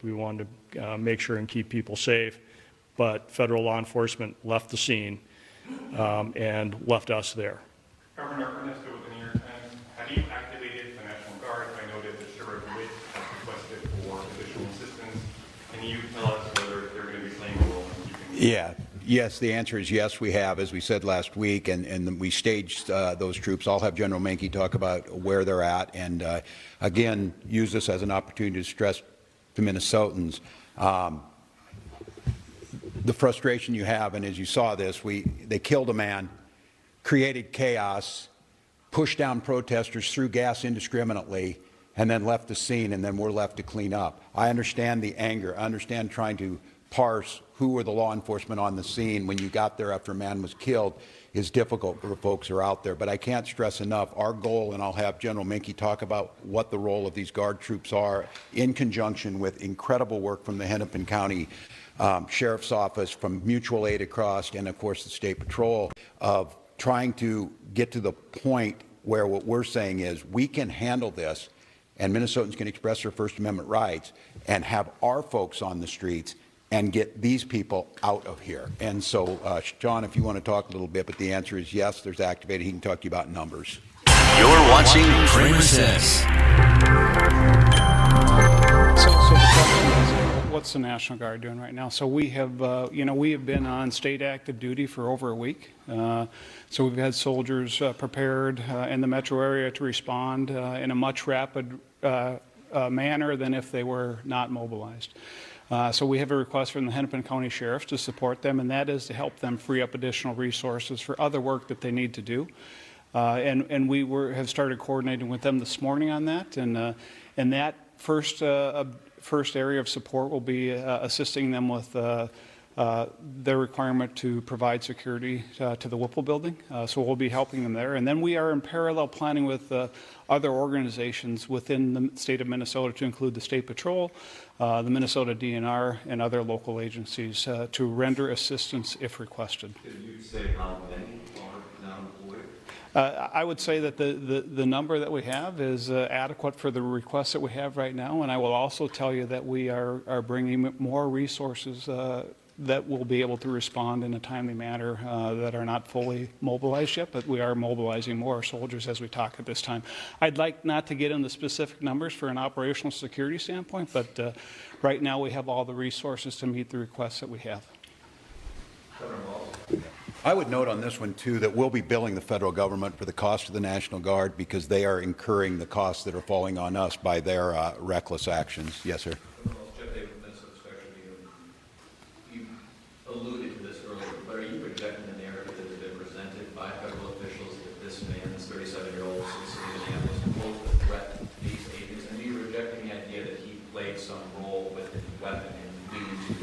We wanted to make sure and keep people safe, but federal law enforcement left the scene and left us there. Governor Ernesto, within your time, have you activated the National Guard? I noted that Sheriff Witt has requested for additional assistance. Can you tell us whether they're going to be playing a role in keeping? Yeah. Yes, the answer is yes, we have, as we said last week, and we staged those troops. I'll have General Menke talk about where they're at, and again, use this as an opportunity to stress to Minnesotans the frustration you have, and as you saw this, they killed a man, created chaos, pushed down protesters, threw gas indiscriminately, and then left the scene, and then we're left to clean up. I understand the anger. I understand trying to parse who were the law enforcement on the scene when you got there after a man was killed is difficult for the folks who are out there. But I can't stress enough, our goal, and I'll have General Menke talk about what the role of these Guard troops are in conjunction with incredible work from the Hennepin County Sheriff's Office, from mutual aid across, and of course the State Patrol, of trying to get to the point where what we're saying is we can handle this and Minnesotans can express their First Amendment rights and have our folks on the streets and get these people out of here. And so, John, if you want to talk a little bit, but the answer is yes, there's activated. He can talk to you about numbers. You're watching CramerSez. So the question is, what's the National Guard doing right now? So we have, we have been on state active duty for over a week. So we've had soldiers prepared in the metro area to respond in a much rapid manner than if they were not mobilized. So we have a request from the Hennepin County Sheriff to support them, and that is to help them free up additional resources for other work that they need to do. And we have started coordinating with them this morning on that, and that first area of support will be assisting them with their requirement to provide security to the Whipple building. So we'll be helping them there. And then we are in parallel planning with other organizations within the state of Minnesota, to include the State Patrol, the Minnesota DNR, and other local agencies to render assistance if requested. Could you say how many are now employed? I would say that the number that we have is adequate for the requests that we have right now, and I will also tell you that we are bringing more resources that will be able to respond in a timely manner that are not fully mobilized yet, but we are mobilizing more soldiers as we talk at this time. I'd like not to get into specific numbers for an operational security standpoint, but right now we have all the resources to meet the requests that we have. I would note on this one, too, that we'll be billing the federal government for the cost of the National Guard because they are incurring the costs that are falling on us by their reckless actions. Yes, sir. You alluded to this earlier, but are you rejecting the narrative that has been presented by federal officials that this man, this 37-year-old citizen of Minneapolis, posed a threat to these agents? And are you rejecting the idea that he played some role with the weapon in leading to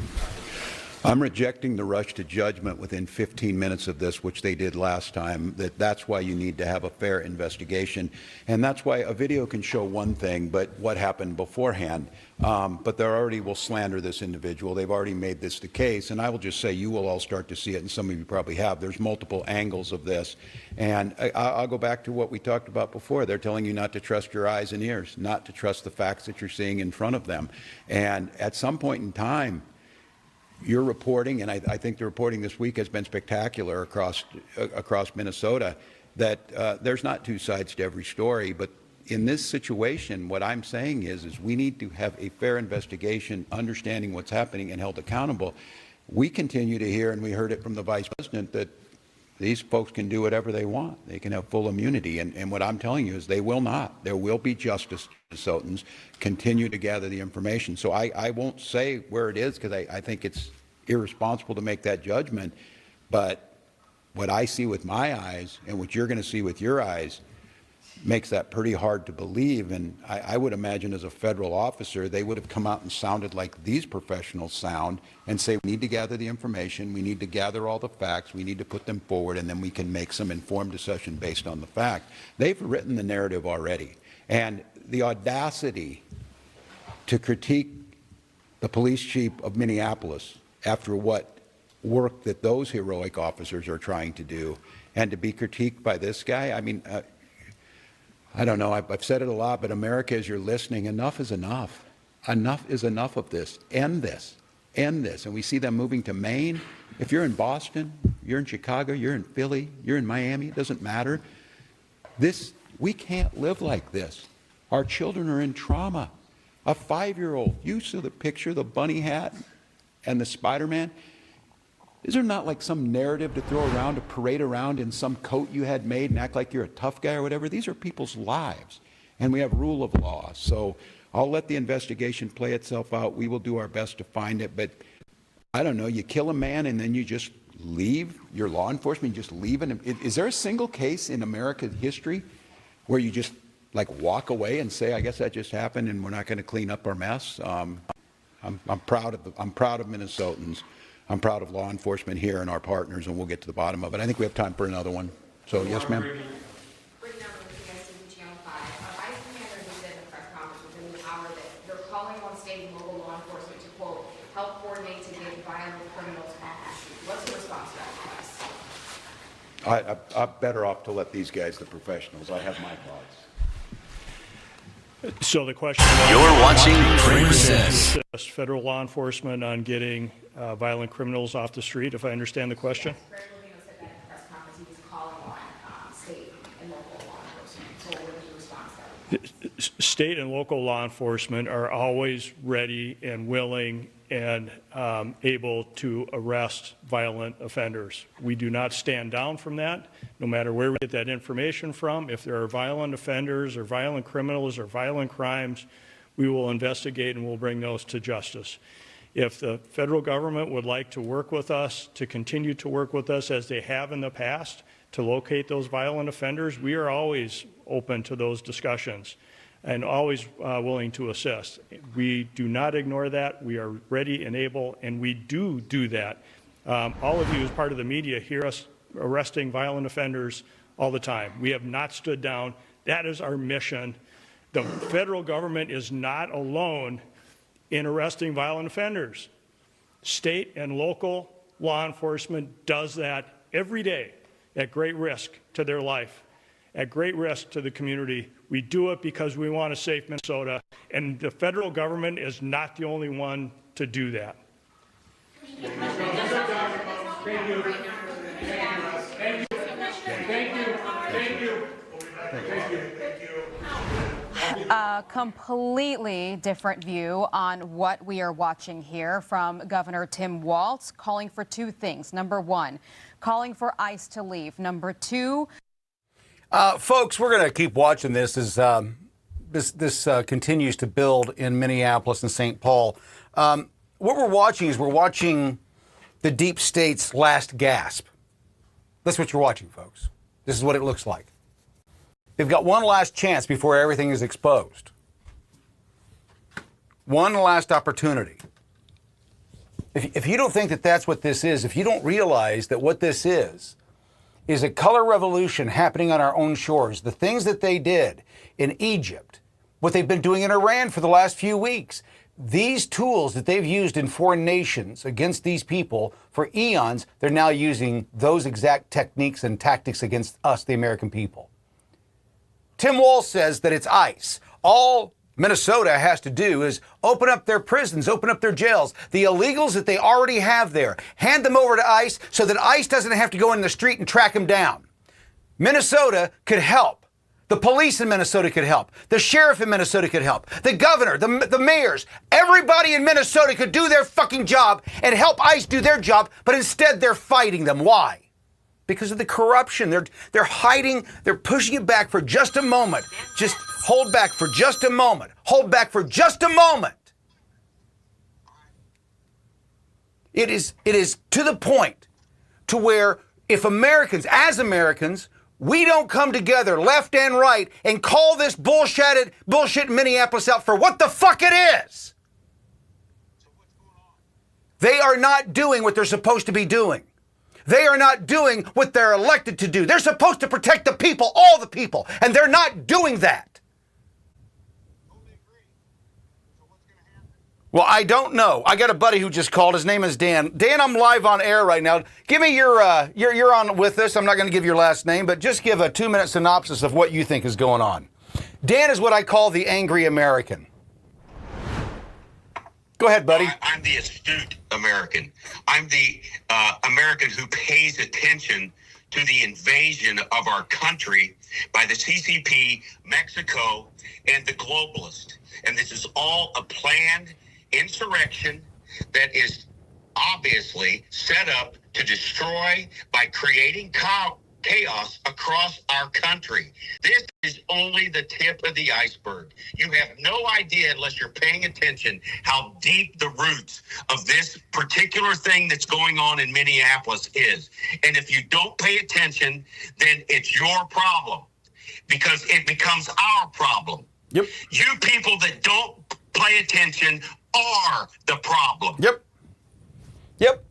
I'm rejecting the rush to judgment within 15 minutes of this, which they did last time. That's why you need to have a fair investigation. And that's why a video can show one thing, but what happened beforehand. But they already will slander this individual. They've already made this the case. And I will just say you will all start to see it, and some of you probably have. There's multiple angles of this. And I'll go back to what we talked about before. They're telling you not to trust your eyes and ears, not to trust the facts that you're seeing in front of them. And at some point in time, your reporting, and I think the reporting this week has been spectacular across Minnesota, that there's not two sides to every story. But in this situation, what I'm saying is we need to have a fair investigation, understanding what's happening, and held accountable. We continue to hear, and we heard it from the Vice President, that these folks can do whatever they want. They can have full immunity. And what I'm telling you is they will not. There will be justice. Minnesotans continue to gather the information. So I won't say where it is because I think it's irresponsible to make that judgment. But what I see with my eyes and what you're going to see with your eyes makes that pretty hard to believe. And I would imagine as a federal officer, they would have come out and sounded like these professionals sound and say, we need to gather the information, we need to gather all the facts, we need to put them forward, and then we can make some informed decision based on the fact. They've written the narrative already. And the audacity to critique the police chief of Minneapolis after what work that those heroic officers are trying to do, and to be critiqued by this guy, I mean, I don't know, I've said it a lot, but America, as you're listening, enough is enough. enough is enough of this. End this. End this. And we see them moving to Maine. If you're in Boston, you're in Chicago, you're in Philly, you're in Miami, it doesn't matter. We can't live like this. Our children are in trauma. A 5-year-old, you saw the picture, the bunny hat and the Spider-Man. Is there not like some narrative to throw around, to parade around in some coat you had made and act like you're a tough guy or whatever? These are people's lives, and we have rule of law. So I'll let the investigation play itself out. We will do our best to find it, but I don't know, you kill a man and then you just leave your law enforcement, you just leave him. Is there a single case in American history where you just like walk away and say, I guess that just happened and we're not going to clean up our mess? I'm proud of Minnesotans. I'm proud of law enforcement here and our partners, and we'll get to the bottom of it. I think we have time for another one. So, yes, ma'am. Channel 5. Vice Commander has said in a press conference within the hour that they're calling on state and local law enforcement to, quote, help coordinate to get violent criminals off the street. What's your response to that request? I'm better off to let these guys, the professionals, I have my thoughts. So the question You're watching CramerSez. is federal law enforcement on getting violent criminals off the street, if I understand the question? Greg Levino said that in a press conference. He was calling on state and local law enforcement. So what is your response to that? State and local law enforcement are always ready and willing and able to arrest violent offenders. We do not stand down from that, no matter where we get that information from. If there are violent offenders or violent criminals or violent crimes, we will investigate and we'll bring those to justice. If the federal government would like to work with us, to continue to work with us as they have in the past, to locate those violent offenders, we are always open to those discussions and always willing to assist. We do not ignore that. We are ready and able, and we do that. All of you as part of the media hear us arresting violent offenders all the time. We have not stood down. That is our mission. The federal government is not alone in arresting violent offenders. State and local law enforcement does that every day at great risk to their life, at great risk to the community. We do it because we want a safe Minnesota, and the federal government is not the only one to do that. A completely different view on what we are watching here from Governor Tim Walz, calling for two things. Number one, calling for ICE to leave. Number two, folks, we're going to keep watching this as this continues to build in Minneapolis and St. Paul. What we're watching is the deep state's last gasp. That's what you're watching, folks. This is what it looks like. They've got one last chance before everything is exposed. One last opportunity. If you don't think that that's what this is, if you don't realize that what this is a color revolution happening on our own shores, the things that they did in Egypt, what they've been doing in Iran for the last few weeks, these tools that they've used in foreign nations against these people for eons, they're now using those exact techniques and tactics against us, the American people. Tim Walz says that it's ICE. All Minnesota has to do is open up their prisons, open up their jails. The illegals that they already have there, hand them over to ICE so that ICE doesn't have to go in the street and track them down. Minnesota could help. The police in Minnesota could help. The sheriff in Minnesota could help. The governor, the mayors, everybody in Minnesota could do their fucking job and help ICE do their job, but instead they're fighting them. Why? Because of the corruption. They're hiding, they're pushing it back for just a moment. Just hold back for just a moment. Hold back for just a moment. It is to the point to where if Americans, as Americans, we don't come together left and right and call this bullshit in Minneapolis out for what the fuck it is. They are not doing what they're supposed to be doing. They are not doing what they're elected to do. They're supposed to protect the people, all the people, and they're not doing that. Well, I don't know. I got a buddy who just called. His name is Dan. Dan, I'm live on air right now. Give me you're on with us. I'm not going to give your last name, but just give a 2-minute synopsis of what you think is going on. Dan is what I call the angry American. Go ahead, buddy. I'm the astute American. I'm the American who pays attention to the invasion of our country by the CCP, Mexico, and the globalists. And this is all a planned insurrection that is obviously set up to destroy by creating chaos across our country. This is only the tip of the iceberg. You have no idea, unless you're paying attention, how deep the roots of this particular thing that's going on in Minneapolis is. And if you don't pay attention, then it's your problem, because it becomes our problem. Yep. You people that don't pay attention are the problem. Yep. Yep.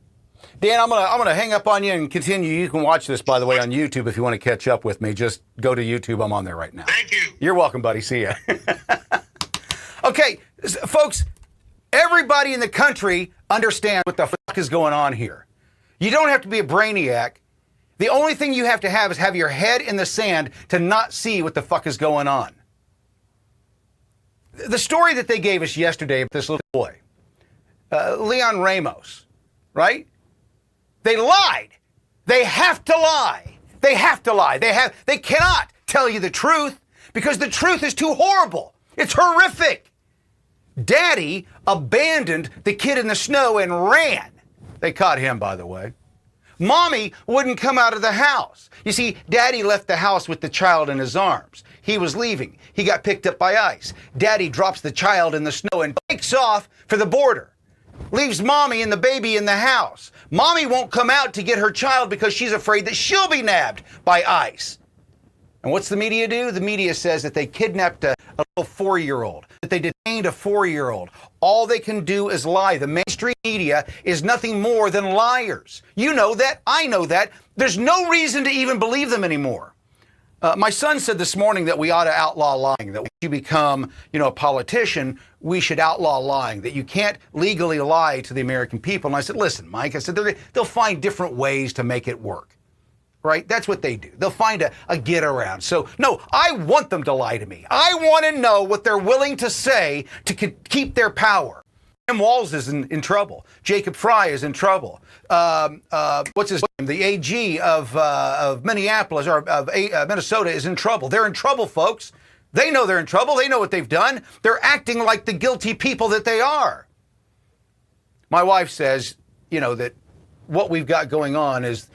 Dan, I'm gonna hang up on you and continue. You can watch this, by the way, on YouTube if you want to catch up with me. Just go to YouTube. I'm on there right now. Thank you. You're welcome, buddy. See ya. Okay, folks, everybody in the country understands what the fuck is going on here. You don't have to be a brainiac. The only thing you have to have is have your head in the sand to not see what the fuck is going on. The story that they gave us yesterday of this little boy, Leon Ramos, right? They lied. They have to lie. They have to lie. They cannot tell you the truth because the truth is too horrible. It's horrific. Daddy abandoned the kid in the snow and ran. They caught him, by the way. Mommy wouldn't come out of the house. You see, Daddy left the house with the child in his arms. He was leaving. He got picked up by ICE. Daddy drops the child in the snow and takes off for the border. Leaves Mommy and the baby in the house. Mommy won't come out to get her child because she's afraid that she'll be nabbed by ICE. And what's the media do? The media says that they kidnapped a little 4-year-old, that they detained a 4-year-old. All they can do is lie. The mainstream media is nothing more than liars. You know that. I know that. There's no reason to even believe them anymore. My son said this morning that we ought to outlaw lying, that when you become, a politician, we should outlaw lying, that you can't legally lie to the American people. And I said, listen, Mike, I said, they'll find different ways to make it work, right? That's what they do. They'll find a get around. So, no, I want them to lie to me. I want to know what they're willing to say to keep their power. Tim Walz is in trouble. Jacob Fry is in trouble. What's his name? The AG of Minneapolis or of Minnesota is in trouble. They're in trouble, folks. They know they're in trouble. They know what they've done. They're acting like the guilty people that they are. My wife says, that what we've got going on is,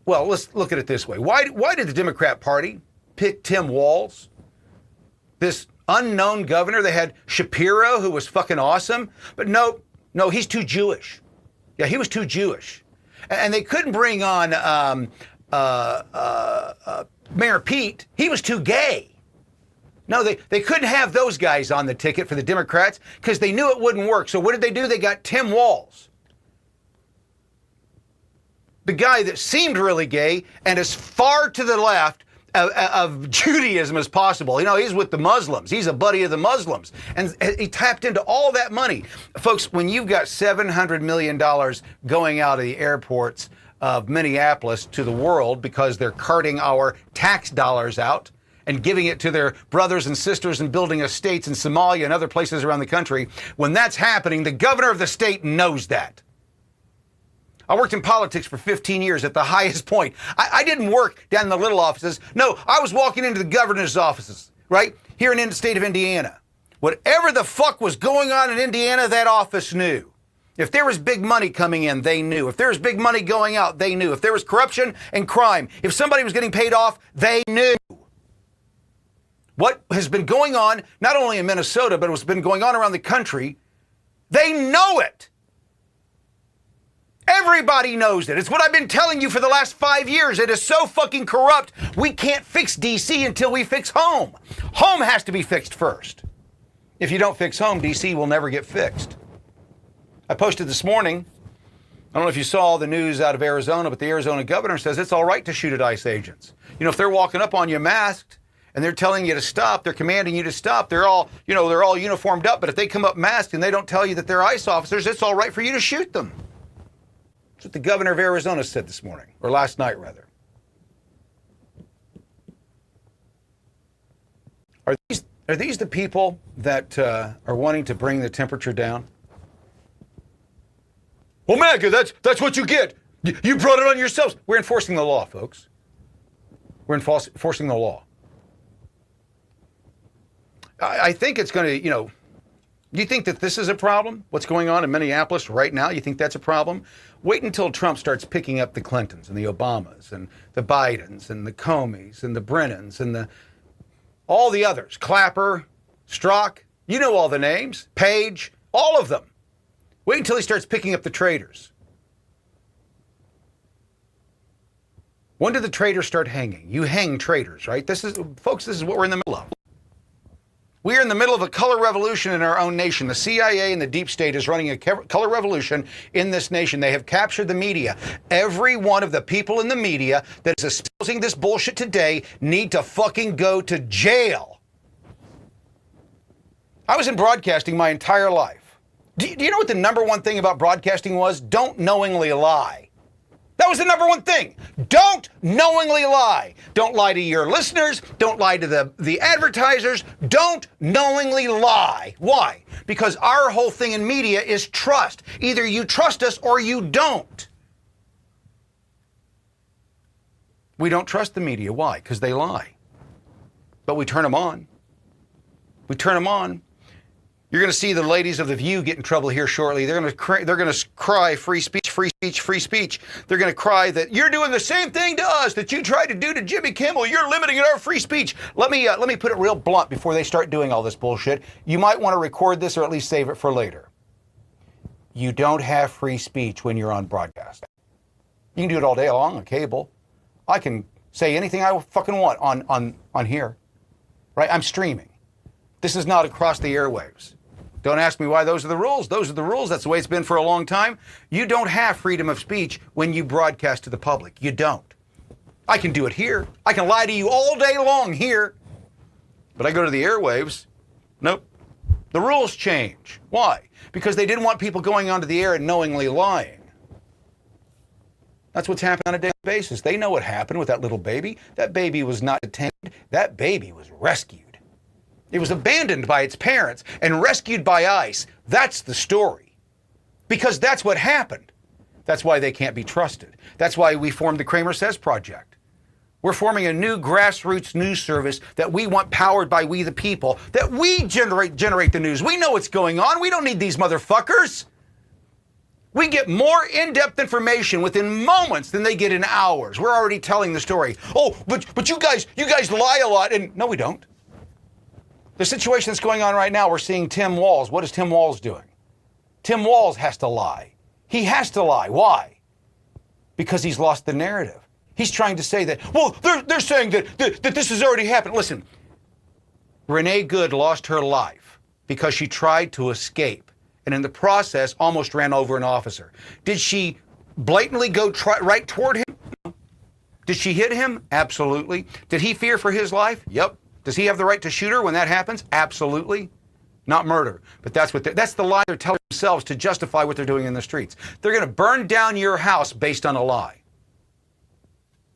well, let's look at it this way. Why did the Democrat Party pick Tim Walz? This unknown governor. They had Shapiro, who was fucking awesome. But no, he's too Jewish. Yeah, he was too Jewish. And they couldn't bring on Mayor Pete. He was too gay. No, they couldn't have those guys on the ticket for the Democrats because they knew it wouldn't work. So what did they do? They got Tim Walz, the guy that seemed really gay and as far to the left of Judaism as possible. He's with the Muslims. He's a buddy of the Muslims. And he tapped into all that money. Folks, when you've got $700 million going out of the airports of Minneapolis to the world because they're carting our tax dollars out and giving it to their brothers and sisters and building estates in Somalia and other places around the country, when that's happening, the governor of the state knows that. I worked in politics for 15 years at the highest point. I didn't work down in the little offices. No, I was walking into the governor's offices, right, here in the state of Indiana. Whatever the fuck was going on in Indiana, that office knew. If there was big money coming in, they knew. If there was big money going out, they knew. If there was corruption and crime, if somebody was getting paid off, they knew. What has been going on, not only in Minnesota, but what's been going on around the country, they know it. Everybody knows it. It's what I've been telling you for the last 5 years. It is so fucking corrupt, we can't fix D.C. until we fix home. Home has to be fixed first. If you don't fix home, D.C. will never get fixed. I posted this morning, I don't know if you saw the news out of Arizona, but the Arizona governor says it's all right to shoot at ICE agents. If they're walking up on you masked and they're telling you to stop, they're commanding you to stop, they're all uniformed up, but if they come up masked and they don't tell you that they're ICE officers, it's all right for you to shoot them. That's what the governor of Arizona said this morning, or last night, rather. Are these the people that are wanting to bring the temperature down? Well, MAGA, that's what you get. You brought it on yourselves. We're enforcing the law, folks. We're enforcing the law. I think it's going to, you think that this is a problem? What's going on in Minneapolis right now? You think that's a problem? Wait until Trump starts picking up the Clintons and the Obamas and the Bidens and the Comeys and the Brennans and all the others. Clapper, Strzok, you know all the names. Page, all of them. Wait until he starts picking up the traitors. When did the traitors start hanging? You hang traitors, right? Folks, this is what we're in the middle of. We are in the middle of a color revolution in our own nation. The CIA and the deep state is running a color revolution in this nation. They have captured the media. Every one of the people in the media that is espousing this bullshit today need to fucking go to jail. I was in broadcasting my entire life. Do you know what the number one thing about broadcasting was? Don't knowingly lie. That was the number one thing. Don't knowingly lie. Don't lie to your listeners. Don't lie to the advertisers. Don't knowingly lie. Why? Because our whole thing in media is trust. Either you trust us or you don't. We don't trust the media. Why? Because they lie. But we turn them on. We turn them on. You're going to see the ladies of The View get in trouble here shortly. They're going to cry free speech, free speech, free speech. They're going to cry that you're doing the same thing to us that you tried to do to Jimmy Kimmel. You're limiting our free speech. Let me put it real blunt before they start doing all this bullshit. You might want to record this or at least save it for later. You don't have free speech when you're on broadcast. You can do it all day long on cable. I can say anything I fucking want on here. Right? I'm streaming. This is not across the airwaves. Don't ask me why those are the rules. Those are the rules. That's the way it's been for a long time. You don't have freedom of speech when you broadcast to the public. You don't. I can do it here. I can lie to you all day long here. But I go to the airwaves. Nope. The rules change. Why? Because they didn't want people going onto the air and knowingly lying. That's what's happened on a daily basis. They know what happened with that little baby. That baby was not detained. That baby was rescued. It was abandoned by its parents and rescued by ICE. That's the story. Because that's what happened. That's why they can't be trusted. That's why we formed the CramerSez Project. We're forming a new grassroots news service that we want powered by we the people, that we generate the news. We know what's going on. We don't need these motherfuckers. We get more in-depth information within moments than they get in hours. We're already telling the story. Oh, but you guys lie a lot. And no, we don't. The situation that's going on right now, we're seeing Tim Walz. What is Tim Walz doing? Tim Walz has to lie. He has to lie. Why? Because he's lost the narrative. He's trying to say that, well, they're saying that this has already happened. Listen, Renee Good lost her life because she tried to escape and in the process almost ran over an officer. Did she blatantly go right toward him? No. Did she hit him? Absolutely. Did he fear for his life? Yep. Does he have the right to shoot her when that happens? Absolutely. Not murder. But that's the lie they're telling themselves to justify what they're doing in the streets. They're going to burn down your house based on a lie.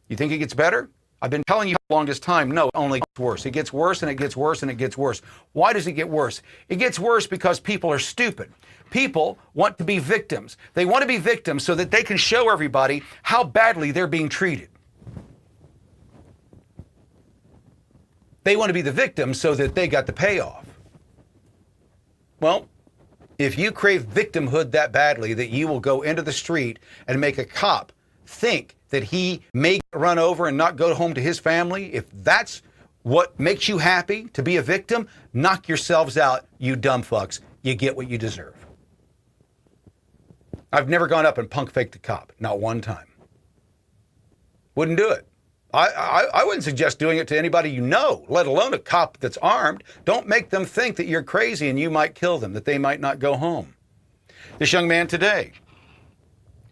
You think it gets better? I've been telling you for the longest time, no, it only gets worse. It gets worse and it gets worse and it gets worse. Why does it get worse? It gets worse because people are stupid. People want to be victims. They want to be victims so that they can show everybody how badly they're being treated. They want to be the victim so that they got the payoff. Well, if you crave victimhood that badly that you will go into the street and make a cop think that he may run over and not go home to his family, if that's what makes you happy to be a victim, knock yourselves out, you dumb fucks. You get what you deserve. I've never gone up and punk faked a cop, not one time. Wouldn't do it. I wouldn't suggest doing it to anybody you know, let alone a cop that's armed. Don't make them think that you're crazy and you might kill them, that they might not go home. This young man today,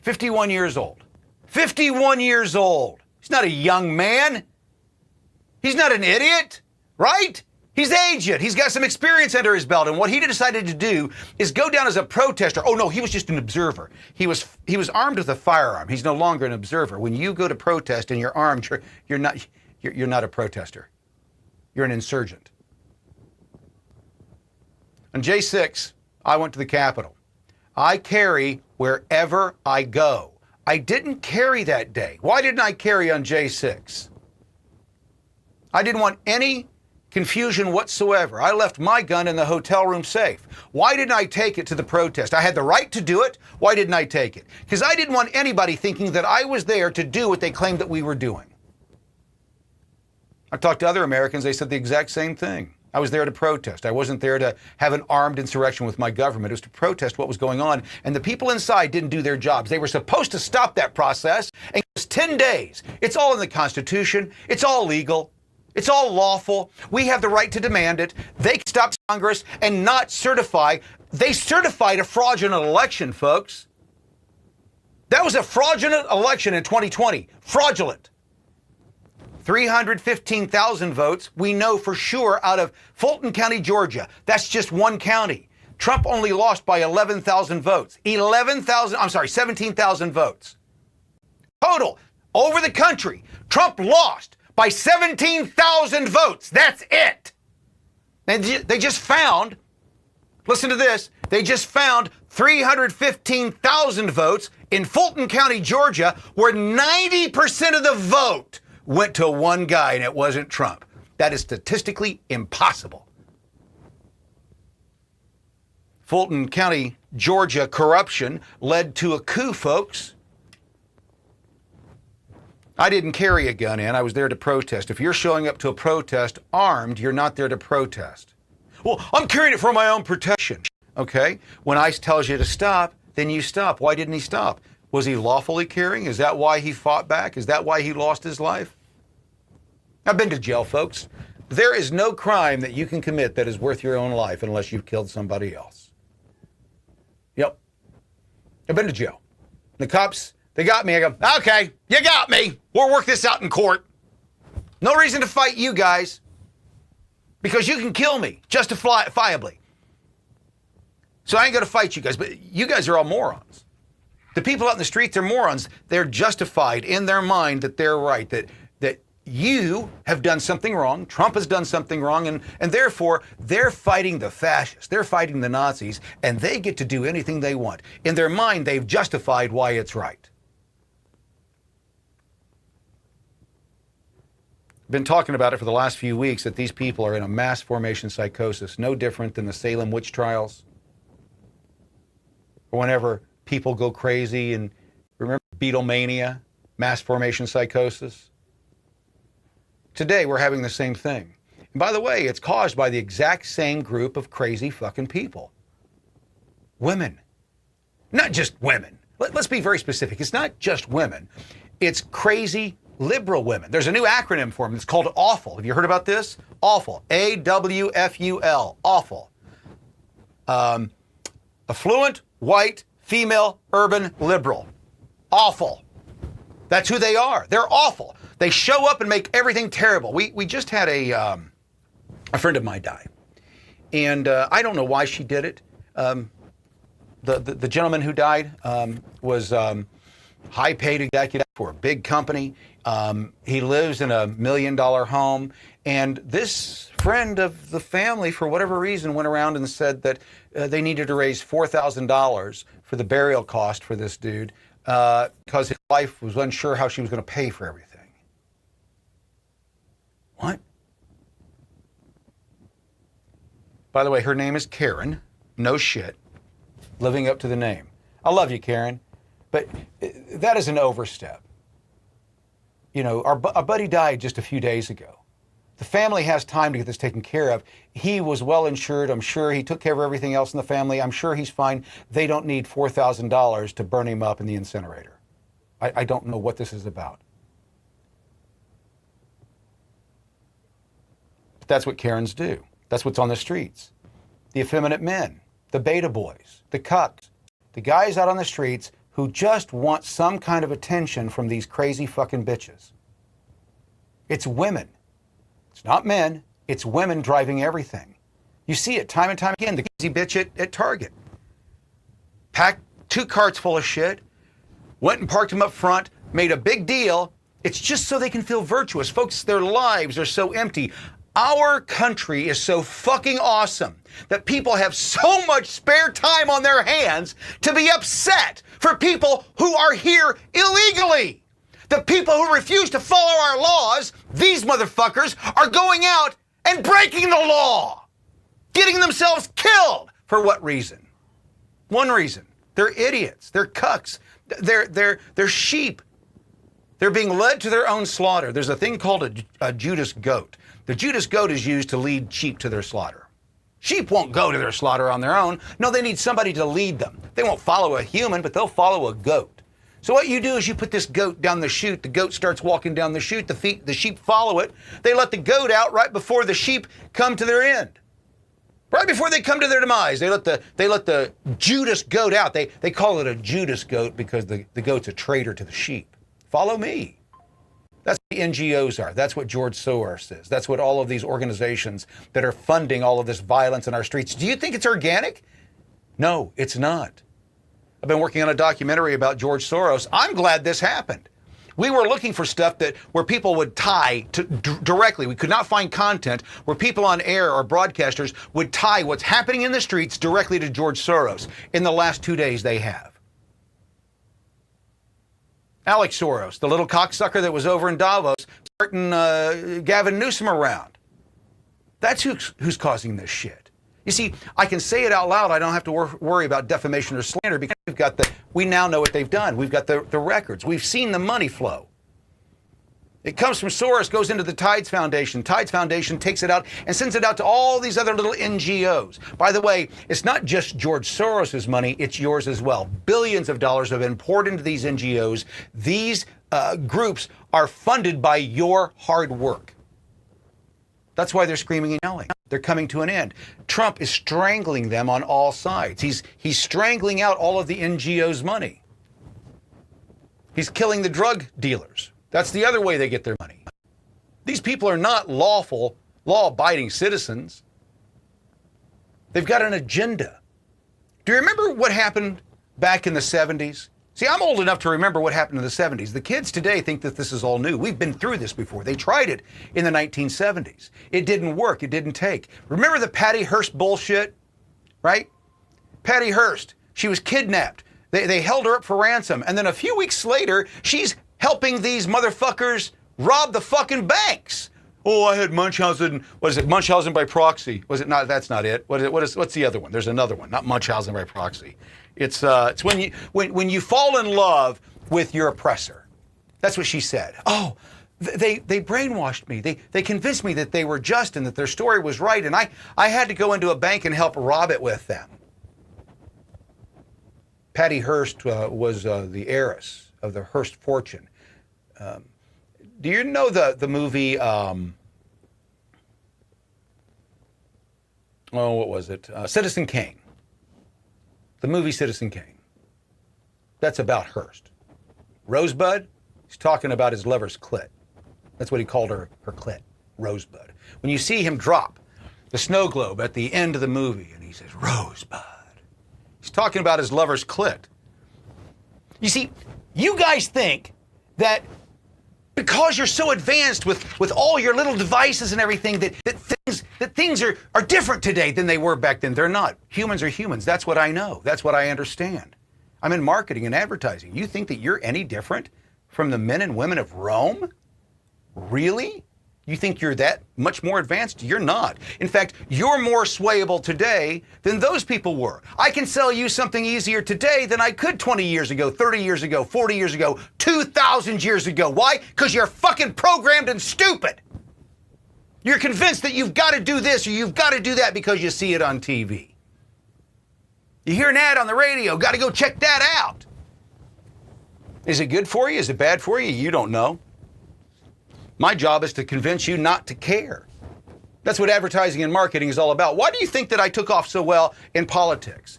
51 years old. 51 years old. He's not a young man. He's not an idiot, right? He's aged. He's got some experience under his belt. And what he decided to do is go down as a protester. Oh, no, he was just an observer. He was armed with a firearm. He's no longer an observer. When you go to protest and you're armed, you're not a protester. You're an insurgent. On J6, I went to the Capitol. I carry wherever I go. I didn't carry that day. Why didn't I carry on J6? I didn't want any confusion whatsoever. I left my gun in the hotel room safe. Why didn't I take it to the protest? I had the right to do it. Why didn't I take it? Because I didn't want anybody thinking that I was there to do what they claimed that we were doing. I talked to other Americans. They said the exact same thing. I was there to protest. I wasn't there to have an armed insurrection with my government. It was to protest what was going on. And the people inside didn't do their jobs. They were supposed to stop that process. And it was 10 days. It's all in the Constitution. It's all legal. It's all lawful. We have the right to demand it. They stopped Congress and not certify. They certified a fraudulent election, folks. That was a fraudulent election in 2020. Fraudulent. 315,000 votes, we know for sure, out of Fulton County, Georgia. That's just one county. Trump only lost by 11,000 votes. 17,000 votes. Total, over the country, Trump lost by 17,000 votes. That's it. And they just found, listen to this, they just found 315,000 votes in Fulton County, Georgia, where 90% of the vote went to one guy, and it wasn't Trump. That is statistically impossible. Fulton County, Georgia corruption led to a coup, folks. I didn't carry a gun in. I was there to protest. If you're showing up to a protest armed, you're not there to protest. Well, I'm carrying it for my own protection. Okay? When ICE tells you to stop, then you stop. Why didn't he stop? Was he lawfully carrying? Is that why he fought back? Is that why he lost his life? I've been to jail, folks. There is no crime that you can commit that is worth your own life unless you've killed somebody else. Yep. I've been to jail. The cops, they got me. I go, okay, you got me. We'll work this out in court. No reason to fight you guys because you can kill me justifiably. So I ain't going to fight you guys, but you guys are all morons. The people out in the streets are morons. They're justified in their mind that they're right, that you have done something wrong, Trump has done something wrong, and therefore they're fighting the fascists, they're fighting the Nazis, and they get to do anything they want. In their mind, they've justified why it's right. Been talking about it for the last few weeks, that these people are in a mass formation psychosis, no different than the Salem witch trials. Or whenever people go crazy, and remember Beatlemania, mass formation psychosis? Today, we're having the same thing. And by the way, it's caused by the exact same group of crazy fucking people. Women. Not just women. Let's be very specific. It's not just women. It's crazy liberal women. There's a new acronym for them. It's called AWFUL. Have you heard about this? AWFUL. A-W-F-U-L. AWFUL. Affluent, white, female, urban, liberal. Awful. That's who they are. They're awful. They show up and make everything terrible. We just had a friend of mine die. And I don't know why she did it. The gentleman who died was high-paid executive for a big company. He lives in $1 million home. And this friend of the family, for whatever reason, went around and said that they needed to raise $4,000 for the burial cost for this dude because his wife was unsure how she was going to pay for everything. What? By the way, her name is Karen. No shit. Living up to the name. I love you, Karen. But that is an overstep. You know, our buddy died just a few days ago. The family has time to get this taken care of. He was well insured. I'm sure he took care of everything else in the family. I'm sure he's fine. They don't need $4,000 to burn him up in the incinerator. I don't know what this is about. That's what Karens do. That's what's on the streets. The effeminate men, the beta boys, the cucks, the guys out on the streets who just want some kind of attention from these crazy fucking bitches. It's women. It's not men. It's women driving everything. You see it time and time again. The crazy bitch at Target. Packed 2 carts full of shit, went and parked them up front, made a big deal. It's just so they can feel virtuous. Folks, their lives are so empty. our country is so fucking awesome that people have so much spare time on their hands to be upset for people who are here illegally. The people who refuse to follow our laws, these motherfuckers, are going out and breaking the law, getting themselves killed. For what reason? One reason. They're idiots. They're cucks. They're sheep. They're being led to their own slaughter. There's a thing called a Judas goat. The Judas goat is used to lead sheep to their slaughter. Sheep won't go to their slaughter on their own. No, they need somebody to lead them. They won't follow a human, but they'll follow a goat. So what you do is you put this goat down the chute. The goat starts walking down the chute. The sheep follow it. They let the goat out right before the sheep come to their end. Right before they come to their demise, they let the Judas goat out. They call it a Judas goat because the goat's a traitor to the sheep. Follow me. That's what the NGOs are. That's what George Soros says. That's what all of these organizations that are funding all of this violence in our streets. Do you think it's organic? No, it's not. I've been working on a documentary about George Soros. I'm glad this happened. We were looking for stuff where people would tie to directly. We could not find content where people on air or broadcasters would tie what's happening in the streets directly to George Soros. In the last 2 days, they have. Alex Soros, the little cocksucker that was over in Davos, starting Gavin Newsom around. That's who's causing this shit. You see, I can say it out loud. I don't have to worry about defamation or slander because we now know what they've done. We've got the records. We've seen the money flow. It comes from Soros, goes into the Tides Foundation. Tides Foundation takes it out and sends it out to all these other little NGOs. By the way, it's not just George Soros's money, it's yours as well. Billions of dollars have been poured into these NGOs. These groups are funded by your hard work. That's why they're screaming and yelling. They're coming to an end. Trump is strangling them on all sides. He's strangling out all of the NGOs' money. He's killing the drug dealers. That's the other way they get their money. These people are not lawful, law-abiding citizens. They've got an agenda. Do you remember what happened back in the 70s? See, I'm old enough to remember what happened in the 70s. The kids today think that this is all new. We've been through this before. They tried it in the 1970s. It didn't work. It didn't take. Remember the Patty Hearst bullshit, right? Patty Hearst, she was kidnapped. They held her up for ransom. And then a few weeks later, she's helping these motherfuckers rob the fucking banks. Oh, I had Munchausen. What is it? Munchausen by proxy. Was it not? That's not it. What's the other one? There's another one. Not Munchausen by proxy. It's when you fall in love with your oppressor. That's what she said. Oh, they brainwashed me. They convinced me that they were just and that their story was right, and I had to go into a bank and help rob it with them. Patty Hearst was the heiress of the Hearst fortune. Do you know the movie? What was it? Citizen Kane. The movie Citizen Kane. That's about Hearst. Rosebud, he's talking about his lover's clit. That's what he called her clit, Rosebud. When you see him drop the snow globe at the end of the movie and he says, Rosebud, he's talking about his lover's clit. You see, you guys think that because you're so advanced with all your little devices and everything that things are different today than they were back then. They're not. Humans are humans. That's what I know. That's what I understand. I'm in marketing and advertising. You think that you're any different from the men and women of Rome? Really? You think you're that much more advanced? You're not. In fact, you're more swayable today than those people were. I can sell you something easier today than I could 20 years ago, 30 years ago, 40 years ago, 2,000 years ago. Why? Because you're fucking programmed and stupid. You're convinced that you've got to do this or you've got to do that because you see it on TV. You hear an ad on the radio, got to go check that out. Is it good for you? Is it bad for you? You don't know. My job is to convince you not to care. That's what advertising and marketing is all about. Why do you think that I took off so well in politics?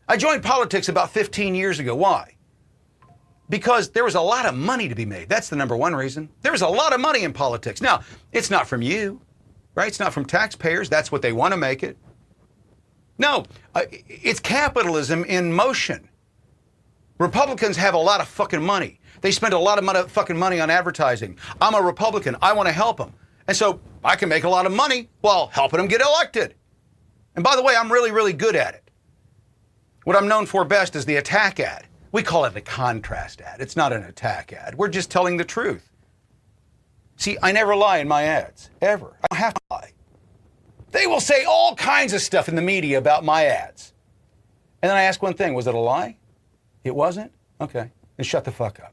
I joined politics about 15 years ago. Why? Because there was a lot of money to be made. That's the number one reason. There was a lot of money in politics. Now, it's not from you, right? It's not from taxpayers. That's what they want to make it. No, it's capitalism in motion. Republicans have a lot of fucking money. They spend a lot of fucking money on advertising. I'm a Republican. I want to help them. And so I can make a lot of money while helping them get elected. And by the way, I'm really, really good at it. What I'm known for best is the attack ad. We call it a contrast ad. It's not an attack ad. We're just telling the truth. See, I never lie in my ads, ever. I don't have to lie. They will say all kinds of stuff in the media about my ads. And then I ask one thing, was it a lie? It wasn't? Okay, then shut the fuck up.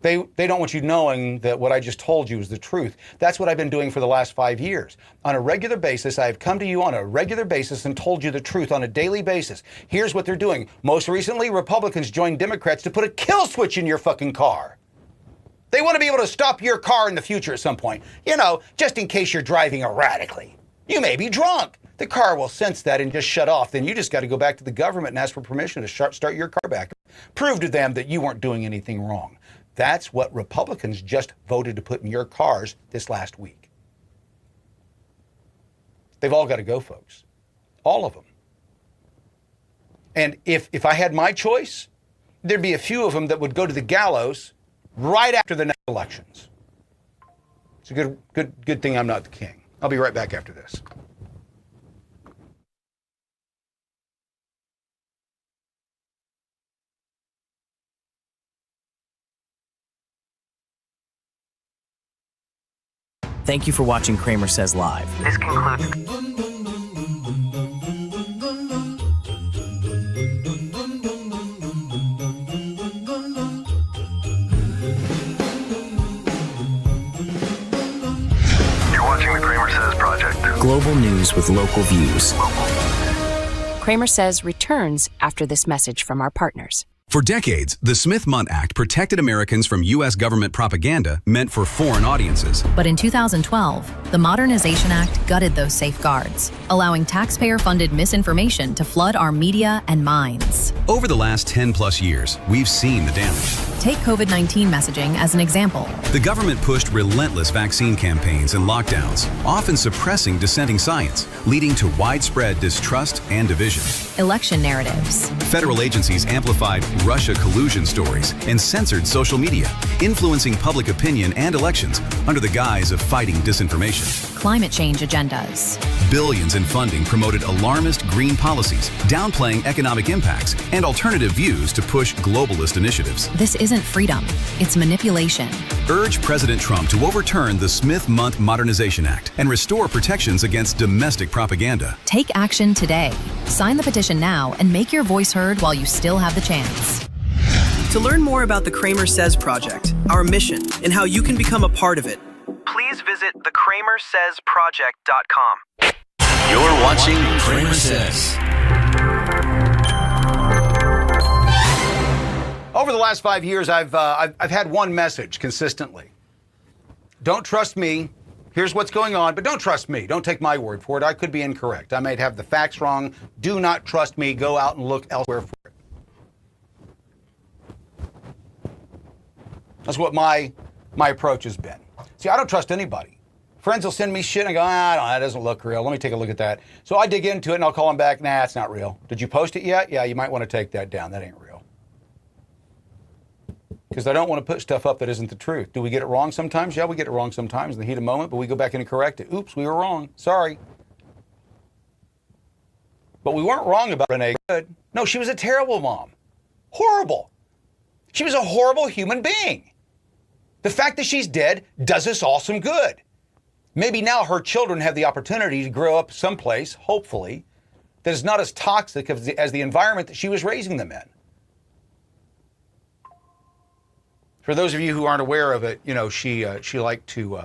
They don't want you knowing that what I just told you is the truth. That's what I've been doing for the last 5 years. On a regular basis, I have come to you on a regular basis and told you the truth on a daily basis. Here's what they're doing. Most recently, Republicans joined Democrats to put a kill switch in your fucking car. They want to be able to stop your car in the future at some point. You know, just in case you're driving erratically. You may be drunk. The car will sense that and just shut off. Then you just got to go back to the government and ask for permission to start your car back. Prove to them that you weren't doing anything wrong. That's what Republicans just voted to put in your cars this last week. They've all got to go, folks. All of them. And if I had my choice, there'd be a few of them that would go to the gallows right after the next elections. It's a good thing I'm not the king. I'll be right back after this. Thank you for watching CramerSez Live. This concludes. You're watching the CramerSez Project. Global news with local views. CramerSez returns after this message from our partners. For decades, the Smith-Mundt Act protected Americans from U.S. government propaganda meant for foreign audiences. But in 2012, the Modernization Act gutted those safeguards, allowing taxpayer-funded misinformation to flood our media and minds. Over the last 10-plus years, we've seen the damage. Take COVID-19 messaging as an example. The government pushed relentless vaccine campaigns and lockdowns, often suppressing dissenting science, leading to widespread distrust and division. Election narratives. Federal agencies amplified Russia collusion stories and censored social media, influencing public opinion and elections under the guise of fighting disinformation. Climate change agendas. Billions in funding promoted alarmist green policies, downplaying economic impacts and alternative views to push globalist initiatives. This isn't freedom, it's manipulation. Urge President Trump to overturn the Smith-Mundt Modernization Act and restore protections against domestic propaganda. Take action today. Sign the petition now and make your voice heard while you still have the chance. To learn more about the CramerSez Project, our mission, and how you can become a part of it, please visit thecramersezproject.com. You're watching CramerSez. Over the last 5 years, I've had one message consistently. Don't trust me. Here's what's going on, but don't trust me. Don't take my word for it. I could be incorrect. I might have the facts wrong. Do not trust me. Go out and look elsewhere for it. That's what my approach has been. See, I don't trust anybody. Friends will send me shit and I go, that doesn't look real. Let me take a look at that. So I dig into it and I'll call them back. Nah, it's not real. Did you post it yet? Yeah, you might want to take that down. That ain't real. Because I don't want to put stuff up that isn't the truth. Do we get it wrong sometimes? Yeah, we get it wrong sometimes in the heat of the moment, but we go back in and correct it. Oops, we were wrong. Sorry. But we weren't wrong about Renee Good. No, she was a terrible mom. Horrible. She was a horrible human being. The fact that she's dead does us all some good. Maybe now her children have the opportunity to grow up someplace, hopefully, that is not as toxic as the environment that she was raising them in. For those of you who aren't aware of it, you know, she liked to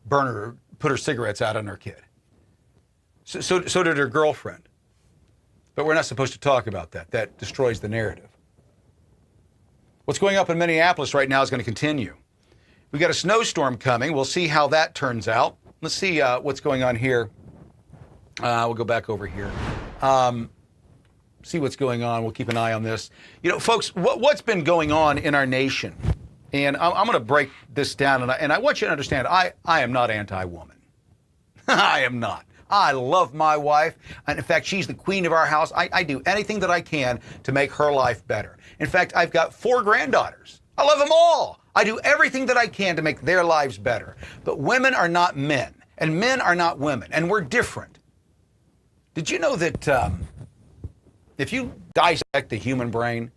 put her cigarettes out on her kid. So did her girlfriend. But we're not supposed to talk about that. That destroys the narrative. What's going up in Minneapolis right now is going to continue. We got a snowstorm coming. We'll see how that turns out. Let's see what's going on here. We'll go back over here. See what's going on. We'll keep an eye on this. You know, folks, what's been going on in our nation? And I'm going to break this down. And I want you to understand, I am not anti-woman. I am not. I love my wife. And in fact, she's the queen of our house. I do anything that I can to make her life better. In fact, I've got 4 granddaughters. I love them all. I do everything that I can to make their lives better. But women are not men, and men are not women, and we're different. Did you know that if you dissect the human brain,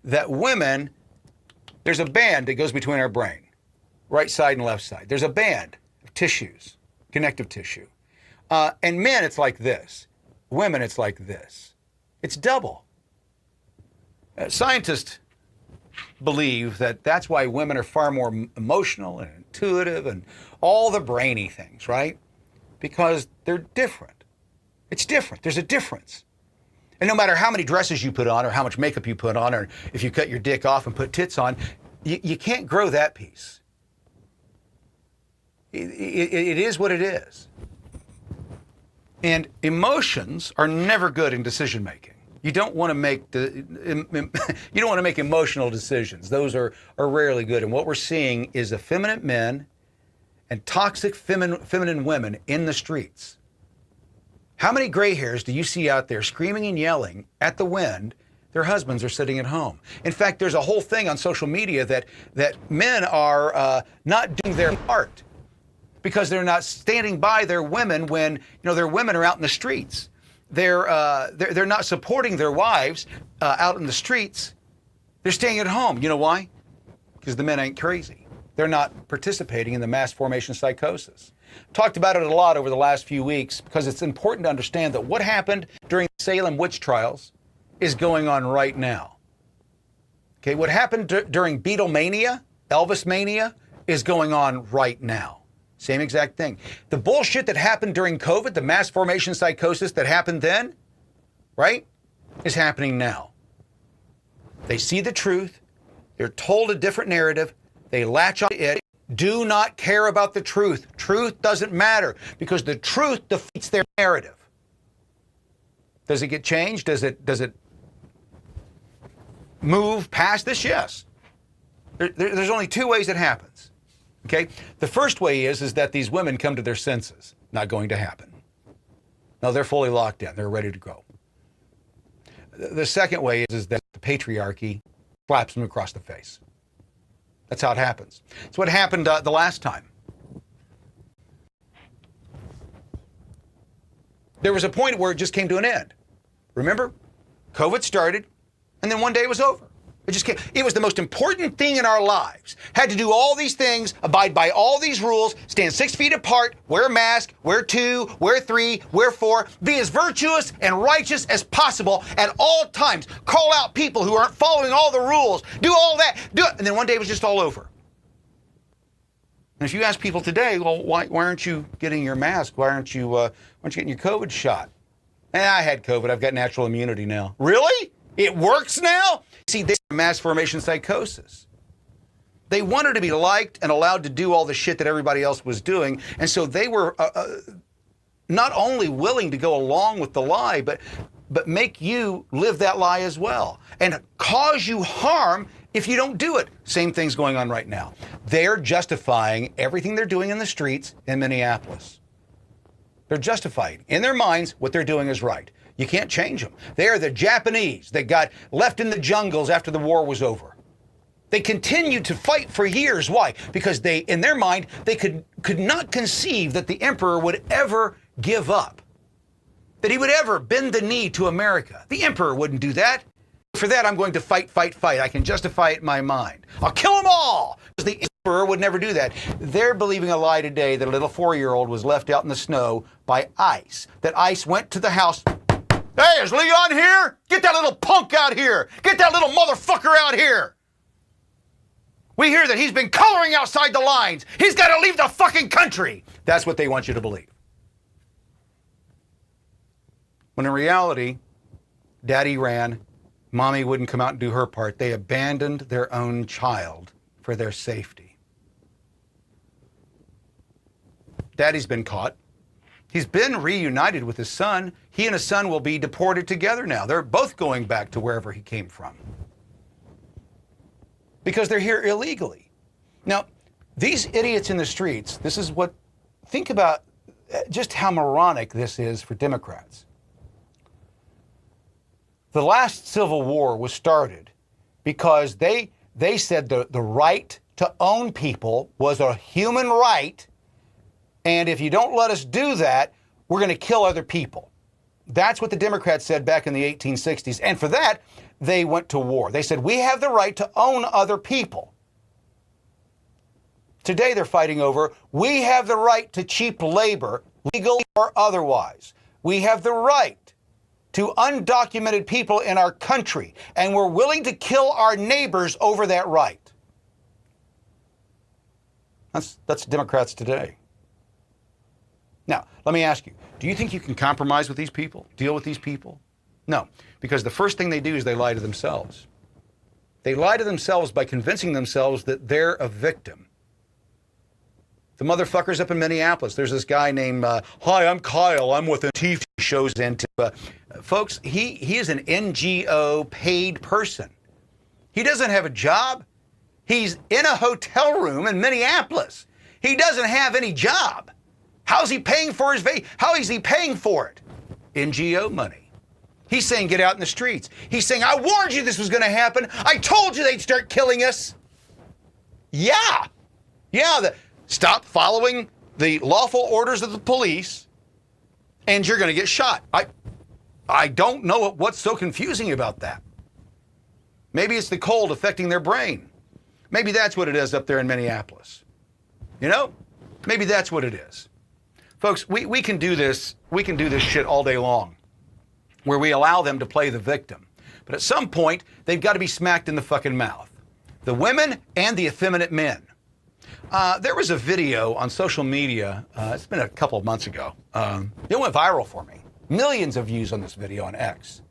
that women, there's a band that goes between our brain, right side and left side. There's a band of tissues, connective tissue. And men, it's like this. Women, it's like this. It's double. Scientists believe that that's why women are far more emotional and intuitive and all the brainy things, right? Because they're different. It's different. There's a difference. And no matter how many dresses you put on or how much makeup you put on or if you cut your dick off and put tits on, you can't grow that piece. It is what it is. And emotions are never good in decision making. You don't want to make emotional decisions. Those are rarely good. And what we're seeing is effeminate men and toxic feminine women in the streets. How many gray hairs do you see out there screaming and yelling at the wind? Their husbands are sitting at home. In fact, there's a whole thing on social media that men are not doing their part because they're not standing by their women when their women are out in the streets. They're not supporting their wives out in the streets. They're staying at home. You know why? Because the men ain't crazy. They're not participating in the mass formation psychosis. Talked about it a lot over the last few weeks because it's important to understand that what happened during the Salem witch trials is going on right now. Okay, what happened during Beatlemania, Elvis mania, is going on right now. Same exact thing. The bullshit that happened during COVID, the mass formation psychosis that happened then, right, is happening now. They see the truth. They're told a different narrative. They latch on to it. Do not care about the truth. Truth doesn't matter because the truth defeats their narrative. Does it get changed? Does it move past this? Yes. There's only two ways it happens. Okay? The first way is that these women come to their senses. Not going to happen. No, they're fully locked in. They're ready to go. The second way is that the patriarchy slaps them across the face. That's how it happens. It's what happened the last time. There was a point where it just came to an end. Remember? COVID started, and then one day it was over. It just came. It was the most important thing in our lives. Had to do all these things, abide by all these rules, stand 6 feet apart, wear a mask, wear 2, wear 3, wear 4, be as virtuous and righteous as possible at all times. Call out people who aren't following all the rules. Do all that. Do it. And then one day it was just all over. And if you ask people today, well, why aren't you getting your mask? Why aren't you getting your COVID shot? I had COVID. I've got natural immunity now. Really? It works now? See, this is mass formation psychosis. They wanted to be liked and allowed to do all the shit that everybody else was doing. And so they were not only willing to go along with the lie, but make you live that lie as well and cause you harm if you don't do it. Same thing's going on right now. They're justifying everything they're doing in the streets in Minneapolis. They're justifying in their minds what they're doing is right. You can't change them. They are the Japanese that got left in the jungles after the war was over. They continued to fight for years. Why? Because they, in their mind, they could not conceive that the emperor would ever give up, that he would ever bend the knee to America. The emperor wouldn't do that. For that, I'm going to fight, fight, fight. I can justify it in my mind. I'll kill them all. Because the emperor would never do that. They're believing a lie today that a little 4-year-old was left out in the snow by ICE. That ICE went to the house. Hey, is Leon here? Get that little punk out here. Get that little motherfucker out here. We hear that he's been coloring outside the lines. He's got to leave the fucking country. That's what they want you to believe. When in reality, daddy ran, mommy wouldn't come out and do her part. They abandoned their own child for their safety. Daddy's been caught. He's been reunited with his son. He and his son will be deported together now. They're both going back to wherever he came from. Because they're here illegally. Now, these idiots in the streets, this is what, think about just how moronic this is for Democrats. The last Civil War was started because they said the right to own people was a human right, and if you don't let us do that, we're going to kill other people. That's what the Democrats said back in the 1860s. And for that, they went to war. They said, we have the right to own other people. Today, they're fighting over, we have the right to cheap labor, legal or otherwise. We have the right to undocumented people in our country, and we're willing to kill our neighbors over that right. That's Democrats today. Now, let me ask you, do you think you can compromise with these people, deal with these people? No, because the first thing they do is they lie to themselves. They lie to themselves by convincing themselves that they're a victim. The motherfuckers up in Minneapolis, there's this guy named, hi, I'm Kyle, I'm with a TV shows into, folks, he is an NGO paid person. He doesn't have a job. He's in a hotel room in Minneapolis. He doesn't have any job. How's he paying for his how is he paying for it? NGO money. He's saying get out in the streets. He's saying, I warned you this was going to happen. I told you they'd start killing us. Yeah. Stop following the lawful orders of the police and you're going to get shot. I don't know what's so confusing about that. Maybe it's the cold affecting their brain. Maybe that's what it is up there in Minneapolis. You know? Maybe that's what it is. Folks, we can do this. We can do this shit all day long where we allow them to play the victim. But at some point, they've got to be smacked in the fucking mouth. The women and the effeminate men. There was a video on social media. It's been a couple of months ago. It went viral for me. Millions of views on this video on X.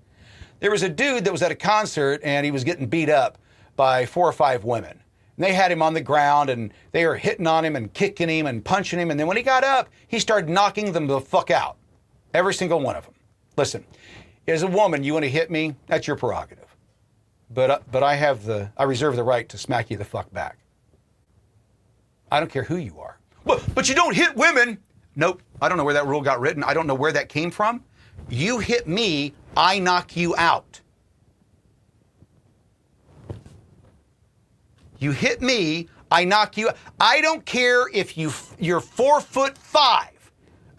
There was a dude that was at a concert and he was getting beat up by 4 or 5 women. And they had him on the ground and they were hitting on him and kicking him and punching him. And then when he got up, he started knocking them the fuck out. Every single one of them. Listen, as a woman, you want to hit me? That's your prerogative. But I reserve the right to smack you the fuck back. I don't care who you are. But you don't hit women. Nope. I don't know where that rule got written. I don't know where that came from. You hit me, I knock you out. You hit me, I knock you out. I don't care if you're 4'5".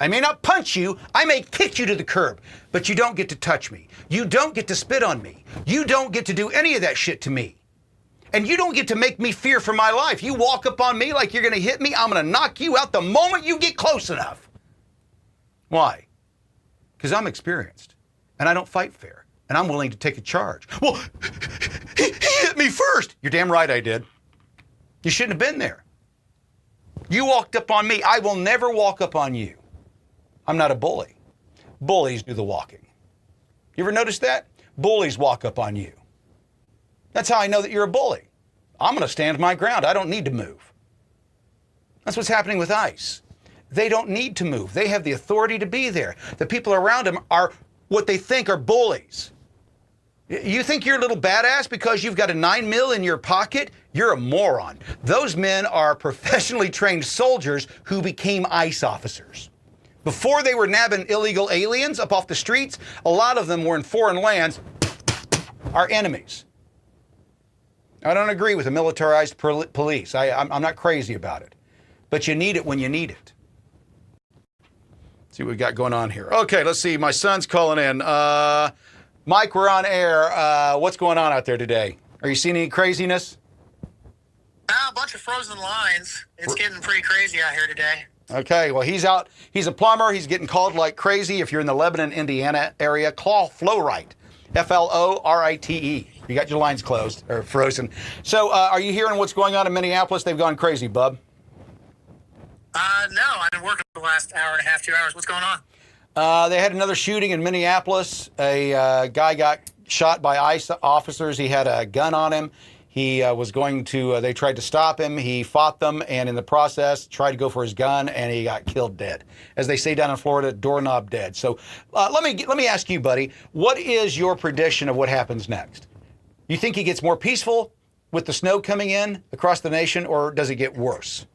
I may not punch you, I may kick you to the curb, but you don't get to touch me. You don't get to spit on me. You don't get to do any of that shit to me. And you don't get to make me fear for my life. You walk up on me like you're going to hit me, I'm going to knock you out the moment you get close enough. Why? Because I'm experienced, and I don't fight fair, and I'm willing to take a charge. Well, he hit me first. You're damn right I did. You shouldn't have been there. You walked up on me. I will never walk up on you. I'm not a bully. Bullies do the walking. You ever notice that? Bullies walk up on you. That's how I know that you're a bully. I'm going to stand my ground. I don't need to move. That's what's happening with ICE. They don't need to move. They have the authority to be there. The people around them are what they think are bullies. You think you're a little badass because you've got a 9 mil in your pocket? You're a moron. Those men are professionally trained soldiers who became ICE officers. Before they were nabbing illegal aliens up off the streets, a lot of them were in foreign lands, our enemies. I don't agree with the militarized police. I'm not crazy about it. But you need it when you need it. Let's see what we got going on here. Okay, let's see. My son's calling in. Mike, we're on air. What's going on out there today? Are you seeing any craziness? A bunch of frozen lines. It's getting pretty crazy out here today. Okay, well, he's out. He's a plumber. He's getting called like crazy. If you're in the Lebanon, Indiana area, call Flowrite. Florite. You got your lines closed or frozen. So are you hearing what's going on in Minneapolis? They've gone crazy, bub. No, I've been working the last hour and a half, 2 hours. What's going on? They had another shooting in Minneapolis. A guy got shot by ICE officers. He had a gun on him. He was going to, they tried to stop him. He fought them, and in the process, tried to go for his gun, and he got killed dead. As they say down in Florida, doorknob dead. So let me ask you, buddy, what is your prediction of what happens next? You think he gets more peaceful with the snow coming in across the nation, or does it get worse?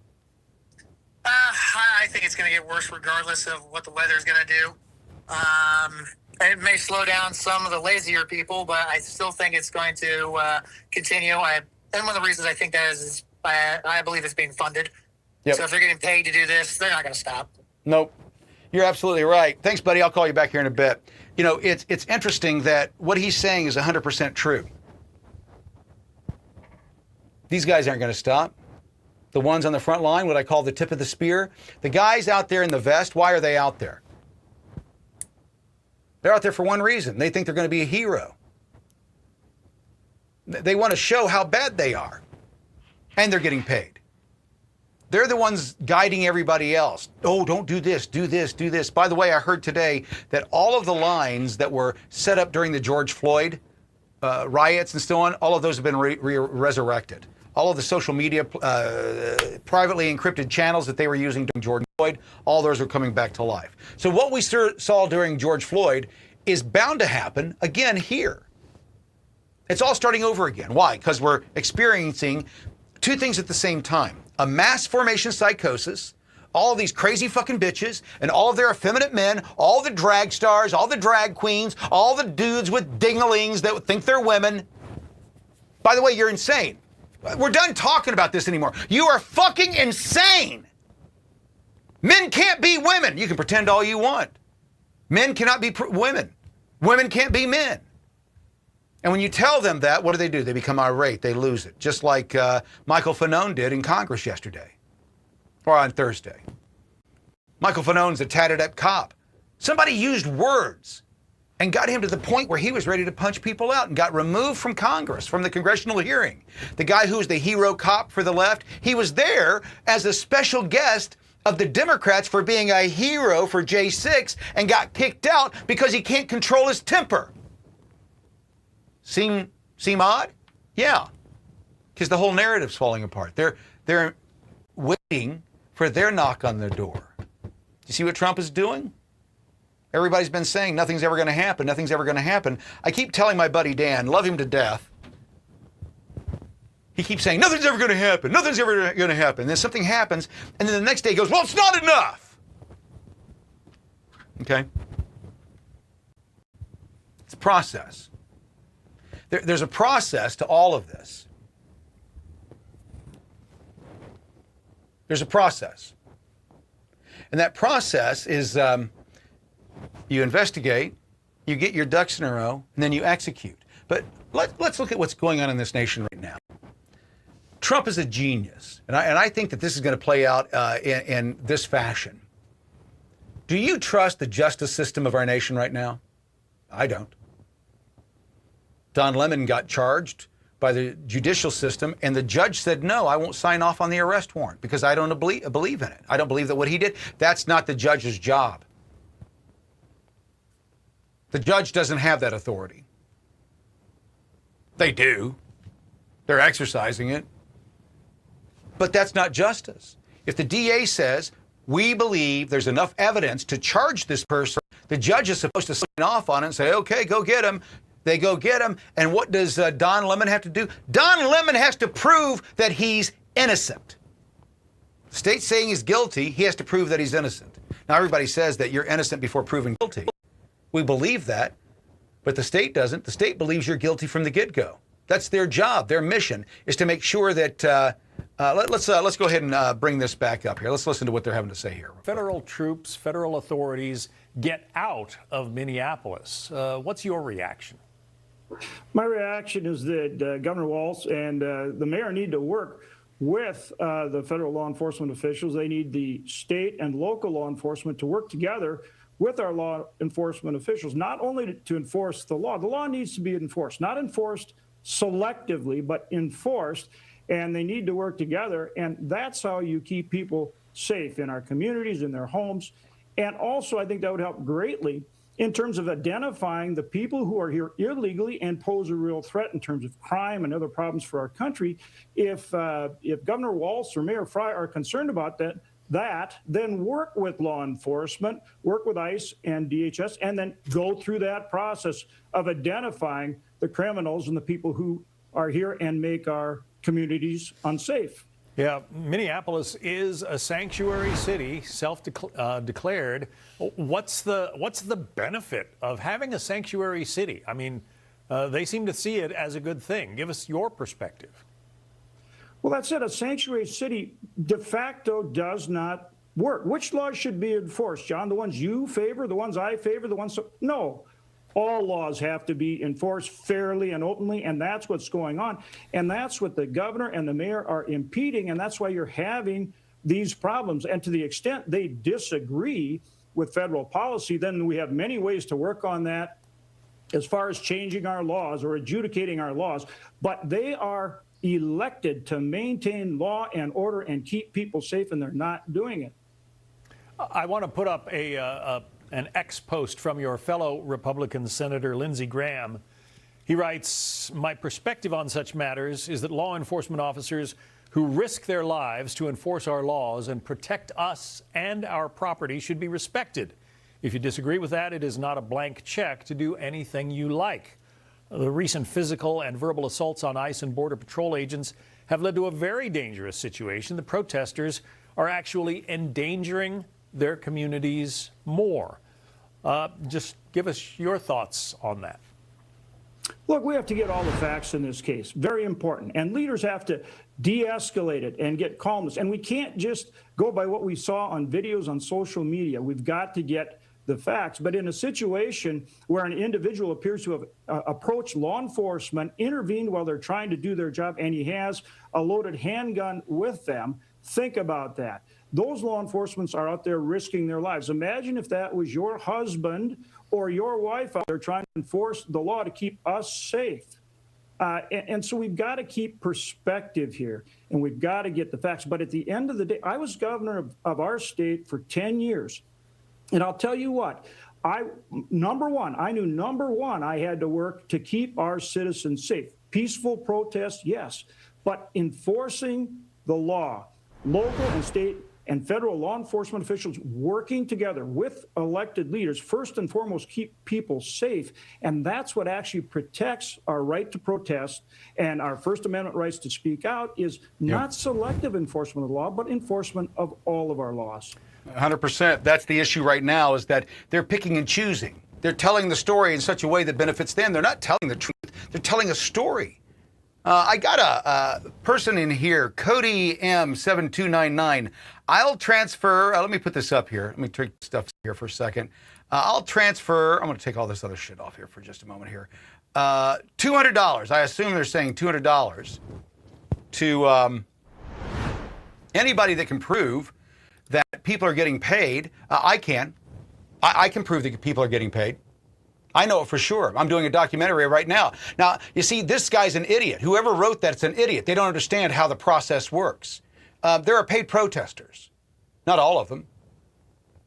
I think it's going to get worse regardless of what the weather is going to do. It may slow down some of the lazier people, but I still think it's going to continue. And one of the reasons I think that is I believe it's being funded. Yep. So if they're getting paid to do this, they're not going to stop. Nope. You're absolutely right. Thanks, buddy. I'll call you back here in a bit. You know, it's interesting that what he's saying is 100% true. These guys aren't going to stop. The ones on the front line, what I call the tip of the spear, the guys out there in the vest, why are they out there? They're out there for one reason. They think they're going to be a hero. They want to show how bad they are. And they're getting paid. They're the ones guiding everybody else. Oh, don't do this, do this, do this. By the way, I heard today that all of the lines that were set up during the George Floyd riots and so on, all of those have been resurrected. All of the social media privately encrypted channels that they were using during George Floyd, all those are coming back to life. So what we saw during George Floyd is bound to happen again here. It's all starting over again. Why? Because we're experiencing two things at the same time. A mass formation psychosis, all of these crazy fucking bitches, and all of their effeminate men, all the drag stars, all the drag queens, all the dudes with dinglings that think they're women. By the way, you're insane. We're done talking about this anymore. You are fucking insane. Men can't be women. You can pretend all you want. Men cannot be women. Women can't be men. And when you tell them that, what do? They become irate. They lose it. Just like Michael Fanone did in Congress yesterday. Or on Thursday. Michael Fanone's a tatted up cop. Somebody used words and got him to the point where he was ready to punch people out and got removed from Congress, from the congressional hearing. The guy who was the hero cop for the left, he was there as a special guest of the Democrats for being a hero for J6 and got kicked out because he can't control his temper. Seem odd? Yeah, because the whole narrative's falling apart. They're waiting for their knock on the door. You see what Trump is doing? Everybody's been saying nothing's ever going to happen, nothing's ever going to happen. I keep telling my buddy Dan, love him to death. He keeps saying, nothing's ever going to happen, nothing's ever going to happen. And then something happens, and then the next day he goes, well, it's not enough. Okay? It's a process. There's a process to all of this. There's a process. And that process is you investigate, you get your ducks in a row, and then you execute. But let's look at what's going on in this nation right now. Trump is a genius, and I think that this is going to play out in this fashion. Do you trust the justice system of our nation right now? I don't. Don Lemon got charged by the judicial system, and the judge said, no, I won't sign off on the arrest warrant because I don't believe in it. I don't believe that what he did, that's not the judge's job. The judge doesn't have that authority. They do. They're exercising it. But that's not justice. If the DA says, we believe there's enough evidence to charge this person, the judge is supposed to sign off on it and say, okay, go get him. They go get him. And what does Don Lemon have to do? Don Lemon has to prove that he's innocent. The state's saying he's guilty. He has to prove that he's innocent. Now, everybody says that you're innocent before proven guilty. We believe that, but the state doesn't. The state believes you're guilty from the get-go. That's their job. Their mission is to make sure that let's go ahead and bring this back up here. Let's listen to what they're having to say here. Federal troops, federal authorities get out of Minneapolis. What's your reaction? My reaction is that Governor Walz and the mayor need to work with the federal law enforcement officials. They need the state and local law enforcement to work together with our law enforcement officials, not only to enforce the law. The law needs to be enforced, not enforced selectively, but enforced, and they need to work together. And that's how you keep people safe in our communities, in their homes. And also, I think that would help greatly in terms of identifying the people who are here illegally and pose a real threat in terms of crime and other problems for our country. If Governor Walz or Mayor Fry are concerned about that, then work with law enforcement, work with ICE and DHS, and then go through that process of identifying the criminals and the people who are here and make our communities unsafe. Yeah, Minneapolis is a sanctuary city, self-declared. What's the benefit of having a sanctuary city? I mean, they seem to see it as a good thing. Give us your perspective. Well, that's it. A sanctuary city de facto does not work. Which laws should be enforced, John? The ones you favor, the ones I favor, the ones... No. All laws have to be enforced fairly and openly, and that's what's going on. And that's what the governor and the mayor are impeding, and that's why you're having these problems. And to the extent they disagree with federal policy, then we have many ways to work on that as far as changing our laws or adjudicating our laws. But they are elected to maintain law and order and keep people safe, and they're not doing it. I want to put up an X post from your fellow Republican Senator Lindsey Graham. He writes, "My perspective on such matters is that law enforcement officers who risk their lives to enforce our laws and protect us and our property should be respected. If you disagree with that, it is not a blank check to do anything you like. The recent physical and verbal assaults on ICE and Border Patrol agents have led to a very dangerous situation. The protesters are actually endangering their communities more." Just give us your thoughts on that. Look, we have to get all the facts in this case. Very important. And leaders have to de-escalate it and get calmness. And we can't just go by what we saw on videos on social media. We've got to get the facts. But in a situation where an individual appears to have approached law enforcement, intervened while they're trying to do their job, and he has a loaded handgun with them, think about that. Those law enforcement are out there risking their lives. Imagine if that was your husband or your wife out there trying to enforce the law to keep us safe. And so we've got to keep perspective here, and we've got to get the facts. But at the end of the day, I was governor of our state for 10 years. And I'll tell you what, I knew number one, I had to work to keep our citizens safe. Peaceful protests, yes, but enforcing the law, local and state and federal law enforcement officials working together with elected leaders, first and foremost, keep people safe. And that's what actually protects our right to protest and our First Amendment rights to speak out, is not selective enforcement of the law, but enforcement of all of our laws. 100%. That's the issue right now, is that they're picking and choosing. They're telling the story in such a way that benefits them. They're not telling the truth. They're telling a story. I got a person in here, Cody M7299. I'll transfer, let me put this up here. Let me take stuff here for a second. I'll transfer, I'm going to take all this other shit off here for just a moment here. $200. I assume they're saying $200 to anybody that can prove that people are getting paid. I can prove that people are getting paid. I know it for sure. I'm doing a documentary right now. Now, you see, this guy's an idiot. Whoever wrote that is an idiot. They don't understand how the process works. There are paid protesters. Not all of them.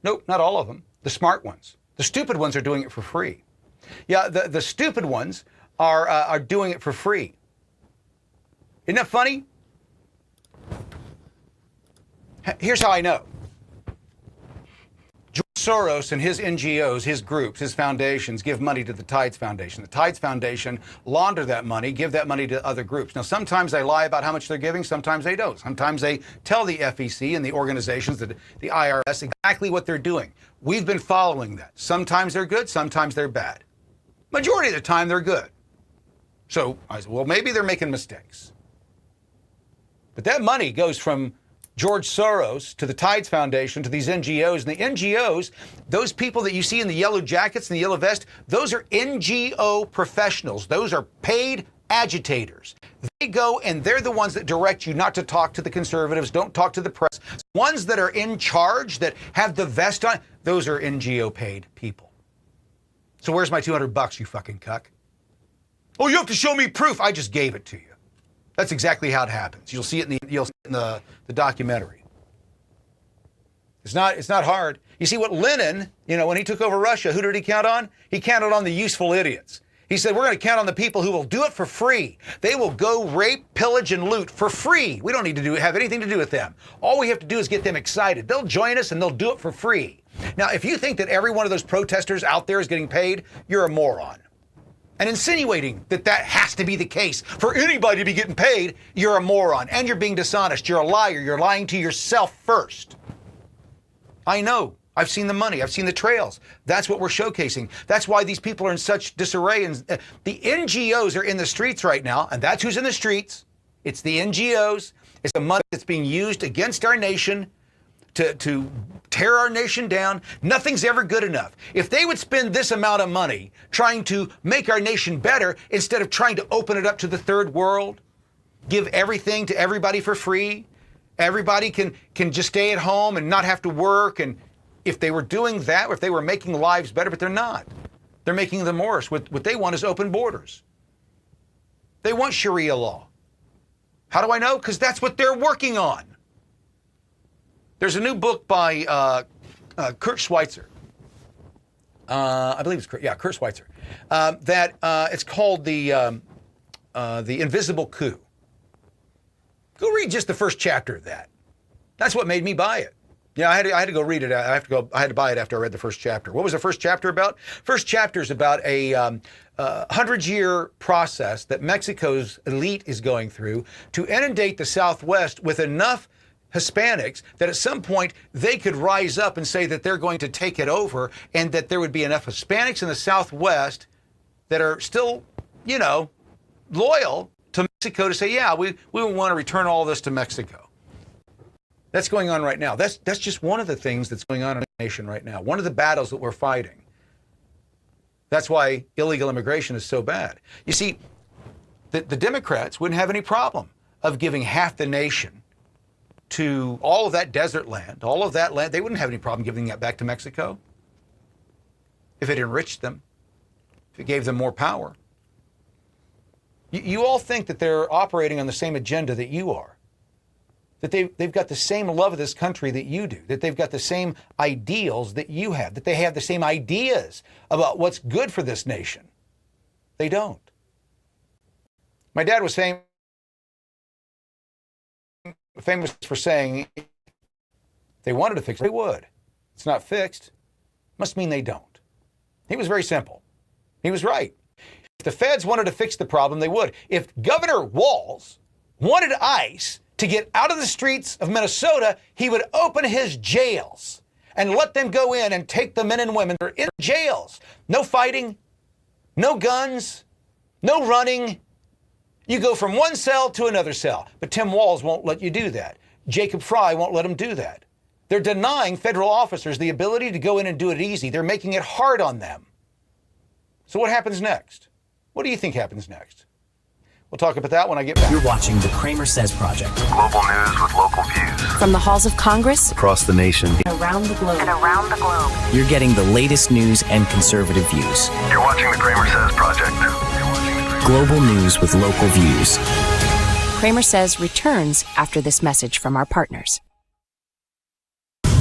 Nope, not all of them. The smart ones. The stupid ones are doing it for free. Yeah, the stupid ones are doing it for free. Isn't that funny? Here's how I know. Soros and his NGOs, his groups, his foundations give money to the Tides Foundation. The Tides Foundation launder that money, give that money to other groups. Now, sometimes they lie about how much they're giving, sometimes they don't. Sometimes they tell the FEC and the organizations, the IRS, exactly what they're doing. We've been following that. Sometimes they're good, sometimes they're bad. Majority of the time, they're good. So I said, well, maybe they're making mistakes. But that money goes from George Soros to the Tides Foundation to these NGOs. And the NGOs, those people that you see in the yellow jackets and the yellow vest, those are NGO professionals. Those are paid agitators. They go and they're the ones that direct you not to talk to the conservatives, don't talk to the press. Ones that are in charge, that have the vest on, those are NGO paid people. So where's my $200, you fucking cuck? Oh, you have to show me proof. I just gave it to you. That's exactly how it happens. You'll see it in the documentary. It's not hard. You see what Lenin, when he took over Russia, who did he count on? He counted on the useful idiots. He said, we're going to count on the people who will do it for free. They will go rape, pillage, and loot for free. We don't need to have anything to do with them. All we have to do is get them excited. They'll join us and they'll do it for free. Now, if you think that every one of those protesters out there is getting paid, you're a moron. And insinuating that has to be the case for anybody to be getting paid, you're a moron. And you're being dishonest. You're a liar. You're lying to yourself first. I know. I've seen the money. I've seen the trails. That's what we're showcasing. That's why these people are in such disarray. And the NGOs are in the streets right now. And that's who's in the streets. It's the NGOs. It's the money that's being used against our nation to tear our nation down. Nothing's ever good enough. If they would spend this amount of money trying to make our nation better instead of trying to open it up to the third world, give everything to everybody for free, everybody can just stay at home and not have to work. And if they were doing that, or if they were making lives better, but they're not. They're making them worse. What they want is open borders. They want Sharia law. How do I know? Because that's what they're working on. There's a new book by Kurt Schweitzer. I believe it's Kurt Schweitzer. That it's called the Invisible Coup. Go read just the first chapter of that. That's what made me buy it. Yeah, I had to go read it. I had to buy it after I read the first chapter. What was the first chapter about? First chapter is about a 100-year process that Mexico's elite is going through to inundate the Southwest with enough Hispanics that at some point they could rise up and say that they're going to take it over, and that there would be enough Hispanics in the Southwest that are still, loyal to Mexico to say, yeah, we want to return all this to Mexico. That's going on right now. That's just one of the things that's going on in the nation right now. One of the battles that we're fighting. That's why illegal immigration is so bad. You see, the Democrats wouldn't have any problem of giving half the nation to all of that desert land, all of that land. They wouldn't have any problem giving that back to Mexico if it enriched them, if it gave them more power. You all think that they're operating on the same agenda that you are, that they've got the same love of this country that you do, that they've got the same ideals that you have, that they have the same ideas about what's good for this nation. They don't. My dad was famous for saying, if they wanted to fix it, they would. It's not fixed. Must mean they don't. He was very simple. He was right. If the feds wanted to fix the problem, they would. If Governor Walz wanted ICE to get out of the streets of Minnesota, he would open his jails and let them go in and take the men and women that are in jails. No fighting, no guns, no running. You go from one cell to another cell. But Tim Walz won't let you do that. Jacob Fry won't let him do that. They're denying federal officers the ability to go in and do it easy. They're making it hard on them. So what happens next? What do you think happens next? We'll talk about that when I get back. You're watching the CramerSez Project. Global news with local views. From the halls of Congress Across the nation. around the globe. You're getting the latest news and conservative views. You're watching the CramerSez Project. Global news with local views. CramerSez returns after this message from our partners.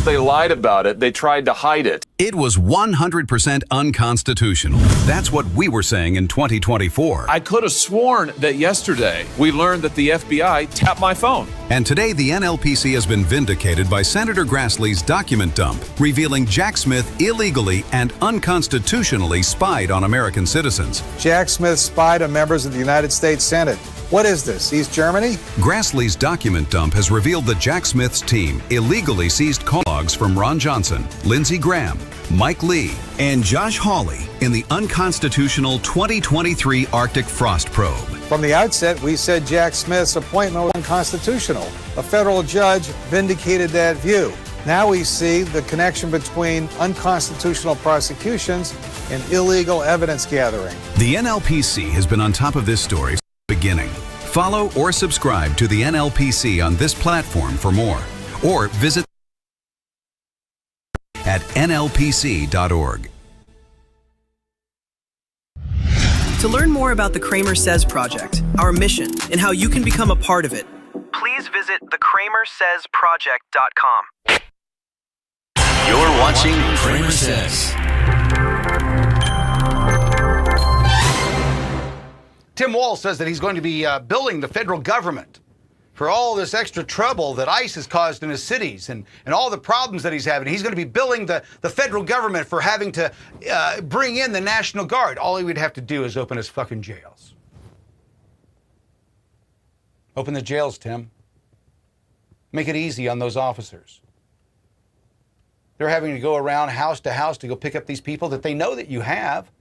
They lied about it. They tried to hide it. It was 100% unconstitutional. That's what we were saying in 2024. I could have sworn that yesterday we learned that the FBI tapped my phone. And today the NLPC has been vindicated by Senator Grassley's document dump, revealing Jack Smith illegally and unconstitutionally spied on American citizens. Jack Smith spied on members of the United States Senate. What is this, East Germany? Grassley's document dump has revealed that Jack Smith's team illegally seized call logs from Ron Johnson, Lindsey Graham, Mike Lee, and Josh Hawley in the unconstitutional 2023 Arctic Frost Probe. From the outset, we said Jack Smith's appointment was unconstitutional. A federal judge vindicated that view. Now we see the connection between unconstitutional prosecutions and illegal evidence gathering. The NLPC has been on top of this story since the beginning. Follow or subscribe to the NLPC on this platform for more, or visit at nlpc.org. To learn more about the CramerSez Project, our mission, and how you can become a part of it, please visit thecramersezproject.com. You're watching CramerSez. Tim Walz says that he's going to be billing the federal government for all this extra trouble that ICE has caused in his cities and all the problems that he's having. He's going to be billing the federal government for having to bring in the National Guard. All he would have to do is open his fucking jails. Open the jails, Tim. Make it easy on those officers. They're having to go around house to house to go pick up these people that they know that you have.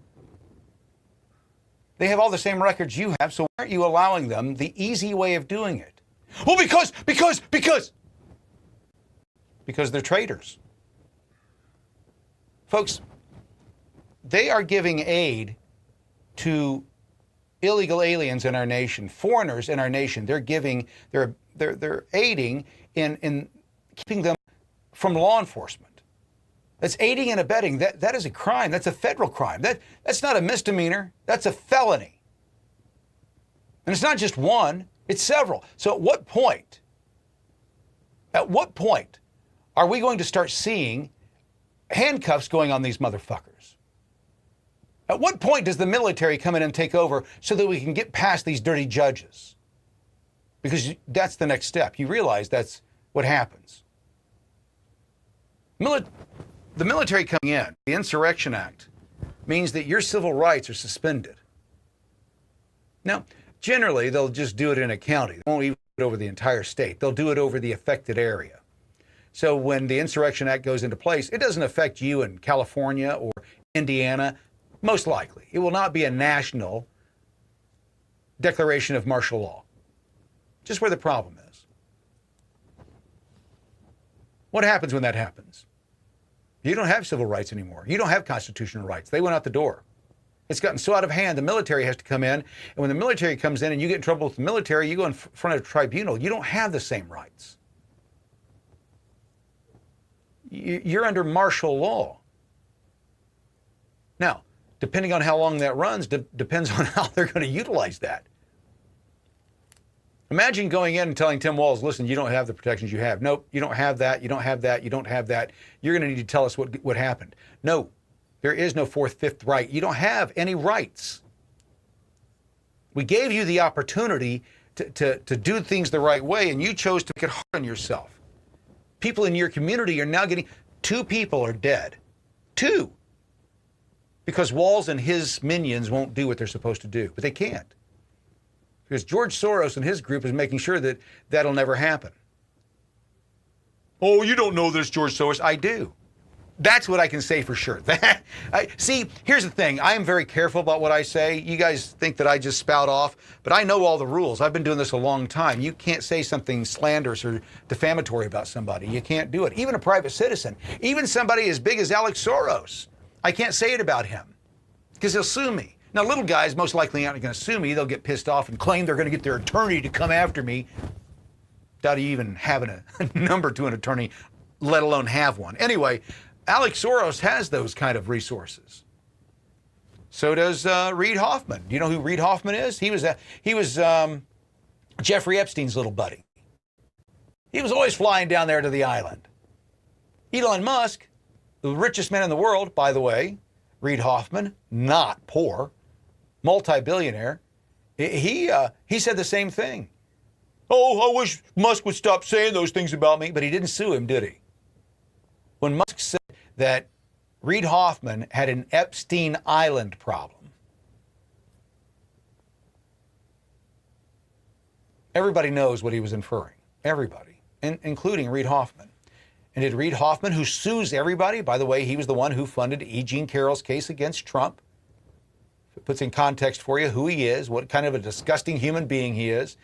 They have all the same records you have, so why aren't you allowing them the easy way of doing it? Well, because they're traitors. Folks, they are giving aid to illegal aliens in our nation, foreigners in our nation. They're aiding in keeping them from law enforcement. That's aiding and abetting. That is a crime. That's a federal crime. That's not a misdemeanor. That's a felony. And it's not just one, it's several. So at what point are we going to start seeing handcuffs going on these motherfuckers? At what point does the military come in and take over so that we can get past these dirty judges? Because that's the next step. You realize that's what happens. The military coming in, the Insurrection Act, means that your civil rights are suspended. Now, generally, they'll just do it in a county. They won't even do it over the entire state. They'll do it over the affected area. So when the Insurrection Act goes into place, it doesn't affect you in California or Indiana, most likely. It will not be a national declaration of martial law. Just where the problem is. What happens when that happens? You don't have civil rights anymore. You don't have constitutional rights. They went out the door. It's gotten so out of hand, the military has to come in. And when the military comes in and you get in trouble with the military, you go in front of a tribunal. You don't have the same rights. You're under martial law. Now, depending on how long that runs, depends on how they're going to utilize that. Imagine going in and telling Tim Walz, listen, you don't have the protections you have. Nope, you don't have that, you don't have that, you don't have that. You're going to need to tell us what happened. No, there is no fourth, fifth right. You don't have any rights. We gave you the opportunity to do things the right way, and you chose to make it hard on yourself. People in your community are now getting, 2 people are dead. 2. Because Walz and his minions won't do what they're supposed to do, but they can't. Because George Soros and his group is making sure that that'll never happen. Oh, you don't know this, George Soros. I do. That's what I can say for sure. See, here's the thing. I am very careful about what I say. You guys think that I just spout off, but I know all the rules. I've been doing this a long time. You can't say something slanderous or defamatory about somebody. You can't do it. Even a private citizen, even somebody as big as Alex Soros, I can't say it about him because he'll sue me. Now, little guys most likely aren't going to sue me. They'll get pissed off and claim they're going to get their attorney to come after me without even having a number to an attorney, let alone have one. Anyway, Alex Soros has those kind of resources. So does Reid Hoffman. Do you know who Reid Hoffman is? He was Jeffrey Epstein's little buddy. He was always flying down there to the island. Elon Musk, the richest man in the world, by the way, Reid Hoffman, not poor, multi-billionaire, he said the same thing. Oh, I wish Musk would stop saying those things about me, but he didn't sue him, did he? When Musk said that Reid Hoffman had an Epstein Island problem, everybody knows what he was inferring. Everybody, including Reid Hoffman. And did Reid Hoffman, who sues everybody, by the way, he was the one who funded E. Jean Carroll's case against Trump. It puts in context for you who he is, what kind of a disgusting human being he is.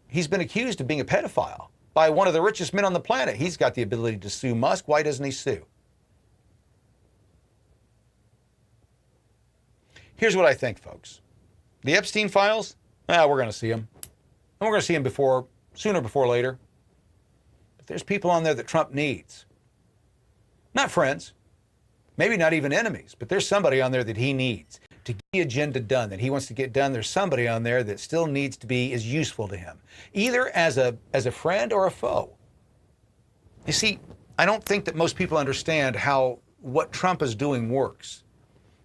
He's been accused of being a pedophile by one of the richest men on the planet. He's got the ability to sue Musk. Why doesn't he sue? Here's what I think, folks. The Epstein files, we're going to see them. And we're going to see them sooner before later. But there's people on there that Trump needs. Not friends, maybe not even enemies, but there's somebody on there that he needs to get the agenda done, that he wants to get done. There's somebody on there that still needs to be as useful to him, either as a friend or a foe. You see, I don't think that most people understand how what Trump is doing works.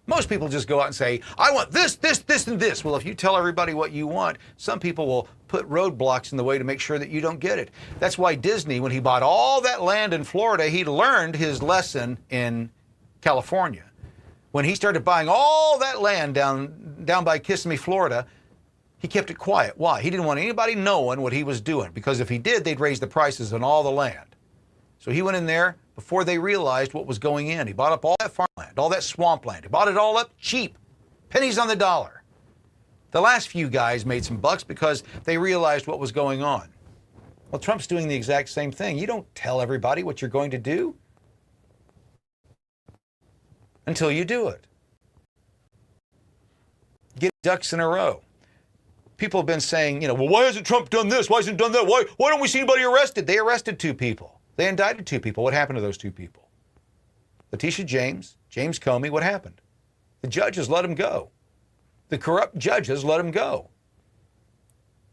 Most people just go out and say, I want this, this, this, and this. Well, if you tell everybody what you want, some people will put roadblocks in the way to make sure that you don't get it. That's why Disney, when he bought all that land in Florida, he learned his lesson in California. When he started buying all that land down by Kissimmee, Florida, he kept it quiet. Why? He didn't want anybody knowing what he was doing, because if he did, they'd raise the prices on all the land. So he went in there before they realized what was going in. He bought up all that farmland, all that swampland. He bought it all up cheap, pennies on the dollar. The last few guys made some bucks because they realized what was going on. Well, Trump's doing the exact same thing. You don't tell everybody what you're going to do until you do it. Get ducks in a row. People have been saying, well, why hasn't Trump done this? Why hasn't he done that? Why don't we see anybody arrested? They arrested 2 people. They indicted 2 people. What happened to those 2 people? Letitia James, James Comey, what happened? The judges let him go. The corrupt judges let him go.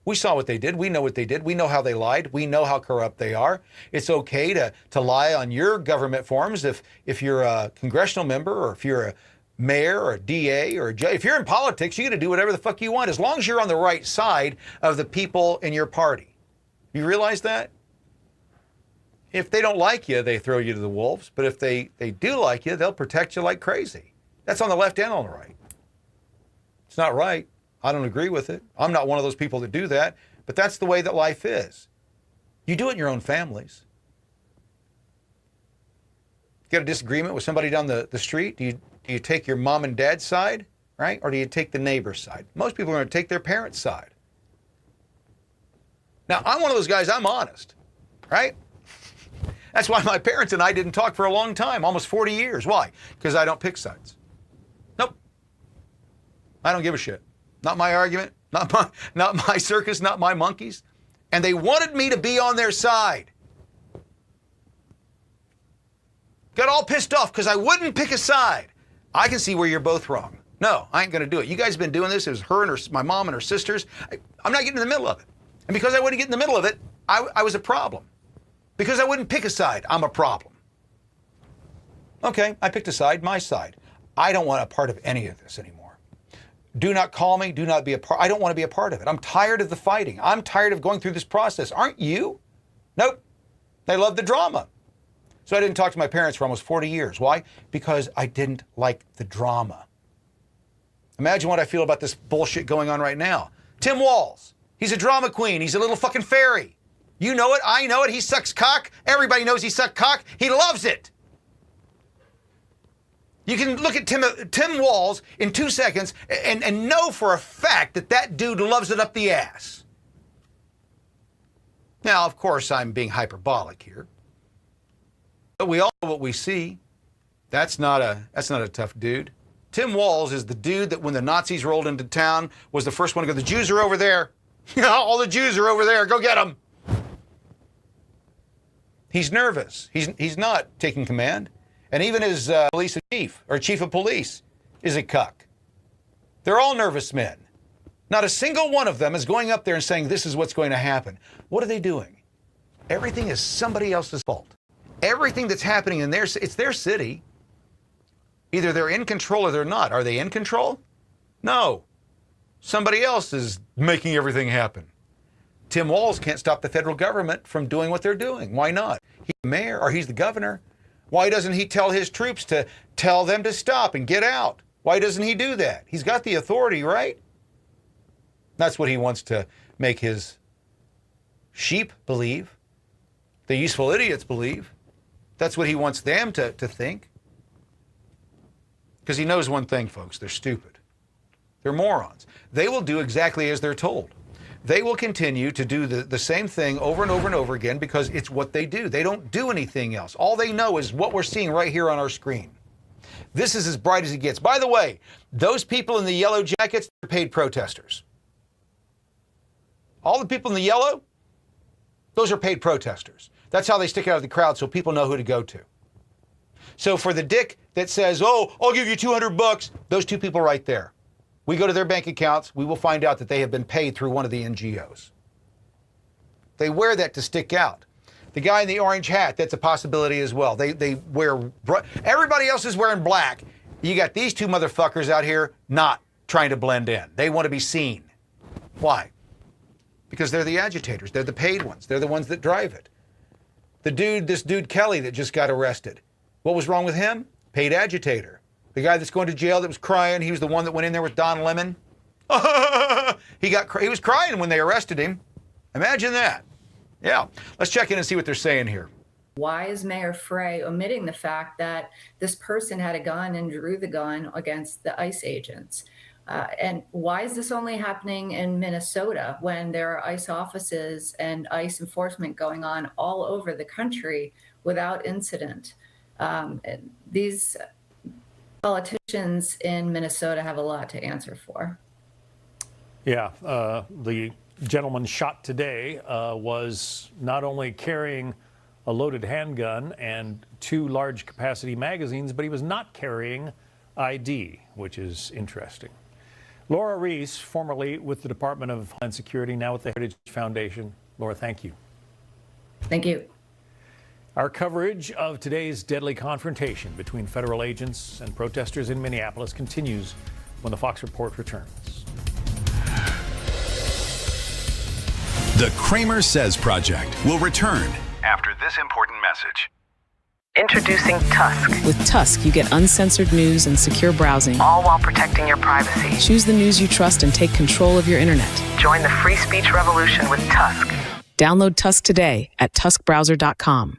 We saw what they did. We know what they did. We know how they lied. We know how corrupt they are. It's okay to lie on your government forms if you're a congressional member or if you're a mayor or a DA or a judge. If you're in politics, you got to do whatever the fuck you want as long as you're on the right side of the people in your party. You realize that? If they don't like you, they throw you to the wolves. But if they do like you, they'll protect you like crazy. That's on the left and on the right. It's not right. I don't agree with it. I'm not one of those people that do that. But that's the way that life is. You do it in your own families. Get a disagreement with somebody down the street? Do you take your mom and dad's side, right? Or do you take the neighbor's side? Most people are going to take their parents' side. Now, I'm one of those guys, I'm honest, right? That's why my parents and I didn't talk for a long time, almost 40 years. Why? Because I don't pick sides. Nope. I don't give a shit. Not my argument, not my circus, not my monkeys. And they wanted me to be on their side. Got all pissed off because I wouldn't pick a side. I can see where you're both wrong. No, I ain't going to do it. You guys have been doing this. It was her and my mom and her sisters. I'm not getting in the middle of it. And because I wouldn't get in the middle of it, I was a problem. Because I wouldn't pick a side, I'm a problem. Okay, I picked a side, my side. I don't want a part of any of this anymore. Do not call me, do not be a part. I don't want to be a part of it. I'm tired of the fighting. I'm tired of going through this process. Aren't you? Nope. They love the drama. So I didn't talk to my parents for almost 40 years. Why? Because I didn't like the drama. Imagine what I feel about this bullshit going on right now. Tim Walz, he's a drama queen. He's a little fucking fairy. You know it. I know it. He sucks cock. Everybody knows he sucks cock. He loves it. You can look at Tim Walz in 2 seconds and know for a fact that dude loves it up the ass. Now, of course, I'm being hyperbolic here. But we all know what we see. That's not a tough dude. Tim Walz is the dude that when the Nazis rolled into town was the first one to go, the Jews are over there. All the Jews are over there. Go get them. He's nervous. He's not taking command. And even his police chief, or chief of police, is a cuck. They're all nervous men. Not a single one of them is going up there and saying, this is what's going to happen. What are they doing? Everything is somebody else's fault. Everything that's happening in it's their city. Either they're in control or they're not. Are they in control? No. Somebody else is making everything happen. Tim Walz can't stop the federal government from doing what they're doing. Why not? He's the mayor, or he's the governor. Why doesn't he tell his troops to tell them to stop and get out? Why doesn't he do that? He's got the authority, right? That's what he wants to make his sheep believe. The useful idiots believe. That's what he wants them to think. Because he knows one thing, folks. They're stupid. They're morons. They will do exactly as they're told. They will continue to do the same thing over and over and over again because it's what they do. They don't do anything else. All they know is what we're seeing right here on our screen. This is as bright as it gets. By the way, those people in the yellow jackets are paid protesters. All the people in the yellow, those are paid protesters. That's how they stick out of the crowd so people know who to go to. So for the dick that says, oh, I'll give you $200, those 2 people right there. We go to their bank accounts, we will find out that they have been paid through one of the NGOs. They wear that to stick out. The guy in the orange hat, that's a possibility as well. They wear, everybody else is wearing black. You got these 2 motherfuckers out here not trying to blend in. They want to be seen. Why? Because they're the agitators. They're the paid ones. They're the ones that drive it. This dude Kelly that just got arrested. What was wrong with him? Paid agitator. The guy that's going to jail that was crying, he was the one that went in there with Don Lemon. He was crying when they arrested him. Imagine that. Yeah. Let's check in and see what they're saying here. Why is Mayor Frey omitting the fact that this person had a gun and drew the gun against the ICE agents? And why is this only happening in Minnesota when there are ICE offices and ICE enforcement going on all over the country without incident? These politicians in Minnesota have a lot to answer for. Yeah, the gentleman shot today was not only carrying a loaded handgun and 2 large capacity magazines, but he was not carrying ID, which is interesting. Laura Reese, formerly with the Department of Homeland Security, now with the Heritage Foundation. Laura, thank you. Thank you. Our coverage of today's deadly confrontation between federal agents and protesters in Minneapolis continues when the Fox Report returns. The CramerSez Project will return after this important message. Introducing Tusk. With Tusk, you get uncensored news and secure browsing, all while protecting your privacy. Choose the news you trust and take control of your internet. Join the free speech revolution with Tusk. Download Tusk today at tuskbrowser.com.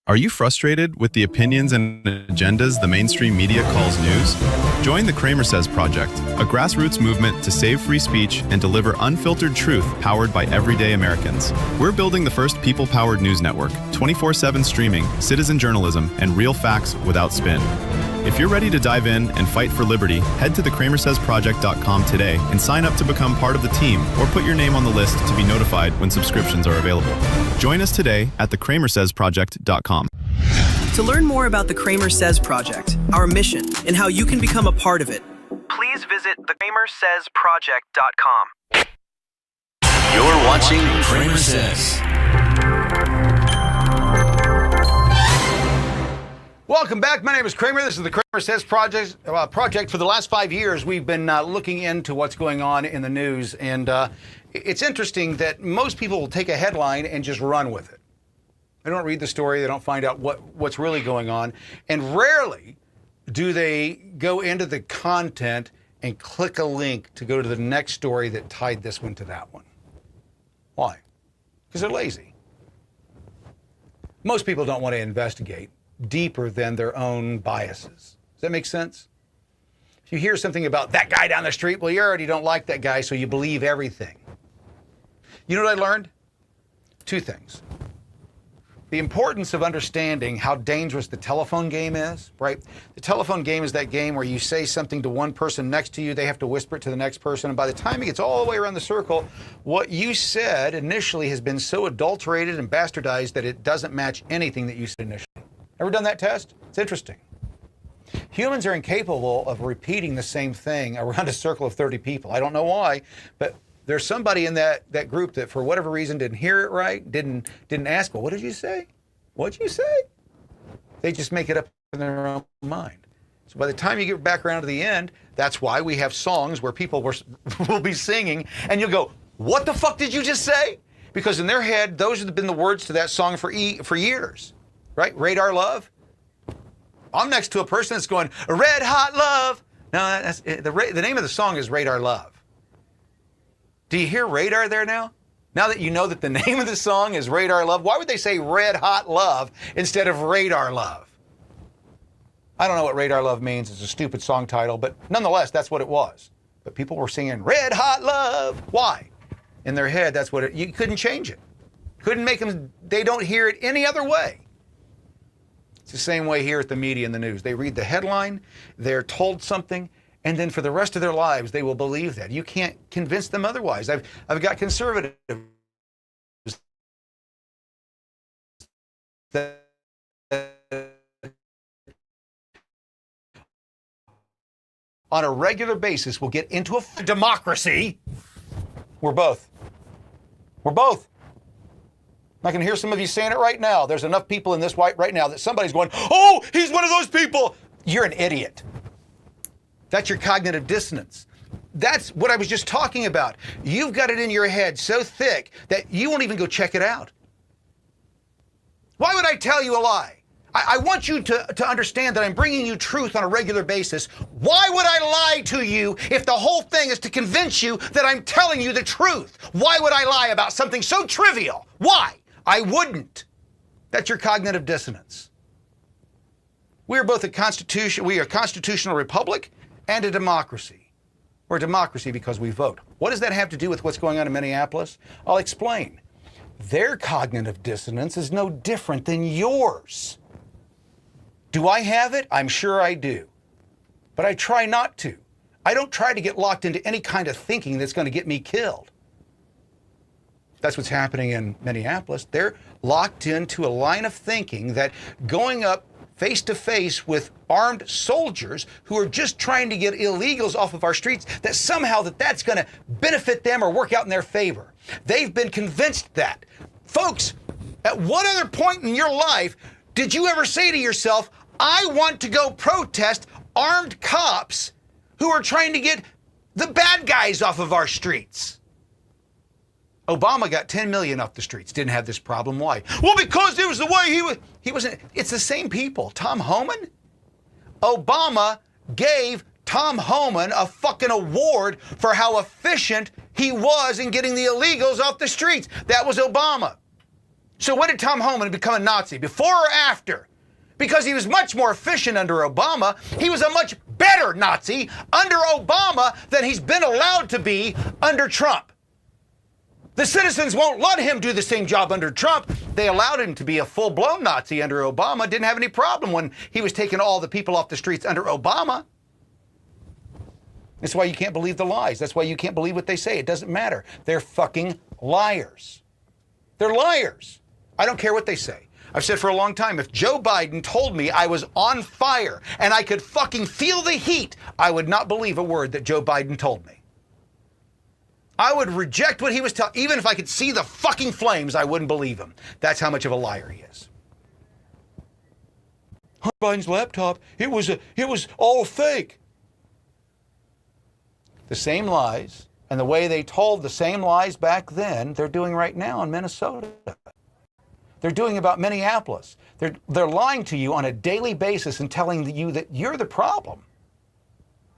Are you frustrated with the opinions and agendas the mainstream media calls news? Join the CramerSez Project, a grassroots movement to save free speech and deliver unfiltered truth powered by everyday Americans. We're building the first people-powered news network, 24/7 streaming, citizen journalism, and real facts without spin. If you're ready to dive in and fight for liberty, head to thecramersezproject.com today and sign up to become part of the team or put your name on the list to be notified when subscriptions are available. Join us today at thecramersezproject.com. To learn more about the CramerSez Project, our mission, and how you can become a part of it, Please visit thecramersezproject.com. You're watching CramerSez. Welcome back. My name is Kramer. This is the CramerSez Project. For the last 5 years, we've been looking into what's going on in the news, and it's interesting that most people will take a headline and just run with it. They don't read the story. They don't find out what's really going on, and rarely do they go into the content and click a link to go to the next story that tied this one to that one. Why? Because they're lazy. Most people don't want to investigate deeper than their own biases. Does that make sense? If you hear something about that guy down the street, well, you already don't like that guy, so you believe everything. You know what I learned? 2 things. The importance of understanding how dangerous the telephone game is, right? The telephone game is that game where you say something to one person next to you, they have to whisper it to the next person, and by the time it gets all the way around the circle, what you said initially has been so adulterated and bastardized that it doesn't match anything that you said initially. Ever done that test? It's interesting. Humans are incapable of repeating the same thing around a circle of 30 people. I don't know why, but there's somebody in that group that for whatever reason didn't hear it right, didn't ask, well, what did you say? What'd you say? They just make it up in their own mind. So by the time you get back around to the end, that's why we have songs where people will be singing and you'll go, what the fuck did you just say? Because in their head, those have been the words to that song for years, right? Radar Love. I'm next to a person that's going, Red Hot Love. No, that's the name of the song is Radar Love. Do you hear radar there now? Now that you know that the name of the song is Radar Love, why would they say Red Hot Love instead of Radar Love? I don't know what Radar Love means. It's a stupid song title, but nonetheless, that's what it was. But people were singing Red Hot Love. Why? In their head, that's what you couldn't change it. Couldn't make them, they don't hear it any other way. It's the same way here at the media and the news. They read the headline, they're told something, and then for the rest of their lives, they will believe that. You can't convince them otherwise. I've got conservatives that on a regular basis will get into a democracy. We're both. I'm not going to hear some of you saying it right now. There's enough people in this white right now that somebody's going, oh, he's one of those people. You're an idiot. That's your cognitive dissonance. That's what I was just talking about. You've got it in your head so thick that you won't even go check it out. Why would I tell you a lie? I want you to understand that I'm bringing you truth on a regular basis. Why would I lie to you if the whole thing is to convince you that I'm telling you the truth? Why would I lie about something so trivial? Why? I wouldn't. That's your cognitive dissonance. We are both a constitutional republic and a democracy. We're a democracy because we vote. What does that have to do with what's going on in Minneapolis? I'll explain. Their cognitive dissonance is no different than yours. Do I have it? I'm sure I do. But I try not to. I don't try to get locked into any kind of thinking that's going to get me killed. That's what's happening in Minneapolis. They're locked into a line of thinking that going up face to face with armed soldiers who are just trying to get illegals off of our streets, that somehow that's going to benefit them or work out in their favor. They've been convinced that. Folks, at what other point in your life did you ever say to yourself, I want to go protest armed cops who are trying to get the bad guys off of our streets? Obama got 10 million off the streets, didn't have this problem. Why? Well, because it was the way he wasn't. It's the same people. Tom Homan? Obama gave Tom Homan a fucking award for how efficient he was in getting the illegals off the streets. That was Obama. So when did Tom Homan become a Nazi? Before or after? Because he was much more efficient under Obama. He was a much better Nazi under Obama than he's been allowed to be under Trump. The citizens won't let him do the same job under Trump. They allowed him to be a full-blown Nazi under Obama. Didn't have any problem when he was taking all the people off the streets under Obama. That's why you can't believe the lies. That's why you can't believe what they say. It doesn't matter. They're fucking liars. They're liars. I don't care what they say. I've said for a long time, if Joe Biden told me I was on fire and I could fucking feel the heat, I would not believe a word that Joe Biden told me. I would reject what he was telling. Even if I could see the fucking flames, I wouldn't believe him. That's how much of a liar he is. Hunter Biden's laptop, it was all fake. The same lies, and the way they told the same lies back then, they're doing right now in Minnesota. They're doing about Minneapolis. They're lying to you on a daily basis and telling you that you're the problem.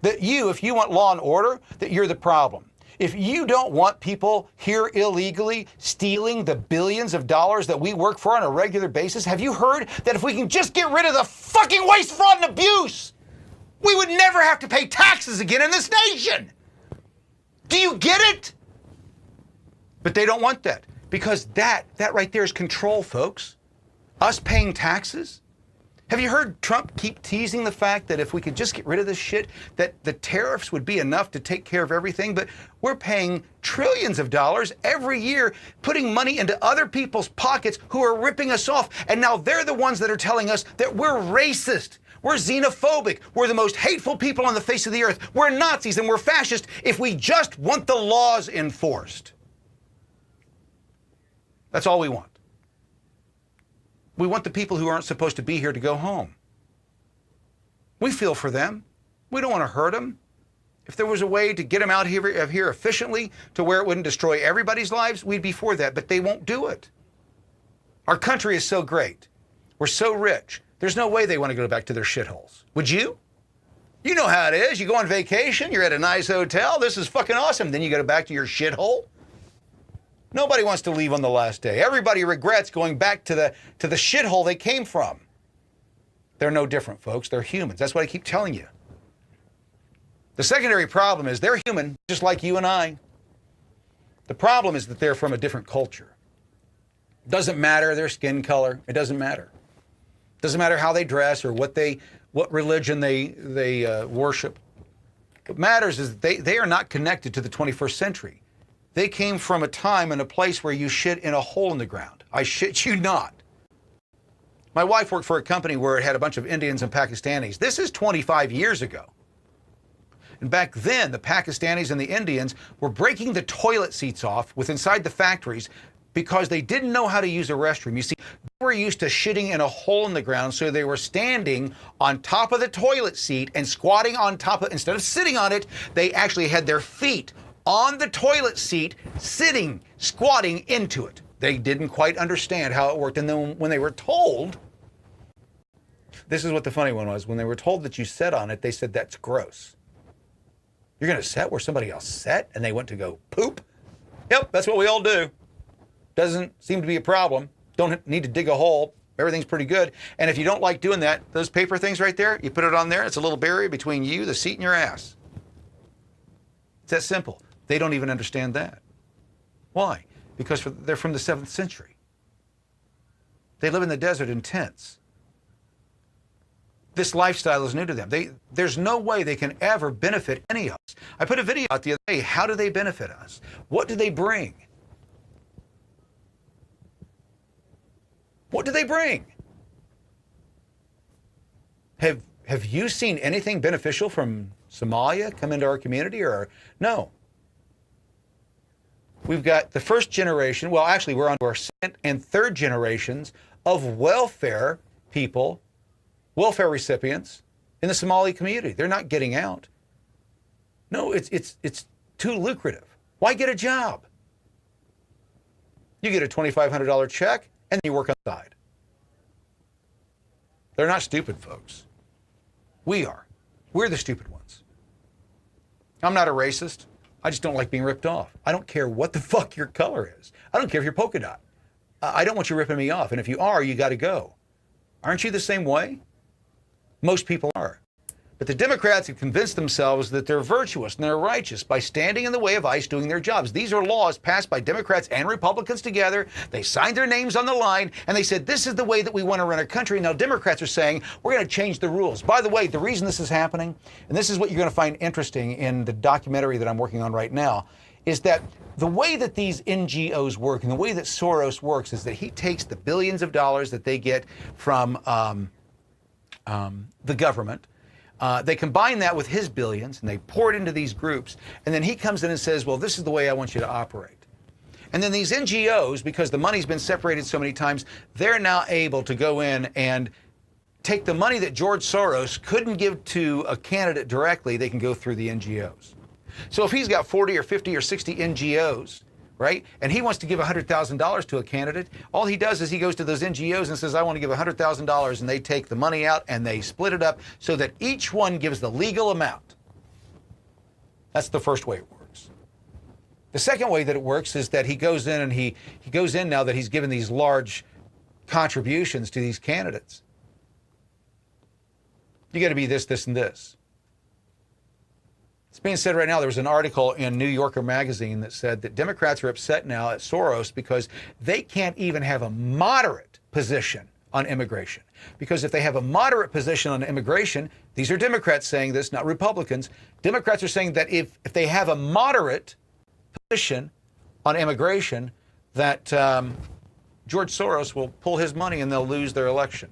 That you, if you want law and order, that you're the problem. If you don't want people here illegally stealing the billions of dollars that we work for on a regular basis, have you heard that if we can just get rid of the fucking waste, fraud, and abuse, we would never have to pay taxes again in this nation? Do you get it? But they don't want that, because that right there is control, folks. Us paying taxes. Have you heard Trump keep teasing the fact that if we could just get rid of this shit, that the tariffs would be enough to take care of everything? But we're paying trillions of dollars every year, putting money into other people's pockets who are ripping us off. And now they're the ones that are telling us that we're racist. We're xenophobic. We're the most hateful people on the face of the earth. We're Nazis and we're fascist if we just want the laws enforced. That's all we want. We want the people who aren't supposed to be here to go home. We feel for them. We don't want to hurt them. If there was a way to get them out here efficiently to where it wouldn't destroy everybody's lives, we'd be for that, but they won't do it. Our country is so great. We're so rich. There's no way they want to go back to their shitholes. Would you? You know how it is. You go on vacation, you're at a nice hotel, this is fucking awesome. Then you go back to your shithole. Nobody wants to leave on the last day. Everybody regrets going back to the shithole they came from. They're no different, folks. They're humans. That's what I keep telling you. The secondary problem is they're human, just like you and I. The problem is that they're from a different culture. It doesn't matter their skin color. It doesn't matter. It doesn't matter how they dress or what religion they worship. What matters is that they are not connected to the 21st century. They came from a time and a place where you shit in a hole in the ground. I shit you not. My wife worked for a company where it had a bunch of Indians and Pakistanis. This is 25 years ago. And back then, the Pakistanis and the Indians were breaking the toilet seats off with inside the factories because they didn't know how to use a restroom. You see, they were used to shitting in a hole in the ground, so they were standing on top of the toilet seat and squatting on top of it. Instead of sitting on it, they actually had their feet on the toilet seat, sitting, squatting into it. They didn't quite understand how it worked. And then when they were told, this is what the funny one was, when they were told that you sat on it, they said, that's gross. You're going to sit where somebody else sat and they went to go poop? Yep, that's what we all do. Doesn't seem to be a problem. Don't need to dig a hole. Everything's pretty good. And if you don't like doing that, those paper things right there, you put it on there. It's a little barrier between you, the seat, and your ass. It's that simple. They don't even understand that. Why? Because they're from the 7th century. They live in the desert in tents. This lifestyle is new to them. There's no way they can ever benefit any of us. I put a video out the other day. How do they benefit us? What do they bring? What do they bring? Have you seen anything beneficial from Somalia come into our community, or no? We've got the first generation, well, actually, we're on to our second and third generations of welfare people, welfare recipients in the Somali community. They're not getting out. No, it's too lucrative. Why get a job? You get a $2,500 check, and then you work on the side. They're not stupid, folks. We are. We're the stupid ones. I'm not a racist. I just don't like being ripped off. I don't care what the fuck your color is. I don't care if you're polka dot. I don't want you ripping me off. And if you are, you got to go. Aren't you the same way? Most people are. But the Democrats have convinced themselves that they're virtuous and they're righteous by standing in the way of ICE doing their jobs. These are laws passed by Democrats and Republicans together. They signed their names on the line, and they said, this is the way that we want to run our country. Now, Democrats are saying, we're going to change the rules. By the way, the reason this is happening, and this is what you're going to find interesting in the documentary that I'm working on right now, is that the way that these NGOs work and the way that Soros works is that he takes the billions of dollars that they get from the government. They combine that with his billions, and they pour it into these groups. And then he comes in and says, well, this is the way I want you to operate. And then these NGOs, because the money's been separated so many times, they're now able to go in and take the money that George Soros couldn't give to a candidate directly. They can go through the NGOs. So if he's got 40 or 50 or 60 NGOs, right, and he wants to give $100,000 to a candidate, all he does is he goes to those NGOs and says, I want to give $100,000, and they take the money out and they split it up so that each one gives the legal amount. That's the first way it works. The second way that it works is that he goes in and he goes in now that he's given these large contributions to these candidates. You got to be this, this, and this. It's being said right now, there was an article in New Yorker magazine that said that Democrats are upset now at Soros because they can't even have a moderate position on immigration. Because if they have a moderate position on immigration, these are Democrats saying this, not Republicans. Democrats are saying that if they have a moderate position on immigration, that George Soros will pull his money and they'll lose their election.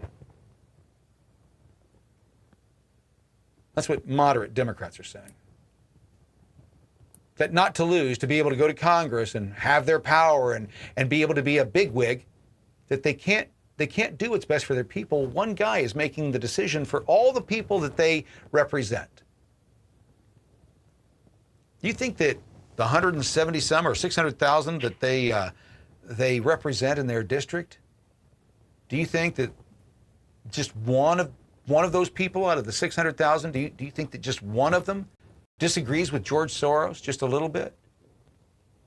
That's what moderate Democrats are saying. That not to lose, to be able to go to Congress and have their power and be able to be a bigwig, that they can't do what's best for their people. One guy is making the decision for all the people that they represent. You think that the 170 some or 600,000 that they represent in their district, do you think that just one of those people out of the 600,000, do you think that just one of them disagrees with George Soros just a little bit?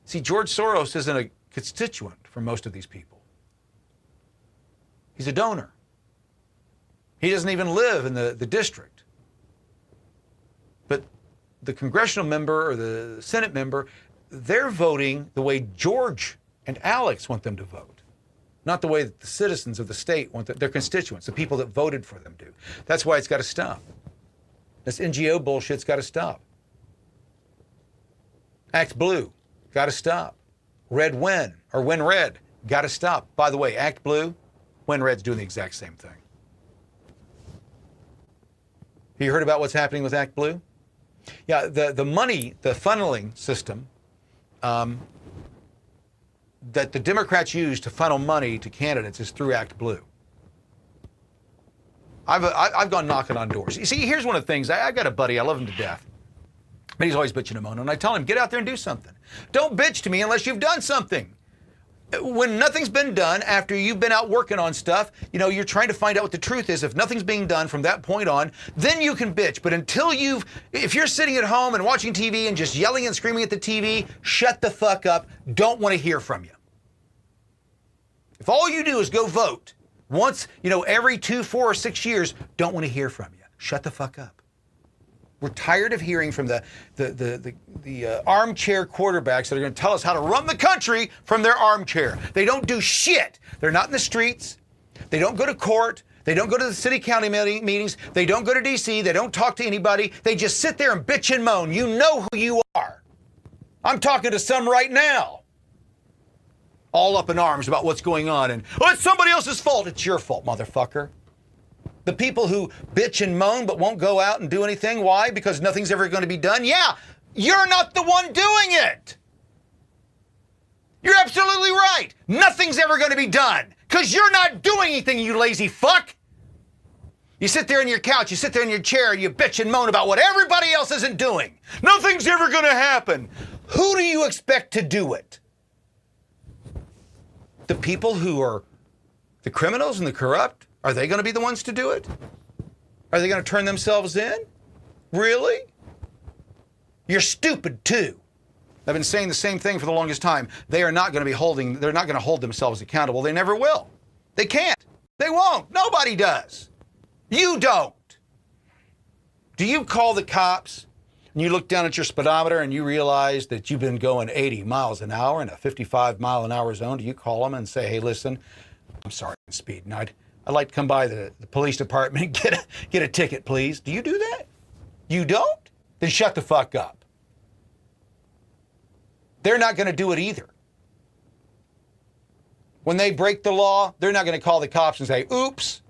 See, George Soros isn't a constituent for most of these people. He's a donor. He doesn't even live in the district. But the congressional member or the Senate member, they're voting the way George and Alex want them to vote, not the way that the citizens of the state want their constituents, the people that voted for them, do. That's why it's got to stop. This NGO bullshit's got to stop. Act Blue, got to stop. Red Win, or Win Red, got to stop. By the way, Act Blue, Win Red's doing the exact same thing. Have you heard about what's happening with Act Blue? Yeah, the money, the funneling system that the Democrats use to funnel money to candidates is through Act Blue. I've gone knocking on doors. You see, here's one of the things. I got a buddy, I love him to death. But he's always bitching and moaning. And I tell him, get out there and do something. Don't bitch to me unless you've done something. When nothing's been done after you've been out working on stuff, you're trying to find out what the truth is. If nothing's being done from that point on, then you can bitch. But if you're sitting at home and watching TV and just yelling and screaming at the TV, shut the fuck up. Don't want to hear from you. If all you do is go vote once, every 2, 4, or 6 years, don't want to hear from you. Shut the fuck up. We're tired of hearing from the armchair quarterbacks that are going to tell us how to run the country from their armchair. They don't do shit. They're not in the streets. They don't go to court. They don't go to the city county meetings. They don't go to D.C. They don't talk to anybody. They just sit there and bitch and moan. You know who you are. I'm talking to some right now. All up in arms about what's going on. And, oh, it's somebody else's fault. It's your fault, motherfucker. The people who bitch and moan but won't go out and do anything. Why? Because nothing's ever going to be done? Yeah, you're not the one doing it. You're absolutely right. Nothing's ever going to be done because you're not doing anything, you lazy fuck. You sit there on your couch, you sit there in your chair, you bitch and moan about what everybody else isn't doing. Nothing's ever going to happen. Who do you expect to do it? The people who are the criminals and the corrupt? Are they going to be the ones to do it? Are they going to turn themselves in? Really? You're stupid too. I've been saying the same thing for the longest time. They are not going to be they're not going to hold themselves accountable. They never will. They can't. They won't. Nobody does. You don't. Do you call the cops and you look down at your speedometer and you realize that you've been going 80 miles an hour in a 55-mile-an-hour zone? Do you call them and say, hey, listen, I'm sorry, I'm speeding. I'd like to come by the police department and get a ticket, please. Do you do that? You don't? Then shut the fuck up. They're not going to do it either. When they break the law, they're not going to call the cops and say, oops,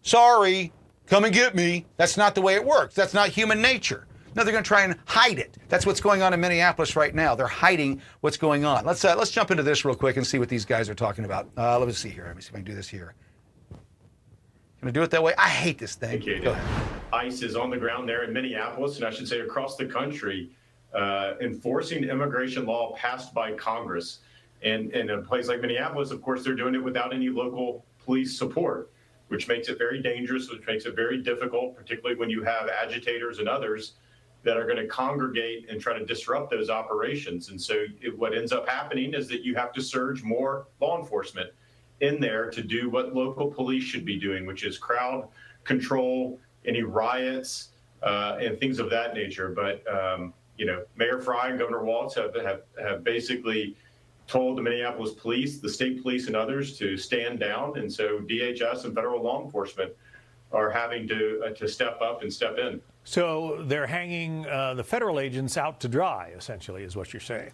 sorry, come and get me. That's not the way it works. That's not human nature. No, they're going to try and hide it. That's what's going on in Minneapolis right now. They're hiding what's going on. Let's jump into this real quick and see what these guys are talking about. Let me see here. Let me see if I can do this here. Can I do it that way? I hate this thing. Go ahead. ICE is on the ground there in Minneapolis, and I should say across the country, enforcing immigration law passed by Congress. And in a place like Minneapolis, of course, they're doing it without any local police support, which makes it very dangerous, which makes it very difficult, particularly when you have agitators and others that are going to congregate and try to disrupt those operations. And so what ends up happening is that you have to surge more law enforcement in there to do what local police should be doing, which is crowd control, any riots, and things of that nature. But, Mayor Fry and Governor Walz have basically told the Minneapolis police, the state police and others to stand down. And so DHS and federal law enforcement are having to step up and step in. So they're hanging the federal agents out to dry, essentially, is what you're saying.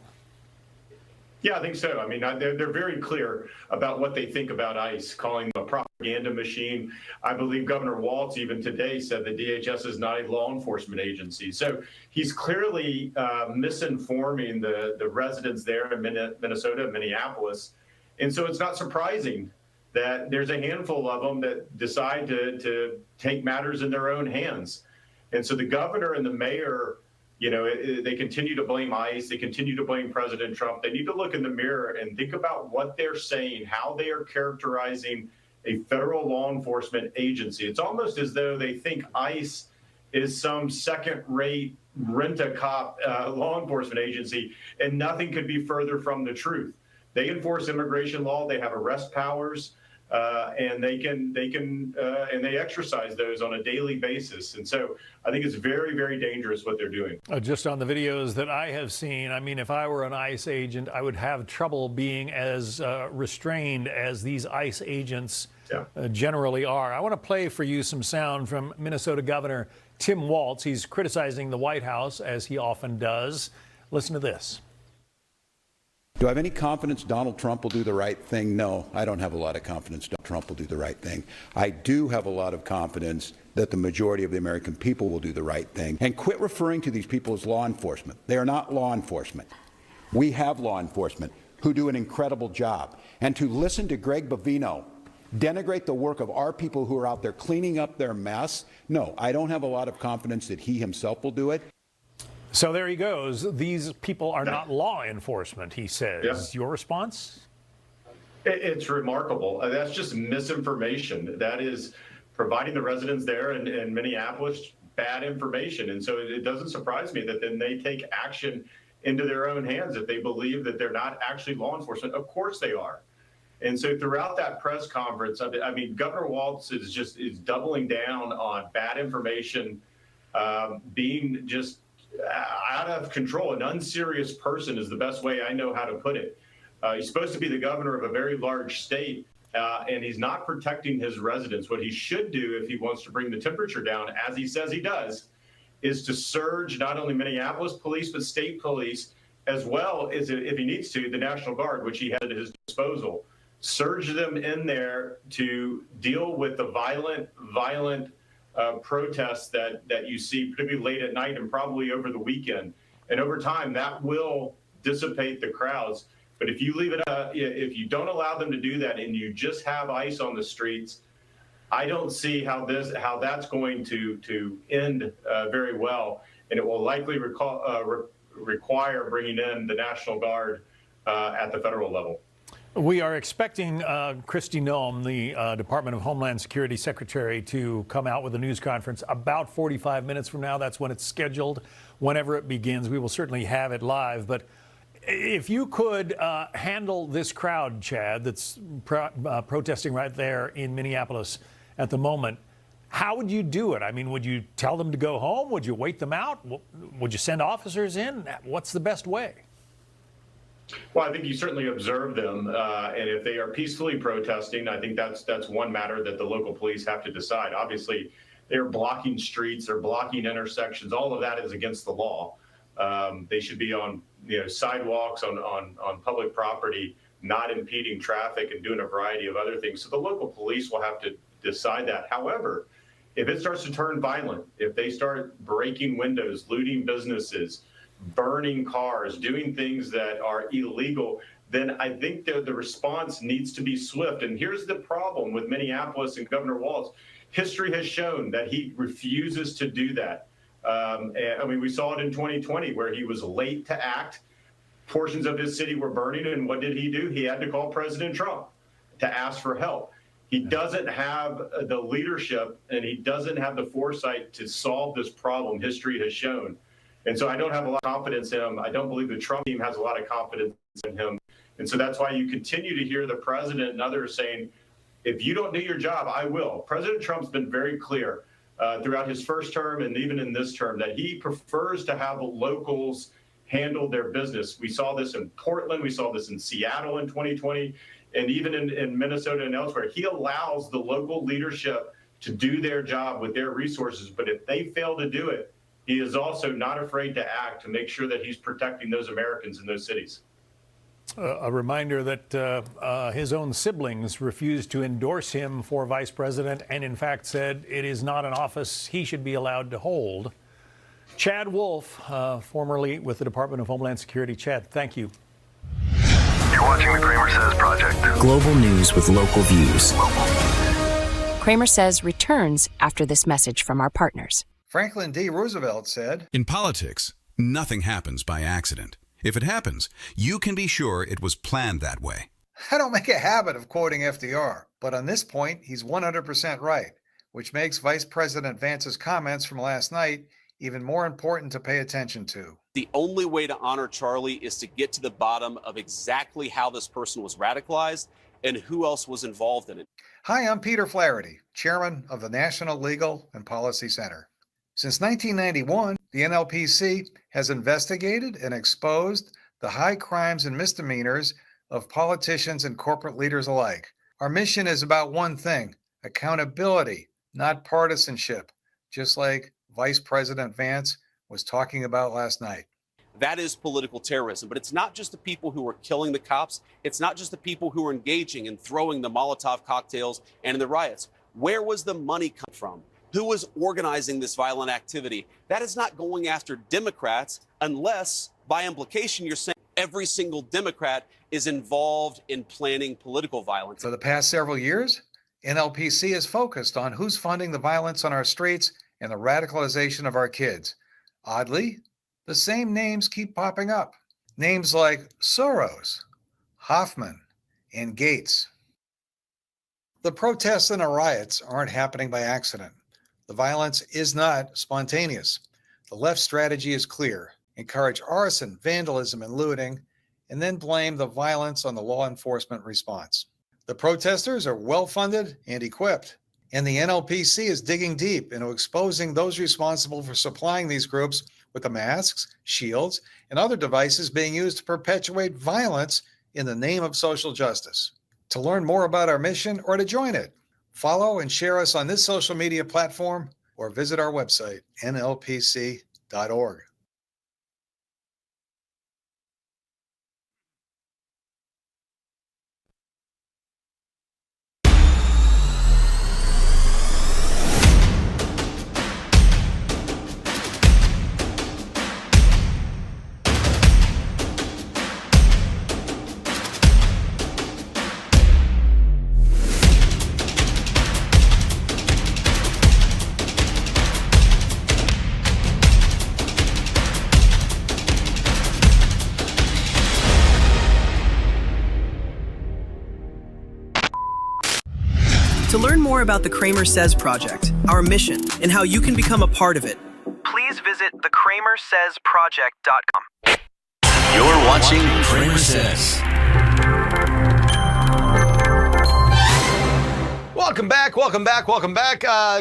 Yeah, I think so. I mean, they're very clear about what they think about ICE, calling them a propaganda machine. I believe Governor Walz even today said that DHS is not a law enforcement agency. So he's clearly misinforming the residents there in Minnesota, Minneapolis. And so it's not surprising that there's a handful of them that decide to take matters in their own hands. And so the governor and the mayor, they continue to blame ICE. They continue to blame President Trump. They need to look in the mirror and think about what they're saying, how they are characterizing a federal law enforcement agency. It's almost as though they think ICE is some second-rate rent-a-cop law enforcement agency, and nothing could be further from the truth. They enforce immigration law. They have arrest powers. And they exercise those on a daily basis. And so I think it's very, very dangerous what they're doing. Just on the videos that I have seen, I mean, if I were an ICE agent, I would have trouble being as restrained as these ICE agents generally are. I want to play for you some sound from Minnesota Governor Tim Walz. He's criticizing the White House, as he often does. Listen to this. Do I have any confidence Donald Trump will do the right thing? No, I don't have a lot of confidence Donald Trump will do the right thing. I do have a lot of confidence that the majority of the American people will do the right thing. And quit referring to these people as law enforcement. They are not law enforcement. We have law enforcement who do an incredible job. And to listen to Greg Bovino denigrate the work of our people who are out there cleaning up their mess, no, I don't have a lot of confidence that he himself will do it. So there he goes. These people are not law enforcement, he says. Yeah. Your response? It's remarkable. That's just misinformation. That is providing the residents there in Minneapolis bad information. And so it doesn't surprise me that then they take action into their own hands if they believe that they're not actually law enforcement. Of course they are. And so throughout that press conference, I mean, Governor Walz is doubling down on bad information being just out of control. An unserious person is the best way I know how to put it. He's supposed to be the governor of a very large state, and he's not protecting his residents. What he should do if he wants to bring the temperature down, as he says he does, is to surge not only Minneapolis police, but state police, as well as, if he needs to, the National Guard, which he had at his disposal. Surge them in there to deal with the violent protests that you see, particularly late at night and probably over the weekend. And over time, that will dissipate the crowds. But if you leave it if you don't allow them to do that and you just have ICE on the streets, I don't see how that's going to end very well. And it will likely require bringing in the National Guard at the federal level. We are expecting Kristi Noem, the Department of Homeland Security Secretary, to come out with a news conference about 45 minutes from now. That's when it's scheduled. Whenever it begins, we will certainly have it live. But if you could handle this crowd, Chad, that's protesting right there in Minneapolis at the moment, how would you do it? I mean, would you tell them to go home? Would you wait them out? Would you send officers in? What's the best way? Well, I think you certainly observe them, and if they are peacefully protesting, I think that's one matter that the local police have to decide. Obviously, they're blocking streets, they're blocking intersections. All of that is against the law. They should be on sidewalks, on public property, not impeding traffic and doing a variety of other things. So the local police will have to decide that. However, if it starts to turn violent, if they start breaking windows, looting businesses, burning cars, doing things that are illegal, then I think the response needs to be swift. And here's the problem with Minneapolis and Governor Walz. History has shown that he refuses to do that. I mean, we saw it in 2020 where he was late to act. Portions of his city were burning, and what did he do? He had to call President Trump to ask for help. He doesn't have the leadership, and he doesn't have the foresight to solve this problem, history has shown. And so I don't have a lot of confidence in him. I don't believe the Trump team has a lot of confidence in him. And so that's why you continue to hear the president and others saying, if you don't do your job, I will. President Trump's been very clear throughout his first term and even in this term that he prefers to have locals handle their business. We saw this in Portland. We saw this in Seattle in 2020, and even in Minnesota and elsewhere. He allows the local leadership to do their job with their resources. But if they fail to do it, he is also not afraid to act to make sure that he's protecting those Americans in those cities. A reminder that his own siblings refused to endorse him for vice president and, in fact, said it is not an office he should be allowed to hold. Chad Wolf, formerly with the Department of Homeland Security. Chad, thank you. You're watching the CramerSez Project. Global news with local views. CramerSez returns after this message from our partners. Franklin D. Roosevelt said, In politics, nothing happens by accident. If it happens, you can be sure it was planned that way. I don't make a habit of quoting FDR, but on this point, he's 100% right, which makes Vice President Vance's comments from last night even more important to pay attention to. The only way to honor Charlie is to get to the bottom of exactly how this person was radicalized and who else was involved in it. Hi, I'm Peter Flaherty, chairman of the National Legal and Policy Center. Since 1991, the NLPC has investigated and exposed the high crimes and misdemeanors of politicians and corporate leaders alike. Our mission is about one thing: accountability, not partisanship, just like Vice President Vance was talking about last night. That is political terrorism, but it's not just the people who are killing the cops. It's not just the people who are engaging and throwing the Molotov cocktails and in the riots. Where was the money come from? Who was organizing this violent activity? That is not going after Democrats unless, by implication, you're saying every single Democrat is involved in planning political violence. For the past several years, NLPC is focused on who's funding the violence on our streets and the radicalization of our kids. Oddly, the same names keep popping up. Names like Soros, Hoffman, and Gates. The protests and the riots aren't happening by accident. The violence is not spontaneous. The left strategy is clear: encourage arson, vandalism, and looting, and then blame the violence on the law enforcement response. The protesters are well-funded and equipped. And the NLPC is digging deep into exposing those responsible for supplying these groups with the masks, shields, and other devices being used to perpetuate violence in the name of social justice. To learn more about our mission or to join it, follow and share us on this social media platform or visit our website, nlpc.org. To learn more about the CramerSez project, our mission, and how you can become a part of it, please visit thecramersezproject.com. You're watching CramerSez. Welcome back.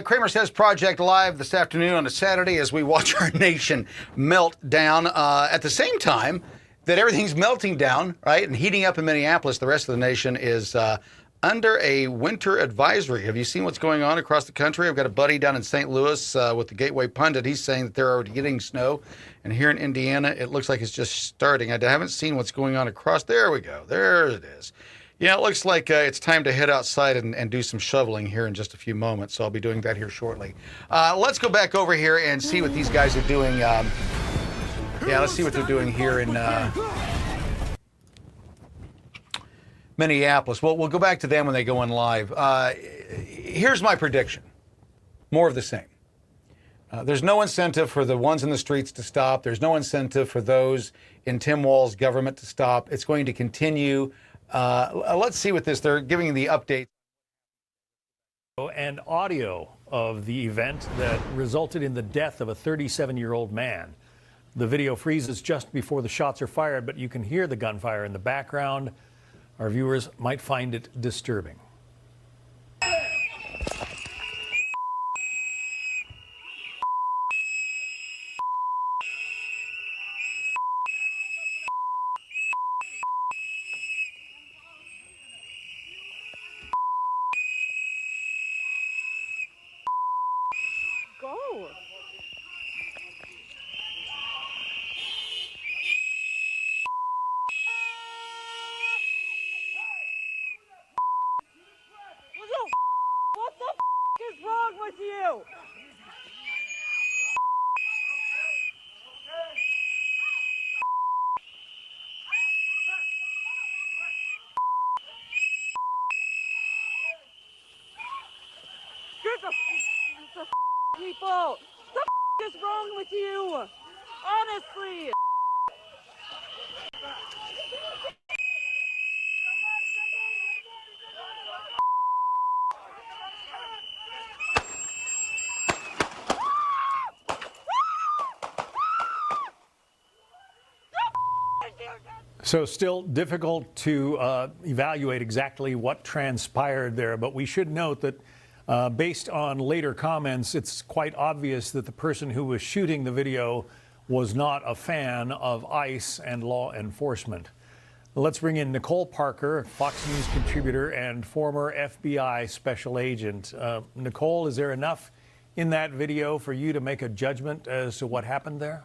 CramerSez Project live this afternoon on a Saturday as we watch our nation melt down. At the same time that everything's melting down, right, and heating up in Minneapolis, the rest of the nation is under a winter advisory. Have you seen what's going on across the country? I've got a buddy down in St. Louis with the Gateway Pundit. He's saying that they're already getting snow. And here in Indiana, it looks like it's just starting. I haven't seen what's going on across. There we go. There it is. Yeah, it looks like it's time to head outside and do some shoveling here in just a few moments. So I'll be doing that here shortly. Let's go back over here and see what these guys are doing. Let's see what they're doing here in Minneapolis. Well, we'll go back to them when they go on live. Here's my prediction. More of the same. There's no incentive for the ones in the streets to stop. There's no incentive for those in Tim Walz's government to stop. It's going to continue. Let's see what this. They're giving the update. And audio of the event that resulted in the death of a 37-year-old man. The video freezes just before the shots are fired, but you can hear the gunfire in the background. Our viewers might find it disturbing. Go. What the is wrong with you? Get the people! What the is wrong with you? Honestly! So still difficult to evaluate exactly what transpired there, but we should note that based on later comments, it's quite obvious that the person who was shooting the video was not a fan of ICE and law enforcement. Let's bring in Nicole Parker, Fox News contributor and former FBI special agent. Nicole, is there enough in that video for you to make a judgment as to what happened there?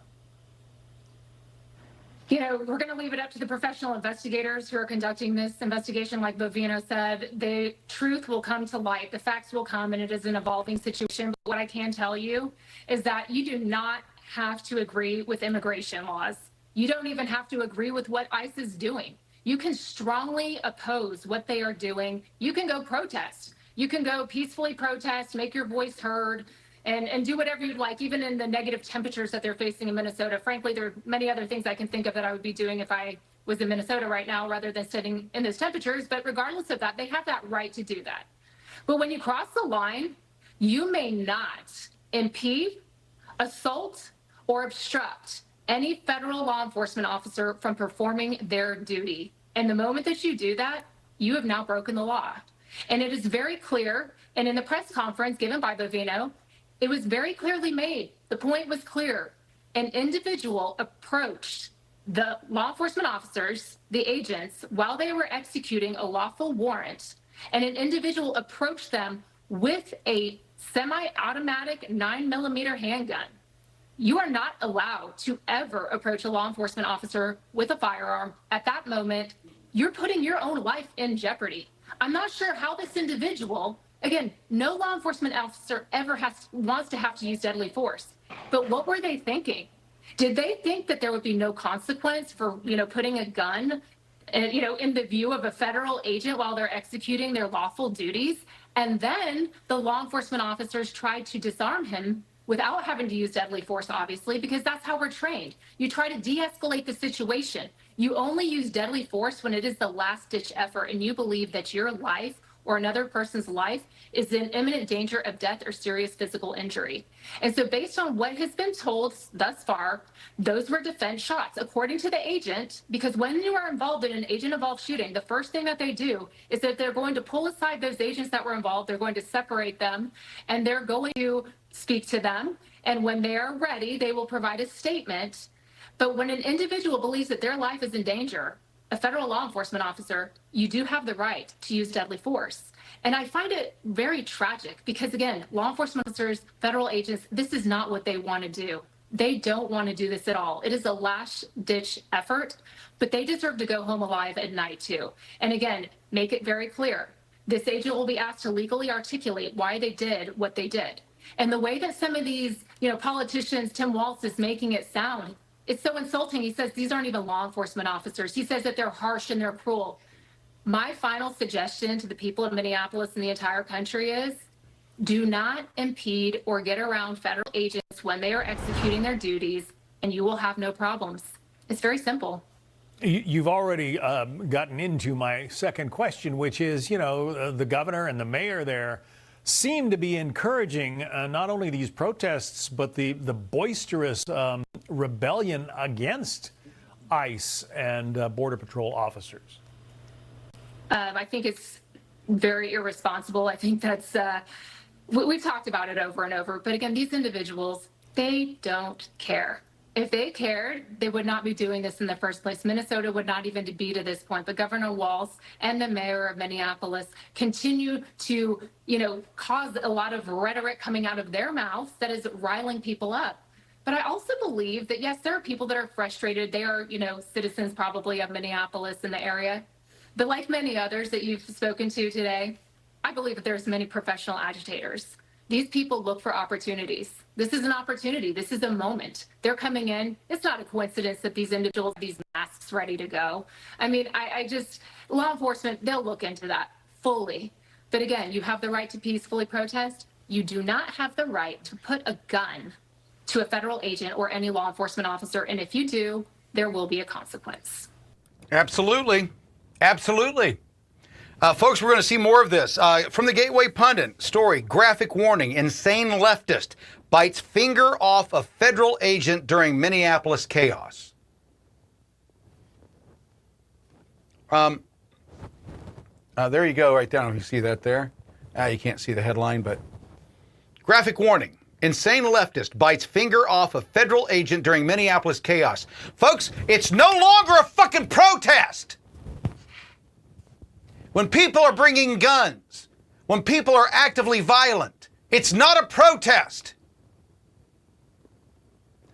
You know, we're going to leave it up to the professional investigators who are conducting this investigation. Like Bovino said, the truth will come to light. The facts will come, and it is an evolving situation. But what I can tell you is that you do not have to agree with immigration laws. You don't even have to agree with what ICE is doing. You can strongly oppose what they are doing. You can go protest. You can go peacefully protest, make your voice heard, and do whatever you'd like, even in the negative temperatures that they're facing in Minnesota. Frankly, there are many other things I can think of that I would be doing if I was in Minnesota right now rather than sitting in those temperatures. But regardless of that, they have that right to do that. But when you cross the line, you may not impede, assault, or obstruct any federal law enforcement officer from performing their duty. And the moment that you do that, you have now broken the law. And it is very clear And in the press conference given by Bovino, it was very clearly made. The point was clear. An individual approached the law enforcement officers, the agents, while they were executing a lawful warrant, and an individual approached them with a semi-automatic 9mm handgun. You are not allowed to ever approach a law enforcement officer with a firearm. At that moment, you're putting your own life in jeopardy. I'm not sure how this individual, again, no law enforcement officer ever wants to have to use deadly force. But what were they thinking? Did they think that there would be no consequence for, putting a gun, in the view of a federal agent while they're executing their lawful duties? And then the law enforcement officers tried to disarm him without having to use deadly force, obviously, because that's how we're trained. You try to de-escalate the situation. You only use deadly force when it is the last-ditch effort and you believe that your life or another person's life is in imminent danger of death or serious physical injury. And so based on what has been told thus far, those were defense shots, according to the agent, because when you are involved in an agent-involved shooting, the first thing that they do is that they're going to pull aside those agents that were involved, they're going to separate them, and they're going to speak to them. And when they are ready, they will provide a statement. But when an individual believes that their life is in danger, a federal law enforcement officer, you do have the right to use deadly force. And I find it very tragic because, again, law enforcement officers, federal agents, this is not what they want to do. They don't want to do this at all. It is a last-ditch effort, but they deserve to go home alive at night, too. And again, make it very clear. This agent will be asked to legally articulate why they did what they did. And the way that some of these, politicians, Tim Walz is making it sound, it's so insulting. He says these aren't even law enforcement officers. He says that they're harsh and they're cruel. My final suggestion to the people of Minneapolis and the entire country is do not impede or get around federal agents when they are executing their duties, and you will have no problems. It's very simple. You've already gotten into my second question, which is, the governor and the mayor there seem to be encouraging not only these protests, but the boisterous rebellion against ICE and Border Patrol officers. I think it's very irresponsible. I think that's, we've talked about it over and over. But again, these individuals, they don't care. If they cared, they would not be doing this in the first place. Minnesota would not even be to this point. But Governor Walz and the mayor of Minneapolis continue to, cause a lot of rhetoric coming out of their mouths that is riling people up. But I also believe that, yes, there are people that are frustrated. They are, citizens probably of Minneapolis in the area. But like many others that you've spoken to today, I believe that there's many professional agitators. These people look for opportunities. This is an opportunity. This is a moment. They're coming in. It's not a coincidence that these individuals have these masks ready to go. I mean, law enforcement, they'll look into that fully. But again, you have the right to peacefully protest. You do not have the right to put a gun to a federal agent or any law enforcement officer. And if you do, there will be a consequence. Absolutely. Absolutely. Folks, we're going to see more of this. From the Gateway Pundit, story, graphic warning, insane leftist bites finger off a federal agent during Minneapolis chaos. There you go, right down. You see that there? You can't see the headline, but graphic warning. Insane leftist bites finger off a federal agent during Minneapolis chaos. Folks, it's no longer a fucking protest. When people are bringing guns, when people are actively violent, it's not a protest.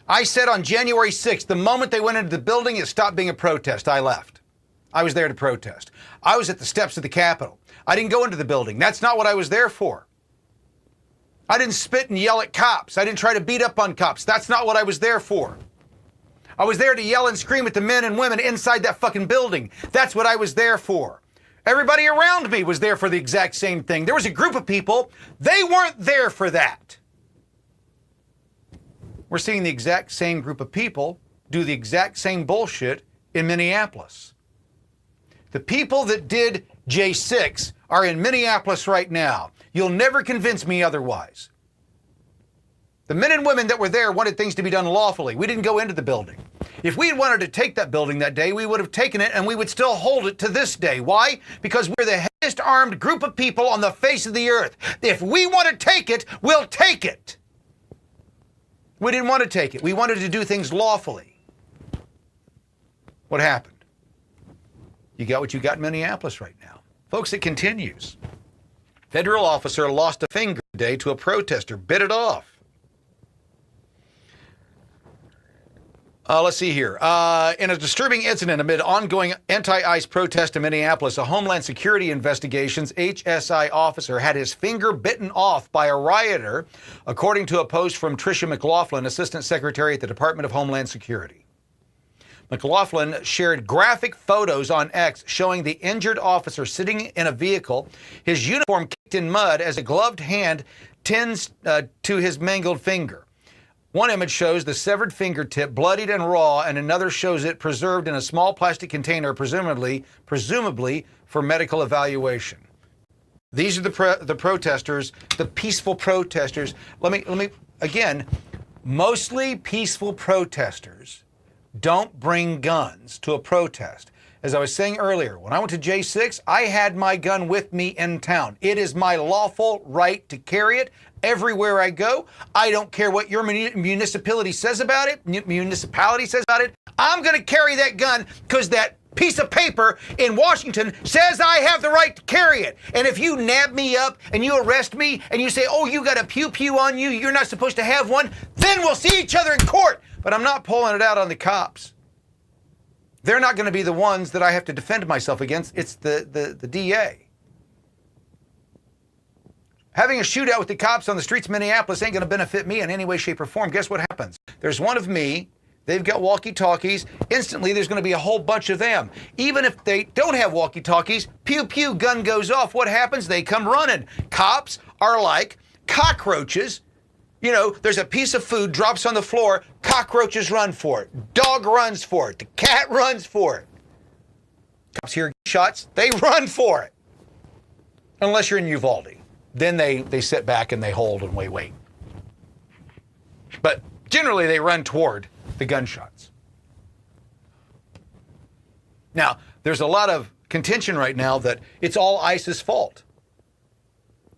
I said on January 6th, the moment they went into the building, it stopped being a protest. I left. I was there to protest. I was at the steps of the Capitol. I didn't go into the building. That's not what I was there for. I didn't spit and yell at cops. I didn't try to beat up on cops. That's not what I was there for. I was there to yell and scream at the men and women inside that fucking building. That's what I was there for. Everybody around me was there for the exact same thing. There was a group of people, they weren't there for that. We're seeing the exact same group of people do the exact same bullshit in Minneapolis. The people that did J6 are in Minneapolis right now. You'll never convince me otherwise. The men and women that were there wanted things to be done lawfully. We didn't go into the building. If we had wanted to take that building that day, we would have taken it, and we would still hold it to this day. Why? Because we're the heaviest armed group of people on the face of the earth. If we want to take it, we'll take it. We didn't want to take it. We wanted to do things lawfully. What happened? You got what you got in Minneapolis right now. Folks, it continues. Federal officer lost a finger today to a protester, bit it off. Let's see here. In a disturbing incident amid ongoing anti-ICE protest in Minneapolis, a Homeland Security Investigations HSI officer had his finger bitten off by a rioter, according to a post from Tricia McLaughlin, Assistant Secretary at the Department of Homeland Security. McLaughlin shared graphic photos on X showing the injured officer sitting in a vehicle, his uniform kicked in mud as a gloved hand tends to his mangled finger. One image shows the severed fingertip bloodied and raw, and another shows it preserved in a small plastic container, presumably for medical evaluation. These are the protesters, the peaceful protesters. Let me again, mostly peaceful protesters don't bring guns to a protest. As I was saying earlier, when I went to J6, I had my gun with me in town. It is my lawful right to carry it everywhere I go. I don't care what your municipality says about it. I'm going to carry that gun because that piece of paper in Washington says I have the right to carry it. And if you nab me up and you arrest me and you say, oh, you got a pew-pew on you, you're not supposed to have one, then we'll see each other in court. But I'm not pulling it out on the cops. They're not going to be the ones that I have to defend myself against. It's the DA. Having a shootout with the cops on the streets of Minneapolis ain't going to benefit me in any way, shape, or form. Guess what happens? There's one of me. They've got walkie-talkies. Instantly, there's going to be a whole bunch of them. Even if they don't have walkie-talkies, pew-pew, gun goes off. What happens? They come running. Cops are like cockroaches. You know, there's a piece of food, drops on the floor, cockroaches run for it. Dog runs for it. The cat runs for it. Cops hear shots, they run for it. Unless you're in Uvalde. Then they sit back and they hold and wait. But generally they run toward the gunshots. Now, there's a lot of contention right now that it's all ICE's fault.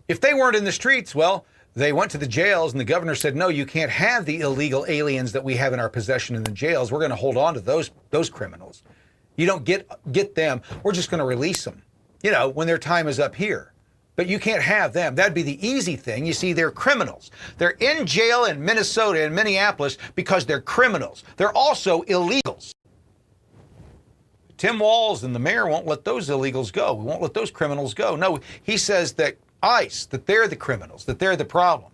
If they weren't in the streets, well, they went to the jails and the governor said, no, you can't have the illegal aliens that we have in our possession in the jails. We're going to hold on to those criminals. You don't get them. We're just going to release them, you know, when their time is up here. But you can't have them. That'd be the easy thing. You see, they're criminals. They're in jail in Minnesota and Minneapolis because they're criminals. They're also illegals. Tim Walz and the mayor won't let those illegals go. We won't let those criminals go. No, he says that ICE, that they're the criminals, that they're the problem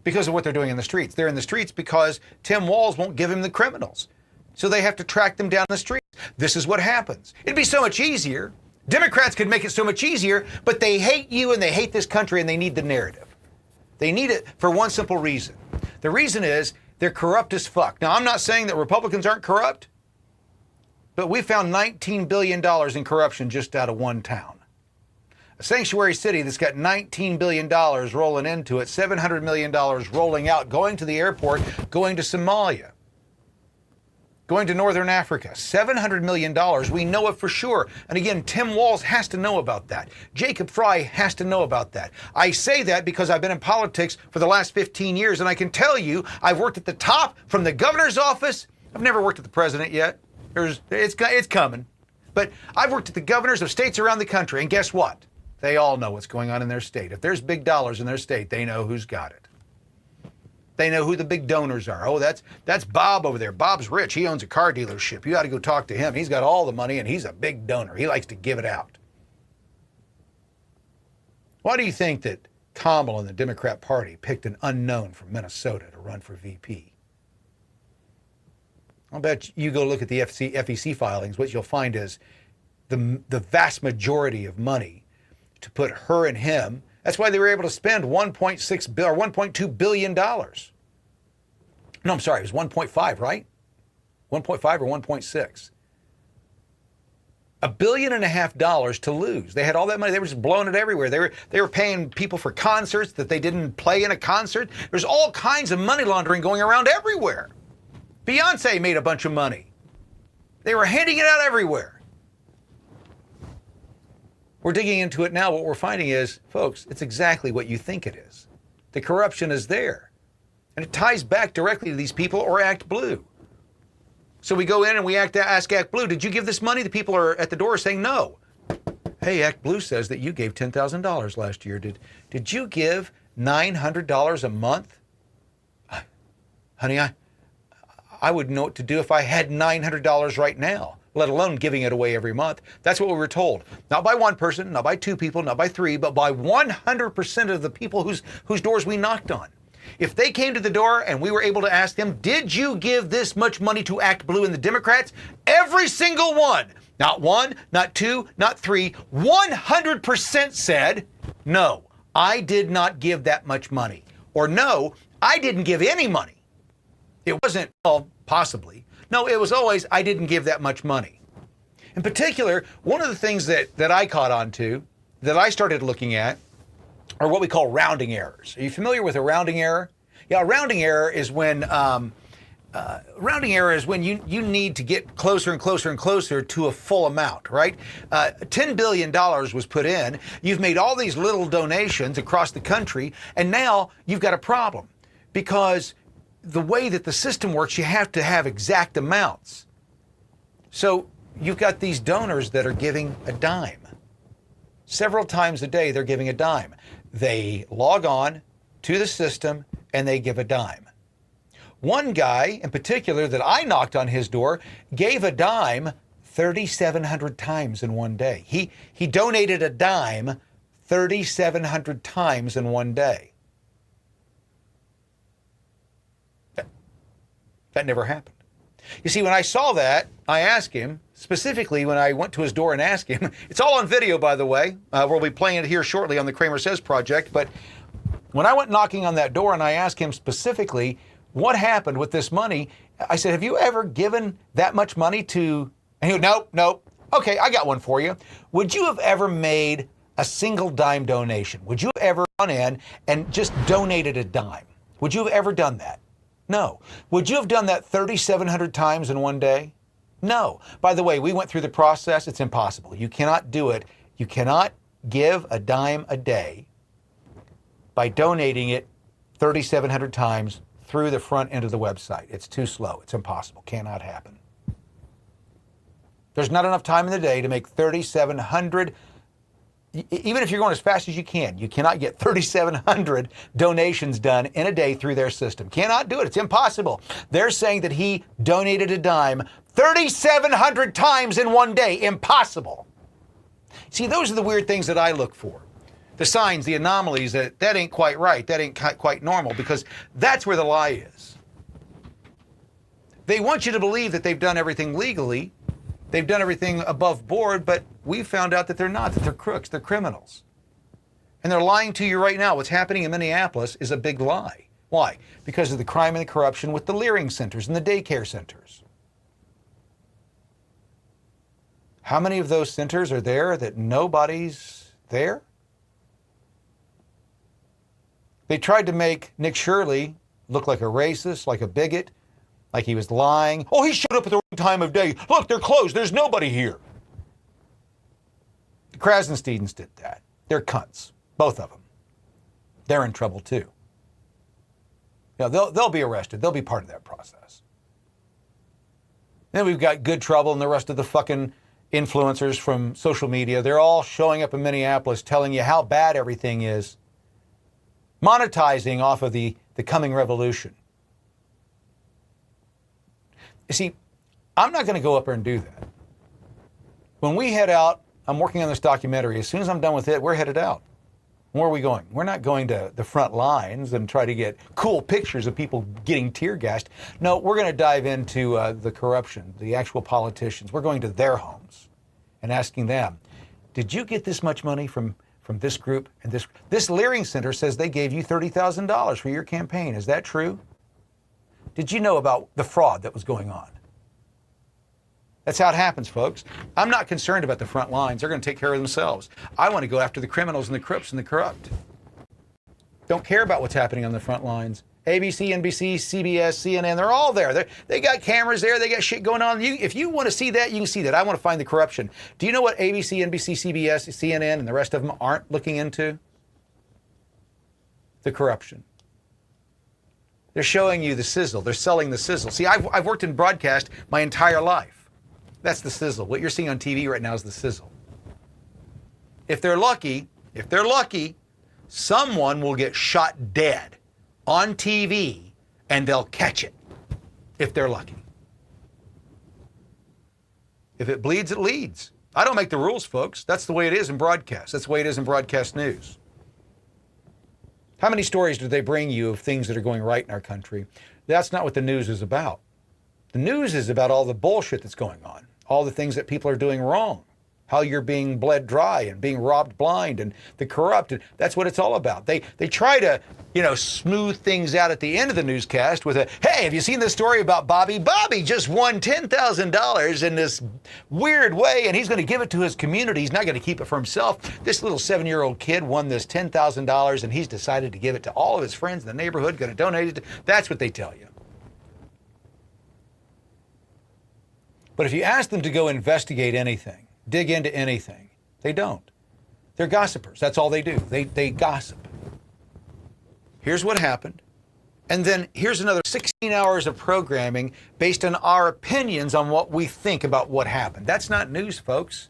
because of what they're doing in the streets. They're in the streets because Tim Walz won't give him the criminals. So they have to track them down the streets. This is what happens. It'd be so much easier. Democrats could make it so much easier, but they hate you and they hate this country and they need the narrative. They need it for one simple reason. The reason is they're corrupt as fuck. Now, I'm not saying that Republicans aren't corrupt, but we found $19 billion in corruption just out of one town. A sanctuary city that's got $19 billion rolling into it, $700 million rolling out, going to the airport, going to Somalia, going to Northern Africa, $700 million. We know it for sure. And again, Tim Walz has to know about that. Jacob Fry has to know about that. I say that because I've been in politics for the last 15 years, and I can tell you I've worked at the top from the governor's office. I've never worked at the president yet. It's coming. But I've worked at the governors of states around the country, and guess what? They all know what's going on in their state. If there's big dollars in their state, they know who's got it. They know who the big donors are. Oh, that's Bob over there. Bob's rich. He owns a car dealership. You ought to go talk to him. He's got all the money, and he's a big donor. He likes to give it out. Why do you think that Kamala and the Democrat Party picked an unknown from Minnesota to run for VP? I'll bet you go look at the FEC filings. What you'll find is the vast majority of money to put her and him. That's why they were able to spend $1.2 billion. No, I'm sorry, it was 1.5, right? 1.5 or 1.6. $1.5 billion to lose. They had all that money. They were just blowing it everywhere. They were paying people for concerts that they didn't play in a concert. There's all kinds of money laundering going around everywhere. Beyonce made a bunch of money. They were handing it out everywhere. We're digging into it now. What we're finding is, folks, it's exactly what you think it is. The corruption is there. And it ties back directly to these people or Act Blue. So we go in and we ask Act Blue, did you give this money? The people are at the door saying no. Hey, Act Blue says that you gave $10,000 last year. Did you give $900 a month? Honey, I would know what to do if I had $900 right now, let alone giving it away every month. That's what we were told. Not by one person, not by two people, not by three, but by 100% of the people whose doors we knocked on. If they came to the door and we were able to ask them, did you give this much money to Act Blue and the Democrats? Every single one, not one, not two, not three, 100% said, no, I did not give that much money. Or no, I didn't give any money. It wasn't, well, possibly. No, it was always, I didn't give that much money. In particular, one of the things that I caught on to, that I started looking at, are what we call rounding errors. Are you familiar with a rounding error? Yeah, a rounding error is when you need to get closer and closer and closer to a full amount, right? $10 billion was put in. You've made all these little donations across the country, and now you've got a problem because the way that the system works, you have to have exact amounts. So you've got these donors that are giving a dime. Several times a day, they're giving a dime. They log on to the system and they give a dime. One guy in particular that I knocked on his door gave a dime 3,700 times in one day. He donated a dime 3,700 times in one day. That never happened. You see, when I saw that, I asked him, specifically when I went to his door and asked him, it's all on video, by the way. We'll be playing it here shortly on the CramerSez project. But when I went knocking on that door and I asked him specifically what happened with this money, I said, have you ever given that much money to, and he goes, nope. Okay, I got one for you. Would you have ever made a single dime donation? Would you have ever gone in and just donated a dime? Would you have ever done that? No. Would you have done that 3,700 times in one day? No. By the way, we went through the process. It's impossible. You cannot do it. You cannot give a dime a day by donating it 3,700 times through the front end of the website. It's too slow. It's impossible. Cannot happen. There's not enough time in the day to make 3,700. Even if you're going as fast as you cannot get 3,700 donations done in a day through their system. Cannot do it. It's impossible. They're saying that he donated a dime 3,700 times in one day. Impossible. See, those are the weird things that I look for. The signs, the anomalies, that ain't quite right. That ain't quite normal, because that's where the lie is. They want you to believe that they've done everything legally. They've done everything above board, but we found out that they're not, that they're crooks, they're criminals. And they're lying to you right now. What's happening in Minneapolis is a big lie. Why? Because of the crime and the corruption with the Leering centers and the daycare centers. How many of those centers are there that nobody's there? They tried to make Nick Shirley look like a racist, like a bigot, like he was lying. Oh, he showed up at the wrong time of day. Look, they're closed. There's nobody here. The Krasnsteins did that. They're cunts, both of them. They're in trouble too. You know, they'll be arrested. They'll be part of that process. Then we've got Good Trouble and the rest of the fucking influencers from social media. They're all showing up in Minneapolis telling you how bad everything is, monetizing off of the coming revolution. You see, I'm not going to go up there and do that. When we head out, I'm working on this documentary. As soon as I'm done with it, we're headed out. Where are we going? We're not going to the front lines and try to get cool pictures of people getting tear gassed. No, we're going to dive into the corruption, the actual politicians. We're going to their homes and asking them, did you get this much money from this group and this? This Leering Center says they gave you $30,000 for your campaign. Is that true? Did you know about the fraud that was going on? That's how it happens, folks. I'm not concerned about the front lines. They're going to take care of themselves. I want to go after the criminals and the crooks and the corrupt. Don't care about what's happening on the front lines ABC, NBC, CBS, CNN, they're all there. They got cameras there. They got shit going on. If you want to see that, you can see that. I want to find the corruption. Do you know what ABC, NBC, CBS, CNN, and the rest of them aren't looking into? The corruption. They're showing you the sizzle. They're selling the sizzle. See, I've worked in broadcast my entire life. That's the sizzle. What you're seeing on TV right now is the sizzle. If they're lucky, someone will get shot dead on TV and they'll catch it if they're lucky. If it bleeds, it leads. I don't make the rules, folks. That's the way it is in broadcast. That's the way it is in broadcast news. How many stories do they bring you of things that are going right in our country? That's not what the news is about. The news is about all the bullshit that's going on, all the things that people are doing wrong, how you're being bled dry and being robbed blind and the corrupted. That's what it's all about. They try to, smooth things out at the end of the newscast with a, hey, have you seen this story about Bobby? Bobby just won $10,000 in this weird way, and he's going to give it to his community. He's not going to keep it for himself. This little 7-year-old kid won this $10,000, and he's decided to give it to all of his friends in the neighborhood, going to donate it. That's what they tell you. But if you ask them to go investigate anything, dig into anything, they don't. They're gossipers. That's all they do. They gossip. Here's what happened. And then here's another 16 hours of programming based on our opinions on what we think about what happened. That's not news, folks.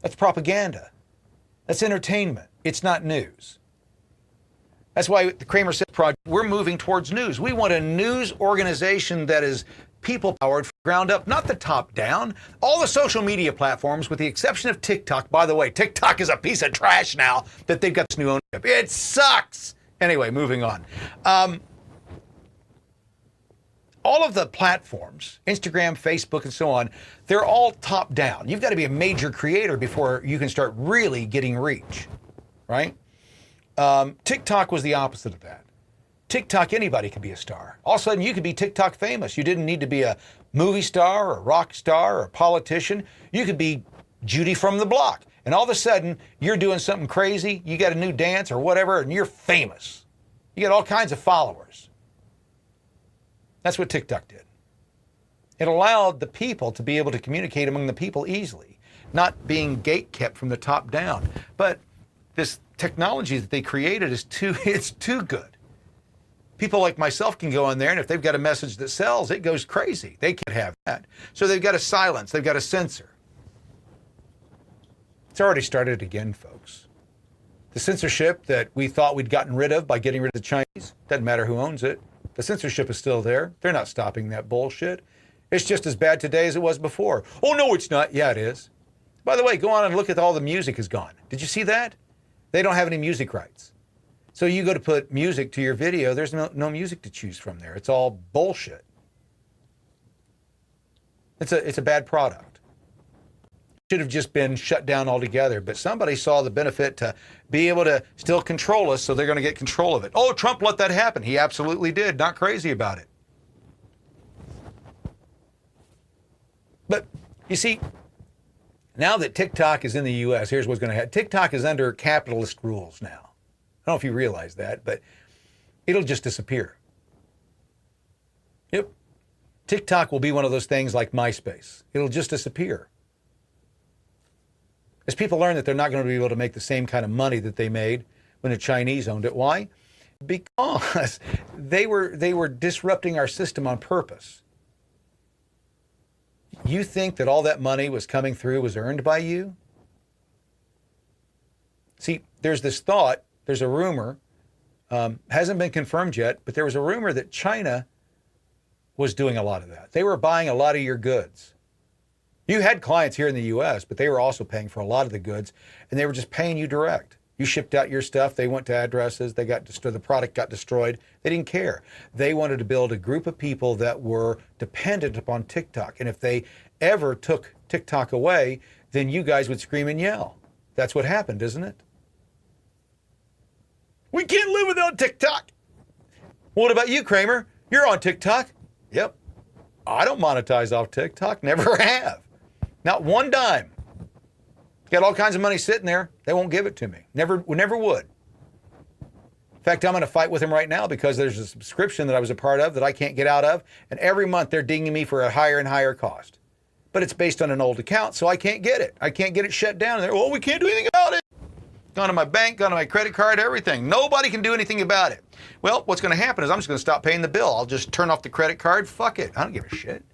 That's propaganda. That's entertainment. It's not news. That's why the CramerSez Project, we're moving towards news. We want a news organization that is people-powered from the ground up, not the top down. All the social media platforms, with the exception of TikTok. By the way, TikTok is a piece of trash now that they've got this new ownership. It sucks. Anyway, moving on. All of the platforms, Instagram, Facebook, and so on, they're all top down. You've got to be a major creator before you can start really getting reach, right? TikTok was the opposite of that. TikTok, anybody could be a star. All of a sudden, you could be TikTok famous. You didn't need to be a movie star or a rock star or a politician. You could be Judy from the block. And all of a sudden, you're doing something crazy. You got a new dance or whatever, and you're famous. You got all kinds of followers. That's what TikTok did. It allowed the people to be able to communicate among the people easily, not being gatekept from the top down. But this technology that they created is too good. People like myself can go in there, and if they've got a message that sells, it goes crazy. They can't have that. So they've got to silence. They've got to censor. It's already started again, folks. The censorship that we thought we'd gotten rid of by getting rid of the Chinese, doesn't matter who owns it. The censorship is still there. They're not stopping that bullshit. It's just as bad today as it was before. Oh, no, it's not. Yeah, it is. By the way, go on and look at all the music is gone. Did you see that? They don't have any music rights. So you go to put music to your video, there's no music to choose from there. It's all bullshit. It's a bad product. Should have just been shut down altogether, but somebody saw the benefit to be able to still control us, so they're going to get control of it. Oh, Trump let that happen. He absolutely did. Not crazy about it. But you see, now that TikTok is in the U.S., here's what's going to happen. TikTok is under capitalist rules now. I don't know if you realize that, but it'll just disappear. Yep. TikTok will be one of those things like MySpace. It'll just disappear. As people learn that they're not going to be able to make the same kind of money that they made when the Chinese owned it. Why? Because they were disrupting our system on purpose. You think that all that money was coming through was earned by you? See, there's this thought, there's a rumor, hasn't been confirmed yet, but there was a rumor that China was doing a lot of that. They were buying a lot of your goods. You had clients here in the U.S., but they were also paying for a lot of the goods, and they were just paying you direct. You shipped out your stuff. They went to addresses. They got destroyed. The product got destroyed. They didn't care. They wanted to build a group of people that were dependent upon TikTok. And if they ever took TikTok away, then you guys would scream and yell. That's what happened, isn't it? We can't live without TikTok. What about you, Kramer? You're on TikTok. Yep. I don't monetize off TikTok. Never have. Not one dime. Got all kinds of money sitting there. They won't give it to me. Never would. fact, I'm going to fight with them right now because there's a subscription that I was a part of that I can't get out of. And every month they're dinging me for a higher and higher cost. But it's based on an old account, so I can't get it. I can't get it shut down. And they're, well, we can't do anything about it. Gone to my bank, gone to my credit card, everything. Nobody can do anything about it. Well, what's going to happen is I'm just going to stop paying the bill. I'll just turn off the credit card. Fuck it. I don't give a shit.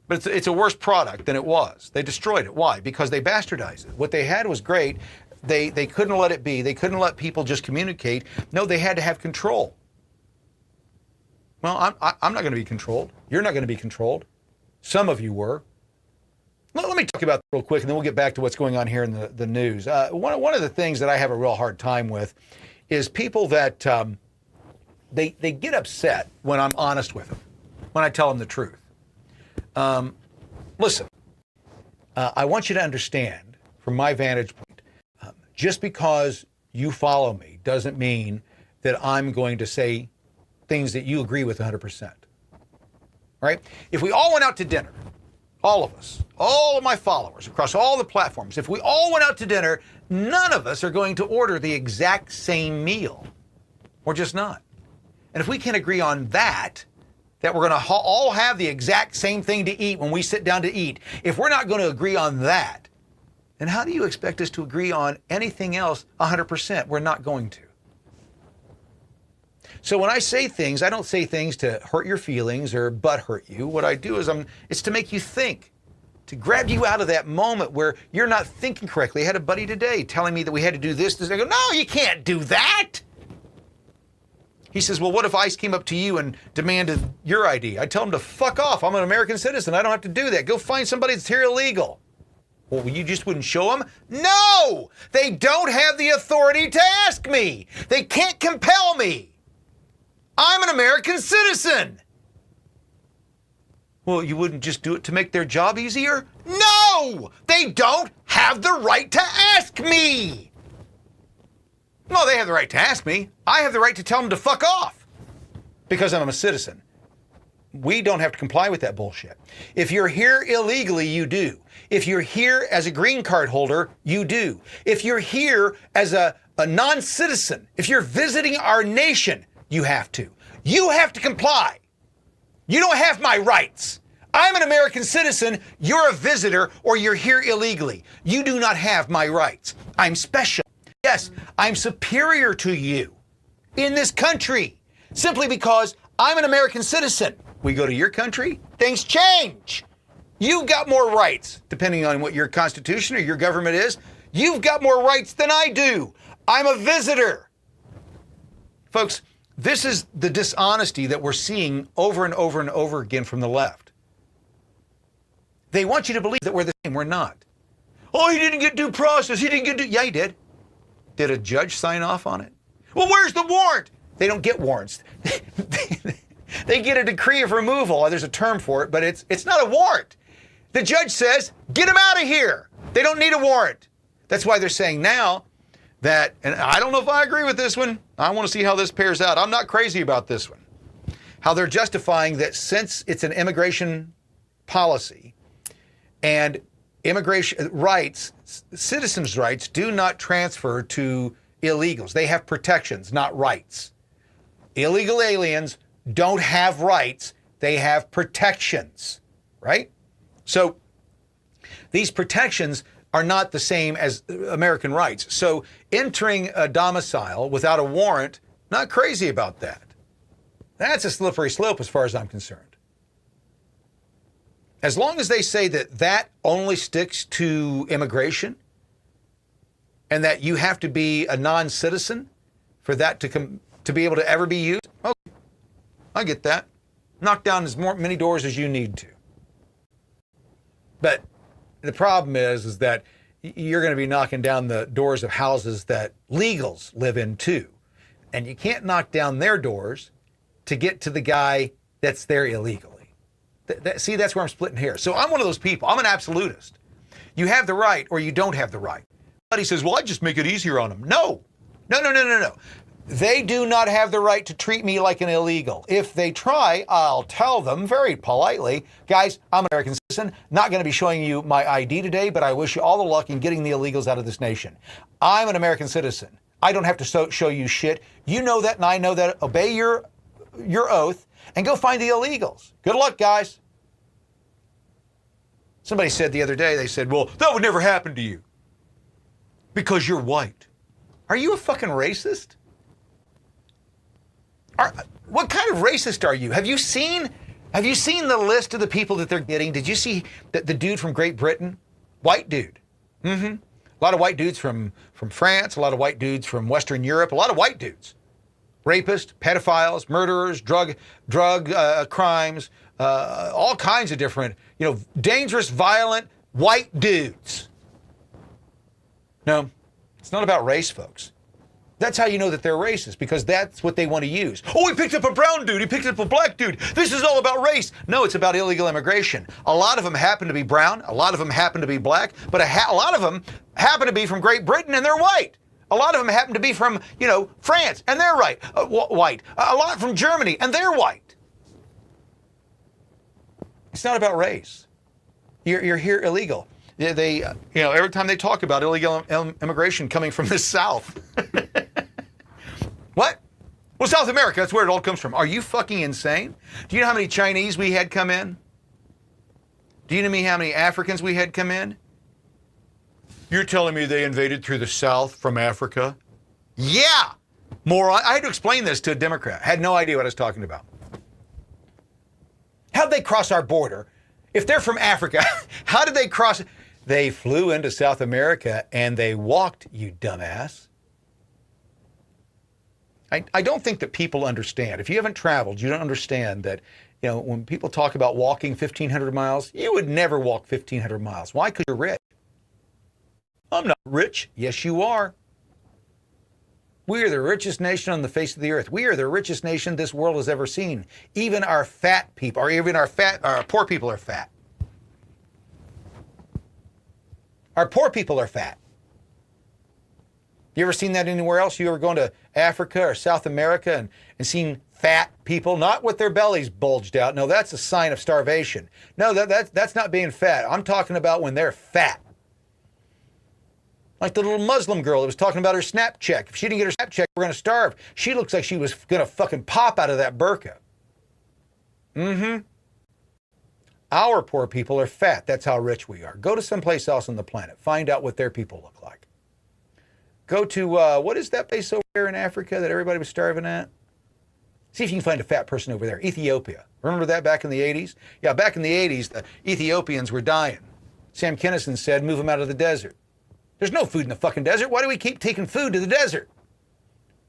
But it's a worse product than it was. They destroyed it. Why? Because they bastardized it. What they had was great. They couldn't let it be. They couldn't let people just communicate. No, they had to have control. Well, I'm not going to be controlled. You're not going to be controlled. Some of you were. Let me talk about that real quick, and then we'll get back to what's going on here in the news. One of the things that I have a real hard time with is people that they get upset when I'm honest with them, when I tell them the truth. Listen, I want you to understand, from my vantage point, just because you follow me doesn't mean that I'm going to say things that you agree with 100%. All right? If we all went out to dinner, all of us, all of my followers across all the platforms, if we all went out to dinner, none of us are going to order the exact same meal. We're just not. And if we can agree on that we're going to all have the exact same thing to eat when we sit down to eat, if we're not going to agree on that, then how do you expect us to agree on anything else 100%? We're not going to. So when I say things, I don't say things to hurt your feelings or butt hurt you. What I do is it's to make you think, to grab you out of that moment where you're not thinking correctly. I had a buddy today telling me that we had to do this. I go, no, you can't do that. He says, well, what if ICE came up to you and demanded your ID? I tell him to fuck off. I'm an American citizen. I don't have to do that. Go find somebody that's here illegal. Well, you just wouldn't show them? No! They don't have the authority to ask me. They can't compel me. I'm an American citizen. Well, you wouldn't just do it to make their job easier? No! They don't have the right to ask me. No, they have the right to ask me. I have the right to tell them to fuck off because I'm a citizen. We don't have to comply with that bullshit. If you're here illegally, you do. If you're here as a green card holder, you do. If you're here as a non-citizen, if you're visiting our nation, you have to. You have to comply. You don't have my rights. I'm an American citizen, you're a visitor, or you're here illegally. You do not have my rights. I'm special. Yes, I'm superior to you in this country simply because I'm an American citizen. We go to your country, things change. You've got more rights, depending on what your constitution or your government is. You've got more rights than I do. I'm a visitor. Folks, this is the dishonesty that we're seeing over and over and over again from the left. They want you to believe that we're the same. We're not. Oh, he didn't get due process. He didn't get yeah, he did. Did a judge sign off on it? Well, where's the warrant? They don't get warrants. They get a decree of removal. There's a term for it, but it's not a warrant. The judge says, get him out of here. They don't need a warrant. That's why they're saying now that, and I don't know if I agree with this one. I want to see how this pairs out. I'm not crazy about this one. How they're justifying that since it's an immigration policy and immigration rights, citizens' rights do not transfer to illegals. They have protections, not rights. Illegal aliens don't have rights. They have protections, right? So these protections are not the same as American rights. So entering a domicile without a warrant, not crazy about that. That's a slippery slope as far as I'm concerned. As long as they say that only sticks to immigration and that you have to be a non-citizen for that to be able to ever be used, okay, I get that. Knock down many doors as you need to. But the problem is that you're going to be knocking down the doors of houses that legals live in too. And you can't knock down their doors to get to the guy that's there illegally. See, that's where I'm splitting hairs. So I'm one of those people. I'm an absolutist. You have the right or you don't have the right. But he says, well, I just make it easier on them. No. They do not have the right to treat me like an illegal. If they try, I'll tell them very politely, guys, I'm an American citizen, not going to be showing you my ID today, but I wish you all the luck in getting the illegals out of this nation. I'm an American citizen. I don't have to show you shit. You know that, and I know that. Obey your oath and go find the illegals. Good luck, guys. Somebody said the other day, they said, well, that would never happen to you because you're white. Are you a fucking racist? What kind of racist are you? Have you seen the list of the people that they're getting? Did you see the dude from Great Britain? White dude. Mm-hmm. A lot of white dudes from France, a lot of white dudes from Western Europe, a lot of white dudes. Rapists, pedophiles, murderers, drug crimes, all kinds of different, dangerous, violent, white dudes. No, it's not about race, folks. That's how you know that they're racist, because that's what they want to use. Oh, he picked up a brown dude. He picked up a black dude. This is all about race. No, it's about illegal immigration. A lot of them happen to be brown. A lot of them happen to be black. But a lot of them happen to be from Great Britain, and they're white. A lot of them happen to be from, France, and they're white. A lot from Germany, and they're white. It's not about race. You're here illegal. They every time they talk about illegal immigration coming from the South. What? Well, South America, that's where it all comes from. Are you fucking insane? Do you know how many Chinese we had come in? Do you know how many Africans we had come in? You're telling me they invaded through the South from Africa? Yeah! Moron. I had to explain this to a Democrat. I had no idea what I was talking about. How'd they cross our border? If they're from Africa, how did they cross? They flew into South America and they walked, you dumbass. I don't think that people understand. If you haven't traveled, you don't understand that, when people talk about walking 1,500 miles, you would never walk 1,500 miles. Why? Because you're rich. I'm not rich. Yes, you are. We are the richest nation on the face of the earth. We are the richest nation this world has ever seen. Even our fat people, or even our poor people are fat. Our poor people are fat. You ever seen that anywhere else? You ever gone to Africa or South America and seen fat people, not with their bellies bulged out? No, that's a sign of starvation. No, that's not being fat. I'm talking about when they're fat. Like the little Muslim girl that was talking about her SNAP check. If she didn't get her SNAP check, we're going to starve. She looks like she was going to fucking pop out of that burqa. Mm-hmm. Our poor people are fat. That's how rich we are. Go to someplace else on the planet. Find out what their people look like. Go to, what is that place over there in Africa that everybody was starving at? See if you can find a fat person over there. Ethiopia. Remember that back in the 80s? Yeah, back in the 80s, the Ethiopians were dying. Sam Kinison said, move them out of the desert. There's no food in the fucking desert. Why do we keep taking food to the desert?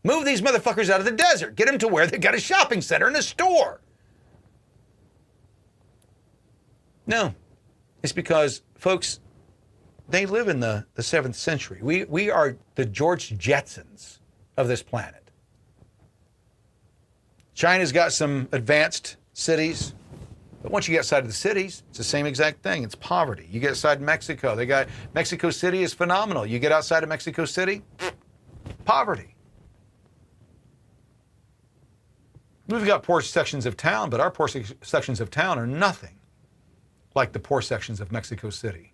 Move these motherfuckers out of the desert. Get them to where they got a shopping center and a store. No, it's because, folks, they live in the 7th century. We are the George Jetsons of this planet. China's got some advanced cities, but once you get outside of the cities, it's the same exact thing. It's poverty. You get outside Mexico. Mexico City is phenomenal. You get outside of Mexico City, poverty. We've got poor sections of town, but our poor sections of town are nothing like the poor sections of Mexico City.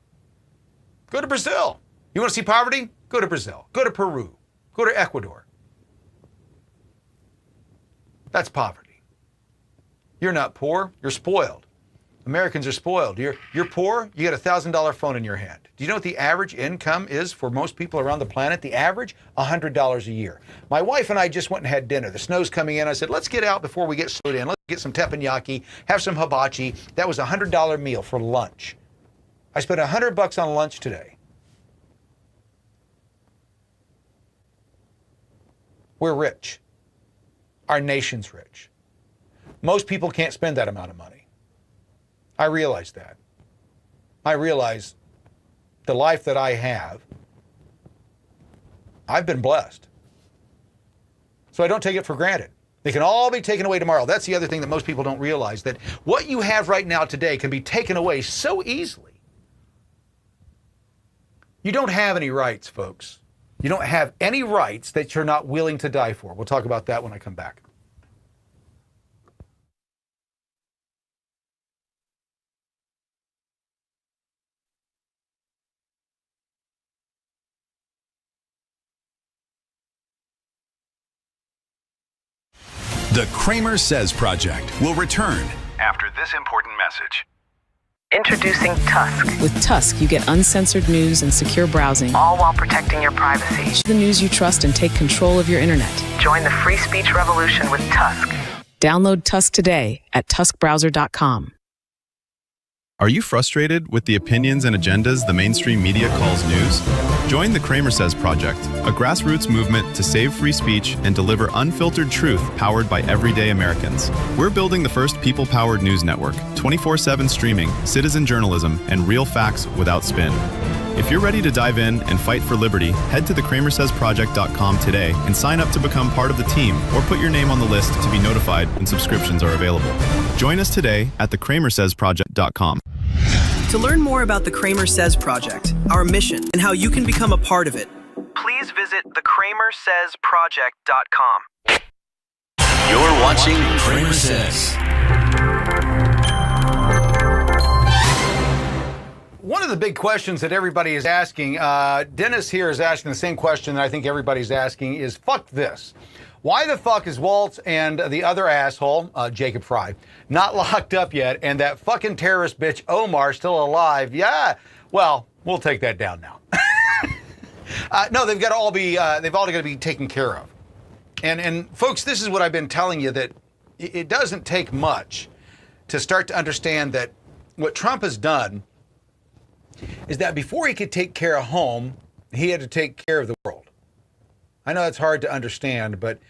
Go to Brazil. You want to see poverty? Go to Brazil. Go to Peru. Go to Ecuador. That's poverty. You're not poor. You're spoiled. Americans are spoiled. You're poor. You get a $1,000 phone in your hand. Do you know what the average income is for most people around the planet? The average? $100 a year. My wife and I just went and had dinner. The snow's coming in. I said, let's get out before we get snowed in. Let's get some teppanyaki, have some hibachi. That was a $100 meal for lunch. I spent $100 on lunch today. We're rich. Our nation's rich. Most people can't spend that amount of money. I realize that. I realize the life that I have, I've been blessed. So I don't take it for granted. They can all be taken away tomorrow. That's the other thing that most people don't realize, that what you have right now today can be taken away so easily. You don't have any rights, folks. You don't have any rights that you're not willing to die for. We'll talk about that when I come back. The CramerSez Project will return after this important message. Introducing Tusk. With Tusk, you get uncensored news and secure browsing. All while protecting your privacy. The news you trust and take control of your internet. Join the free speech revolution with Tusk. Download Tusk today at tuskbrowser.com. Are you frustrated with the opinions and agendas the mainstream media calls news? Join the CramerSez Project, a grassroots movement to save free speech and deliver unfiltered truth powered by everyday Americans. We're building the first people-powered news network, 24/7 streaming, citizen journalism, and real facts without spin. If you're ready to dive in and fight for liberty, head to thecramersezproject.com today and sign up to become part of the team or put your name on the list to be notified when subscriptions are available. Join us today at thecramersezproject.com. To learn more about the CramerSez Project, our mission, and how you can become a part of it, please visit thecramersezproject.com. You're watching CramerSez. One of the big questions that everybody is asking, Dennis here is asking the same question that I think everybody's asking is, fuck this. Why the fuck is Waltz and the other asshole, Jacob Fry, not locked up yet, and that fucking terrorist bitch Omar still alive? Yeah, well, we'll take that down now. No, they've got to all be, they've all got to be taken care of. And folks, this is what I've been telling you, that it doesn't take much to start to understand that what Trump has done is that before he could take care of home, he had to take care of the world. I know it's hard to understand, but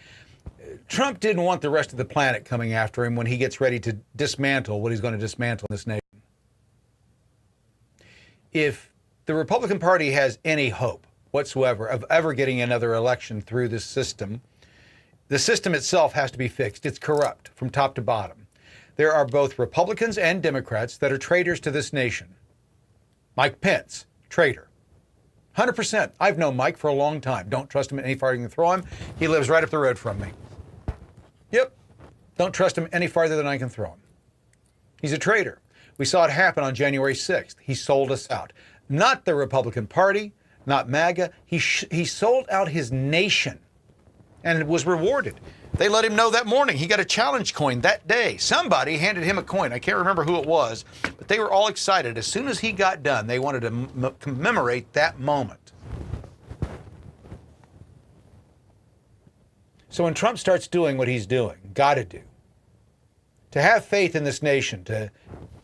Trump didn't want the rest of the planet coming after him when he gets ready to dismantle what he's going to dismantle in this nation. If the Republican Party has any hope whatsoever of ever getting another election through this system, the system itself has to be fixed. It's corrupt from top to bottom. There are both Republicans and Democrats that are traitors to this nation. Mike Pence, traitor. 100%. I've known Mike for a long time. Don't trust him any farther than you can throw him. He lives right up the road from me. Yep. Don't trust him any farther than I can throw him. He's a traitor. We saw it happen on January 6th. He sold us out. Not the Republican Party, not MAGA. He sold out his nation and was rewarded. They let him know that morning. He got a challenge coin that day. Somebody handed him a coin. I can't remember who it was, but they were all excited. As soon as he got done, they wanted to commemorate that moment. So when Trump starts doing what he's doing, got to do, to have faith in this nation, to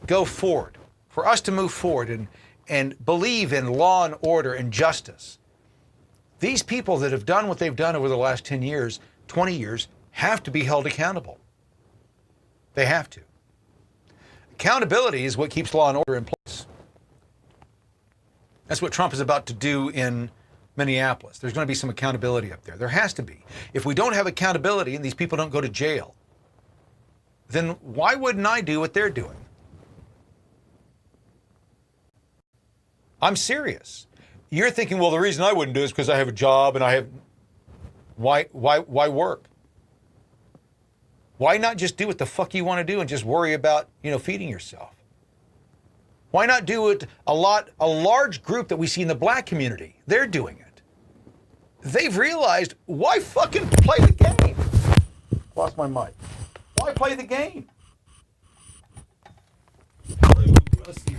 go forward, for us to move forward and believe in law and order and justice, these people that have done what they've done over the last 10 years, 20 years, have to be held accountable. They have to. Accountability is what keeps law and order in place. That's what Trump is about to do in Minneapolis. There's going to be some accountability up there. There has to be. If we don't have accountability and these people don't go to jail, then why wouldn't I do what they're doing? I'm serious. You're thinking, well, the reason I wouldn't do it is because I have a job and I have... Why work? Why not just do what the fuck you want to do and just worry about, feeding yourself? Why not do what a large group that we see in the black community? They're doing it. They've realized, why fucking play the game? Lost my mic. Why play the game? Let's see.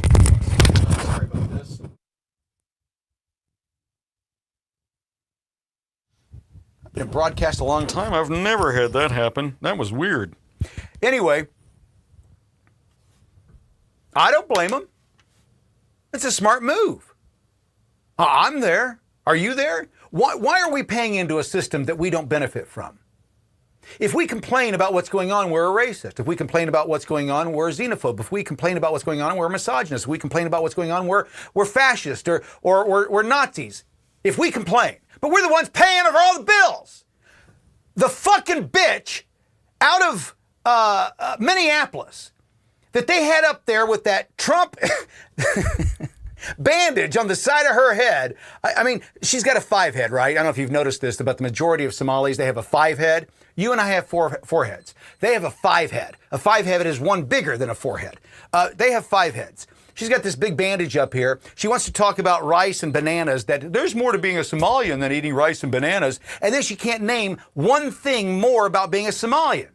Sorry about this. Been broadcast a long time. I've never had that happen. That was weird. Anyway, I don't blame them. It's a smart move. I'm there. Are you there? Why are we paying into a system that we don't benefit from? If we complain about what's going on, we're a racist. If we complain about what's going on, we're a xenophobe. If we complain about what's going on, we're a misogynist. If we complain about what's going on, we're fascist or we're Nazis. If we complain. But we're the ones paying for all the bills. The fucking bitch out of Minneapolis that they had up there with that Trump bandage on the side of her head. I mean, she's got a 5 head, right? I don't know if you've noticed this, but the majority of Somalis, they have a 5 head. You and I have four heads. They have a 5 head. A 5 head is one bigger than a 4 head. They have 5 heads. She's got this big bandage up here. She wants to talk about rice and bananas, that there's more to being a Somalian than eating rice and bananas. And then she can't name one thing more about being a Somalian.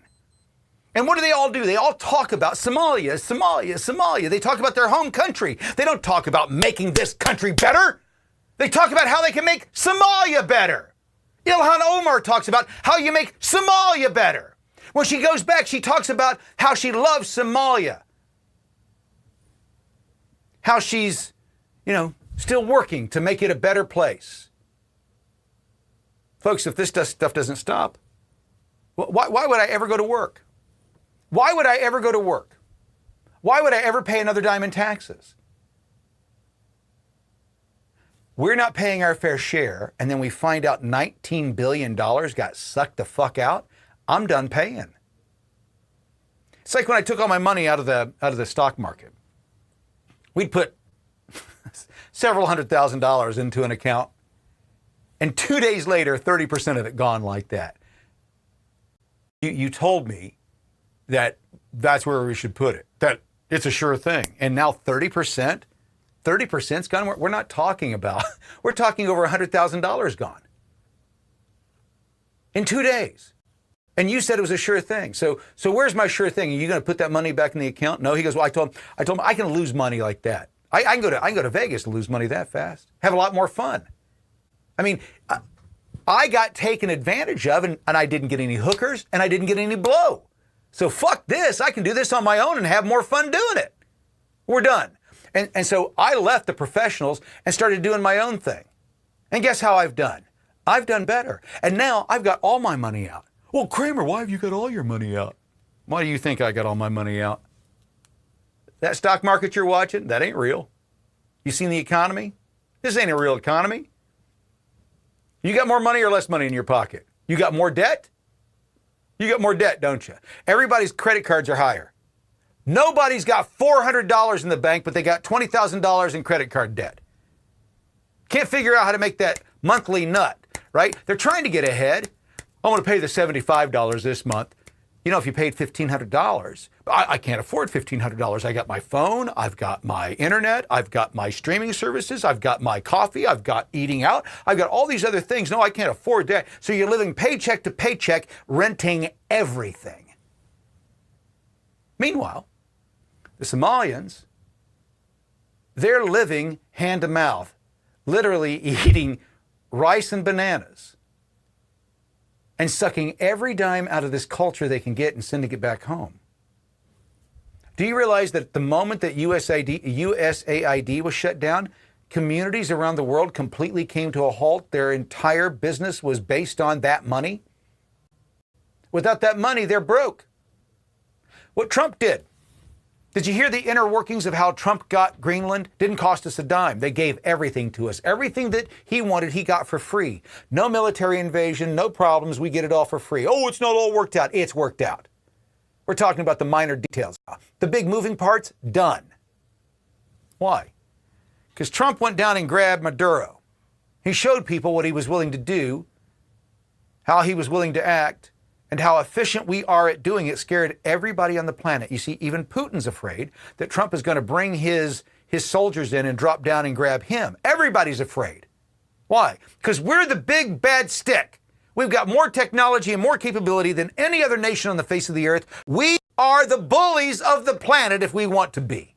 And what do? They all talk about Somalia, Somalia, Somalia. They talk about their home country. They don't talk about making this country better. They talk about how they can make Somalia better. Ilhan Omar talks about how you make Somalia better. When she goes back, she talks about how she loves Somalia. How she's, still working to make it a better place. Folks, if this stuff doesn't stop, why would I ever go to work? Why would I ever go to work? Why would I ever pay another dime in taxes? We're not paying our fair share, and then we find out $19 billion got sucked the fuck out. I'm done paying. It's like when I took all my money out of the stock market. We'd put several $100,000 into an account, and 2 days later, 30% of it gone like that. You told me that that's where we should put it, that it's a sure thing. And now 30%'s gone. We're not talking about, we're talking over $100,000 gone in 2 days. And you said it was a sure thing. So where's my sure thing? Are you going to put that money back in the account? No, he goes, well, I told him I can lose money like that. I can go to Vegas and lose money that fast. Have a lot more fun. I mean, I got taken advantage of, and I didn't get any hookers, and I didn't get any blow. So fuck this. I can do this on my own and have more fun doing it. We're done. And so I left the professionals and started doing my own thing. And guess how I've done? I've done better. And now I've got all my money out. Well, Kramer, why have you got all your money out? Why do you think I got all my money out? That stock market you're watching, that ain't real. You seen the economy? This ain't a real economy. You got more money or less money in your pocket? You got more debt? You got more debt, don't you? Everybody's credit cards are higher. Nobody's got $400 in the bank, but they got $20,000 in credit card debt. Can't figure out how to make that monthly nut, right? They're trying to get ahead. I want to pay the $75 this month. If you paid $1,500, I can't afford $1,500. I got my phone, I've got my internet, I've got my streaming services, I've got my coffee, I've got eating out, I've got all these other things. No, I can't afford that. So you're living paycheck to paycheck, renting everything. Meanwhile, the Somalians, they're living hand to mouth, literally eating rice and bananas and sucking every dime out of this culture they can get and sending it back home. Do you realize that the moment that USAID was shut down, communities around the world completely came to a halt? Their entire business was based on that money. Without that money, they're broke. What Trump did you hear the inner workings of how Trump got Greenland? Didn't cost us a dime. They gave everything to us. Everything that he wanted, he got for free. No military invasion, no problems. We get it all for free. Oh, it's not all worked out. It's worked out. We're talking about the minor details. The big moving parts, done. Why? Because Trump went down and grabbed Maduro. He showed people what he was willing to do, how he was willing to act, and how efficient we are at doing it. Scared everybody on the planet. You see, even Putin's afraid that Trump is going to bring his soldiers in and drop down and grab him. Everybody's afraid. Why? Because we're the big bad stick. We've got more technology and more capability than any other nation on the face of the earth. We are the bullies of the planet if we want to be.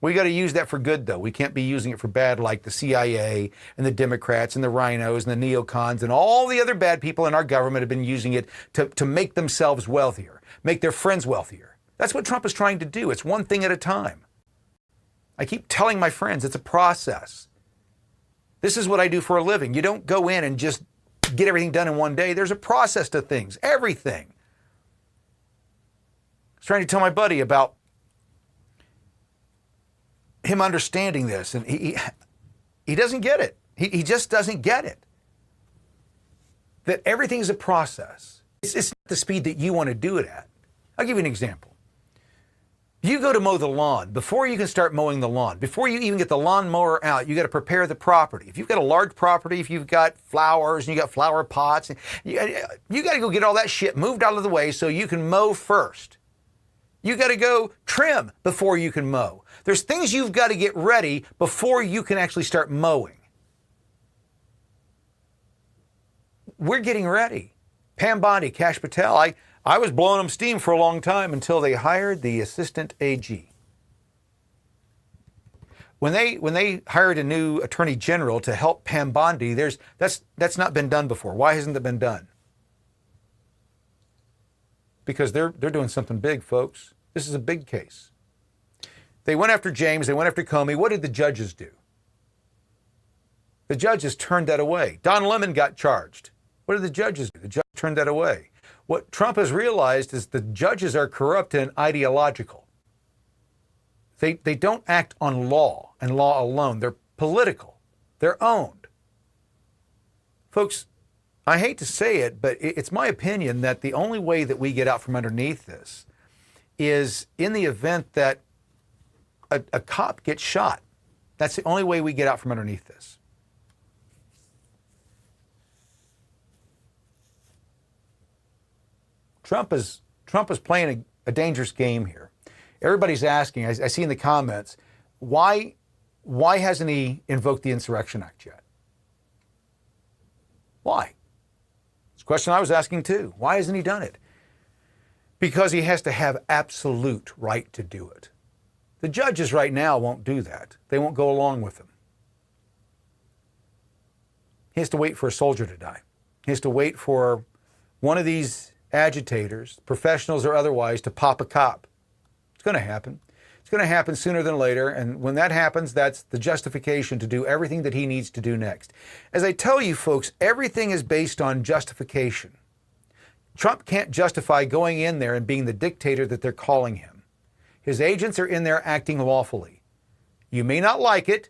We got to use that for good, though. We can't be using it for bad like the CIA and the Democrats and the rhinos and the neocons and all the other bad people in our government have been using it to make themselves wealthier, make their friends wealthier. That's what Trump is trying to do. It's one thing at a time. I keep telling my friends it's a process. This is what I do for a living. You don't go in and just get everything done in one day. There's a process to things, everything. I was trying to tell my buddy about him understanding this, and he doesn't get it. He just doesn't get it. That everything is a process. It's not the speed that you want to do it at. I'll give you an example. You go to mow the lawn. Before you can start mowing the lawn, before you even get the lawnmower out, you got to prepare the property. If you've got a large property, if you've got flowers and you got flower pots, you got to go get all that shit moved out of the way so you can mow first. You got to go trim before you can mow. There's things you've got to get ready before you can actually start mowing. We're getting ready. Pam Bondi, Kash Patel, I was blowing them steam for a long time until they hired the assistant AG. When they hired a new attorney general to help Pam Bondi, that's not been done before. Why hasn't it been done? Because they're doing something big, folks. This is a big case. They went after James. They went after Comey. What did the judges do? The judges turned that away. Don Lemon got charged. What did the judges do? The judge turned that away. What Trump has realized is the judges are corrupt and ideological. They don't act on law and law alone. They're political. They're owned. Folks, I hate to say it, but it's my opinion that the only way that we get out from underneath this is in the event that a cop gets shot. That's the only way we get out from underneath this. Trump is playing a dangerous game here. Everybody's asking, I see in the comments, why hasn't he invoked the Insurrection Act yet? Why? It's a question I was asking too. Why hasn't he done it? Because he has to have absolute right to do it. The judges right now won't do that. They won't go along with him. He has to wait for a soldier to die. He has to wait for one of these agitators, professionals or otherwise, to pop a cop. It's going to happen. It's going to happen sooner than later. And when that happens, that's the justification to do everything that he needs to do next. As I tell you, folks, everything is based on justification. Trump can't justify going in there and being the dictator that they're calling him. His agents are in there acting lawfully. You may not like it,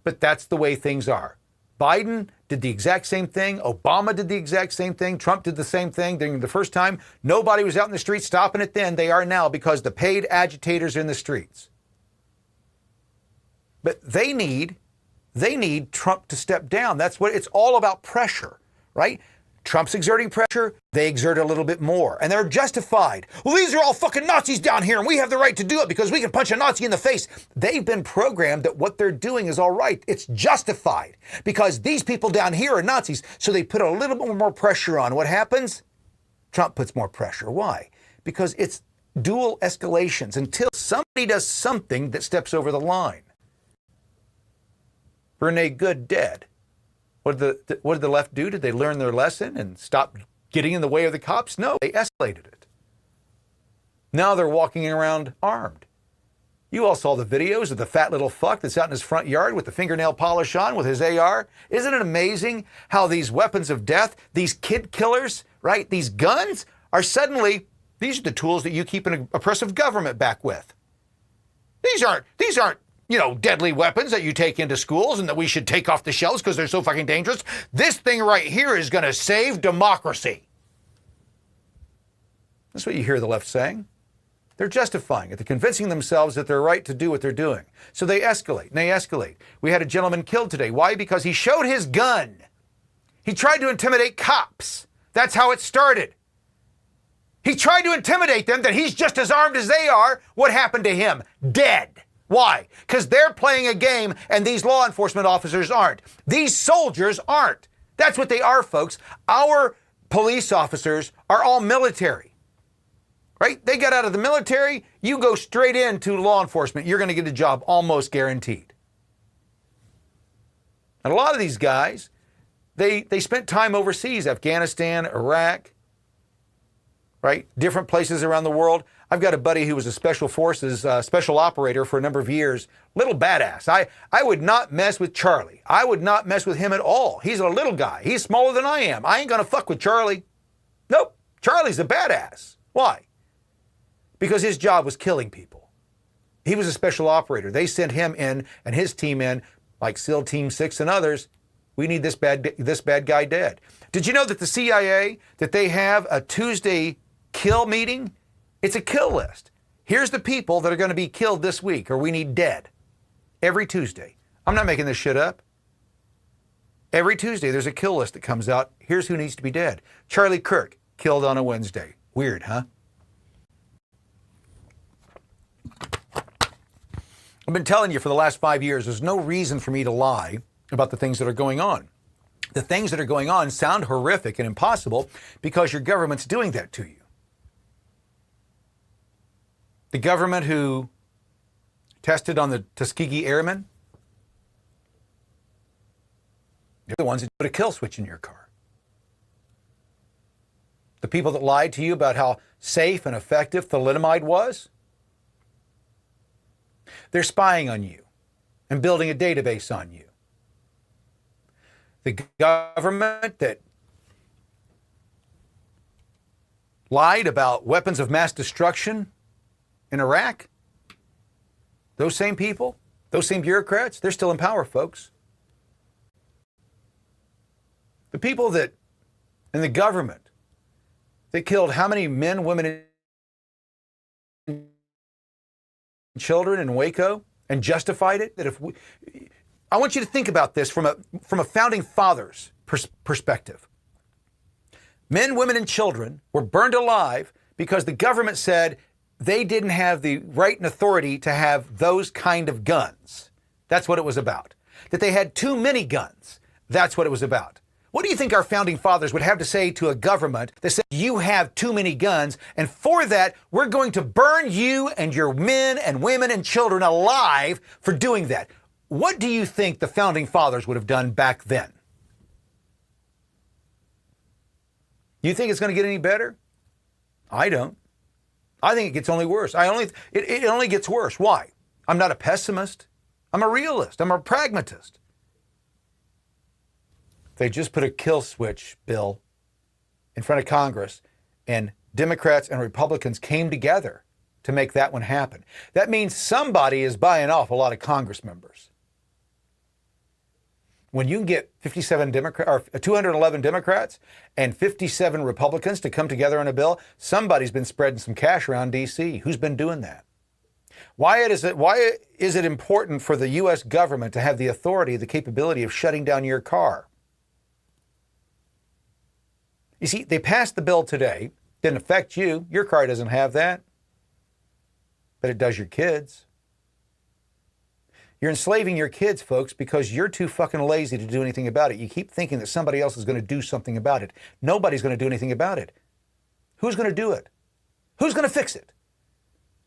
but that's the way things are. Biden did the exact same thing. Obama did the exact same thing. Trump did the same thing during the first time. Nobody was out in the streets stopping it then. They are now because the paid agitators are in the streets. But they need Trump to step down. That's what it's all about, pressure, right? Trump's exerting pressure, they exert a little bit more, and they're justified. Well, these are all fucking Nazis down here, and we have the right to do it because we can punch a Nazi in the face. They've been programmed that what they're doing is all right. It's justified because these people down here are Nazis, so they put a little bit more pressure on. What happens? Trump puts more pressure. Why? Because it's dual escalations until somebody does something that steps over the line. Renee Good dead. What did the left do? Did they learn their lesson and stop getting in the way of the cops? No, they escalated it. Now they're walking around armed. You all saw the videos of the fat little fuck that's out in his front yard with the fingernail polish on with his AR. Isn't it amazing how these weapons of death, these kid killers, right, these guns are suddenly, these are the tools that you keep an oppressive government back with. These aren't, deadly weapons that you take into schools and that we should take off the shelves because they're so fucking dangerous. This thing right here is going to save democracy. That's what you hear the left saying. They're justifying it. They're convincing themselves that they're right to do what they're doing. So they escalate and they escalate. We had a gentleman killed today. Why? Because he showed his gun. He tried to intimidate cops. That's how it started. He tried to intimidate them that he's just as armed as they are. What happened to him? Dead. Why? Because they're playing a game and these law enforcement officers aren't. These soldiers aren't. That's what they are, folks. Our police officers are all military, right? They got out of the military. You go straight into law enforcement. You're going to get a job almost guaranteed. And a lot of these guys, they spent time overseas, Afghanistan, Iraq, right? Different places around the world. I've got a buddy who was a special forces special operator for a number of years. Little badass. I would not mess with Charlie. I would not mess with him at all. He's a little guy. He's smaller than I am. I ain't going to fuck with Charlie. Nope. Charlie's a badass. Why? Because his job was killing people. He was a special operator. They sent him in and his team in, like SEAL Team 6 and others. We need this bad guy dead. Did you know that the CIA, that they have a Tuesday kill meeting? It's a kill list. Here's the people that are going to be killed this week or we need dead. Every Tuesday. I'm not making this shit up. Every Tuesday there's a kill list that comes out. Here's who needs to be dead. Charlie Kirk, killed on a Wednesday. Weird, huh? I've been telling you for the last 5 years, there's no reason for me to lie about the things that are going on. The things that are going on sound horrific and impossible because your government's doing that to you. The government who tested on the Tuskegee Airmen, they're the ones that put a kill switch in your car. The people that lied to you about how safe and effective thalidomide was, they're spying on you and building a database on you. The government that lied about weapons of mass destruction in Iraq, those same people, those same bureaucrats, they're still in power, folks. The people that in the government that killed how many men, women, and children in Waco and justified it, that if we, I want you to think about this from a founding father's perspective. Men, women, and children were burned alive because the government said they didn't have the right and authority to have those kind of guns. That's what it was about. That they had too many guns. That's what it was about. What do you think our founding fathers would have to say to a government that said, you have too many guns, and for that, we're going to burn you and your men and women and children alive for doing that? What do you think the founding fathers would have done back then? You think it's going to get any better? I don't. I think it gets only worse. It only gets worse. Why? I'm not a pessimist. I'm a realist. I'm a pragmatist. They just put a kill switch bill in front of Congress, and Democrats and Republicans came together to make that one happen. That means somebody is buying off a lot of Congress members. When you can get 211 Democrats and 57 Republicans to come together on a bill, somebody's been spreading some cash around D.C. Who's been doing that? Why is it important for the U.S. government to have the authority, the capability of shutting down your car? You see, they passed the bill today. Didn't affect you. Your car doesn't have that. But it does your kids. You're enslaving your kids, folks, because you're too fucking lazy to do anything about it. You keep thinking that somebody else is going to do something about it. Nobody's going to do anything about it. Who's going to do it? Who's going to fix it?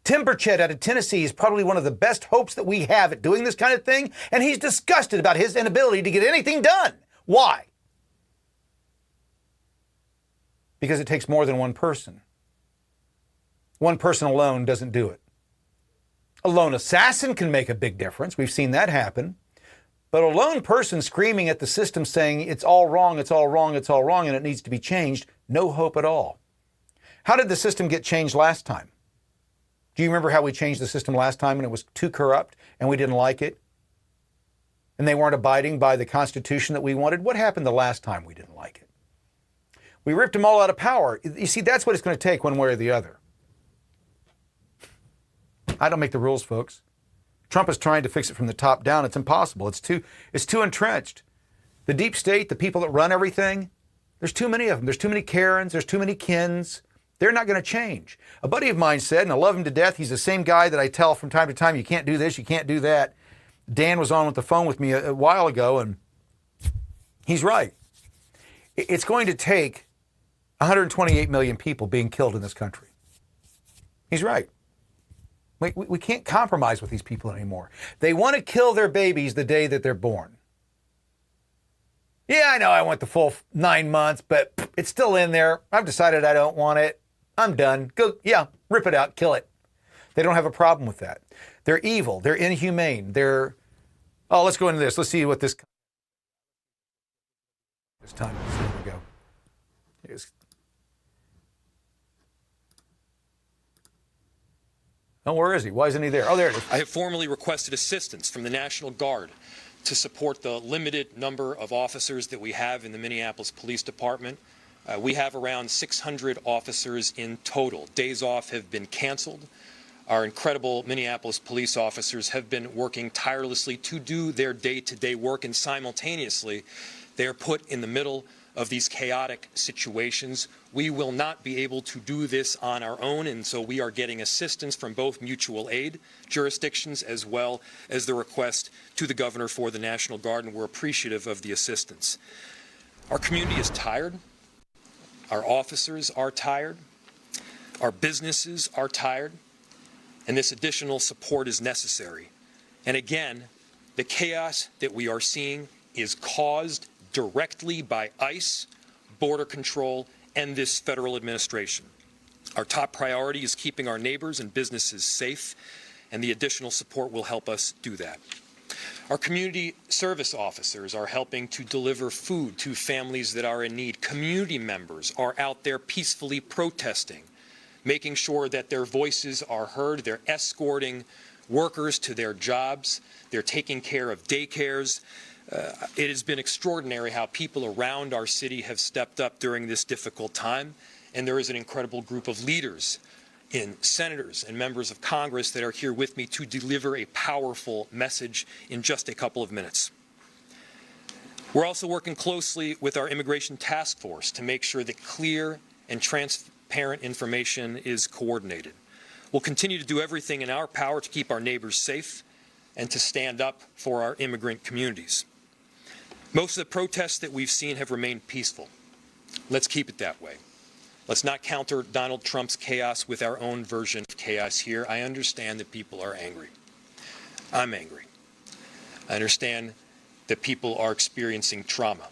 Tim Burchett out of Tennessee is probably one of the best hopes that we have at doing this kind of thing, and he's disgusted about his inability to get anything done. Why? Because it takes more than one person. One person alone doesn't do it. A lone assassin can make a big difference. We've seen that happen. But a lone person screaming at the system saying it's all wrong, it's all wrong, it's all wrong, and it needs to be changed, no hope at all. How did the system get changed last time? Do you remember how we changed the system last time and it was too corrupt and we didn't like it? And they weren't abiding by the Constitution that we wanted? What happened the last time we didn't like it? We ripped them all out of power. You see, that's what it's going to take one way or the other. I don't make the rules, folks. Trump is trying to fix it from the top down. It's impossible. It's too entrenched. The deep state, the people that run everything, there's too many of them. There's too many Karens. There's too many Kins. They're not going to change. A buddy of mine said, and I love him to death, he's the same guy that I tell from time to time, you can't do this, you can't do that. Dan was on with the phone with me a while ago, and he's right. It's going to take 128 million people being killed in this country. He's right. We can't compromise with these people anymore. They want to kill their babies the day that they're born. Yeah, I know I want the full 9 months, but it's still in there. I've decided I don't want it. I'm done. Go, yeah, rip it out, kill it. They don't have a problem with that. They're evil. They're inhumane. Let's go into this. Let's see what this time is. Here we go. Oh, where is he? Why isn't he there? Oh, there it is. I have formally requested assistance from the National Guard to support the limited number of officers that we have in the Minneapolis Police Department. We have around 600 officers in total. Days off have been canceled. Our incredible Minneapolis police officers have been working tirelessly to do their day-to-day work, and simultaneously, they are put in the middle of these chaotic situations. We will not be able to do this on our own, and so we are getting assistance from both mutual aid jurisdictions as well as the request to the governor for the National Guard, and we're appreciative of the assistance. Our community is tired. Our officers are tired. Our businesses are tired. and this additional support is necessary. And again, the chaos that we are seeing is caused directly by ICE, Border Control, and this federal administration. Our top priority is keeping our neighbors and businesses safe, and the additional support will help us do that. Our community service officers are helping to deliver food to families that are in need. Community members are out there peacefully protesting, making sure that their voices are heard. They're escorting workers to their jobs. They're taking care of daycares. It has been extraordinary how people around our city have stepped up during this difficult time, and there is an incredible group of leaders in senators and members of Congress that are here with me to deliver a powerful message in just a couple of minutes. We're also working closely with our immigration task force to make sure that clear and transparent information is coordinated. We'll continue to do everything in our power to keep our neighbors safe and to stand up for our immigrant communities. Most of the protests that we've seen have remained peaceful. Let's keep it that way. Let's not counter Donald Trump's chaos with our own version of chaos here. I understand that people are angry. I'm angry. I understand that people are experiencing trauma.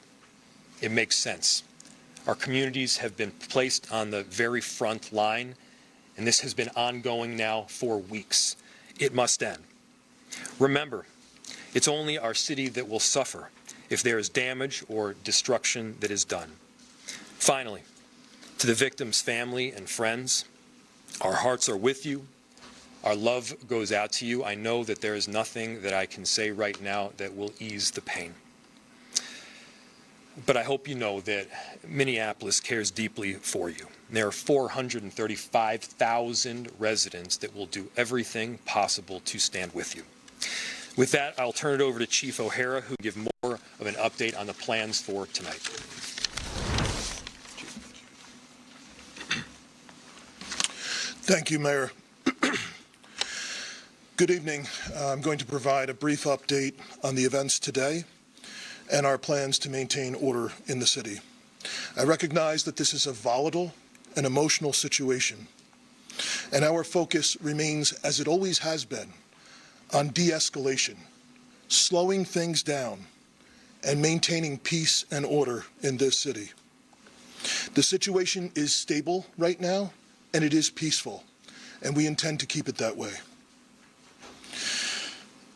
It makes sense. Our communities have been placed on the very front line, and this has been ongoing now for weeks. It must end. Remember, it's only our city that will suffer if there is damage or destruction that is done. Finally, to the victim's family and friends, our hearts are with you. Our love goes out to you. I know that there is nothing that I can say right now that will ease the pain. But I hope you know that Minneapolis cares deeply for you. There are 435,000 residents that will do everything possible to stand with you. With that, I'll turn it over to Chief O'Hara, who will give more of an update on the plans for tonight. Thank you, Mayor. Good evening. I'm going to provide a brief update on the events today and our plans to maintain order in the city. I recognize that this is a volatile and emotional situation, and our focus remains, as it always has been, on de-escalation, slowing things down, and maintaining peace and order in this city. The situation is stable right now, and it is peaceful, and we intend to keep it that way.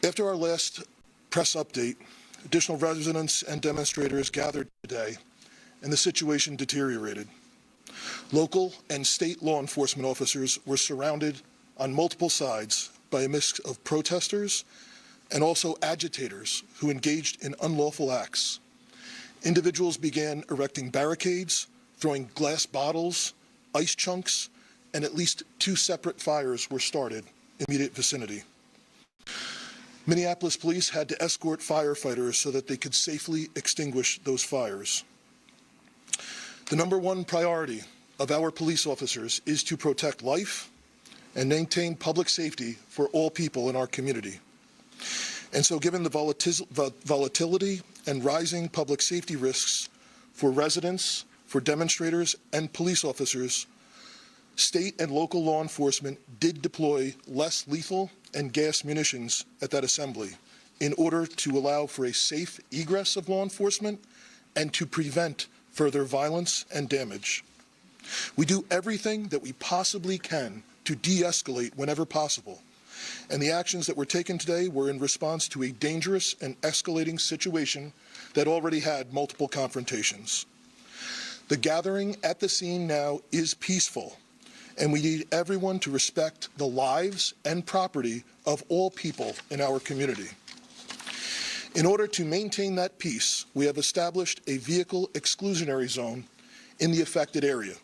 After our last press update, additional residents and demonstrators gathered today, and the situation deteriorated. Local and state law enforcement officers were surrounded on multiple sides by a mix of protesters and also agitators who engaged in unlawful acts. Individuals began erecting barricades, throwing glass bottles, ice chunks, and at least 2 separate fires were started in the immediate vicinity. Minneapolis police had to escort firefighters so that they could safely extinguish those fires. The number one priority of our police officers is to protect life and maintain public safety for all people in our community. And so given the volatility and rising public safety risks for residents, for demonstrators, and police officers, state and local law enforcement did deploy less lethal and gas munitions at that assembly in order to allow for a safe egress of law enforcement and to prevent further violence and damage. We do everything that we possibly can to de-escalate whenever possible, and the actions that were taken today were in response to a dangerous and escalating situation that already had multiple confrontations. The gathering at the scene now is peaceful, and we need everyone to respect the lives and property of all people in our community. In order to maintain that peace, we have established a vehicle exclusionary zone in the affected area.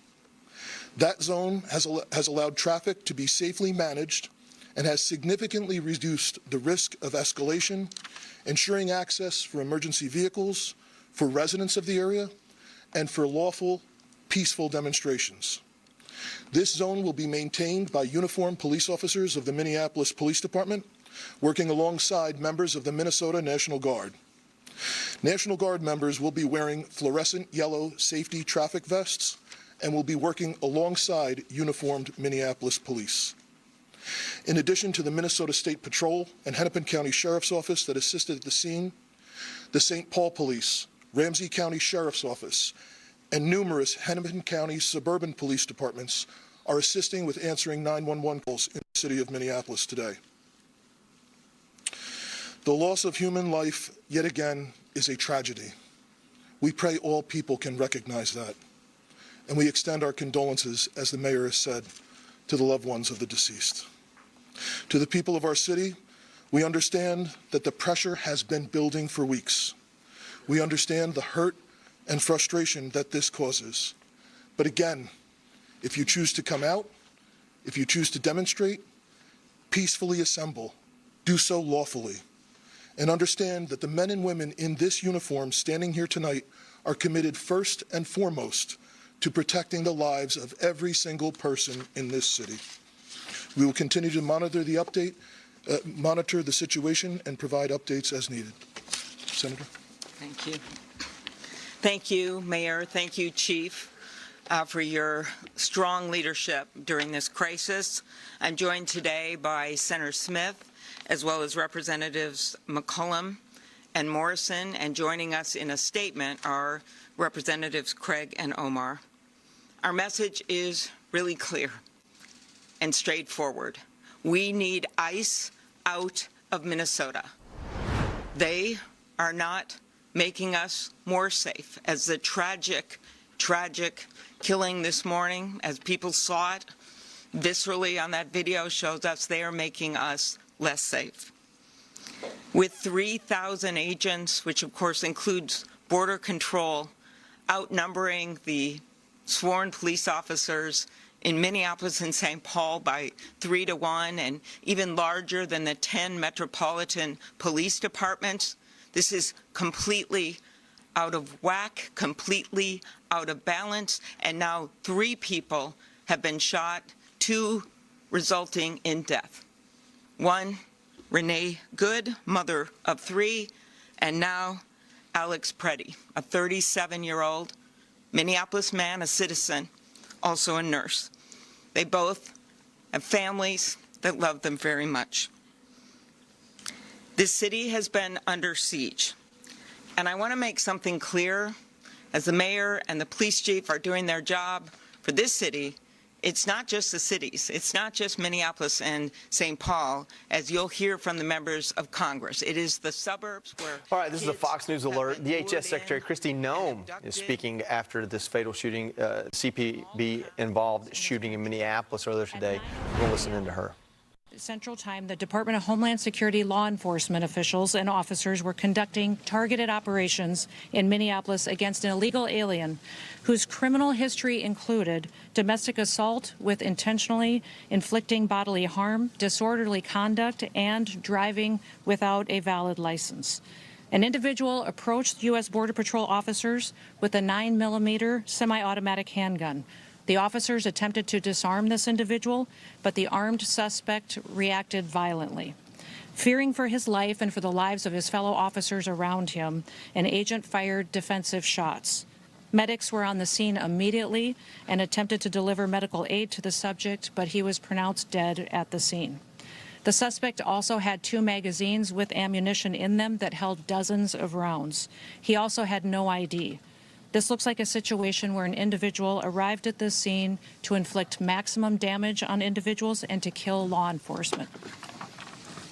That zone has allowed traffic to be safely managed and has significantly reduced the risk of escalation, ensuring access for emergency vehicles, for residents of the area, and for lawful, peaceful demonstrations. This zone will be maintained by uniformed police officers of the Minneapolis Police Department, working alongside members of the Minnesota National Guard. National Guard members will be wearing fluorescent yellow safety traffic vests and will be working alongside uniformed Minneapolis police. In addition to the Minnesota State Patrol and Hennepin County Sheriff's Office that assisted at the scene, the St. Paul Police, Ramsey County Sheriff's Office, and numerous Hennepin County suburban police departments are assisting with answering 911 calls in the city of Minneapolis today. The loss of human life, yet again, is a tragedy. We pray all people can recognize that, and we extend our condolences, as the mayor has said, to the loved ones of the deceased. To the people of our city, we understand that the pressure has been building for weeks. We understand the hurt and frustration that this causes. But again, if you choose to come out, if you choose to demonstrate, peacefully assemble, do so lawfully, and understand that the men and women in this uniform standing here tonight are committed first and foremost to protecting the lives of every single person in this city. We will continue to monitor the situation and provide updates as needed. Senator. Thank you. Thank you, Mayor. Thank you, Chief, for your strong leadership during this crisis. I'm joined today by Senator Smith, as well as Representatives McCollum and Morrison, and joining us in a statement are Representatives Craig and Omar. Our message is really clear and straightforward. We need ICE out of Minnesota. They are not making us more safe. As the tragic killing this morning, as people saw it viscerally on that video, shows us, they are making us less safe. With 3,000 agents, which of course includes border control, outnumbering the sworn police officers in Minneapolis and St. Paul by 3 to 1, and even larger than the 10 metropolitan police departments, this is completely out of whack, completely out of balance, and now 3 people have been shot, 2 resulting in death. 1, Renee Good, mother of 3, and now Alex Preddy, a 37-year-old Minneapolis man, a citizen, also a nurse. They both have families that love them very much. This city has been under siege, and I want to make something clear. As the mayor and the police chief are doing their job for this city, it's not just the cities. It's not just Minneapolis and St. Paul, as you'll hear from the members of Congress. It is the suburbs where... All right, this is a Fox News alert. DHS Secretary Kristi Noem is speaking after this fatal shooting, CPB-involved shooting in Minneapolis earlier today. We'll listen in to her. Central Time, the Department of Homeland Security law enforcement officials and officers were conducting targeted operations in Minneapolis against an illegal alien whose criminal history included domestic assault with intentionally inflicting bodily harm, disorderly conduct, and driving without a valid license. An individual approached U.S. Border Patrol officers with a 9mm semi-automatic handgun. The officers attempted to disarm this individual, but the armed suspect reacted violently. Fearing for his life and for the lives of his fellow officers around him, an agent fired defensive shots. Medics were on the scene immediately and attempted to deliver medical aid to the subject, but he was pronounced dead at the scene. The suspect also had 2 magazines with ammunition in them that held dozens of rounds. He also had no ID. This looks like a situation where an individual arrived at this scene to inflict maximum damage on individuals and to kill law enforcement.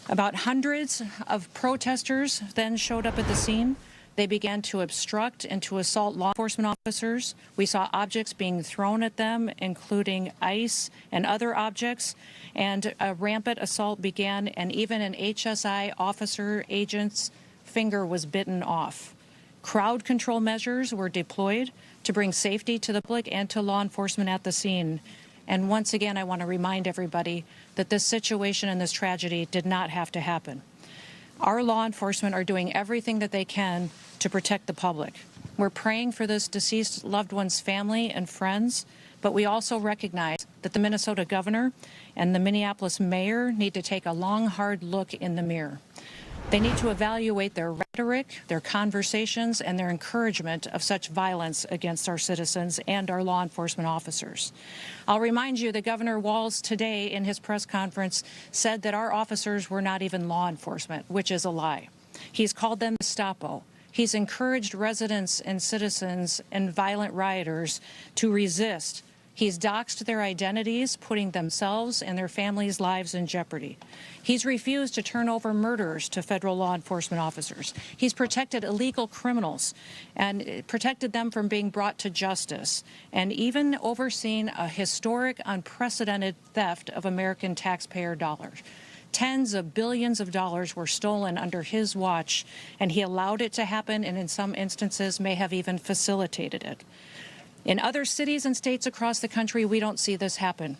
About hundreds of protesters then showed up at the scene. They began to obstruct and to assault law enforcement officers. We saw objects being thrown at them, including ice and other objects, and a rampant assault began, and even an HSI officer agent's finger was bitten off. Crowd control measures were deployed to bring safety to the public and to law enforcement at the scene. And once again, I want to remind everybody that this situation and this tragedy did not have to happen. Our law enforcement are doing everything that they can to protect the public. We're praying for this deceased loved one's family and friends, but we also recognize that the Minnesota governor and the Minneapolis mayor need to take a long, hard look in the mirror. They need to evaluate their rhetoric, their conversations, and their encouragement of such violence against our citizens and our law enforcement officers. I'll remind you that Governor Walz today in his press conference said that our officers were not even law enforcement, which is a lie. He's called them Gestapo. He's encouraged residents and citizens and violent rioters to resist. He's doxed their identities, putting themselves and their families' lives in jeopardy. He's refused to turn over murderers to federal law enforcement officers. He's protected illegal criminals and protected them from being brought to justice, and even overseen a historic, unprecedented theft of American taxpayer dollars. Tens of billions of dollars were stolen under his watch, and he allowed it to happen, and in some instances may have even facilitated it. In other cities and states across the country, we don't see this happen.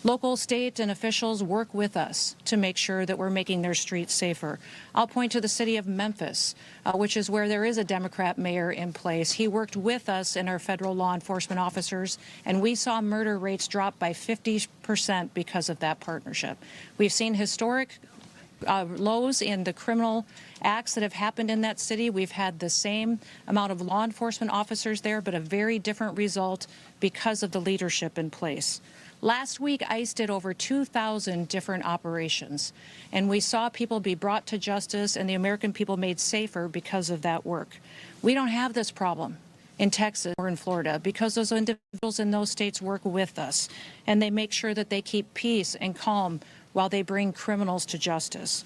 Local, state, and officials work with us to make sure that we're making their streets safer. I'll point to the city of Memphis, which is where there is a Democrat mayor in place. He worked with us and our federal law enforcement officers, and we saw murder rates drop by 50% because of that partnership. We've seen historic lows in the criminal acts that have happened in that city. We've had the same amount of law enforcement officers there, but a very different result because of the leadership in place. Last week, ICE did over 2,000 different operations, and we saw people be brought to justice and the American people made safer because of that work. We don't have this problem in Texas or in Florida because those individuals in those states work with us, and they make sure that they keep peace and calm while they bring criminals to justice.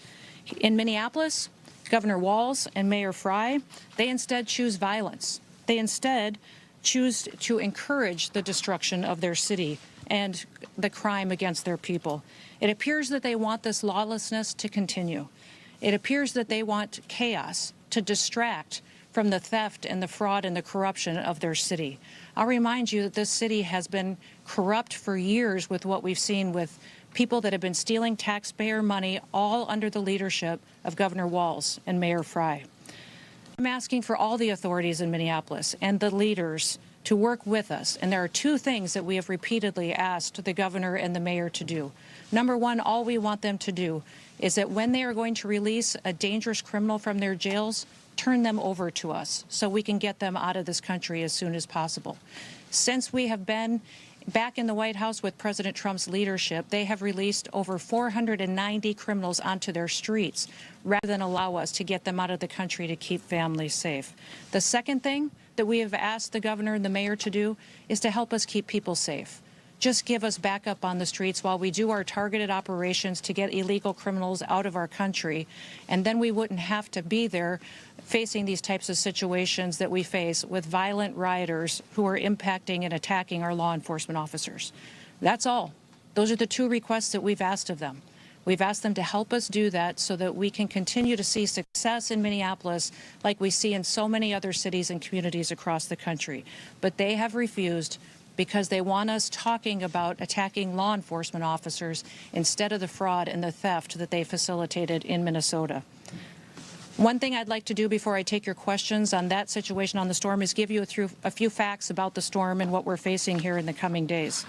In Minneapolis, Governor Walz and Mayor Frey, they instead choose violence. They instead choose to encourage the destruction of their city and the crime against their people. It appears that they want this lawlessness to continue. It appears that they want chaos to distract from the theft and the fraud and the corruption of their city. I'll remind you that this city has been corrupt for years with what we've seen with people that have been stealing taxpayer money, all under the leadership of Governor Walz and Mayor Frey. I'm asking for all the authorities in Minneapolis and the leaders to work with us, and there are two things that we have repeatedly asked the governor and the mayor to do. Number one, all we want them to do is that when they are going to release a dangerous criminal from their jails, turn them over to us so we can get them out of this country as soon as possible. Since we have been back in the White House with President Trump's leadership, they have released over 490 criminals onto their streets rather than allow us to get them out of the country to keep families safe. The second thing that we have asked the governor and the mayor to do is to help us keep people safe. Just give us backup on the streets while we do our targeted operations to get illegal criminals out of our country, and then we wouldn't have to be there facing these types of situations that we face with violent rioters who are impacting and attacking our law enforcement officers. That's all. Those are the two requests that we've asked of them. We've asked them to help us do that so that we can continue to see success in Minneapolis like we see in so many other cities and communities across the country. But they have refused because they want us talking about attacking law enforcement officers instead of the fraud and the theft that they facilitated in Minnesota. One thing I'd like to do before I take your questions on that situation on the storm is give you a few facts about the storm and what we're facing here in the coming days.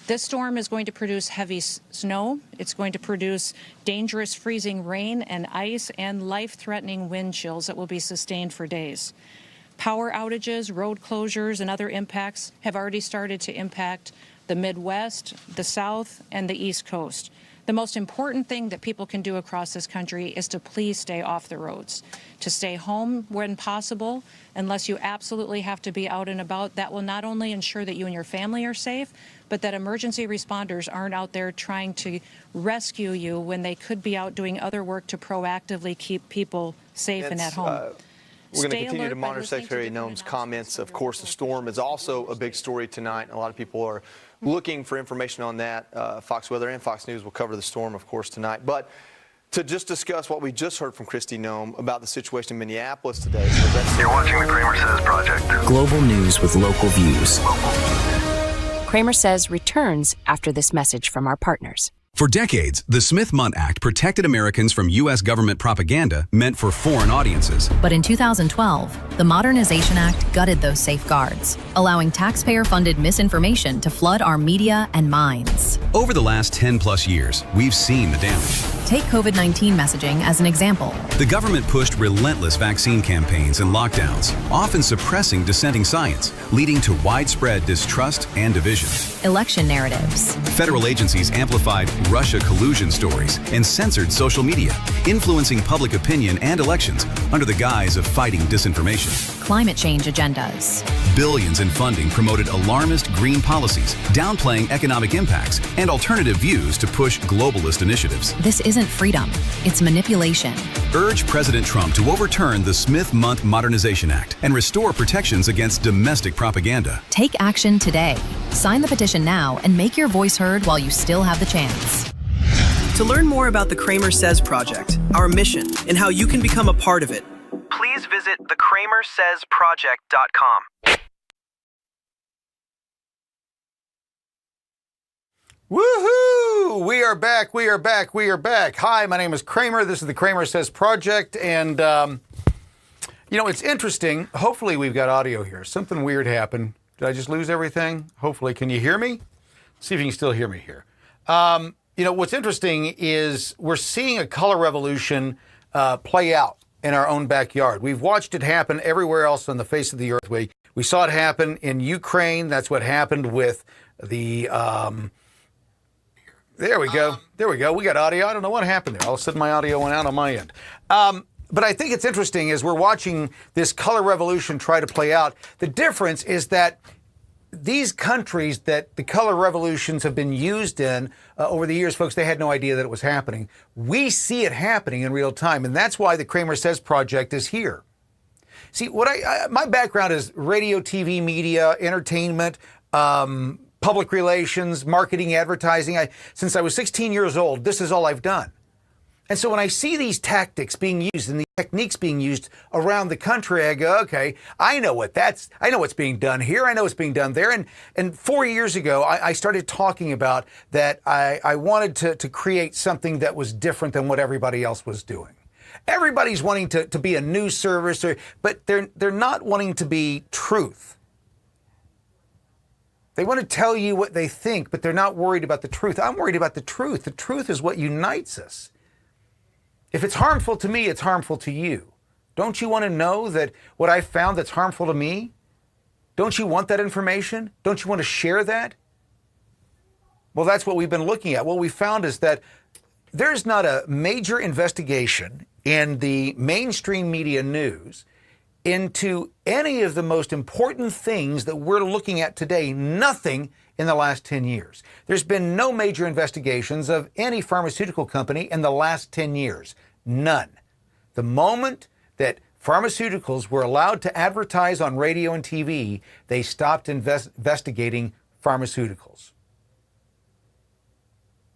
This storm is going to produce heavy snow. It's going to produce dangerous freezing rain and ice and life-threatening wind chills that will be sustained for days. Power outages, road closures, and other impacts have already started to impact the Midwest, the South, and the East Coast. The most important thing that people can do across this country is to please stay off the roads, to stay home when possible, unless you absolutely have to be out and about. That will not only ensure that you and your family are safe, but that emergency responders aren't out there trying to rescue you when they could be out doing other work to proactively keep people safe and at home. We're going to continue to monitor Secretary Noem's comments. Of course, the storm is also a big story tonight. A lot of people are looking for information on that. Fox Weather and Fox News will cover the storm, of course, tonight. But to just discuss what we just heard from Kristi Noem about the situation in Minneapolis today. You're watching the CramerSez Project. Global news with local views. CramerSez returns after this message from our partners. For decades, the Smith-Mundt Act protected Americans from U.S. government propaganda meant for foreign audiences. But in 2012, The Modernization Act gutted those safeguards, allowing taxpayer-funded misinformation to flood our media and minds. Over the last 10-plus years, we've seen the damage. Take COVID-19 messaging as an example. The government pushed relentless vaccine campaigns and lockdowns, often suppressing dissenting science, leading to widespread distrust and division. Election narratives. Federal agencies amplified Russia collusion stories and censored social media, influencing public opinion and elections under the guise of fighting disinformation. Climate change agendas. Billions in funding promoted alarmist green policies, downplaying economic impacts and alternative views to push globalist initiatives. This isn't freedom, it's manipulation. Urge President Trump to overturn the Smith-Mundt Modernization Act and restore protections against domestic propaganda. Take action today. Sign the petition now and make your voice heard while you still have the chance. To learn more about the CramerSez project, our mission, and how you can become a part of it, please visit thecramersezproject.com. Woohoo! We are back. Hi, my name is Kramer. This is the CramerSez Project. And, it's interesting. Hopefully we've got audio here. Something weird happened. Did I just lose everything? Hopefully. Can you hear me? See if you can still hear me here. What's interesting is we're seeing a color revolution play out in our own backyard. We've watched it happen everywhere else on the face of the earth. We saw it happen in Ukraine. That's what happened with the... There we go. We got audio. I don't know what happened there. All of a sudden my audio went out on my end. But I think it's interesting as we're watching this color revolution try to play out. The difference is that these countries that the color revolutions have been used in over the years, folks, they had no idea that it was happening. We see it happening in real time, and that's why the CramerSez Project is here. See, my background is radio, TV, media, entertainment, public relations, marketing, advertising. Since I was 16 years old, this is all I've done. And so when I see these tactics being used and the techniques being used around the country, I go, okay, I know what's being done here. I know what's being done there. And 4 years ago, I started talking about that I wanted to create something that was different than what everybody else was doing. Everybody's wanting to be a news service, but they're not wanting to be truth. They want to tell you what they think, but they're not worried about the truth. I'm worried about the truth. The truth is what unites us. If it's harmful to me, it's harmful to you. Don't you want to know that what I found that's harmful to me? Don't you want that information? Don't you want to share that? Well, that's what we've been looking at. What we found is that there's not a major investigation in the mainstream media news into any of the most important things that we're looking at today, nothing in the last 10 years. There's been no major investigations of any pharmaceutical company in the last 10 years. None. The moment that pharmaceuticals were allowed to advertise on radio and TV, they stopped investigating pharmaceuticals.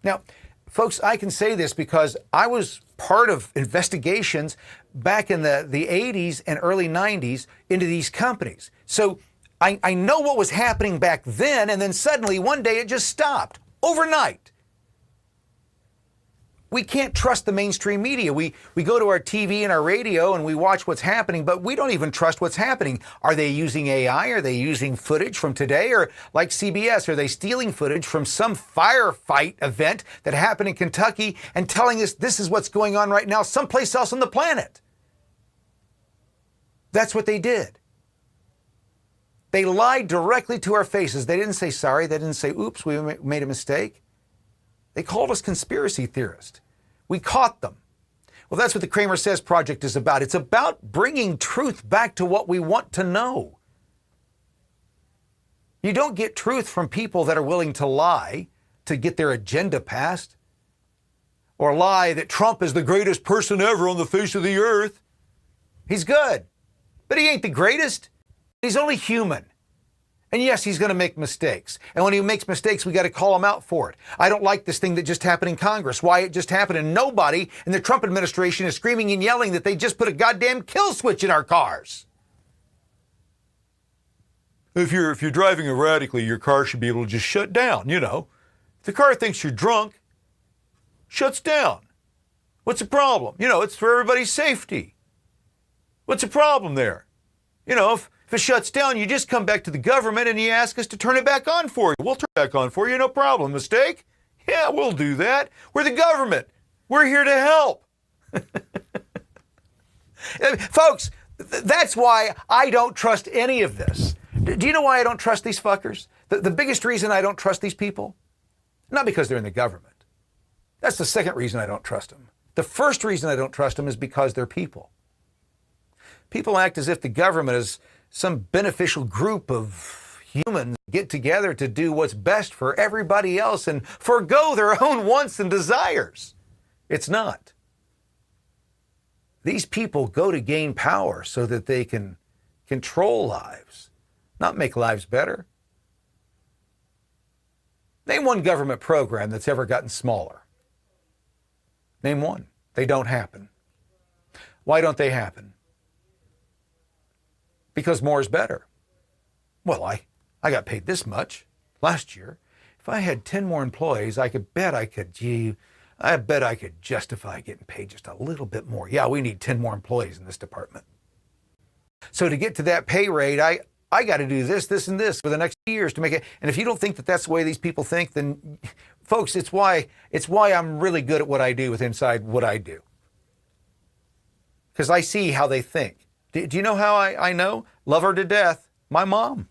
Now, folks, I can say this because I was part of investigations back in the 80s and early 90s into these companies. So I know what was happening back then, and then suddenly one day it just stopped overnight. We can't trust the mainstream media. We go to our TV and our radio and we watch what's happening, but we don't even trust what's happening. Are they using AI? Are they using footage from today? Or like CBS, are they stealing footage from some firefight event that happened in Kentucky and telling us this is what's going on right now someplace else on the planet? That's what they did. They lied directly to our faces. They didn't say sorry. They didn't say, oops, we made a mistake. They called us conspiracy theorists. We caught them. Well, that's what the CramerSez Project is about. It's about bringing truth back to what we want to know. You don't get truth from people that are willing to lie to get their agenda passed, or lie that Trump is the greatest person ever on the face of the earth. He's good, but he ain't the greatest. He's only human. And yes, he's going to make mistakes. And when he makes mistakes, we got to call him out for it. I don't like this thing that just happened in Congress, why it just happened, and nobody in the Trump administration is screaming and yelling that they just put a goddamn kill switch in our cars. If you're driving erratically, your car should be able to just shut down, you know. If the car thinks you're drunk, shuts down. What's the problem? You know, it's for everybody's safety. What's the problem there? You know, if it shuts down, you just come back to the government and you ask us to turn it back on for you. We'll turn it back on for you, no problem. Mistake? Yeah, we'll do that. We're the government. We're here to help. Folks, that's why I don't trust any of this. Do you know why I don't trust these fuckers? The biggest reason I don't trust these people? Not because they're in the government. That's the second reason I don't trust them. The first reason I don't trust them is because they're people. People act as if the government is some beneficial group of humans get together to do what's best for everybody else and forgo their own wants and desires. It's not. These people go to gain power so that they can control lives, not make lives better. Name one government program that's ever gotten smaller. Name one. They don't happen. Why don't they happen? Because more is better. Well, I got paid this much last year. If I had 10 more employees, I bet I could justify getting paid just a little bit more. Yeah, we need 10 more employees in this department. So to get to that pay rate, I got to do this, this, and this for the next years to make it. And if you don't think that that's the way these people think, then, folks, it's why I'm really good at what I do with inside what I do. Because I see how they think. Do you know how I know? Love her to death. My mom.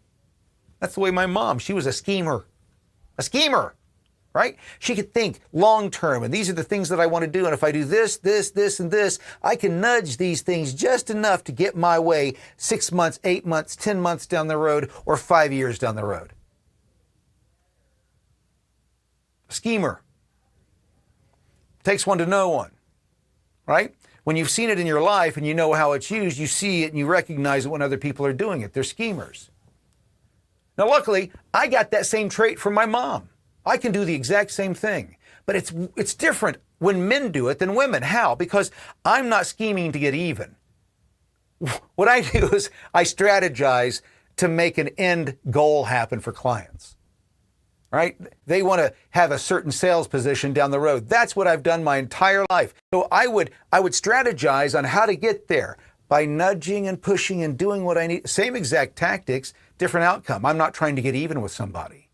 That's the way my mom, she was a schemer. A schemer, right? She could think long term, and these are the things that I want to do. And if I do this, this, this, and this, I can nudge these things just enough to get my way 6 months, 8 months, 10 months down the road, or 5 years down the road. A schemer. Takes one to know one, right? When you've seen it in your life and you know how it's used, you see it and you recognize it when other people are doing it. They're schemers. Now, luckily, I got that same trait from my mom. I can do the exact same thing. But it's different when men do it than women. How? Because I'm not scheming to get even. What I do is I strategize to make an end goal happen for clients. Right? They want to have a certain sales position down the road. That's what I've done my entire life. So I would strategize on how to get there by nudging and pushing and doing what I need. Same exact tactics, different outcome. I'm not trying to get even with somebody.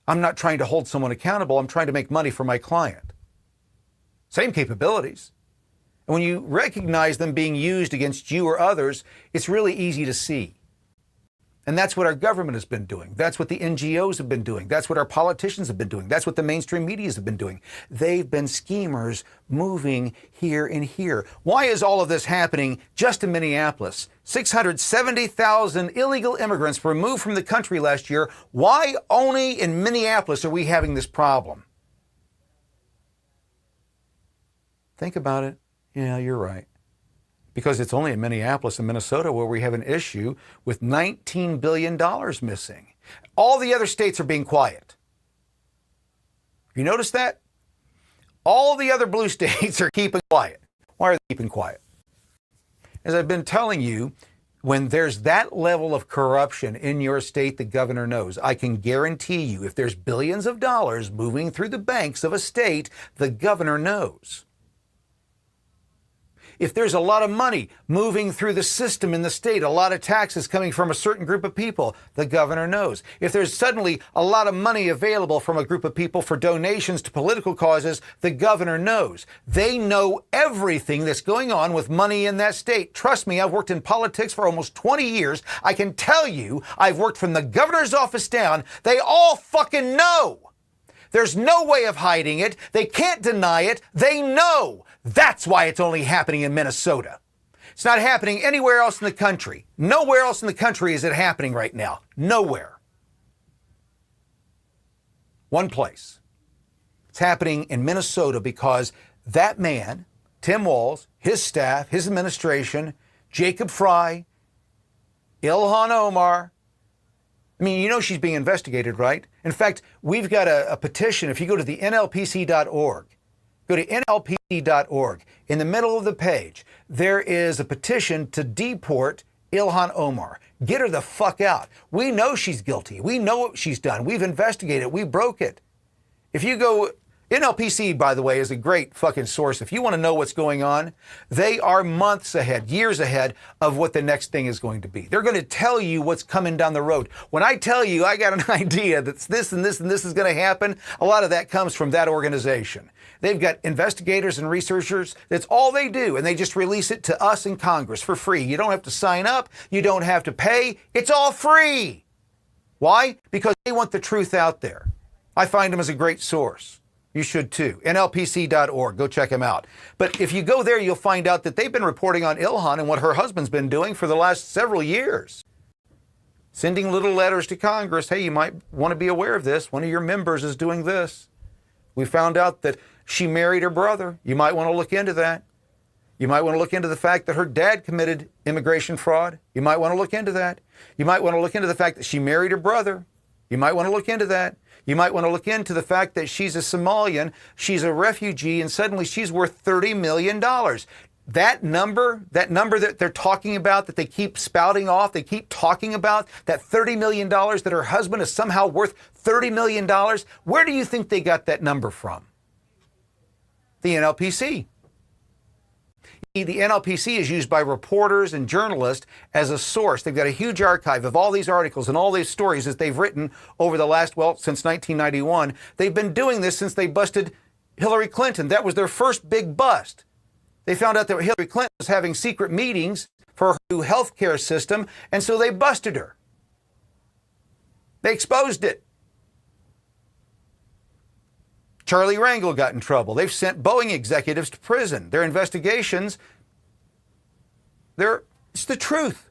I'm not trying to hold someone accountable. I'm trying to make money for my client. Same capabilities. And when you recognize them being used against you or others, it's really easy to see. And that's what our government has been doing. That's what the NGOs have been doing. That's what our politicians have been doing. That's what the mainstream media have been doing. They've been schemers moving here and here. Why is all of this happening just in Minneapolis? 670,000 illegal immigrants removed from the country last year. Why only in Minneapolis are we having this problem? Think about it. Yeah, you're right. Because it's only in Minneapolis and Minnesota where we have an issue with $19 billion missing. All the other states are being quiet. You notice that? All the other blue states are keeping quiet. Why are they keeping quiet? As I've been telling you, when there's that level of corruption in your state, the governor knows. I can guarantee you, if there's billions of dollars moving through the banks of a state, the governor knows. If there's a lot of money moving through the system in the state, a lot of taxes coming from a certain group of people, the governor knows. If there's suddenly a lot of money available from a group of people for donations to political causes, the governor knows. They know everything that's going on with money in that state. Trust me, I've worked in politics for almost 20 years. I can tell you, I've worked from the governor's office down. They all fucking know. There's no way of hiding it. They can't deny it. They know. That's why it's only happening in Minnesota. It's not happening anywhere else in the country. Nowhere else in the country is it happening right now. Nowhere. One place. It's happening in Minnesota because that man, Tim Walz, his staff, his administration, Jacob Fry, Ilhan Omar, I mean, you know she's being investigated, right? In fact, we've got a petition. If you go to the NLPC.org, go to NLPC.org. In the middle of the page, there is a petition to deport Ilhan Omar. Get her the fuck out. We know she's guilty. We know what she's done. We've investigated. We broke it. If you go NLPC, by the way, is a great fucking source. If you want to know what's going on, they are months ahead, years ahead of what the next thing is going to be. They're going to tell you what's coming down the road. When I tell you I got an idea that this and this and this is going to happen, a lot of that comes from that organization. They've got investigators and researchers. That's all they do. And they just release it to us in Congress for free. You don't have to sign up. You don't have to pay. It's all free. Why? Because they want the truth out there. I find them as a great source. You should too. NLPC.org. Go check them out. But if you go there, you'll find out that they've been reporting on Ilhan and what her husband's been doing for the last several years. Sending little letters to Congress. Hey, you might want to be aware of this. One of your members is doing this. We found out that she married her brother. You might want to look into that. You might want to look into the fact that her dad committed immigration fraud. You might want to look into that. You might want to look into the fact that she married her brother. You might want to look into that. You might want to look into the fact that she's a Somalian, she's a refugee, and suddenly she's worth $30 million. That number that they're talking about, that they keep spouting off, they keep talking about, that $30 million that her husband is somehow worth $30 million, where do you think they got that number from? The NLPC. The NLPC is used by reporters and journalists as a source. They've got a huge archive of all these articles and all these stories that they've written over the last, since 1991. They've been doing this since they busted Hillary Clinton. That was their first big bust. They found out that Hillary Clinton was having secret meetings for her new health care system, and so they busted her. They exposed it. Charlie Rangel got in trouble. They've sent Boeing executives to prison. Their investigations, it's the truth.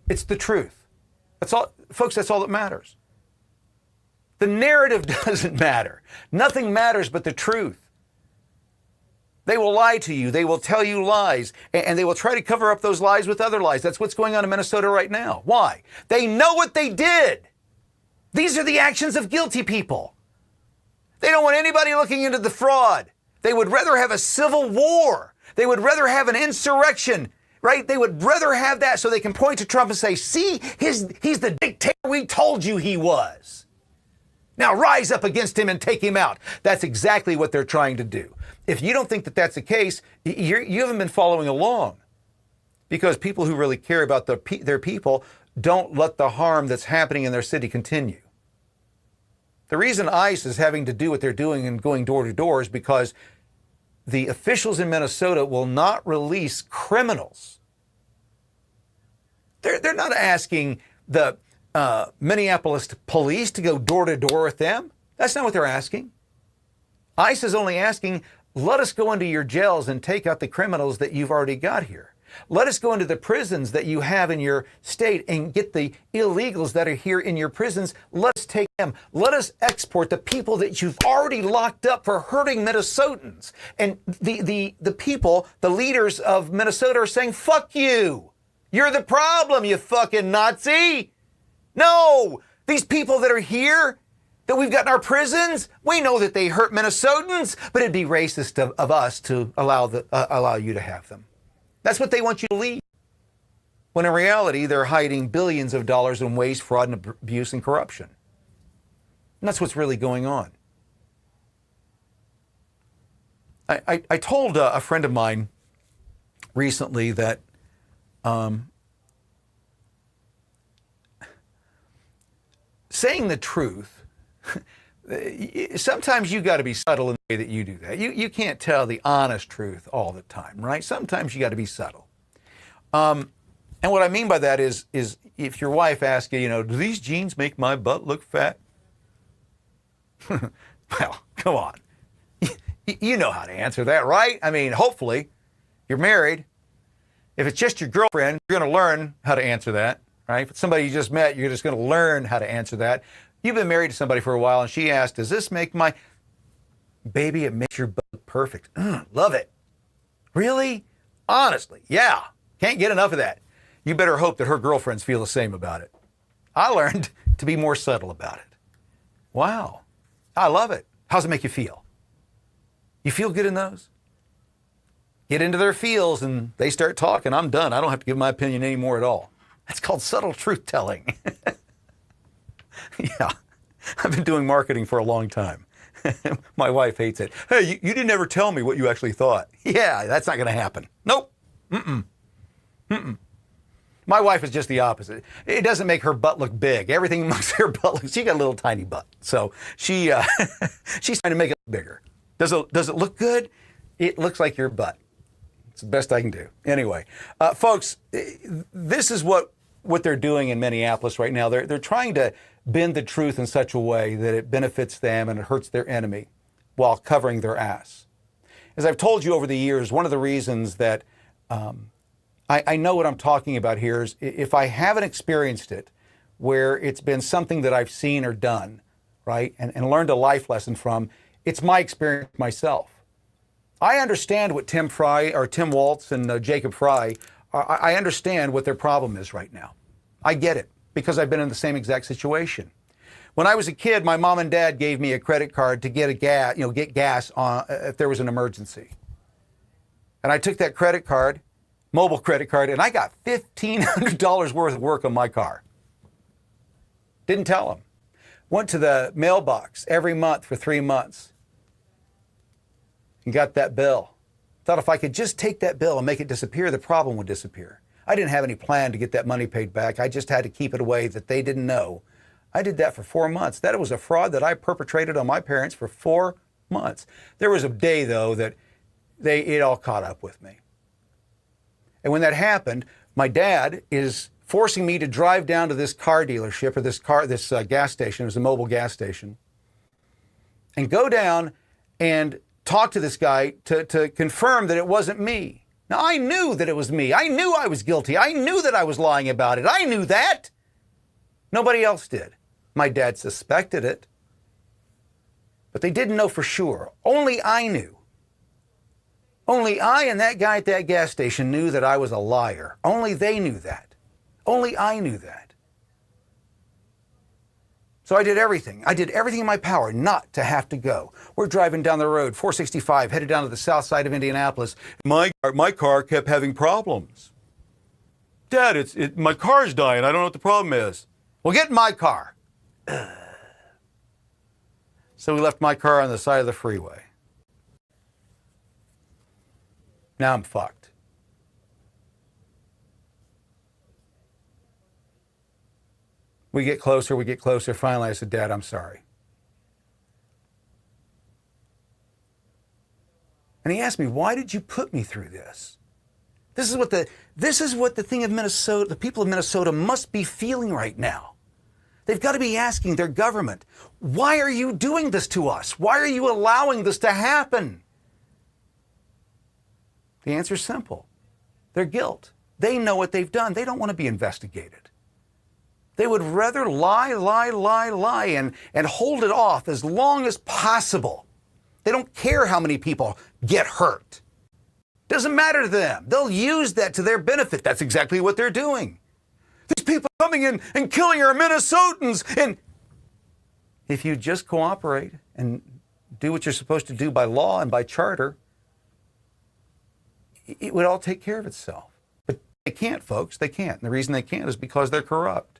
It's the truth. That's all, folks, that's all that matters. The narrative doesn't matter. Nothing matters but the truth. They will lie to you. They will tell you lies. And they will try to cover up those lies with other lies. That's what's going on in Minnesota right now. Why? They know what they did. These are the actions of guilty people. They don't want anybody looking into the fraud. They would rather have a civil war. They would rather have an insurrection, right? They would rather have that so they can point to Trump and say, see, he's the dictator we told you he was. Now rise up against him and take him out. That's exactly what they're trying to do. If you don't think that that's the case, you haven't been following along, because people who really care about their people don't let the harm that's happening in their city continue. The reason ICE is having to do what they're doing and going door to door is because the officials in Minnesota will not release criminals. They're not asking the Minneapolis police to go door to door with them. That's not what they're asking. ICE is only asking, let us go into your jails and take out the criminals that you've already got here. Let us go into the prisons that you have in your state and get the illegals that are here in your prisons. Let us take them. Let us export the people that you've already locked up for hurting Minnesotans. And the people, the leaders of Minnesota are saying, fuck you. You're the problem, you fucking Nazi. No, these people that are here, that we've got in our prisons, we know that they hurt Minnesotans, but it'd be racist of us to allow you to have them. That's what they want you to believe. When in reality, they're hiding billions of dollars in waste, fraud, and abuse and corruption. And that's what's really going on. I told a friend of mine recently that saying the truth, sometimes you got to be subtle in the way that you do that. You can't tell the honest truth all the time, right? Sometimes you got to be subtle. And what I mean by that is if your wife asks you, do these jeans make my butt look fat? Well, come on. You know how to answer that, right? I mean, hopefully you're married. If it's just your girlfriend, you're going to learn how to answer that, right? If it's somebody you just met, you're just going to learn how to answer that. You've been married to somebody for a while, and she asked, does this make my... Baby, it makes your butt look perfect. Love it. Really? Honestly, yeah. Can't get enough of that. You better hope that her girlfriends feel the same about it. I learned to be more subtle about it. Wow. I love it. How's it make you feel? You feel good in those? Get into their feels, and they start talking. I'm done. I don't have to give my opinion anymore at all. That's called subtle truth-telling. Yeah, I've been doing marketing for a long time. My wife hates it. Hey, you didn't ever tell me what you actually thought. Yeah, that's not going to happen. Nope. Mm-mm. Mm-mm. My wife is just the opposite. It doesn't make her butt look big. Everything makes her butt look. She got a little tiny butt, so she's trying to make it look bigger. Does it look good? It looks like your butt. It's the best I can do. Anyway, folks, this is what they're doing in Minneapolis right now. They're trying to bend the truth in such a way that it benefits them and it hurts their enemy while covering their ass. As I've told you over the years, one of the reasons that I know what I'm talking about here is if I haven't experienced it, where it's been something that I've seen or done, right, and learned a life lesson from, it's my experience myself. I understand what Tim Waltz and Jacob Fry, I understand what their problem is right now. I get it because I've been in the same exact situation. When I was a kid, my mom and dad gave me a credit card to get gas on if there was an emergency. And I took that credit card, mobile credit card, and I got $1,500 worth of work on my car. Didn't tell them. Went to the mailbox every month for 3 months and got that bill. Thought if I could just take that bill and make it disappear, the problem would disappear. I didn't have any plan to get that money paid back. I just had to keep it away that they didn't know. I did that for 4 months. That was a fraud that I perpetrated on my parents for 4 months. There was a day, though, that it all caught up with me. And when that happened, my dad is forcing me to drive down to this car dealership or this gas station. It was a mobile gas station. And go down and talk to this guy to confirm that it wasn't me. Now, I knew that it was me. I knew I was guilty. I knew that I was lying about it. I knew that. Nobody else did. My dad suspected it. But they didn't know for sure. Only I knew. Only I and that guy at that gas station knew that I was a liar. Only they knew that. Only I knew that. So I did everything. I did everything in my power not to have to go. We're driving down the road, 465, headed down to the south side of Indianapolis. My car kept having problems. Dad, my car's dying. I don't know what the problem is. Well, get in my car. So we left my car on the side of the freeway. Now I'm fucked. We get closer. Finally, I said, Dad, I'm sorry. And he asked me, why did you put me through this? This is what the thing of Minnesota, the people of Minnesota must be feeling right now. They've got to be asking their government, why are you doing this to us? Why are you allowing this to happen? The answer is simple. Their guilt. They know what they've done. They don't want to be investigated. They would rather lie, and hold it off as long as possible. They don't care how many people get hurt. Doesn't matter to them. They'll use that to their benefit. That's exactly what they're doing. These people coming in and killing our Minnesotans. And if you just cooperate and do what you're supposed to do by law and by charter, it would all take care of itself. But they can't, folks. They can't. And the reason they can't is because they're corrupt.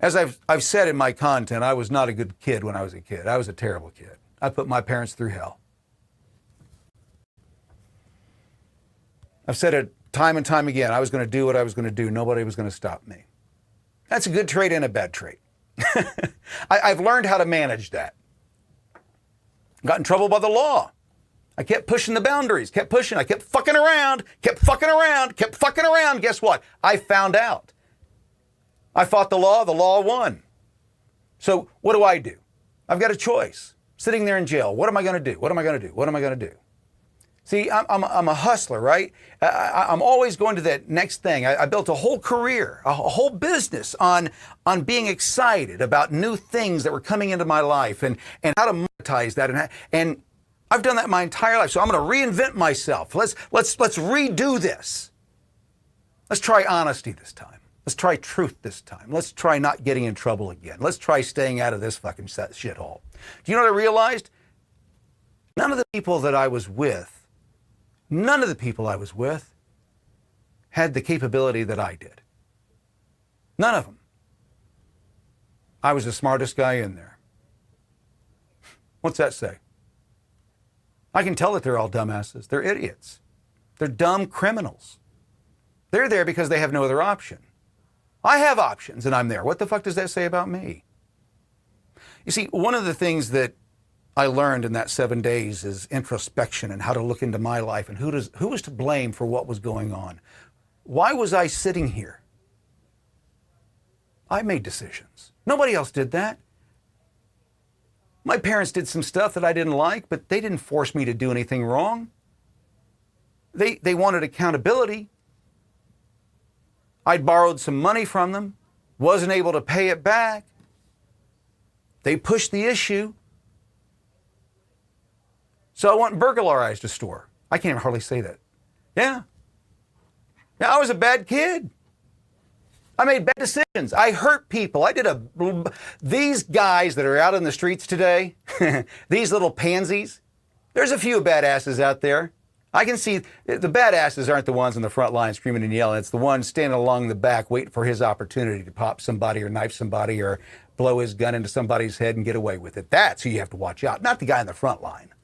As I've said in my content, I was not a good kid when I was a kid. I was a terrible kid. I put my parents through hell. I've said it time and time again. I was going to do what I was going to do. Nobody was going to stop me. That's a good trait and a bad trait. I've learned how to manage that. Got in trouble by the law. I kept pushing the boundaries, kept pushing. I kept fucking around. Guess what? I found out. I fought the law won. So what do? I've got a choice. Sitting there in jail, what am I going to do? See, I'm a hustler, right? I'm always going to that next thing. I built a whole career, a whole business on being excited about new things that were coming into my life and how to monetize that. And I've done that my entire life. So I'm going to reinvent myself. Let's redo this. Let's try honesty this time. Let's try truth this time. Let's try not getting in trouble again. Let's try staying out of this fucking shithole. Do you know what I realized? None of the people I was with had the capability that I did. None of them. I was the smartest guy in there. What's that say? I can tell that they're all dumbasses. They're idiots. They're dumb criminals. They're there because they have no other option. I have options and I'm there. What the fuck does that say about me? You see, one of the things that I learned in that 7 days is introspection and how to look into my life and who was to blame for what was going on. Why was I sitting here? I made decisions. Nobody else did that. My parents did some stuff that I didn't like, but they didn't force me to do anything wrong. They wanted accountability. I'd borrowed some money from them, wasn't able to pay it back. They pushed the issue. So I went and burglarized a store. I can't even hardly say that. Yeah, I was a bad kid. I made bad decisions. I hurt people. These guys that are out in the streets today, these little pansies, there's a few badasses out there. I can see the badasses aren't the ones on the front line screaming and yelling. It's the ones standing along the back waiting for his opportunity to pop somebody or knife somebody or blow his gun into somebody's head and get away with it. That's who you have to watch out, not the guy on the front line.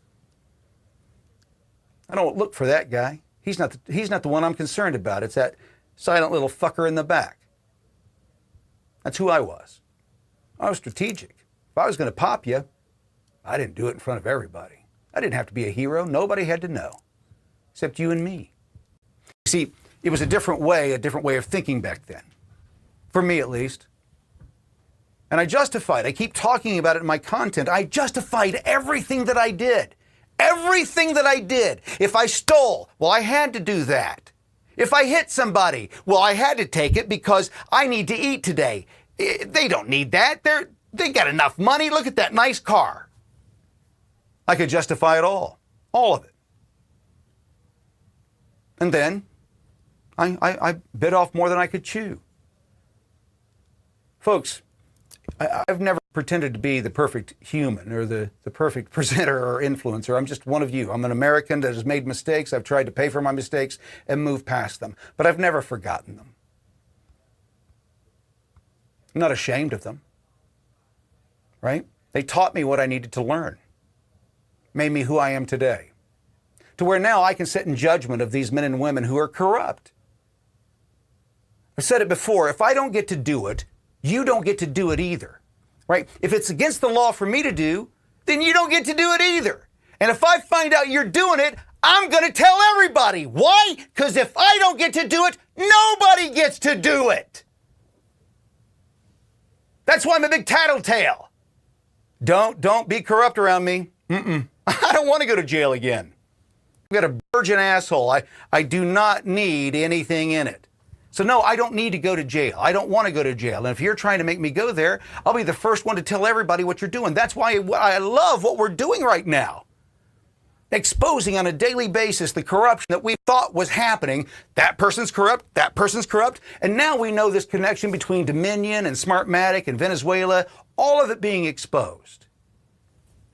I don't look for that guy. He's not the one I'm concerned about. It's that silent little fucker in the back. That's who I was. I was strategic. If I was going to pop you, I didn't do it in front of everybody. I didn't have to be a hero. Nobody had to know, except you and me. See, it was a different way of thinking back then, for me at least. And I justified. I keep talking about it in my content. I justified everything that I did. Everything that I did. If I stole, well, I had to do that. If I hit somebody, well, I had to take it because I need to eat today. They don't need that. They got enough money. Look at that nice car. I could justify it all of it. And then I bit off more than I could chew. Folks, I've never pretended to be the perfect human or the perfect presenter or influencer. I'm just one of you. I'm an American that has made mistakes. I've tried to pay for my mistakes and move past them, but I've never forgotten them. I'm not ashamed of them, right? They taught me what I needed to learn, made me who I am today, to where now I can sit in judgment of these men and women who are corrupt. I've said it before, if I don't get to do it, you don't get to do it either, right? If it's against the law for me to do, then you don't get to do it either. And if I find out you're doing it, I'm going to tell everybody. Why? Because if I don't get to do it, nobody gets to do it. That's why I'm a big tattletale. Don't be corrupt around me. I don't want to go to jail again. I've got a virgin asshole. I do not need anything in it. So no, I don't need to go to jail. I don't want to go to jail. And if you're trying to make me go there, I'll be the first one to tell everybody what you're doing. That's why I love what we're doing right now. Exposing on a daily basis the corruption that we thought was happening. That person's corrupt, that person's corrupt. And now we know this connection between Dominion and Smartmatic and Venezuela, all of it being exposed.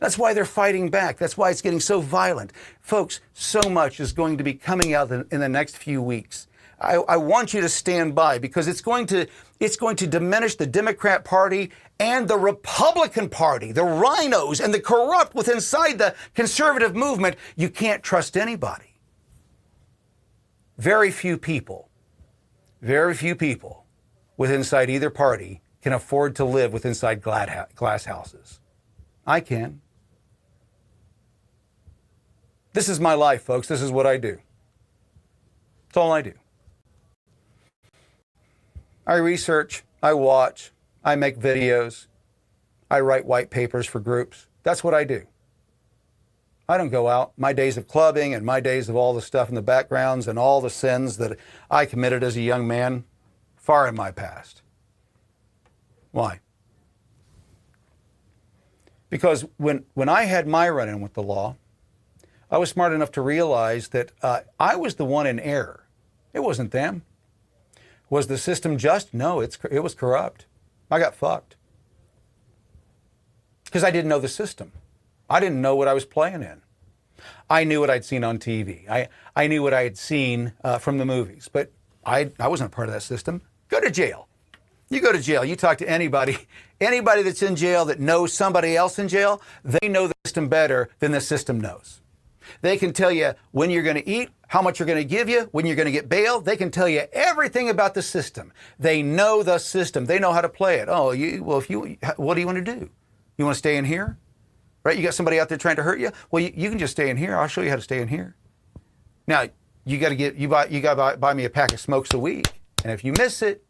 That's why they're fighting back. That's why it's getting so violent. Folks, so much is going to be coming out in the next few weeks. I want you to stand by because it's going to diminish the Democrat Party and the Republican Party, the rhinos and the corrupt within inside the conservative movement. You can't trust anybody. Very few people with inside either party can afford to live with inside glass houses. I can. This is my life, folks. This is what I do. That's all I do. I research, I watch, I make videos, I write white papers for groups. That's what I do. I don't go out. My days of clubbing and my days of all the stuff in the backgrounds and all the sins that I committed as a young man, far in my past. Why? Because when I had my run-in with the law, I was smart enough to realize that I was the one in error. It wasn't them. Was the system just? No, it was corrupt. I got fucked. Because I didn't know the system. I didn't know what I was playing in. I knew what I'd seen on TV. I knew what I had seen from the movies. But I wasn't a part of that system. Go to jail. You go to jail, you talk to anybody that's in jail that knows somebody else in jail, they know the system better than the system knows. They can tell you when you're going to eat, how much you're going to give you, when you're going to get bail. They can tell you everything about the system. They know the system. They know how to play it. Oh, what do you want to do? You want to stay in here? Right? You got somebody out there trying to hurt you? Well, you can just stay in here. I'll show you how to stay in here. Now, you got to buy me a pack of smokes a week. And if you miss it,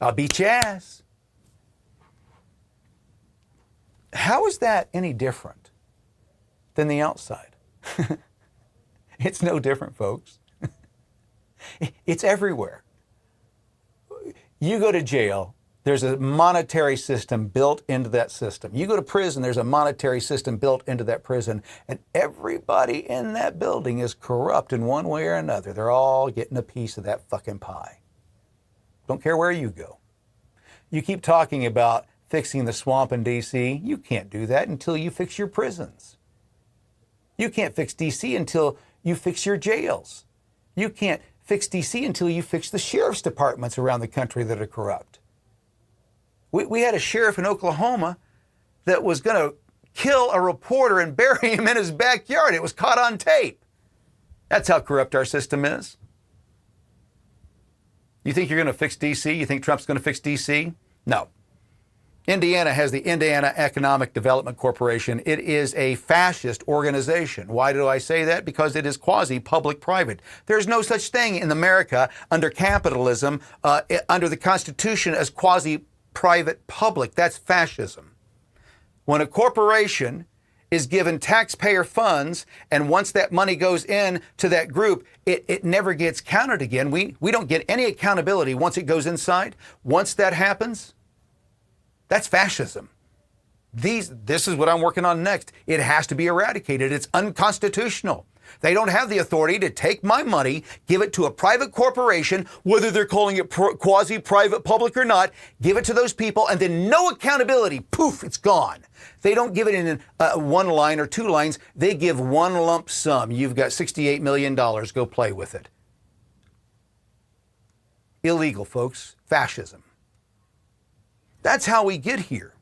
I'll beat your ass. How is that any different than the outside? It's no different, folks. It's everywhere. You go to jail, there's a monetary system built into that system. You go to prison, there's a monetary system built into that prison. And everybody in that building is corrupt in one way or another. They're all getting a piece of that fucking pie. Don't care where you go. You keep talking about fixing the swamp in D.C. You can't do that until you fix your prisons. You can't fix D.C. until you fix your jails. You can't fix D.C. until you fix the sheriff's departments around the country that are corrupt. We had a sheriff in Oklahoma that was going to kill a reporter and bury him in his backyard. It was caught on tape. That's how corrupt our system is. You think you're going to fix D.C.? You think Trump's going to fix D.C.? No. Indiana has the Indiana Economic Development Corporation. It is a fascist organization. Why do I say that? Because it is quasi-public-private. There's no such thing in America under capitalism, under the Constitution, as quasi-private public. That's fascism. When a corporation is given taxpayer funds, and once that money goes in to that group, it never gets counted again. We don't get any accountability once it goes inside. Once that happens, that's fascism. This is what I'm working on next. It has to be eradicated. It's unconstitutional. They don't have the authority to take my money, give it to a private corporation, whether they're calling it quasi-private public or not, give it to those people, and then no accountability. Poof, it's gone. They don't give it in one line or two lines. They give one lump sum. You've got $68 million. Go play with it. Illegal, folks. Fascism. That's how we get here.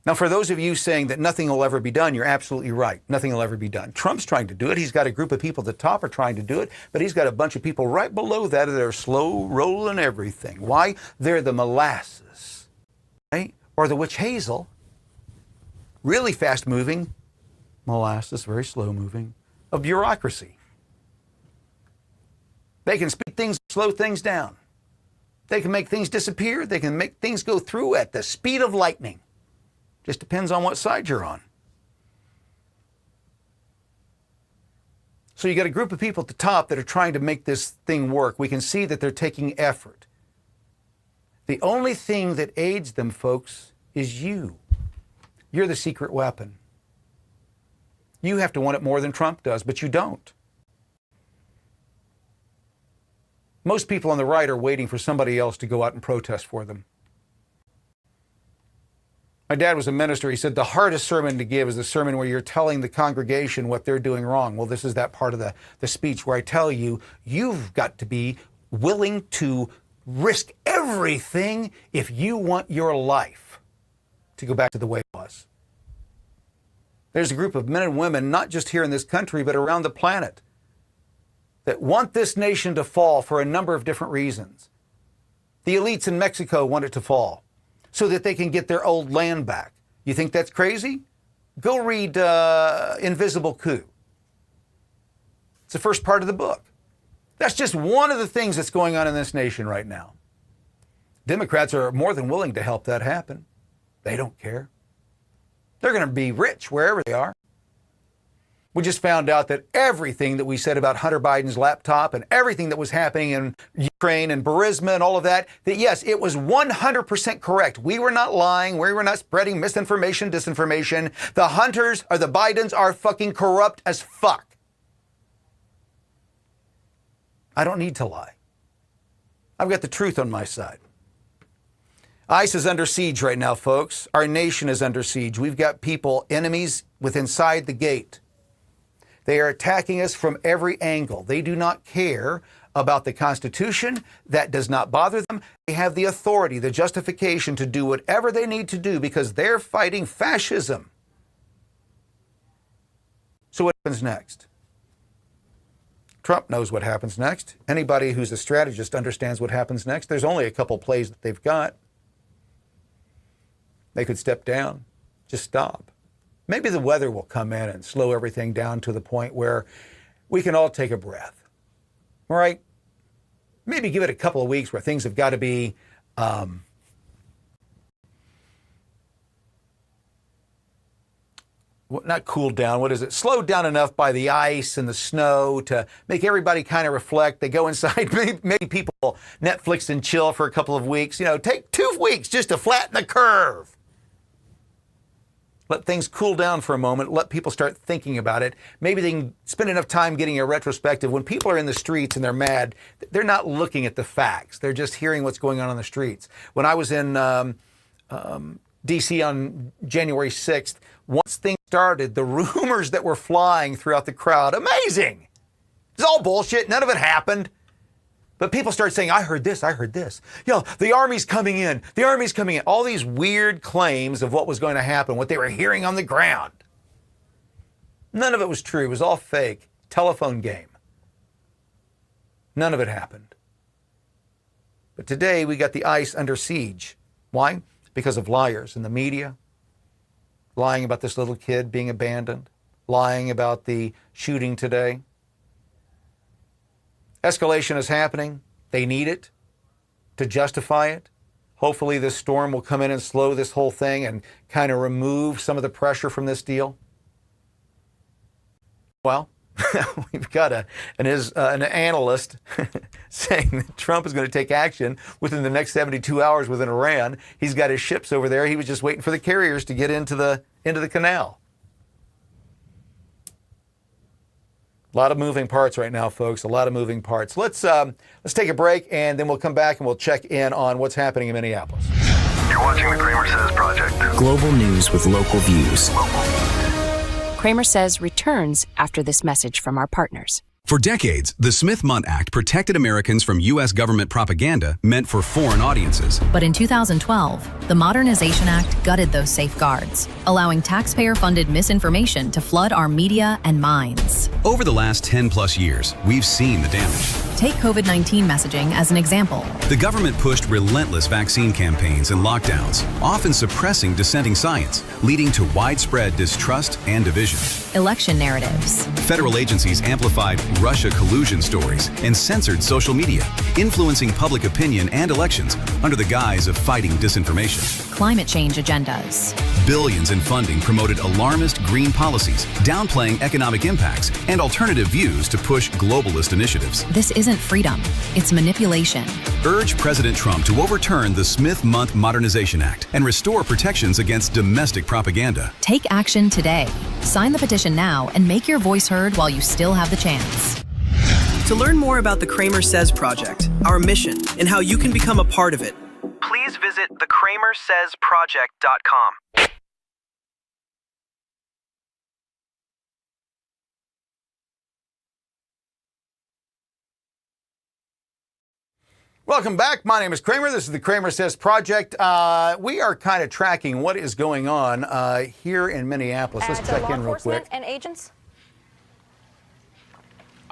Now, for those of you saying that nothing will ever be done, you're absolutely right. Nothing will ever be done. Trump's trying to do it. He's got a group of people at the top are trying to do it, but he's got a bunch of people right below that that are slow rolling everything. Why? They're the molasses, right? Or the witch hazel. Really fast moving, molasses, very slow moving, of bureaucracy. They can speed things, slow things down. They can make things disappear. They can make things go through at the speed of lightning. Just depends on what side you're on. So you got a group of people at the top that are trying to make this thing work. We can see that they're taking effort. The only thing that aids them, folks, is you. You're the secret weapon. You have to want it more than Trump does, but you don't. Most people on the right are waiting for somebody else to go out and protest for them. My dad was a minister. He said the hardest sermon to give is the sermon where you're telling the congregation what they're doing wrong. Well, this is that part of the speech where I tell you, you've got to be willing to risk everything if you want your life to go back to the way it was. There's a group of men and women, not just here in this country, but around the planet, that want this nation to fall for a number of different reasons. The elites in Mexico want it to fall so that they can get their old land back. You think that's crazy? Go read Invisible Coup. It's the first part of the book. That's just one of the things that's going on in this nation right now. Democrats are more than willing to help that happen. They don't care. They're going to be rich wherever they are. We just found out that everything that we said about Hunter Biden's laptop and everything that was happening in Ukraine and Burisma and all of that, that yes, it was 100% correct. We were not lying. We were not spreading misinformation, disinformation. The Hunters or the Bidens are fucking corrupt as fuck. I don't need to lie. I've got the truth on my side. ICE is under siege right now, folks. Our nation is under siege. We've got people, enemies inside the gate. They are attacking us from every angle. They do not care about the Constitution. That does not bother them. They have the authority, the justification to do whatever they need to do because they're fighting fascism. So what happens next? Trump knows what happens next. Anybody who's a strategist understands what happens next. There's only a couple plays that they've got. They could step down, just stop. Maybe the weather will come in and slow everything down to the point where we can all take a breath. All right? Maybe give it a couple of weeks where things have got to be not cooled down, what is it? Slowed down enough by the ice and the snow to make everybody kind of reflect. They go inside, maybe people Netflix and chill for a couple of weeks. You know, take 2 weeks just to flatten the curve. Let things cool down for a moment. Let people start thinking about it. Maybe they can spend enough time getting a retrospective. When people are in the streets and they're mad, they're not looking at the facts. They're just hearing what's going on the streets. When I was in D.C. on January 6th, once things started, the rumors that were flying throughout the crowd, amazing. It's all bullshit. None of it happened. But people start saying, I heard this, I heard this. Yo, the Army's coming in. The Army's coming in. All these weird claims of what was going to happen, what they were hearing on the ground. None of it was true. It was all fake. Telephone game. None of it happened. But today we got the ice under siege. Why? Because of liars in the media, lying about this little kid being abandoned, lying about the shooting today. Escalation is happening. They need it to justify it. Hopefully this storm will come in and slow this whole thing and kind of remove some of the pressure from this deal. Well, we've got an analyst saying that Trump is going to take action within the next 72 hours within Iran. He's got his ships over there. He was just waiting for the carriers to get into the canal. A lot of moving parts right now, folks. A lot of moving parts. Let's take a break, and then we'll come back and we'll check in on what's happening in Minneapolis. You're watching the CramerSez Project. Global news with local views. CramerSez returns after this message from our partners. For decades, the Smith-Mundt Act protected Americans from U.S. government propaganda meant for foreign audiences. But in 2012, the Modernization Act gutted those safeguards, allowing taxpayer-funded misinformation to flood our media and minds. Over the last 10-plus years, we've seen the damage. Take COVID-19 messaging as an example. The government pushed relentless vaccine campaigns and lockdowns, often suppressing dissenting science, leading to widespread distrust and division. Election narratives. Federal agencies amplified Russia collusion stories and censored social media, influencing public opinion and elections under the guise of fighting disinformation. Climate change agendas. Billions in funding promoted alarmist green policies, downplaying economic impacts and alternative views to push globalist initiatives. This isn't freedom, it's manipulation. Urge President Trump to overturn the Smith-Mundt Modernization Act and restore protections against domestic propaganda. Take action today. Sign the petition now and make your voice heard while you still have the chance. To learn more about the CramerSez Project, our mission, and how you can become a part of it, please visit thecramersezproject.com. Welcome back. My name is Kramer. This is the CramerSez Project. We are kind of tracking what is going on here in Minneapolis. Let's check in real quick. And agents?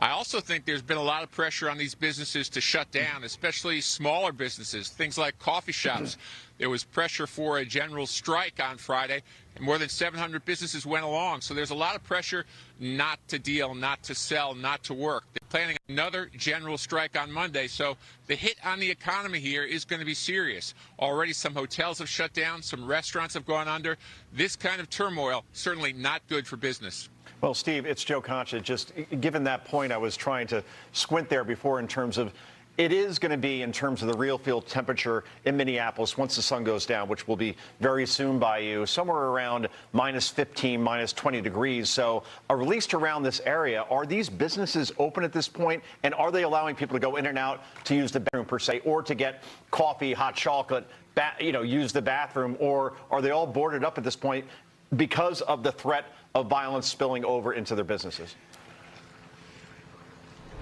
I also think there's been a lot of pressure on these businesses to shut down, especially smaller businesses, things like coffee shops. There was pressure for a general strike on Friday, and more than 700 businesses went along. So there's a lot of pressure not to deal, not to sell, not to work. They're planning another general strike on Monday. So the hit on the economy here is going to be serious. Already some hotels have shut down, some restaurants have gone under. This kind of turmoil, certainly not good for business. Well, Steve, it's Joe Concha. Just given that point, I was trying to squint there before in terms of it is going to be in terms of the real field temperature in Minneapolis once the sun goes down, which will be very soon by you, somewhere around -15, -20 degrees. So at least around this area, are these businesses open at this point? And are they allowing people to go in and out to use the bedroom per se, or to get coffee, hot chocolate, use the bathroom? Or are they all boarded up at this point because of the threat of violence spilling over into their businesses?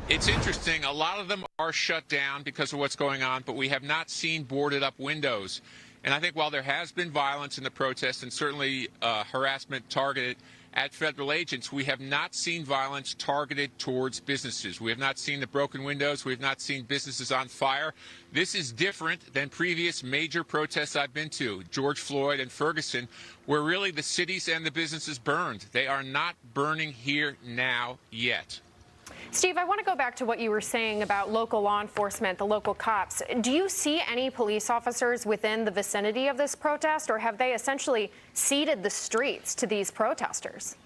It's interesting. A lot of them are shut down because of what's going on, but we have not seen boarded up windows. And I think while there has been violence in the protests and certainly harassment targeted at federal agents, we have not seen violence targeted towards businesses. We have not seen the broken windows. We have not seen businesses on fire. This is different than previous major protests I've been to, George Floyd and Ferguson, where really the cities and the businesses burned. They are not burning here now yet. Steve, I want to go back to what you were saying about local law enforcement, the local cops. Do you see any police officers within the vicinity of this protest, or have they essentially ceded the streets to these protesters?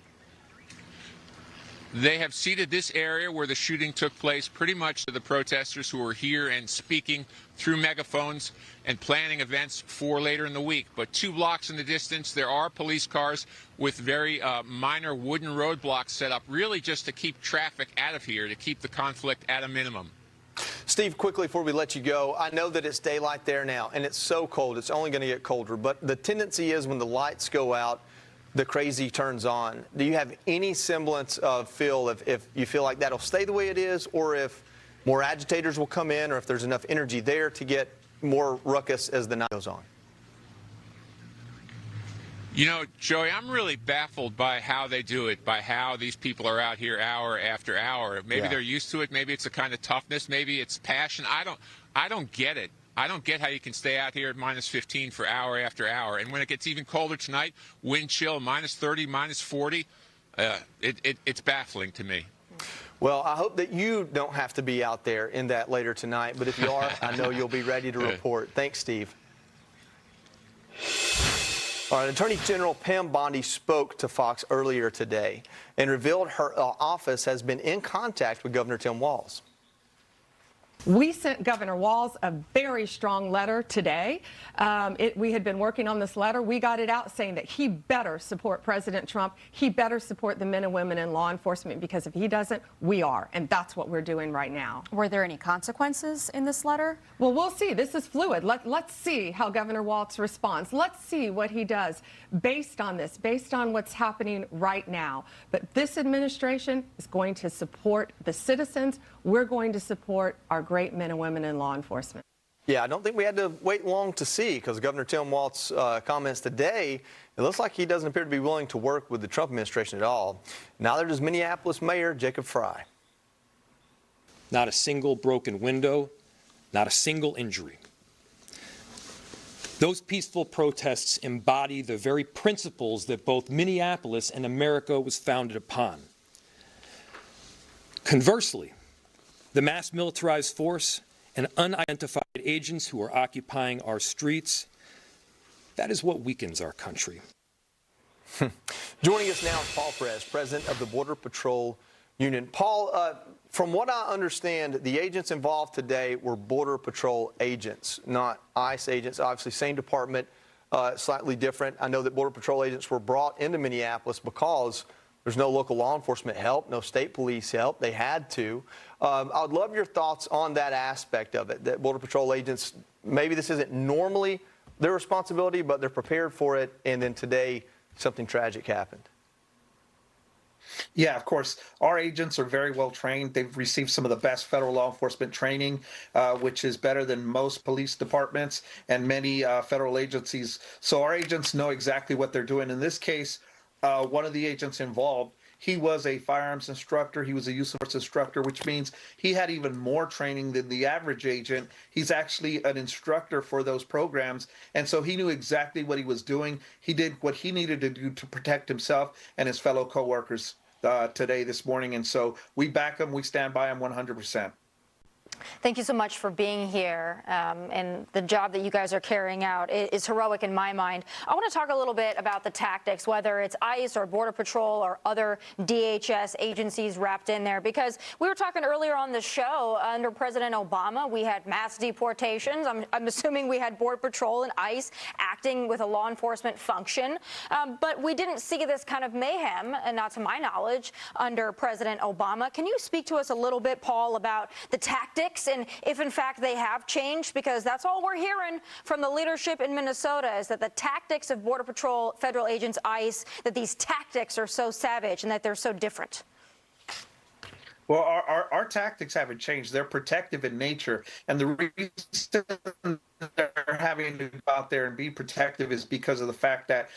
They have ceded this area where the shooting took place pretty much to the protesters who are here and speaking through megaphones and planning events for later in the week. But 2 blocks in the distance, there are police cars with very minor wooden roadblocks set up, really just to keep traffic out of here, to keep the conflict at a minimum. Steve, quickly before we let you go, I know that it's daylight there now, and it's so cold, it's only going to get colder. But the tendency is when the lights go out, the crazy turns on. Do you have any semblance of feel if you feel like that'll stay the way it is, or if more agitators will come in, or if there's enough energy there to get more ruckus as the night goes on? You know, Joey, I'm really baffled by how they do it, by how these people are out here hour after hour. Maybe they're used to it. Maybe it's a kind of toughness. Maybe it's passion. I don't get it. I don't get how you can stay out here at -15 for hour after hour. And when it gets even colder tonight, wind chill, -30, -40, it's baffling to me. Well, I hope that you don't have to be out there in that later tonight. But if you are, I know you'll be ready to report. Thanks, Steve. All right, Attorney General Pam Bondi spoke to Fox earlier today and revealed her office has been in contact with Governor Tim Walz. We sent Governor Walz a very strong letter today. We had been working on this letter. We got it out saying that he better support President Trump. He better support the men and women in law enforcement, because if he doesn't, we are. And that's what we're doing right now. Were there any consequences in this letter? Well, we'll see. This is fluid. Let's see how Governor Walz responds. Let's see what he does based on this, based on what's happening right now. But this administration is going to support the citizens. We're going to support our great men and women in law enforcement. Yeah, I don't think we had to wait long to see, because Governor Tim Walz's comments today, it looks like he doesn't appear to be willing to work with the Trump administration at all. Neither does Minneapolis Mayor Jacob Frey. Not a single broken window, not a single injury. Those peaceful protests embody the very principles that both Minneapolis and America was founded upon. Conversely, the mass militarized force and unidentified agents who are occupying our streets, that is what weakens our country. Joining us now is Paul Perez, president of the Border Patrol Union. Paul, from what I understand, the agents involved today were Border Patrol agents, not ICE agents. Obviously, same department, slightly different. I know that Border Patrol agents were brought into Minneapolis because there's no local law enforcement help, no state police help. They had to. I would love your thoughts on that aspect of it, that Border Patrol agents, maybe this isn't normally their responsibility, but they're prepared for it, and then today something tragic happened. Yeah, of course. Our agents are very well trained. They've received some of the best federal law enforcement training, which is better than most police departments and many federal agencies. So our agents know exactly what they're doing. In this case, one of the agents involved, he was a firearms instructor. He was a use of force instructor, which means he had even more training than the average agent. He's actually an instructor for those programs. And so he knew exactly what he was doing. He did what he needed to do to protect himself and his fellow coworkers this morning. And so we back him. We stand by him 100%. Thank you so much for being here, and the job that you guys are carrying out is heroic in my mind. I want to talk a little bit about the tactics, whether it's ICE or Border Patrol or other DHS agencies wrapped in there, because we were talking earlier on the show, under President Obama, we had mass deportations. I'm assuming we had Border Patrol and ICE acting with a law enforcement function, but we didn't see this kind of mayhem, and not to my knowledge, under President Obama. Can you speak to us a little bit, Paul, about the tactics and if, in fact, they have changed? Because that's all we're hearing from the leadership in Minnesota, is that the tactics of Border Patrol, federal agents, ICE, that these tactics are so savage and that they're so different. Well, our tactics haven't changed. They're protective in nature. And the reason they're having to go out there and be protective is because of the fact that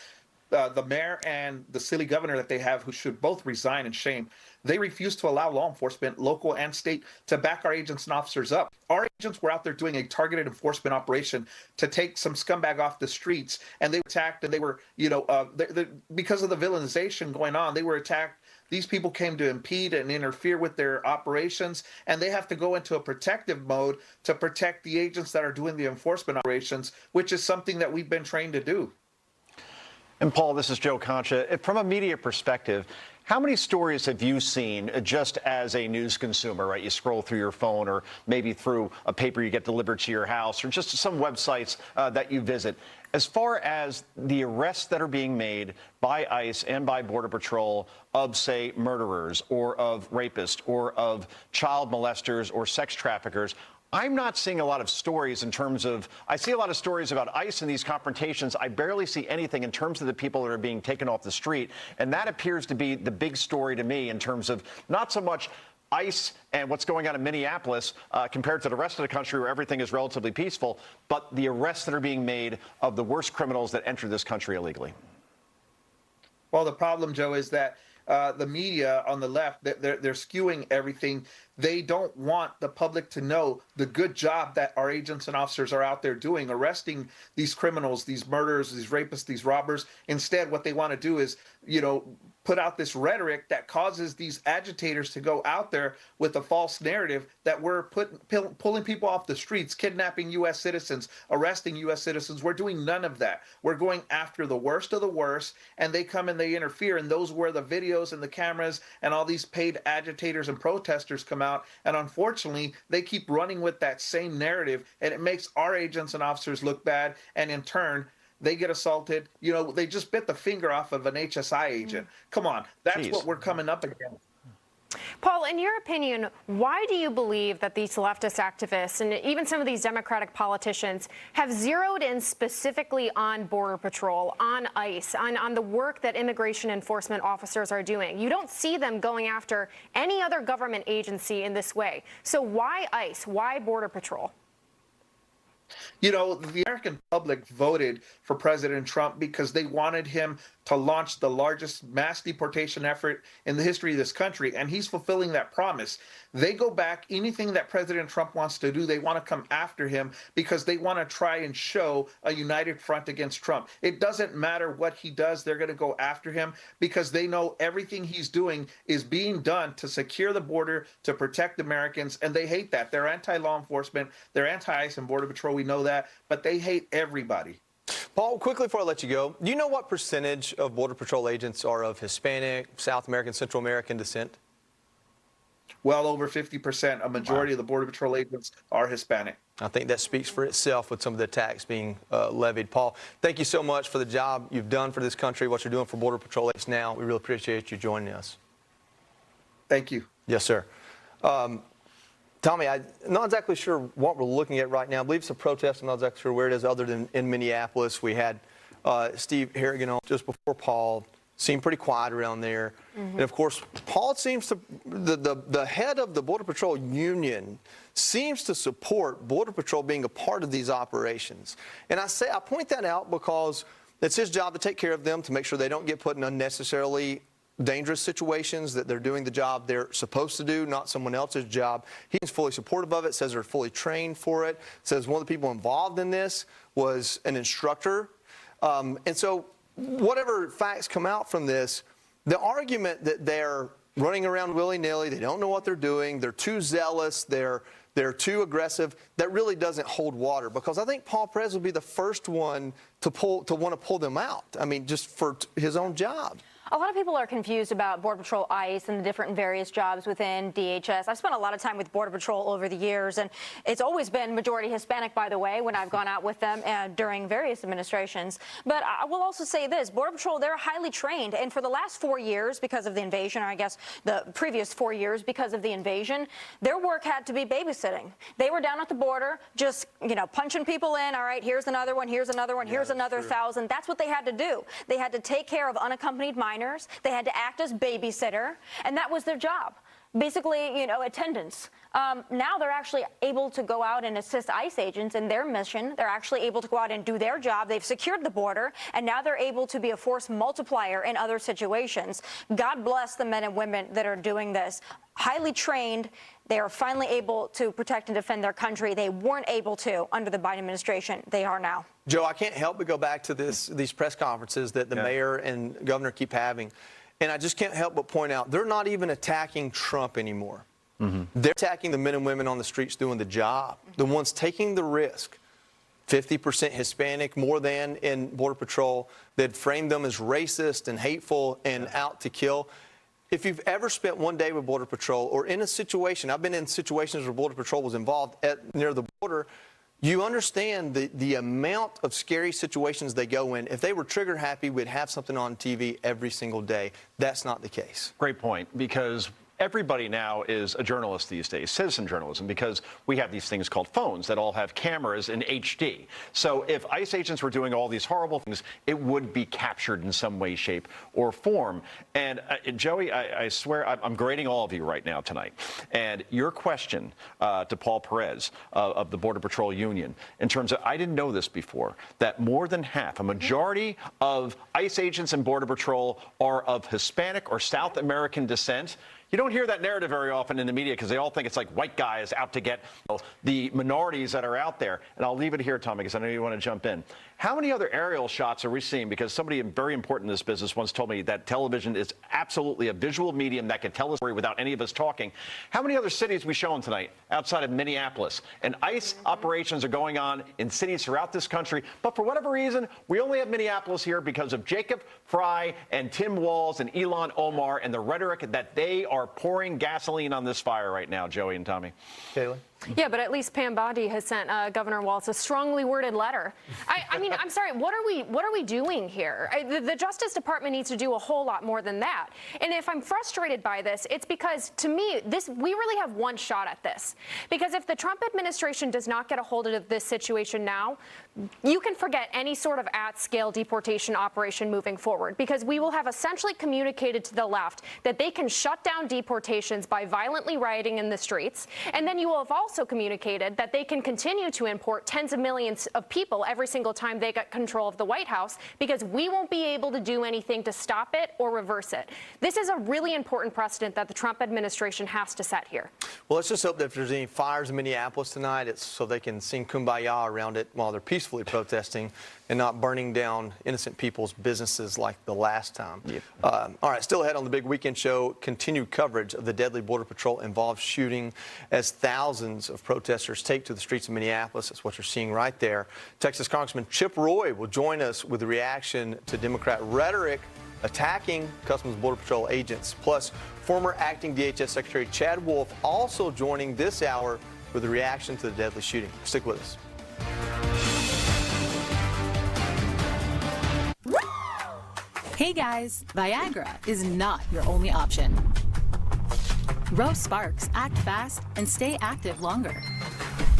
the mayor and the silly governor that they have, who should both resign in shame, they refuse to allow law enforcement, local and state, to back our agents and officers up. Our agents were out there doing a targeted enforcement operation to take some scumbag off the streets, and they were attacked, and they were, because of the villainization going on, they were attacked. These people came to impede and interfere with their operations, and they have to go into a protective mode to protect the agents that are doing the enforcement operations, which is something that we've been trained to do. And Paul, this is Joe Concha. From a media perspective, how many stories have you seen just as a news consumer, right? You scroll through your phone or maybe through a paper you get delivered to your house or just some websites that you visit. As far as the arrests that are being made by ICE and by Border Patrol of, say, murderers or of rapists or of child molesters or sex traffickers, I'm not seeing a lot of stories in terms of, I see a lot of stories about ICE in these confrontations. I barely see anything in terms of the people that are being taken off the street. And that appears to be the big story to me in terms of not so much ICE and what's going on in Minneapolis compared to the rest of the country where everything is relatively peaceful, but the arrests that are being made of the worst criminals that enter this country illegally. Well, the problem, Joe, is that the media on the left, they're skewing everything. They don't want the public to know the good job that our agents and officers are out there doing, arresting these criminals, these murderers, these rapists, these robbers. Instead, what they want to do is, put out this rhetoric that causes these agitators to go out there with a false narrative that we're pulling people off the streets, kidnapping U.S. citizens, arresting U.S. citizens. We're doing none of that. We're going after the worst of the worst, and they come and they interfere, and those where the videos and the cameras and all these paid agitators and protesters come out, and unfortunately, they keep running with that same narrative, and it makes our agents and officers look bad, and in turn, they get assaulted. They just bit the finger off of an HSI agent. Come on, that's what we're coming up against. Paul, in your opinion, why do you believe that these leftist activists and even some of these Democratic politicians have zeroed in specifically on Border Patrol, on ICE, on the work that immigration enforcement officers are doing? You don't see them going after any other government agency in this way. So why ICE? Why Border Patrol? The American public voted for President Trump because they wanted him to launch the largest mass deportation effort in the history of this country, and he's fulfilling that promise. They go back, anything that President Trump wants to do, they want to come after him because they want to try and show a united front against Trump. It doesn't matter what he does, they're going to go after him because they know everything he's doing is being done to secure the border, to protect Americans, and they hate that. They're anti-law enforcement, they're anti-ICE and Border Patrol, we know that, but they hate everybody. Paul, quickly before I let you go, do you know what percentage of Border Patrol agents are of Hispanic, South American, Central American descent? Well over 50%. A majority of the Border Patrol agents are Hispanic. I think that speaks for itself with some of the attacks being levied. Paul, thank you so much for the job you've done for this country, what you're doing for Border Patrol agents now. We really appreciate you joining us. Thank you. Yes, sir. Tommy, I'm not exactly sure what we're looking at right now. I believe it's a protest. I'm not exactly sure where it is other than in Minneapolis. We had Steve Harrigan on just before Paul. Seemed pretty quiet around there. And, of course, Paul seems to, the head of the Border Patrol union seems to support Border Patrol being a part of these operations. And I point that out because it's his job to take care of them, to make sure they don't get put in unnecessarily dangerous situations, that they're doing the job they're supposed to do, not someone else's job. He's fully supportive of it, says they're fully trained for it, says one of the people involved in this was an instructor. And so whatever facts come out from this, the argument that they're running around willy-nilly, they don't know what they're doing, they're too zealous, they're too aggressive, that really doesn't hold water, because I think Paul Perez will be the first one to want to pull them out. I mean, just for his own job. A lot of people are confused about Border Patrol, ICE, and the different and various jobs within DHS. I've spent a lot of time with Border Patrol over the years, and it's always been majority Hispanic, by the way, when I've gone out with them during various administrations. But I will also say this, Border Patrol, they're highly trained, and for the last 4 years, because of the invasion, or I guess the previous 4 years because of the invasion, their work had to be babysitting. They were down at the border, just, punching people in. All right, here's another one, here's another one, here's another 1,000. That's what they had to do. They had to take care of unaccompanied minors. They had to act as babysitter, and that was their job. basically, attendance. Now they're actually able to go out and assist ICE agents in their mission. They're actually able to go out and do their job. They've secured the border, and now they're able to be a force multiplier in other situations. God bless the men and women that are doing this. Highly trained. They are finally able to protect and defend their country. They weren't able to under the Biden administration. They are now. Joe, I can't help but go back to these press conferences that the mayor and governor keep having. And I just can't help but point out, they're not even attacking Trump anymore. They're attacking the men and women on the streets doing the job, the ones taking the risk. 50% Hispanic, more than in Border Patrol, that framed them as racist and hateful and out to kill. If you've ever spent one day with Border Patrol or in a situation, I've been in situations where Border Patrol was involved near the border, you understand the amount of scary situations they go in. If they were trigger happy, we'd have something on TV every single day. That's not the case. Great point, because everybody now is a journalist these days, citizen journalism, because we have these things called phones that all have cameras in HD. So if ICE agents were doing all these horrible things, it would be captured in some way, shape, or form. And Joey, I swear, I'm grading all of you right now tonight. And your question to Paul Perez of the Border Patrol Union, in terms of, I didn't know this before, that more than half, a majority of ICE agents in Border Patrol are of Hispanic or South American descent. You don't hear that narrative very often in the media because they all think it's like white guys out to get the minorities that are out there. And I'll leave it here, Tommy, because I know you want to jump in. How many other aerial shots are we seeing? Because somebody very important in this business once told me that television is absolutely a visual medium that can tell a story without any of us talking. How many other cities are we showing tonight outside of Minneapolis? And ICE operations are going on in cities throughout this country. But for whatever reason, we only have Minneapolis here because of Jacob Fry and Tim Walz and Ilhan Omar and the rhetoric that they are pouring gasoline on this fire right now, Joey and Tommy. Kayla? Yeah, but at least Pam Bondi has sent Governor Walz a strongly worded letter. I mean, I'm sorry, what are we doing here? The Justice Department needs to do a whole lot more than that. And if I'm frustrated by this, it's because, to me, we really have one shot at this. Because if the Trump administration does not get a hold of this situation now, you can forget any sort of at-scale deportation operation moving forward, because we will have essentially communicated to the left that they can shut down deportations by violently rioting in the streets, and then you will have also communicated that they can continue to import tens of millions of people every single time they get control of the White House, because we won't be able to do anything to stop it or reverse it. This is a really important precedent that the Trump administration has to set here. Well, let's just hope that if there's any fires in Minneapolis tonight, it's so they can sing Kumbaya around it while they're peacefully protesting and not burning down innocent people's businesses like the last time. Yep. All right, still ahead on the big weekend show, continued coverage of the deadly Border Patrol involved shooting as thousands of protesters take to the streets of Minneapolis. That's what you're seeing right there. Texas Congressman Chip Roy will join us with a reaction to Democrat rhetoric attacking Customs Border Patrol agents. Plus, former acting DHS Secretary Chad Wolf also joining this hour with a reaction to the deadly shooting. Stick with us. Hey guys, Viagra is not your only option. Rose Sparks act fast and stay active longer.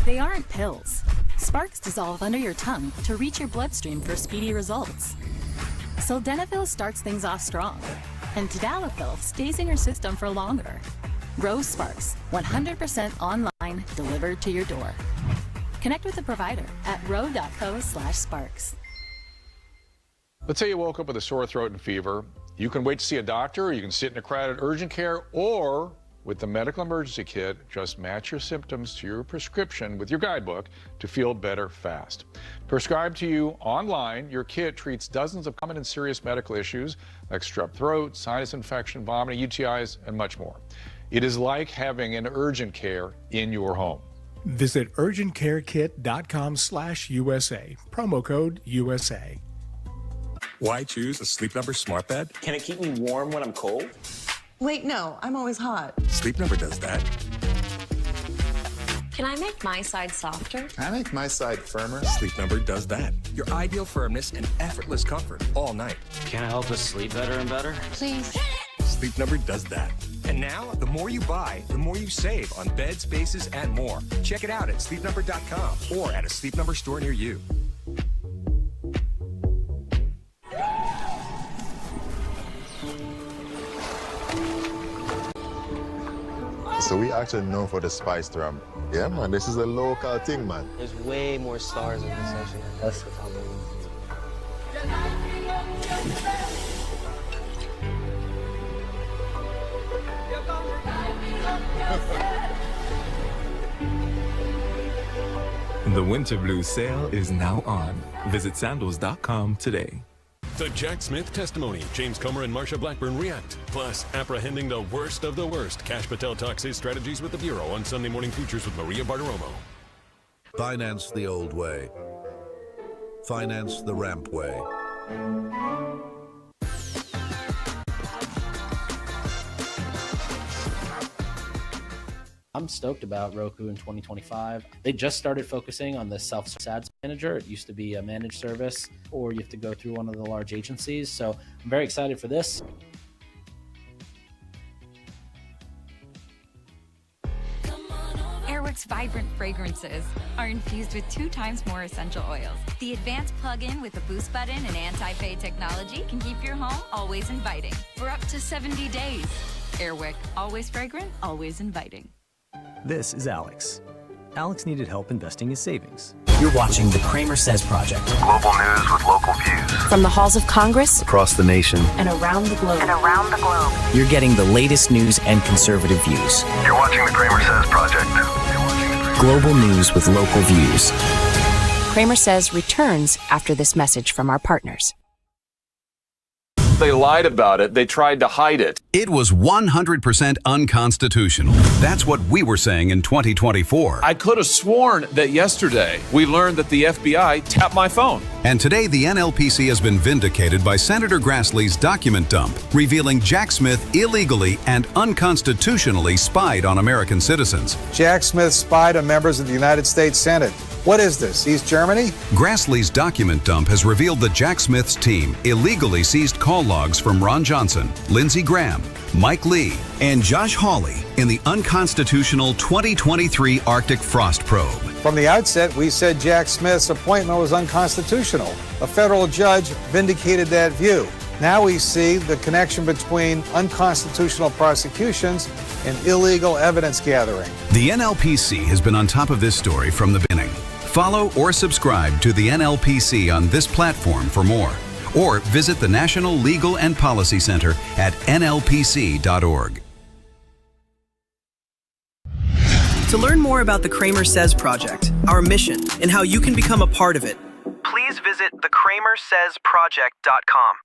They aren't pills. Sparks dissolve under your tongue to reach your bloodstream for speedy results. Sildenafil starts things off strong, and Tadalafil stays in your system for longer. Rose Sparks, 100% online, delivered to your door. Connect with a provider at ro.co/sparks. Let's say you woke up with a sore throat and fever. You can wait to see a doctor, or you can sit in a crowded urgent care, or with the medical emergency kit, just match your symptoms to your prescription with your guidebook to feel better fast. Prescribed to you online, your kit treats dozens of common and serious medical issues like strep throat, sinus infection, vomiting, UTIs, and much more. It is like having an urgent care in your home. Visit urgentcarekit.com/USA. Promo code USA. Why choose a Sleep Number smart bed? Can it keep me warm when I'm cold? Wait, no, I'm always hot. Sleep Number does that. Can I make my side softer? I make my side firmer. Sleep Number does that. Your ideal firmness and effortless comfort all night. Can it help us sleep better and better? Please. Sleep Number does that. And now, the more you buy, the more you save on beds, bases, and more. Check it out at sleepnumber.com or at a Sleep Number store near you. So we actually known for the spiced rum. Yeah, man, this is a local thing, man. There's way more stars in this section. That's what's The Winter Blues sale is now on. Visit sandals.com today. The Jack Smith testimony. James Comer and Marsha Blackburn react. Plus, apprehending the worst of the worst. Kash Patel talks his strategies with the Bureau on Sunday Morning Features with Maria Bartiromo. Finance the old way. Finance the ramp way. I'm stoked about Roku in 2025. They just started focusing on the self-service ads manager. It used to be a managed service, or you have to go through one of the large agencies. So I'm very excited for this. Airwick's vibrant fragrances are infused with 2 times more essential oils. The advanced plug-in with a boost button and anti-fade technology can keep your home always inviting for up to 70 days. Airwick, always fragrant, always inviting. This is Alex. Alex needed help investing his savings. You're watching the CramerSez Project. Global news with local views. From the halls of Congress Across the nation. and around the globe. You're getting the latest news and conservative views. You're watching the CramerSez Project. Global news with local views. CramerSez returns after this message from our partners. They lied about it. They tried to hide it. It was 100% unconstitutional. That's what we were saying in 2024. I could have sworn that yesterday we learned that the FBI tapped my phone. And today the NLPC has been vindicated by Senator Grassley's document dump, revealing Jack Smith illegally and unconstitutionally spied on American citizens. Jack Smith spied on members of the United States Senate. What is this, East Germany? Grassley's document dump has revealed that Jack Smith's team illegally seized call logs from Ron Johnson, Lindsey Graham, Mike Lee, and Josh Hawley in the unconstitutional 2023 Arctic Frost Probe. From the outset, we said Jack Smith's appointment was unconstitutional. A federal judge vindicated that view. Now we see the connection between unconstitutional prosecutions and illegal evidence gathering. The NLPC has been on top of this story from the beginning. Follow or subscribe to the NLPC on this platform for more. Or visit the National Legal and Policy Center at nlpc.org. To learn more about the CramerSez Project, our mission, and how you can become a part of it, Please visit thecramersezproject.com.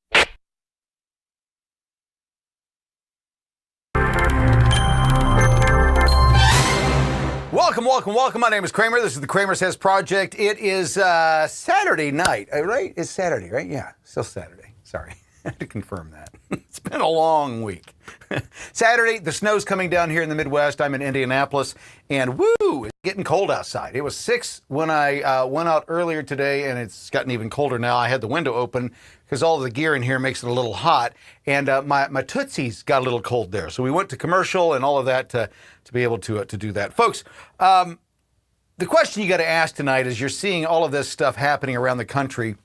Welcome, welcome, welcome. My name is Kramer. This is the CramerSez Project. It is Saturday night, right? It's Saturday, right? Yeah, still Saturday. Sorry, I had to confirm that. It's been a long week. Saturday, the snow's coming down here in the Midwest. I'm in Indianapolis, and woo, it's getting cold outside. It was 6 when I went out earlier today, and it's gotten even colder now. I had the window open because all of the gear in here makes it a little hot, and my Tootsies got a little cold there. So we went to commercial and all of that to be able to do that. Folks, the question you got to ask tonight is you're seeing all of this stuff happening around the country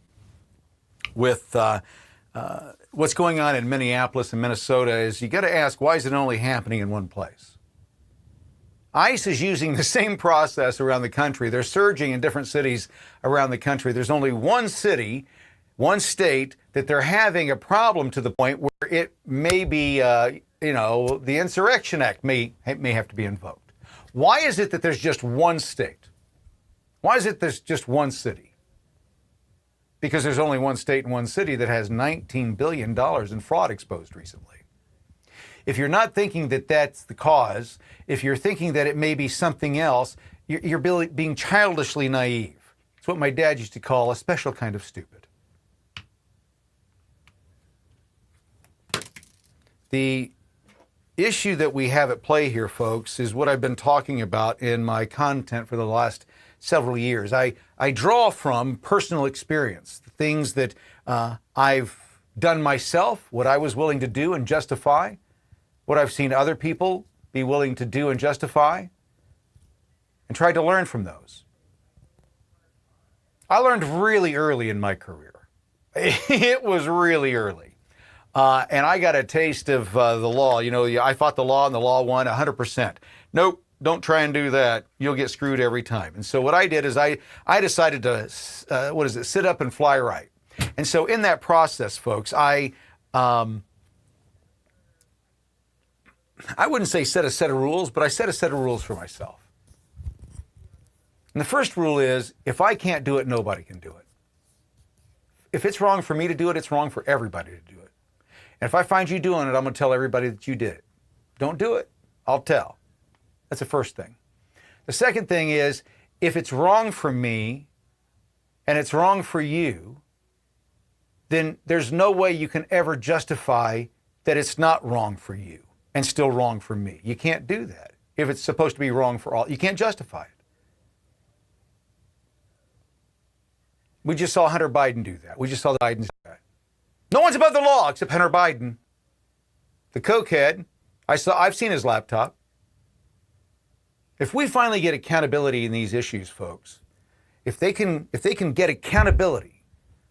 with what's going on in Minneapolis and Minnesota is you got to ask, why is it only happening in one place? ICE is using the same process around the country. They're surging in different cities around the country. There's only one city, one state that they're having a problem to the point where it may be, the Insurrection Act may have to be invoked. Why is it that there's just one state? Why is it there's just one city? Because there's only one state and one city that has $19 billion in fraud exposed recently. If you're not thinking that that's the cause, if you're thinking that it may be something else, you're being childishly naive. It's what my dad used to call a special kind of stupid. The issue that we have at play here, folks, is what I've been talking about in my content for the last several years. I draw from personal experience, the things that I've done myself, what I was willing to do and justify, what I've seen other people be willing to do and justify, and tried to learn from those. I learned really early in my career. It was really early. And I got a taste of the law. I fought the law and the law won 100%. nope, don't try and do that. You'll get screwed every time. And so what I did is I decided to, sit up and fly right. And so in that process, folks, I wouldn't say set a set of rules, but I set a set of rules for myself. And the first rule is, if I can't do it, nobody can do it. If it's wrong for me to do it, it's wrong for everybody to do it. And if I find you doing it, I'm going to tell everybody that you did it. Don't do it, I'll tell. That's the first thing. The second thing is, if it's wrong for me and it's wrong for you, then there's no way you can ever justify that it's not wrong for you and still wrong for me. You can't do that. If it's supposed to be wrong for all, you can't justify it. We just saw Hunter Biden do that. We just saw the Bidens do that. No one's above the law except Hunter Biden. The cokehead, I've seen his laptop. If we finally get accountability in these issues, folks, if they can get accountability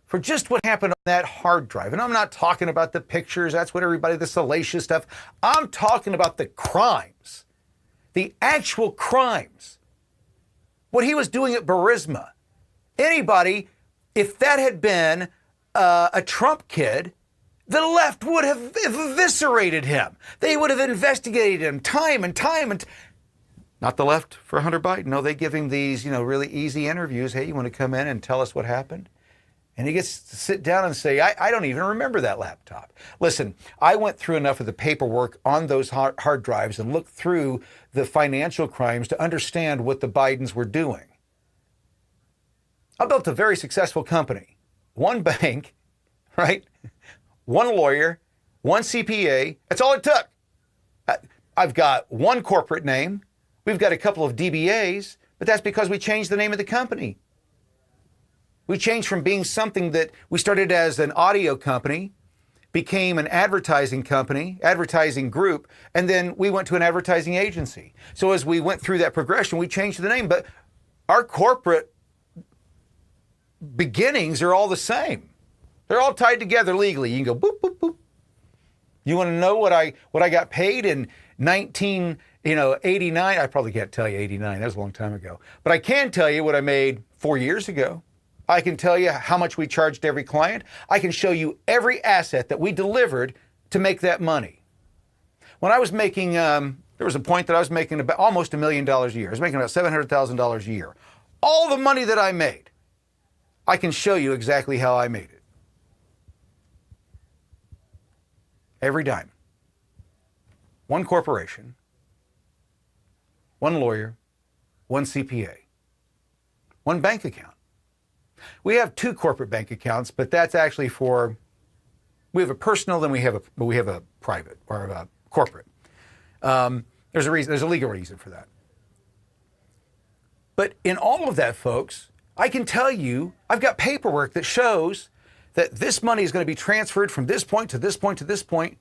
for just what happened on that hard drive, and I'm not talking about the pictures, that's what everybody, the salacious stuff. I'm talking about the crimes, the actual crimes. What he was doing at Burisma. Anybody, if that had been a Trump kid, the left would have eviscerated him. They would have investigated him time and time and not the left for Hunter Biden. No, they give him these, really easy interviews. Hey, you want to come in and tell us what happened? And he gets to sit down and say, I don't even remember that laptop. Listen, I went through enough of the paperwork on those hard drives and looked through the financial crimes to understand what the Bidens were doing. I built a very successful company. One bank, right? One lawyer, one CPA. That's all it took. I've got one corporate name. We've got a couple of DBAs, but that's because we changed the name of the company. We changed from being something that we started as an audio company, became an advertising company, advertising group, and then we went to an advertising agency. So as we went through that progression, we changed the name, but our corporate beginnings are all the same. They're all tied together legally. You can go boop, boop, boop. You want to know what I got paid in 1989? I probably can't tell you 89. That was a long time ago. But I can tell you what I made 4 years ago. I can tell you how much we charged every client. I can show you every asset that we delivered to make that money. When I was making, there was a point that I was making about almost $1 million a year. I was making about $700,000 a year. All the money that I made, I can show you exactly how I made it. Every dime. One corporation, one lawyer, one CPA, one bank account. We have 2 corporate bank accounts, but that's actually for, we have a personal, then we have a private or a corporate. There's a reason, there's a legal reason for that. But in all of that, folks, I can tell you, I've got paperwork that shows that this money is going to be transferred from this point to this point to this point.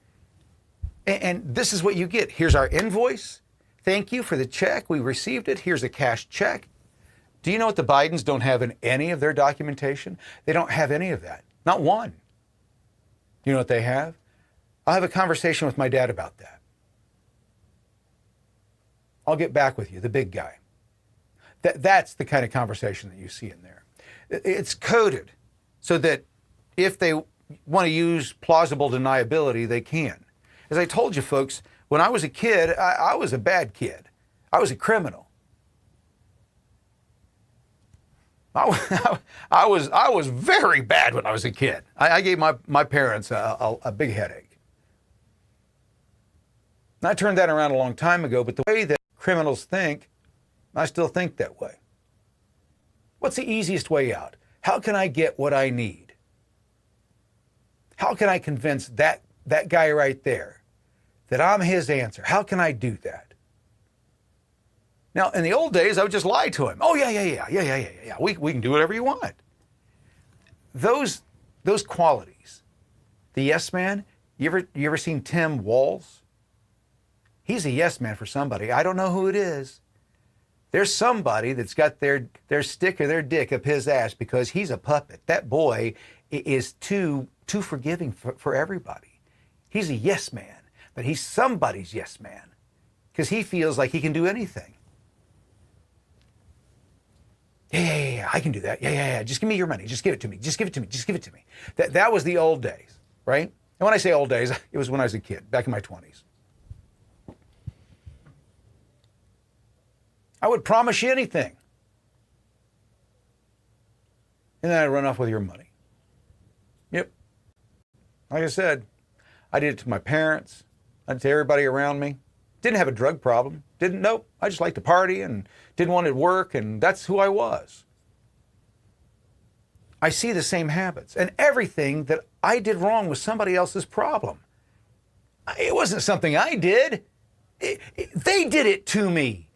And this is what you get. Here's our invoice. Thank you for the check. We received it. Here's a cash check. Do you know what the Bidens don't have in any of their documentation? They don't have any of that. Not one. You know what they have? I'll have a conversation with my dad about that. I'll get back with you, the big guy. That's the kind of conversation that you see in there. It's coded so that if they want to use plausible deniability, they can. As I told you folks, when I was a kid, I was a bad kid. I was a criminal. I was very bad when I was a kid. I gave my parents a big headache. And I turned that around a long time ago, but the way that criminals think, I still think that way. What's the easiest way out? How can I get what I need? How can I convince that guy right there that I'm his answer? How can I do that? Now, in the old days, I would just lie to him. Oh, yeah. We can do whatever you want. Those qualities. The yes man, you ever seen Tim Walz? He's a yes man for somebody. I don't know who it is. There's somebody that's got their stick or their dick up his ass because he's a puppet. That boy is too forgiving for everybody. He's a yes man, but he's somebody's yes man. because he feels like he can do anything. Yeah, I can do that. Yeah. Just give me your money. Just give it to me. Just give it to me. Just give it to me. That was the old days, right? And when I say old days, it was when I was a kid, back in my 20s. I would promise you anything. And then I'd run off with your money. Yep. Like I said, I did it to my parents. I did it to everybody around me. Didn't have a drug problem. Nope. I just liked to party and didn't want to work, and that's who I was. I see the same habits, and everything that I did wrong was somebody else's problem. It wasn't something I did. They did it to me.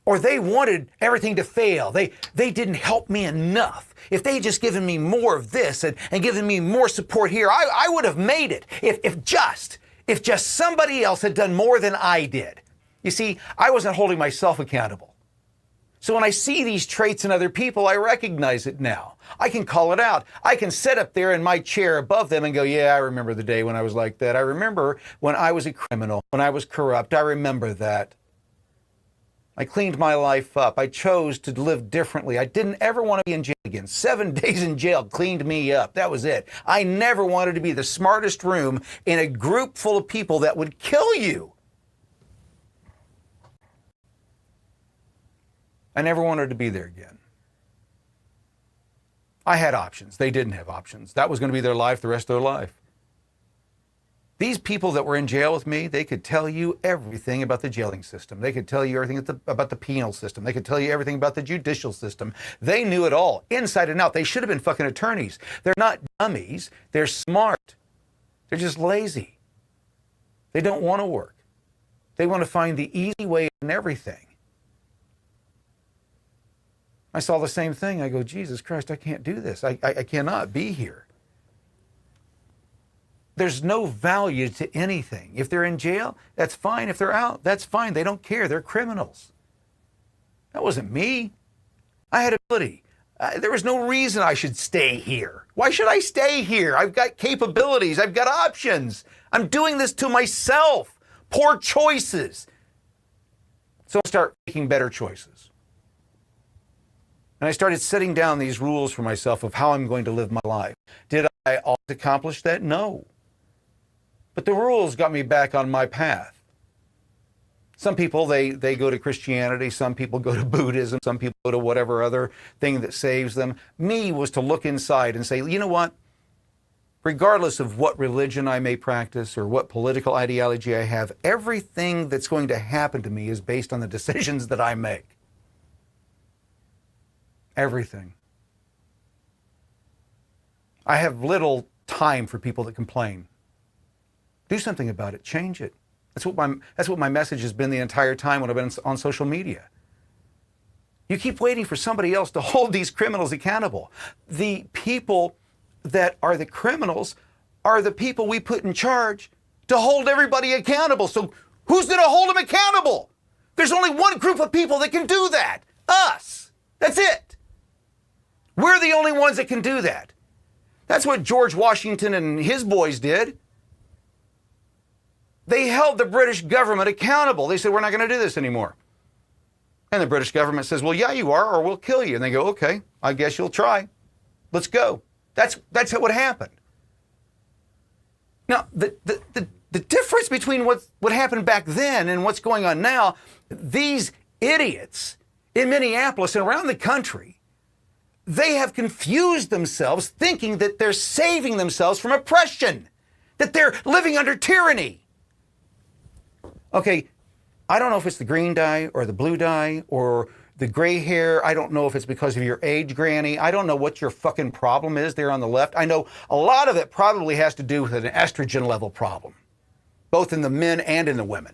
Or they wanted everything to fail. They didn't help me enough. If they had just given me more of this and given me more support here, I would have made it. If just somebody else had done more than I did. You see, I wasn't holding myself accountable. So when I see these traits in other people, I recognize it now. I can call it out. I can sit up there in my chair above them and go, yeah, I remember the day when I was like that. I remember when I was a criminal, when I was corrupt. I remember that. I cleaned my life up. I chose to live differently. I didn't ever want to be in jail again. 7 days in jail cleaned me up. That was it. I never wanted to be the smartest room in a group full of people that would kill you. I never wanted to be there again. I had options. They didn't have options. That was going to be their life the rest of their life. These people that were in jail with me, they could tell you everything about the jailing system. They could tell you everything about the penal system. They could tell you everything about the judicial system. They knew it all, inside and out. They should have been fucking attorneys. They're not dummies. They're smart. They're just lazy. They don't want to work. They want to find the easy way in everything. I saw the same thing. I go, Jesus Christ, I can't do this. I cannot be here. There's no value to anything. If they're in jail, that's fine. If they're out, that's fine. They don't care. They're criminals. That wasn't me. I had ability. There was no reason I should stay here. Why should I stay here? I've got capabilities. I've got options. I'm doing this to myself. Poor choices. So I start making better choices. And I started setting down these rules for myself of how I'm going to live my life. Did I always accomplish that? No. But the rules got me back on my path. Some people, they go to Christianity. Some people go to Buddhism. Some people go to whatever other thing that saves them. Me was to look inside and say, you know what? Regardless of what religion I may practice or what political ideology I have, everything that's going to happen to me is based on the decisions that I make. Everything. I have little time for people that complain. Do something about it. Change it. That's what my message has been the entire time when I've been on social media. You keep waiting for somebody else to hold these criminals accountable. The people that are the criminals are the people we put in charge to hold everybody accountable. So who's going to hold them accountable? There's only one group of people that can do that. Us. That's it. We're the only ones that can do that. That's what George Washington and his boys did. They held the British government accountable. They said, we're not going to do this anymore. And the British government says, well, yeah, you are, or we'll kill you. And they go, okay, I guess you'll try. Let's go. That's what happened. Now, the difference between what happened back then and what's going on now, these idiots in Minneapolis and around the country, they have confused themselves thinking that they're saving themselves from oppression, that they're living under tyranny. Okay, I don't know if it's the green dye or the blue dye or the gray hair. I don't know if it's because of your age, Granny. I don't know what your fucking problem is there on the left. I know a lot of it probably has to do with an estrogen level problem, both in the men and in the women.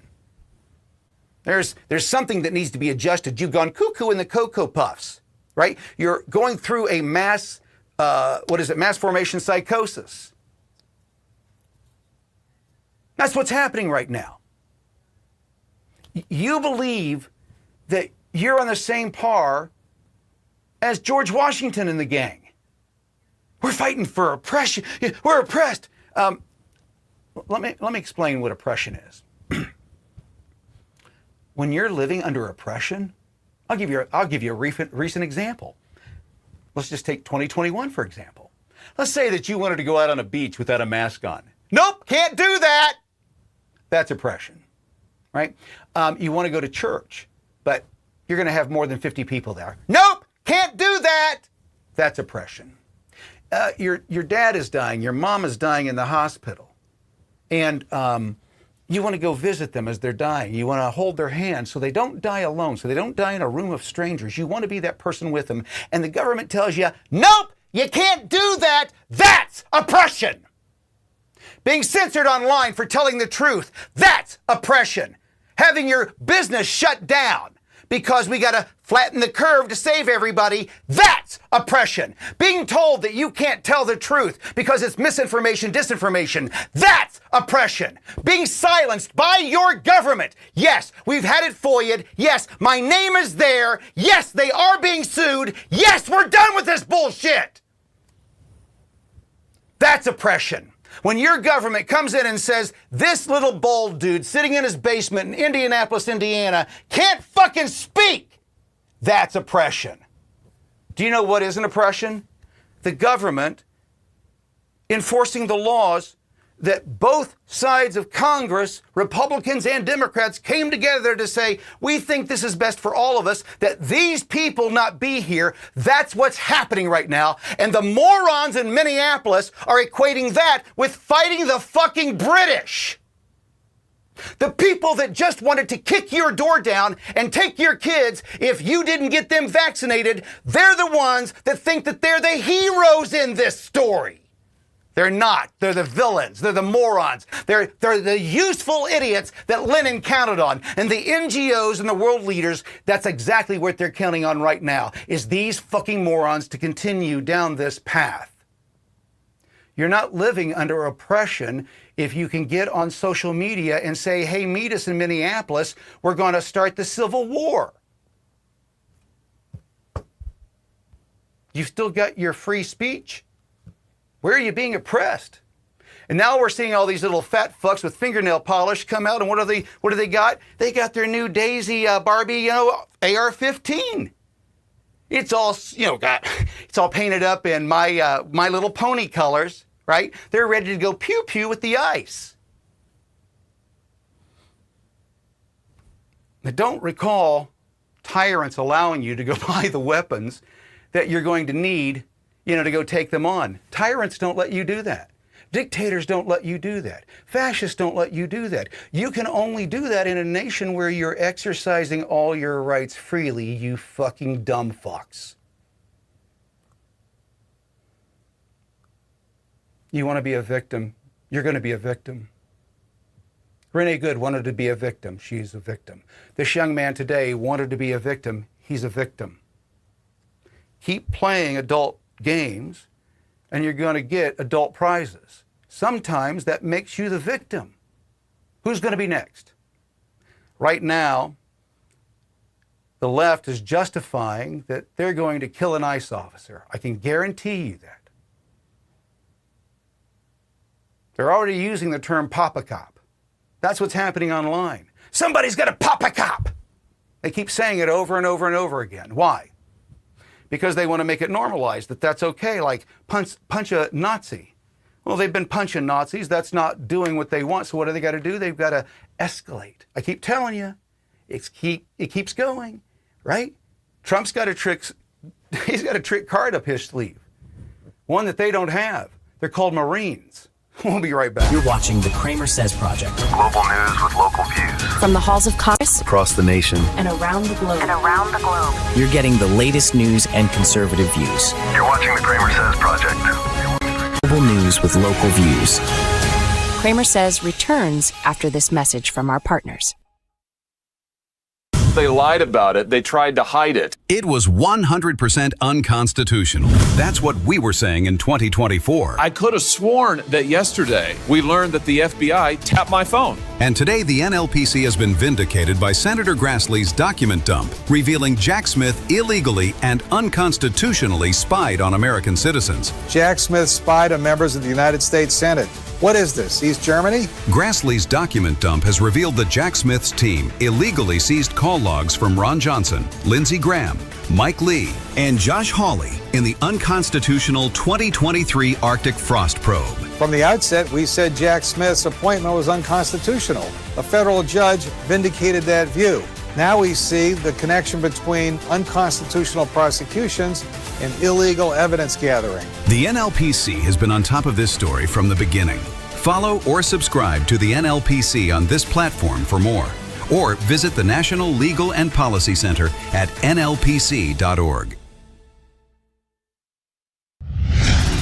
There's something that needs to be adjusted. You've gone cuckoo in the Cocoa Puffs, right? You're going through a mass formation psychosis. That's what's happening right now. You believe that you're on the same par as George Washington and the gang. We're fighting for oppression. We're oppressed. Let me explain what oppression is. when you're living under oppression, I'll give you a recent example. Let's just take 2021, for example. Let's say that you wanted to go out on a beach without a mask on. Nope, can't do that. That's oppression, right? You want to go to church, but you're going to have more than 50 people there. Nope, can't do that. That's oppression. Your dad is dying. Your mom is dying in the hospital. And you want to go visit them as they're dying. You want to hold their hand so they don't die alone, so they don't die in a room of strangers. You want to be that person with them. And the government tells you, nope, you can't do that. That's oppression. Being censored online for telling the truth, that's oppression. Having your business shut down because we got to flatten the curve to save everybody, that's oppression. Being told that you can't tell the truth because it's misinformation, disinformation, that's oppression. Being silenced by your government. Yes, we've had it FOIA'd. Yes, my name is there. Yes, they are being sued. Yes, we're done with this bullshit. That's oppression. When your government comes in and says, this little bald dude sitting in his basement in Indianapolis, Indiana, can't fucking speak, that's oppression. Do you know what isn't oppression? The government enforcing the laws that both sides of Congress, Republicans and Democrats, came together to say, we think this is best for all of us, that these people not be here. That's what's happening right now. And the morons in Minneapolis are equating that with fighting the fucking British. The people that just wanted to kick your door down and take your kids if you didn't get them vaccinated, they're the ones that think that they're the heroes in this story. They're not. They're the villains. They're the morons. They're the useful idiots that Lenin counted on. And the NGOs and the world leaders, that's exactly what they're counting on right now, is these fucking morons to continue down this path. You're not living under oppression if you can get on social media and say, hey, meet us in Minneapolis. We're going to start the Civil War. You've still got your free speech. Where are you being oppressed? And now we're seeing all these little fat fucks with fingernail polish come out, and what do they got? They got their new Daisy Barbie, AR-15. It's all, it's all painted up in My Little Pony colors, right? They're ready to go pew pew with the ice. I don't recall tyrants allowing you to go buy the weapons that you're going to need to go take them on. Tyrants don't let you do that. Dictators don't let you do that. Fascists don't let you do that. You can only do that in a nation where you're exercising all your rights freely, you fucking dumb fucks. You want to be a victim, you're going to be a victim. Renee Good wanted to be a victim. She's a victim. This young man today wanted to be a victim. He's a victim. Keep playing adult games and you're going to get adult prizes. Sometimes that makes you the victim. Who's going to be next? Right now, the left is justifying that they're going to kill an ICE officer. I can guarantee you that. They're already using the term pop a cop. That's what's happening online. Somebody's got to pop a cop. They keep saying it over and over and over again. Why? Because they want to make it normalized, that's okay, like punch a Nazi. Well, they've been punching Nazis. That's not doing what they want. So what do they got to do? They've got to escalate. I keep telling you, it keeps going, right? Trump's got he's got a trick card up his sleeve, one that they don't have. They're called Marines. We'll be right back. You're watching the CramerSez Project. Global news with local views. From the halls of Congress Across the nation. and around the globe. You're getting the latest news and conservative views. You're watching the CramerSez Project. Global news with local views. CramerSez returns after this message from our partners. They lied about it. They tried to hide it. It was 100% unconstitutional. That's what we were saying in 2024. I could have sworn that yesterday we learned that the FBI tapped my phone. And today the NLPC has been vindicated by Senator Grassley's document dump, revealing Jack Smith illegally and unconstitutionally spied on American citizens. Jack Smith spied on members of the United States Senate. What is this, East Germany? Grassley's document dump has revealed that Jack Smith's team illegally seized call logs from Ron Johnson, Lindsey Graham, Mike Lee, and Josh Hawley in the unconstitutional 2023 Arctic frost probe. From the outset, we said Jack Smith's appointment was unconstitutional. A federal judge vindicated that view. Now we see the connection between unconstitutional prosecutions and illegal evidence gathering. The NLPC has been on top of this story from the beginning. Follow or subscribe to the NLPC on this platform for more, or visit the National Legal and Policy Center at nlpc.org.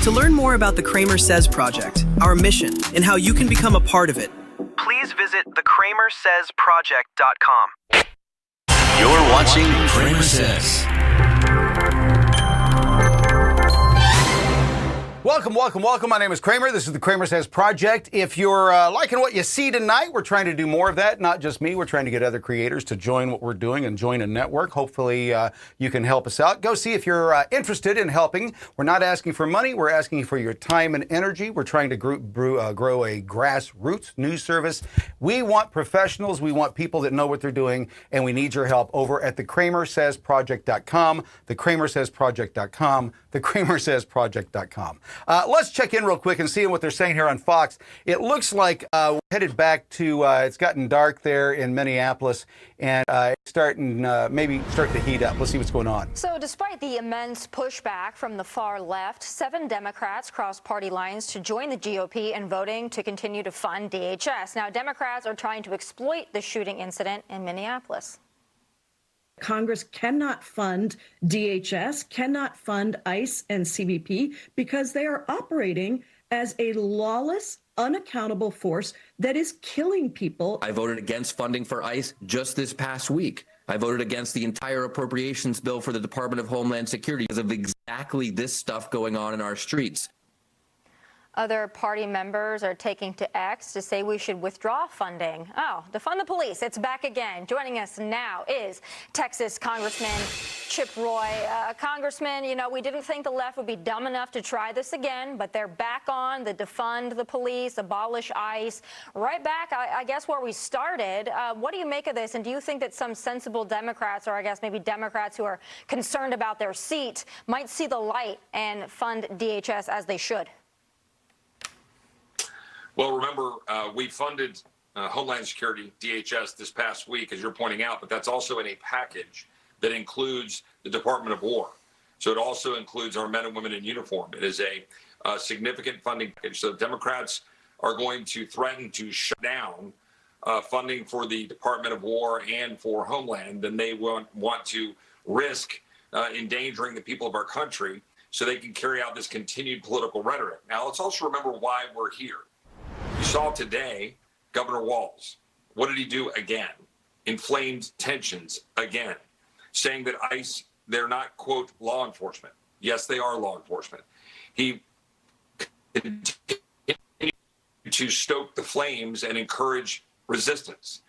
To learn more about the CramerSez project, our mission, and how you can become a part of it, please visit thecramersezproject.com. You're watching CramerSez. Welcome, welcome, welcome. My name is Kramer. This is the CramerSez Project. If you're liking what you see tonight, we're trying to do more of that. Not just me. We're trying to get other creators to join what we're doing and join a network. Hopefully, you can help us out. Go see if you're interested in helping. We're not asking for money. We're asking for your time and energy. We're trying to grow a grassroots news service. We want professionals. We want people that know what they're doing, and we need your help over at thecramersezproject.com, thecramersezproject.com, thecramersezproject.com. Let's check in real quick and see what they're saying here on Fox. It looks like we're headed back to, it's gotten dark there in Minneapolis, and it's starting, maybe start to heat up. Let's see what's going on. So despite the immense pushback from the far left, 7 Democrats crossed party lines to join the GOP in voting to continue to fund DHS. Now, Democrats are trying to exploit the shooting incident in Minneapolis. Congress cannot fund DHS, cannot fund ICE and CBP because they are operating as a lawless, unaccountable force that is killing people. I voted against funding for ICE just this past week. I voted against the entire appropriations bill for the Department of Homeland Security because of exactly this stuff going on in our streets. Other party members are taking to X to say we should withdraw funding. Oh, defund the police. It's back again. Joining us now is Texas Congressman Chip Roy. Congressman, you know, we didn't think the left would be dumb enough to try this again, but they're back on the defund the police, abolish ICE. Right back, I guess, where we started. What do you make of this? And do you think that some sensible Democrats, or I guess maybe Democrats who are concerned about their seat, might see the light and fund DHS as they should? Well, remember, we funded Homeland Security, DHS, this past week, as you're pointing out, but that's also in a package that includes the Department of War. So it also includes our men and women in uniform. It is a significant funding package. So Democrats are going to threaten to shut down funding for the Department of War and for Homeland, then they want to risk endangering the people of our country so they can carry out this continued political rhetoric. Now, let's also remember why we're here. You saw today Governor Walz. What did he do again? Inflamed tensions again, saying that ICE, they're not, quote, law enforcement. Yes, they are law enforcement. He continued to stoke the flames and encourage resistance.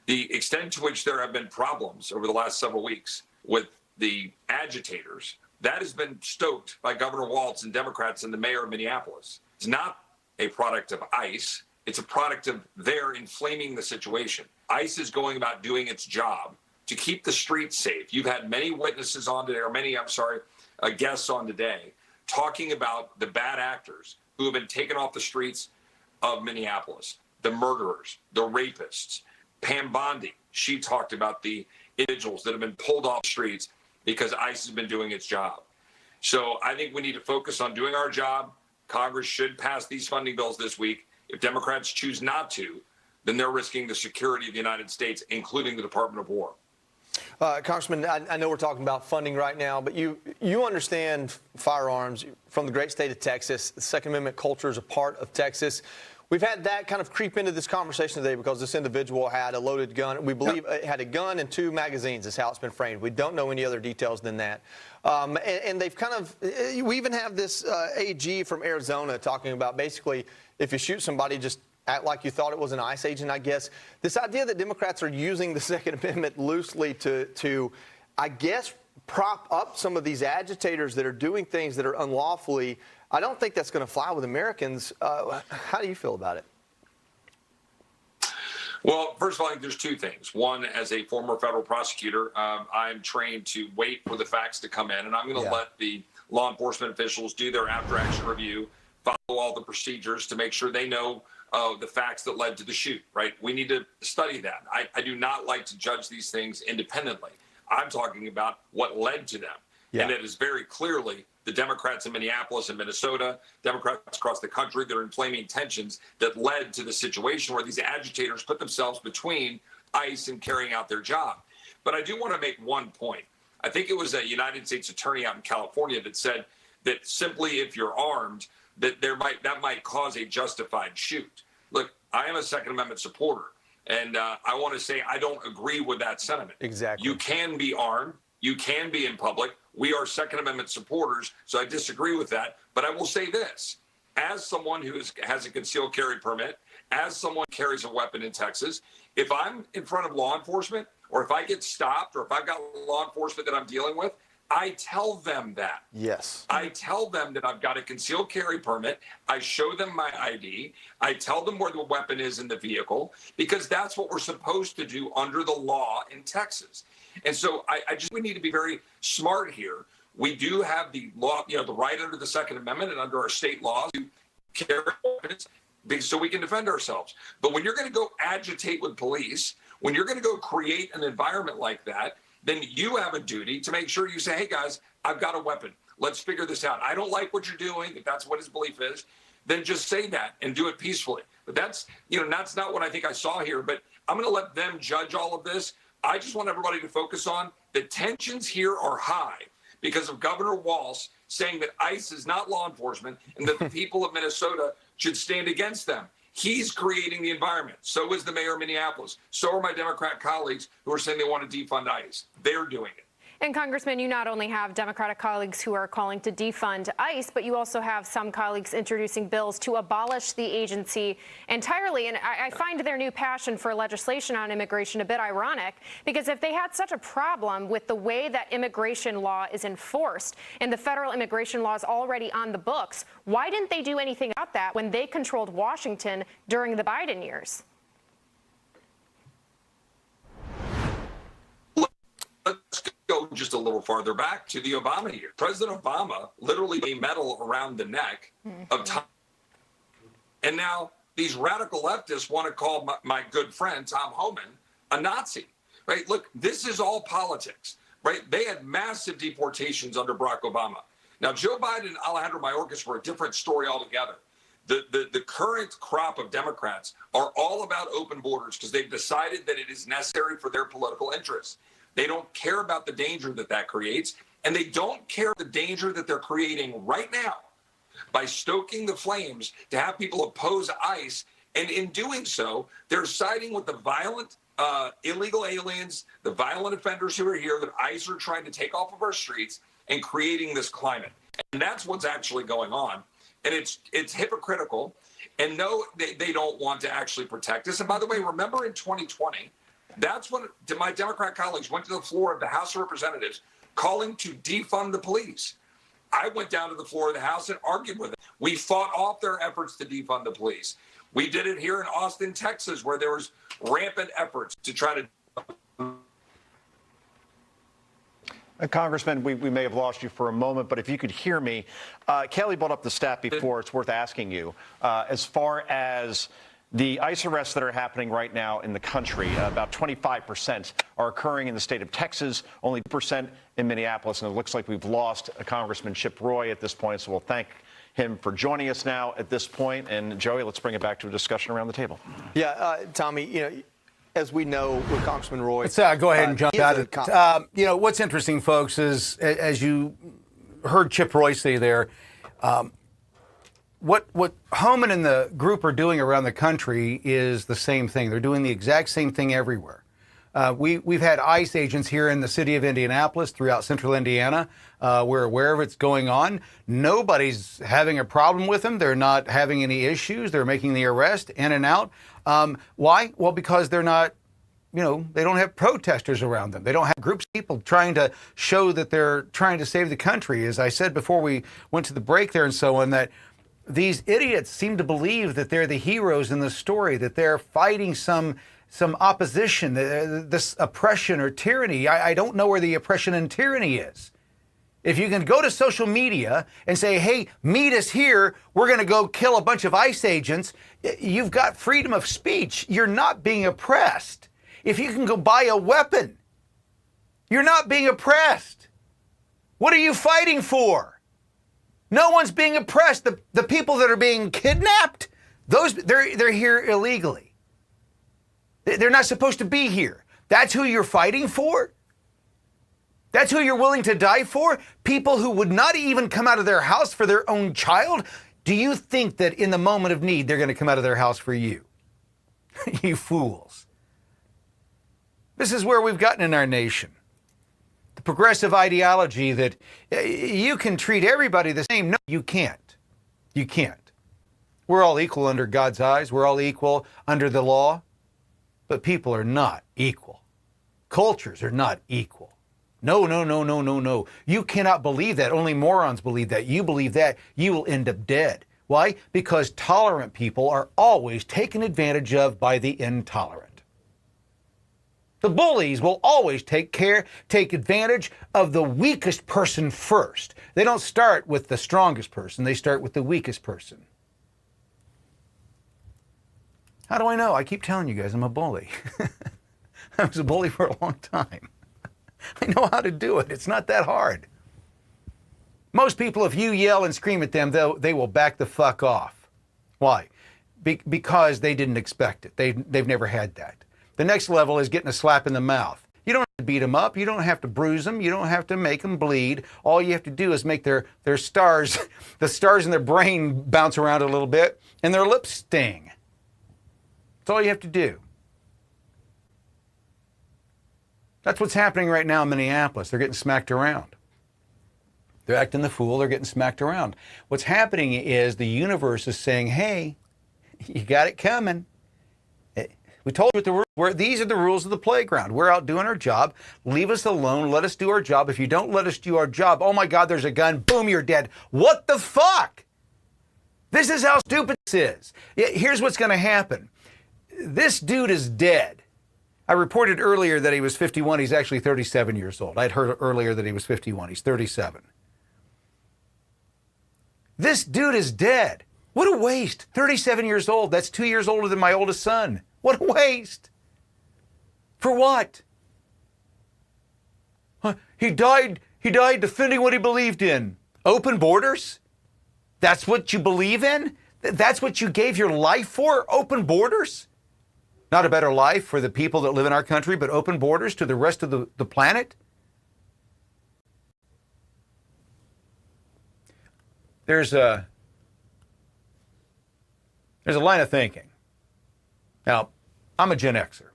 The extent to which there have been problems over the last several weeks with the agitators, that has been stoked by Governor Walz and Democrats and the mayor of Minneapolis. It's not a product of ICE. It's a product of their inflaming the situation. ICE is going about doing its job to keep the streets safe. You've had many witnesses on today, or many, guests on today, talking about the bad actors who have been taken off the streets of Minneapolis, the murderers, the rapists. Pam Bondi, she talked about the individuals that have been pulled off the streets because ICE has been doing its job. So I think we need to focus on doing our job. Congress should pass these funding bills this week. If Democrats choose not to, then they're risking the security of the United States, including the Department of War. Congressman, I know we're talking about funding right now, but you understand firearms from the great state of Texas. The Second Amendment culture is a part of Texas. We've had that kind of creep into this conversation today because this individual had a loaded gun. We believe it had a gun and 2 magazines is how it's been framed. We don't know any other details than that. And they've kind of, we even have this AG from Arizona talking about basically if you shoot somebody, just act like you thought it was an ICE agent, I guess. This idea that Democrats are using the Second Amendment loosely to I guess, prop up some of these agitators that are doing things that are unlawfully, I don't think that's going to fly with Americans. How do you feel about it? Well, first of all, I think there's two things. One, as a former federal prosecutor, I'm trained to wait for the facts to come in, and I'm going to let the law enforcement officials do their after-action review, follow all the procedures to make sure they know the facts that led to the shoot, right? We need to study that. I do not like to judge these things independently. I'm talking about what led to them. And it is very clearly the Democrats in Minneapolis and Minnesota, Democrats across the country, that are inflaming tensions that led to the situation where these agitators put themselves between ICE and carrying out their job. But I do want to make one point. I think it was a United States attorney out in California that said that simply if you're armed, that might cause a justified shoot. Look, I am a Second Amendment supporter, and I want to say I don't agree with that sentiment. Exactly. You can be armed. You can be in public. We are Second Amendment supporters, so I disagree with that. But I will say this, as someone who has a concealed carry permit, as someone who carries a weapon in Texas, if I'm in front of law enforcement, or if I get stopped, or if I've got law enforcement that I'm dealing with, I tell them that. Yes. I tell them that I've got a concealed carry permit. I show them my ID. I tell them where the weapon is in the vehicle, because that's what we're supposed to do under the law in Texas. And so we need to be very smart here. We do have the law, the right under the Second Amendment and under our state laws to carry weapons so we can defend ourselves. But when you're going to go agitate with police, when you're going to go create an environment like that, then you have a duty to make sure you say, hey, guys, I've got a weapon. Let's figure this out. I don't like what you're doing, if that's what his belief is. Then just say that and do it peacefully. But that's not what I think I saw here. But I'm going to let them judge all of this. I just want everybody to focus on the tensions here are high because of Governor Walz saying that ICE is not law enforcement and that the people of Minnesota should stand against them. He's creating the environment. So is the mayor of Minneapolis. So are my Democrat colleagues who are saying they want to defund ICE. They're doing it. And Congressman, you not only have Democratic colleagues who are calling to defund ICE, but you also have some colleagues introducing bills to abolish the agency entirely. And I find their new passion for legislation on immigration a bit ironic, because if they had such a problem with the way that immigration law is enforced and the federal immigration law is already on the books, why didn't they do anything about that when they controlled Washington during the Biden years? Let's go just a little farther back to the Obama year. President Obama literally a medal around the neck of Tom. And now these radical leftists want to call my good friend Tom Homan a Nazi, right? Look, this is all politics, right? They had massive deportations under Barack Obama. Now, Joe Biden and Alejandro Mayorkas were a different story altogether. The current crop of Democrats are all about open borders because they've decided that it is necessary for their political interests. They don't care about the danger that creates, and they don't care the danger that they're creating right now by stoking the flames to have people oppose ICE. And in doing so, they're siding with the violent, illegal aliens, the violent offenders who are here that ICE are trying to take off of our streets and creating this climate. And that's what's actually going on. And it's hypocritical. And no, they don't want to actually protect us. And by the way, remember in 2020, that's when my Democrat colleagues went to the floor of the House of Representatives calling to defund the police. I went down to the floor of the House and argued with them. We fought off their efforts to defund the police. We did it here in Austin, Texas, where there was rampant efforts to try to. Congressman, we may have lost you for a moment, but if you could hear me, Kelly brought up the stat before. It's worth asking you. As far as the ICE arrests that are happening right now in the country, about 25% are occurring in the state of Texas, only 2% in Minneapolis. And it looks like we've lost Congressman Chip Roy at this point. So we'll thank him for joining us now at this point. And Joey, let's bring it back to a discussion around the table. Yeah, Tommy, as we know with Congressman Roy. Let's go ahead and jump at it. What's interesting, folks, is as you heard Chip Roy say there, what Homan and the group are doing around the country is the same thing. They're doing the exact same thing everywhere. We've had ICE agents here in the city of Indianapolis, throughout central Indiana. We're aware of what's going on. Nobody's having a problem with them. They're not having any issues. They're making the arrest in and out. Why? Well, because they're not they don't have protesters around them. They don't have groups of people trying to show that they're trying to save the country. As I said before we went to the break there and so on, that these idiots seem to believe that they're the heroes in the story, that they're fighting some opposition, this oppression or tyranny. I don't know where the oppression and tyranny is. If you can go to social media and say, hey, meet us here, we're going to go kill a bunch of ICE agents, you've got freedom of speech. You're not being oppressed. If you can go buy a weapon, you're not being oppressed. What are you fighting for? No one's being oppressed. The people that are being kidnapped, they're here illegally. They're not supposed to be here. That's who you're fighting for? That's who you're willing to die for? People who would not even come out of their house for their own child? Do you think that in the moment of need, they're going to come out of their house for you? You fools. This is where we've gotten in our nation. The progressive ideology that you can treat everybody the same. No, you can't. You can't. We're all equal under God's eyes. We're all equal under the law. But people are not equal. Cultures are not equal. No, no, no, no, no, no. You cannot believe that. Only morons believe that. You believe that, you will end up dead. Why? Because tolerant people are always taken advantage of by the intolerant. The bullies will always take advantage of the weakest person first. They don't start with the strongest person. They start with the weakest person. How do I know? I keep telling you guys I'm a bully. I was a bully for a long time. I know how to do it. It's not that hard. Most people, if you yell and scream at them, they will back the fuck off. Why? Because they didn't expect it. They've never had that. The next level is getting a slap in the mouth. You don't have to beat them up. You don't have to bruise them. You don't have to make them bleed. All you have to do is make their stars, the stars in their brain bounce around a little bit and their lips sting. That's all you have to do. That's what's happening right now in Minneapolis. They're getting smacked around. They're acting the fool. They're getting smacked around. What's happening is the universe is saying, hey, you got it coming. We told you what the rules were. These are the rules of the playground. We're out doing our job. Leave us alone. Let us do our job. If you don't let us do our job, oh my God, there's a gun. Boom, you're dead. What the fuck? This is how stupid this is. Here's what's going to happen. This dude is dead. I reported earlier that he was 51. He's actually 37 years old. I'd heard earlier that he was 51. He's 37. This dude is dead. What a waste. 37 years old. That's 2 years older than my oldest son. What a waste. For what? He died defending what he believed in. Open borders? That's what you believe in? That's what you gave your life for? Open borders? Not a better life for the people that live in our country, but open borders to the rest of the planet? There's a line of thinking. Now, I'm a Gen Xer.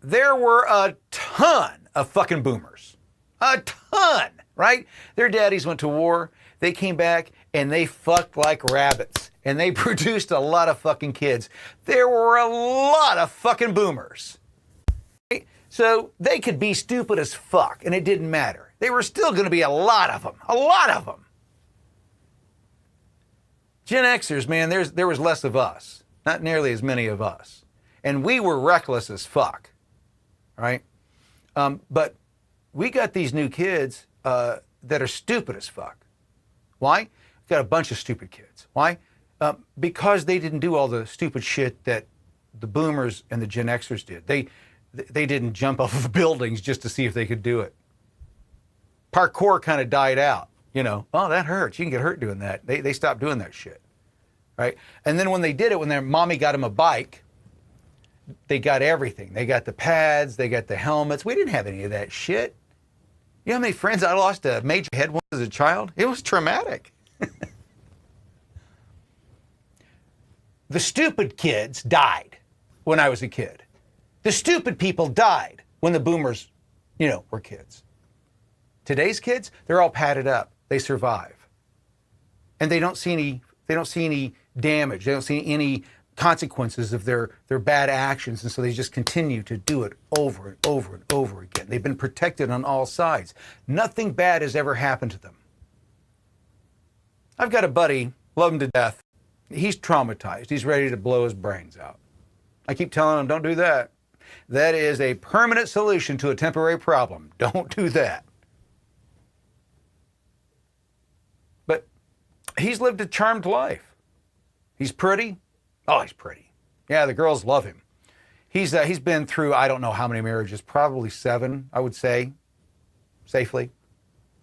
There were a ton of fucking boomers. A ton, right? Their daddies went to war. They came back and they fucked like rabbits. And they produced a lot of fucking kids. There were a lot of fucking boomers. So they could be stupid as fuck, and it didn't matter. There were still going to be a lot of them. A lot of them. Gen Xers, man, there was less of us. Not nearly as many of us. And we were reckless as fuck. Right? But we got these new kids that are stupid as fuck. Why? We got a bunch of stupid kids. Why? Because they didn't do all the stupid shit that the boomers and the Gen Xers did. They didn't jump off of buildings just to see if they could do it. Parkour kind of died out. You know, oh, that hurts. You can get hurt doing that. They stopped doing that shit. Right? And then when they did it, when their mommy got them a bike, they got everything. They got the pads. They got the helmets. We didn't have any of that shit. You know how many friends I lost to major head wounds as a child? It was traumatic. The stupid kids died when I was a kid. The stupid people died when the boomers, were kids. Today's kids, they're all padded up. They survive. And they don't see any damage. They don't see any consequences of their bad actions, and so they just continue to do it over and over and over again. They've been protected on all sides. Nothing bad has ever happened to them. I've got a buddy, love him to death. He's traumatized. He's ready to blow his brains out. I keep telling him, don't do that. That is a permanent solution to a temporary problem. Don't do that. But he's lived a charmed life. He's pretty. Oh, he's pretty. Yeah, the girls love him. He's been through, I don't know how many marriages, probably 7, I would say, safely.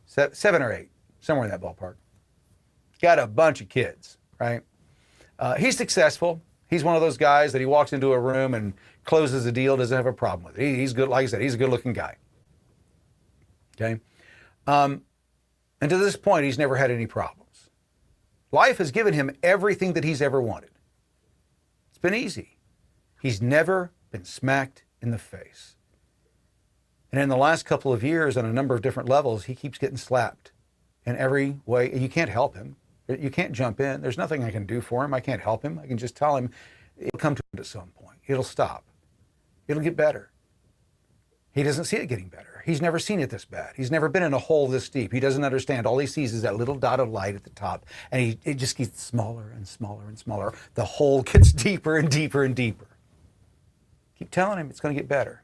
7 or 8, somewhere in that ballpark. Got a bunch of kids, right? He's successful. He's one of those guys that he walks into a room and closes a deal, doesn't have a problem with it. He's good, like I said, he's a good-looking guy. Okay? And to this point, he's never had any problems. Life has given him everything that he's ever wanted. It's been easy. He's never been smacked in the face. And in the last couple of years, on a number of different levels, he keeps getting slapped in every way. You can't help him. You can't jump in. There's nothing I can do for him. I can't help him. I can just tell him it'll come to an end at some point. It'll stop. It'll get better. He doesn't see it getting better. He's never seen it this bad. He's never been in a hole this deep. He doesn't understand. All he sees is that little dot of light at the top, and it just gets smaller and smaller and smaller. The hole gets deeper and deeper and deeper. Keep telling him it's going to get better.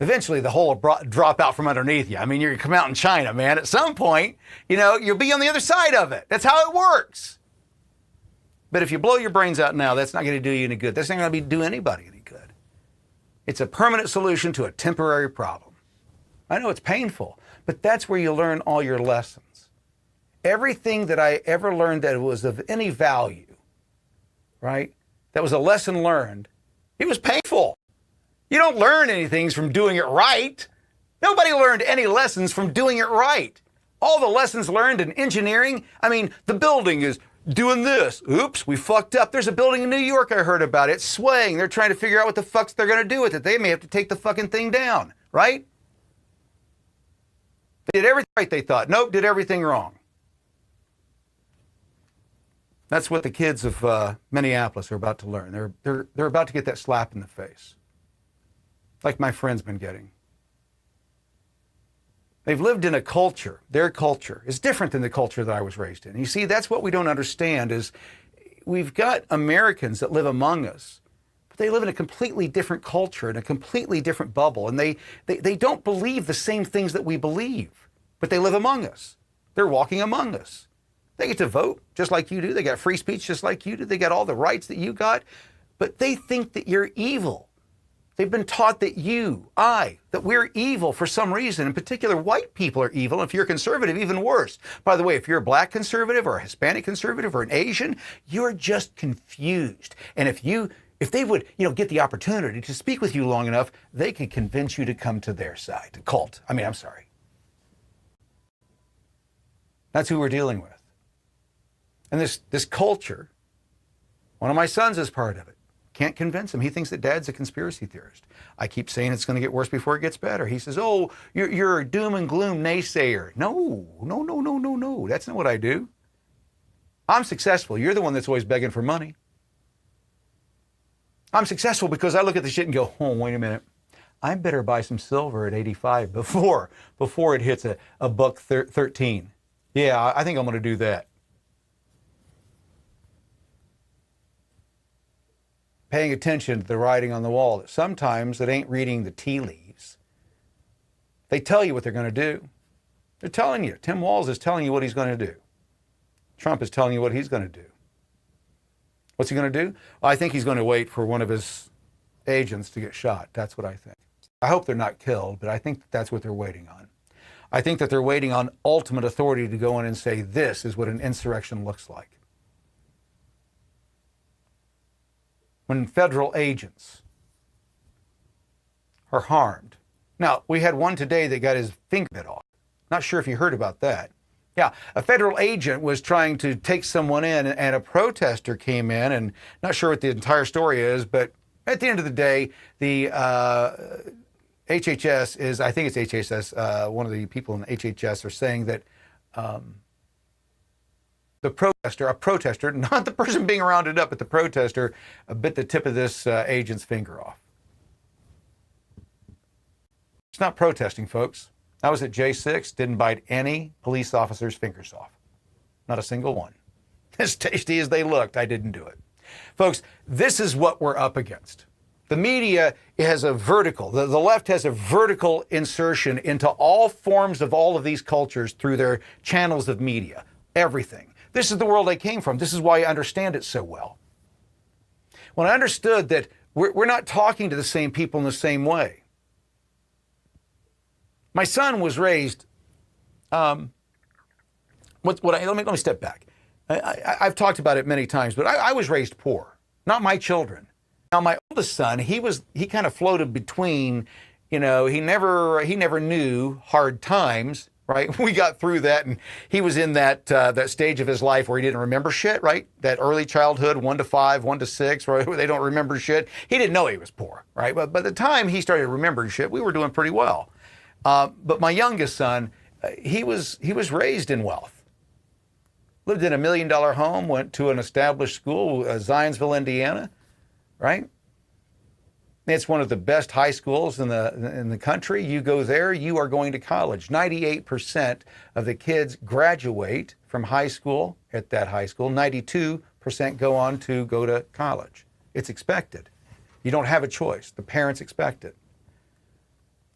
Eventually, the hole will drop out from underneath you. I mean, you're going to come out in China, man. At some point, you'll be on the other side of it. That's how it works. But if you blow your brains out now, that's not going to do you any good. That's not going to do anybody any good. It's a permanent solution to a temporary problem. I know it's painful, but that's where you learn all your lessons. Everything that I ever learned that was of any value, right, that was a lesson learned, it was painful. You don't learn anything from doing it right. Nobody learned any lessons from doing it right. All the lessons learned in engineering, I mean, the building is doing this. Oops, we fucked up. There's a building in New York I heard about. It's swaying. They're trying to figure out what the fuck they're going to do with it. They may have to take the fucking thing down, right? They did everything right, they thought. Nope, did everything wrong. That's what the kids of Minneapolis are about to learn. They're about to get that slap in the face, like my friend's been getting. They've lived in a culture. Their culture is different than the culture that I was raised in. You see, that's what we don't understand is we've got Americans that live among us, but they live in a completely different culture, in a completely different bubble, and they don't believe the same things that we believe, but they live among us. They're walking among us. They get to vote just like you do. They got free speech just like you do. They got all the rights that you got, but they think that you're evil. They've been taught that that we're evil for some reason. In particular, white people are evil. If you're conservative, even worse. By the way, if you're a black conservative or a Hispanic conservative or an Asian, you're just confused. And if they would, get the opportunity to speak with you long enough, they could convince you to come to their side, to cult. I'm sorry. That's who we're dealing with. And this culture, one of my sons is part of it. Can't convince him. He thinks that Dad's a conspiracy theorist. I keep saying it's going to get worse before it gets better. He says, oh, you're a doom and gloom naysayer. No. That's not what I do. I'm successful. You're the one that's always begging for money. I'm successful because I look at the shit and go, oh, wait a minute. I better buy some silver at 85 before it hits a buck 13. Yeah, I think I'm going to do that. Paying attention to the writing on the wall. That sometimes it ain't reading the tea leaves. They tell you what they're going to do. They're telling you. Tim Walz is telling you what he's going to do. Trump is telling you what he's going to do. What's he going to do? Well, I think he's going to wait for one of his agents to get shot. That's what I think. I hope they're not killed, but I think that's what they're waiting on. I think that they're waiting on ultimate authority to go in and say, this is what an insurrection looks like. When federal agents are harmed. Now, we had one today that got his finger bit off. Not sure if you heard about that. Yeah, a federal agent was trying to take someone in, and a protester came in, and not sure what the entire story is, but at the end of the day, the HHS is, I think it's HHS, one of the people in HHS are saying that a protester, not the person being rounded up, but the protester, bit the tip of this agent's finger off. It's not protesting, folks. I was at J6, didn't bite any police officer's fingers off. Not a single one. As tasty as they looked, I didn't do it. Folks, this is what we're up against. The media has a vertical, the left has a vertical insertion into all forms of all of these cultures through their channels of media. Everything. This is the world I came from. This is why I understand it so well. When I understood that we're not talking to the same people in the same way. My son was raised, let me step back. I've talked about it many times, but I was raised poor, not my children. Now, my oldest son, he kind of floated between, he never knew hard times, right? We got through that, and he was in that stage of his life where he didn't remember shit, right? That early childhood, 1 to 5, 1 to 6, right? Where they don't remember shit. He didn't know he was poor, right? But by the time he started remembering shit, we were doing pretty well. But my youngest son, he was raised in wealth. Lived in $1 million home, went to an established school, Zionsville, Indiana, right? It's one of the best high schools in the country. You go there, you are going to college. 98% of the kids graduate from high school at that high school. 92% go on to go to college. It's expected. You don't have a choice. The parents expect it.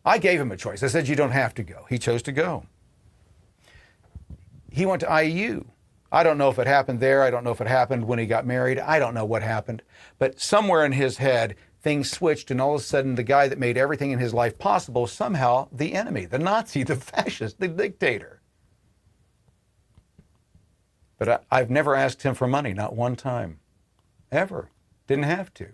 I gave him a choice. I said, you don't have to go. He chose to go. He went to IU. I don't know if it happened there. I don't know if it happened when he got married. I don't know what happened. But somewhere in his head, things switched, and all of a sudden, the guy that made everything in his life possible was somehow the enemy, the Nazi, the fascist, the dictator. But I've never asked him for money, not one time. Ever. Didn't have to.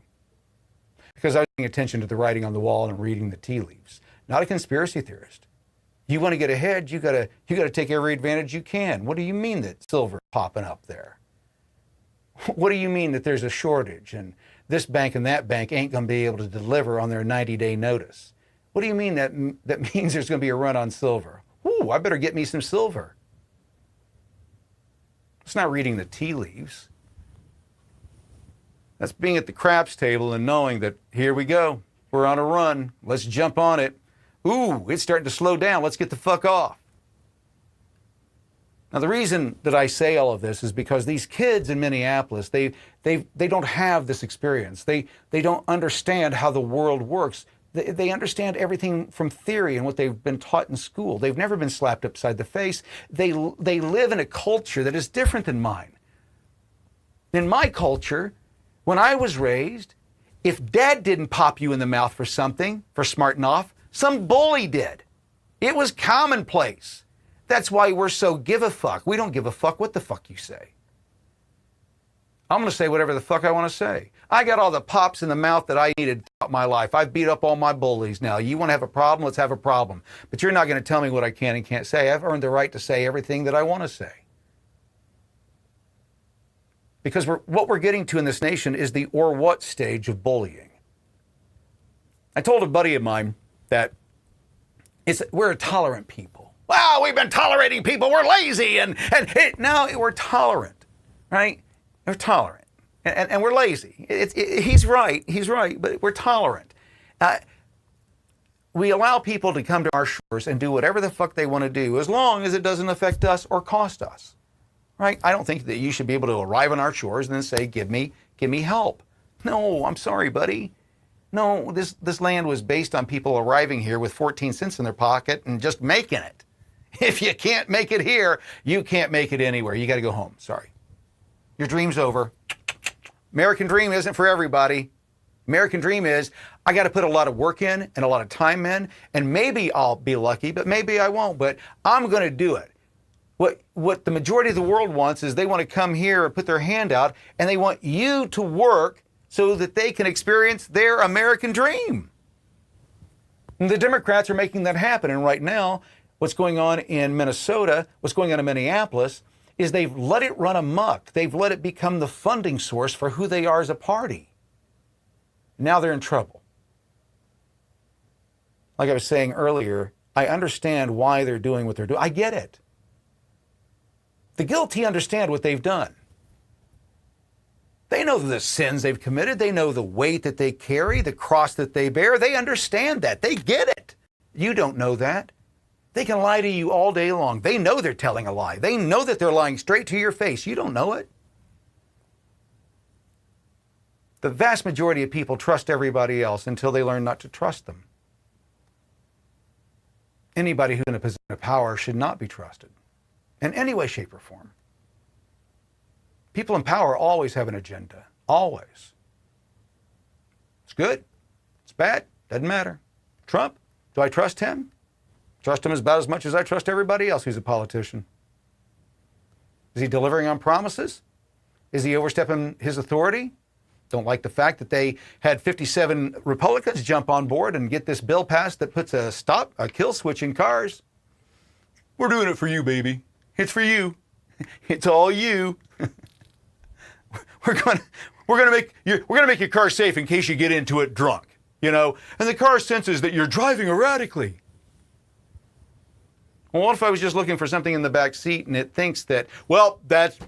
Because I was paying attention to the writing on the wall and reading the tea leaves. Not a conspiracy theorist. You want to get ahead, you got to take every advantage you can. What do you mean that silver's popping up there? What do you mean that there's a shortage and this bank and that bank ain't going to be able to deliver on their 90-day notice? What do you mean that means there's going to be a run on silver? Ooh, I better get me some silver. It's not reading the tea leaves. That's being at the craps table and knowing that here we go. We're on a run. Let's jump on it. Ooh, it's starting to slow down. Let's get the fuck off. Now, the reason that I say all of this is because these kids in Minneapolis, they don't have this experience. They don't understand how the world works. They understand everything from theory and what they've been taught in school. They've never been slapped upside the face. They live in a culture that is different than mine. In my culture, when I was raised, if dad didn't pop you in the mouth for something, for smarting off, some bully did. It was commonplace. That's why we're so give a fuck. We don't give a fuck what the fuck you say. I'm going to say whatever the fuck I want to say. I got all the pops in the mouth that I needed throughout my life. I've beat up all my bullies now. You want to have a problem? Let's have a problem. But you're not going to tell me what I can and can't say. I've earned the right to say everything that I want to say. Because what we're getting to in this nation is the or what stage of bullying. I told a buddy of mine that we're a tolerant people. Wow, we've been tolerating people. We're lazy. No, we're tolerant, right? We're tolerant. And we're lazy. He's right, but we're tolerant. We allow people to come to our shores and do whatever the fuck they want to do as long as it doesn't affect us or cost us, right? I don't think that you should be able to arrive on our shores and then say, give me help. No, I'm sorry, buddy. No, this land was based on people arriving here with 14 cents in their pocket and just making it. If you can't make it here, you can't make it anywhere. You got to go home. Sorry. Your dream's over. American dream isn't for everybody. American dream is, I got to put a lot of work in and a lot of time in, and maybe I'll be lucky, but maybe I won't, but I'm going to do it. What the majority of the world wants is they want to come here and put their hand out, and they want you to work so that they can experience their American dream. And the Democrats are making that happen. And right now, what's going on in Minnesota, what's going on in Minneapolis, is they've let it run amok. They've let it become the funding source for who they are as a party. Now they're in trouble. Like I was saying earlier, I understand why they're doing what they're doing. I get it. The guilty understand what they've done. They know the sins they've committed. They know the weight that they carry, the cross that they bear. They understand that. They get it. You don't know that. They can lie to you all day long. They know they're telling a lie. They know that they're lying straight to your face. You don't know it. The vast majority of people trust everybody else until they learn not to trust them. Anybody who's in a position of power should not be trusted in any way, shape, or form. People in power always have an agenda. Always. It's good. It's bad. Doesn't matter. Trump, do I trust him? Trust him about as much as I trust everybody else who's a politician. Is he delivering on promises? Is he overstepping his authority? Don't like the fact that they had 57 Republicans jump on board and get this bill passed that puts a kill switch in cars. We're doing it for you, baby. It's for you. It's all you. We're gonna make your car safe in case you get into it drunk, you know. And the car senses that you're driving erratically. Well, what if I was just looking for something in the back seat and it thinks that, well, that's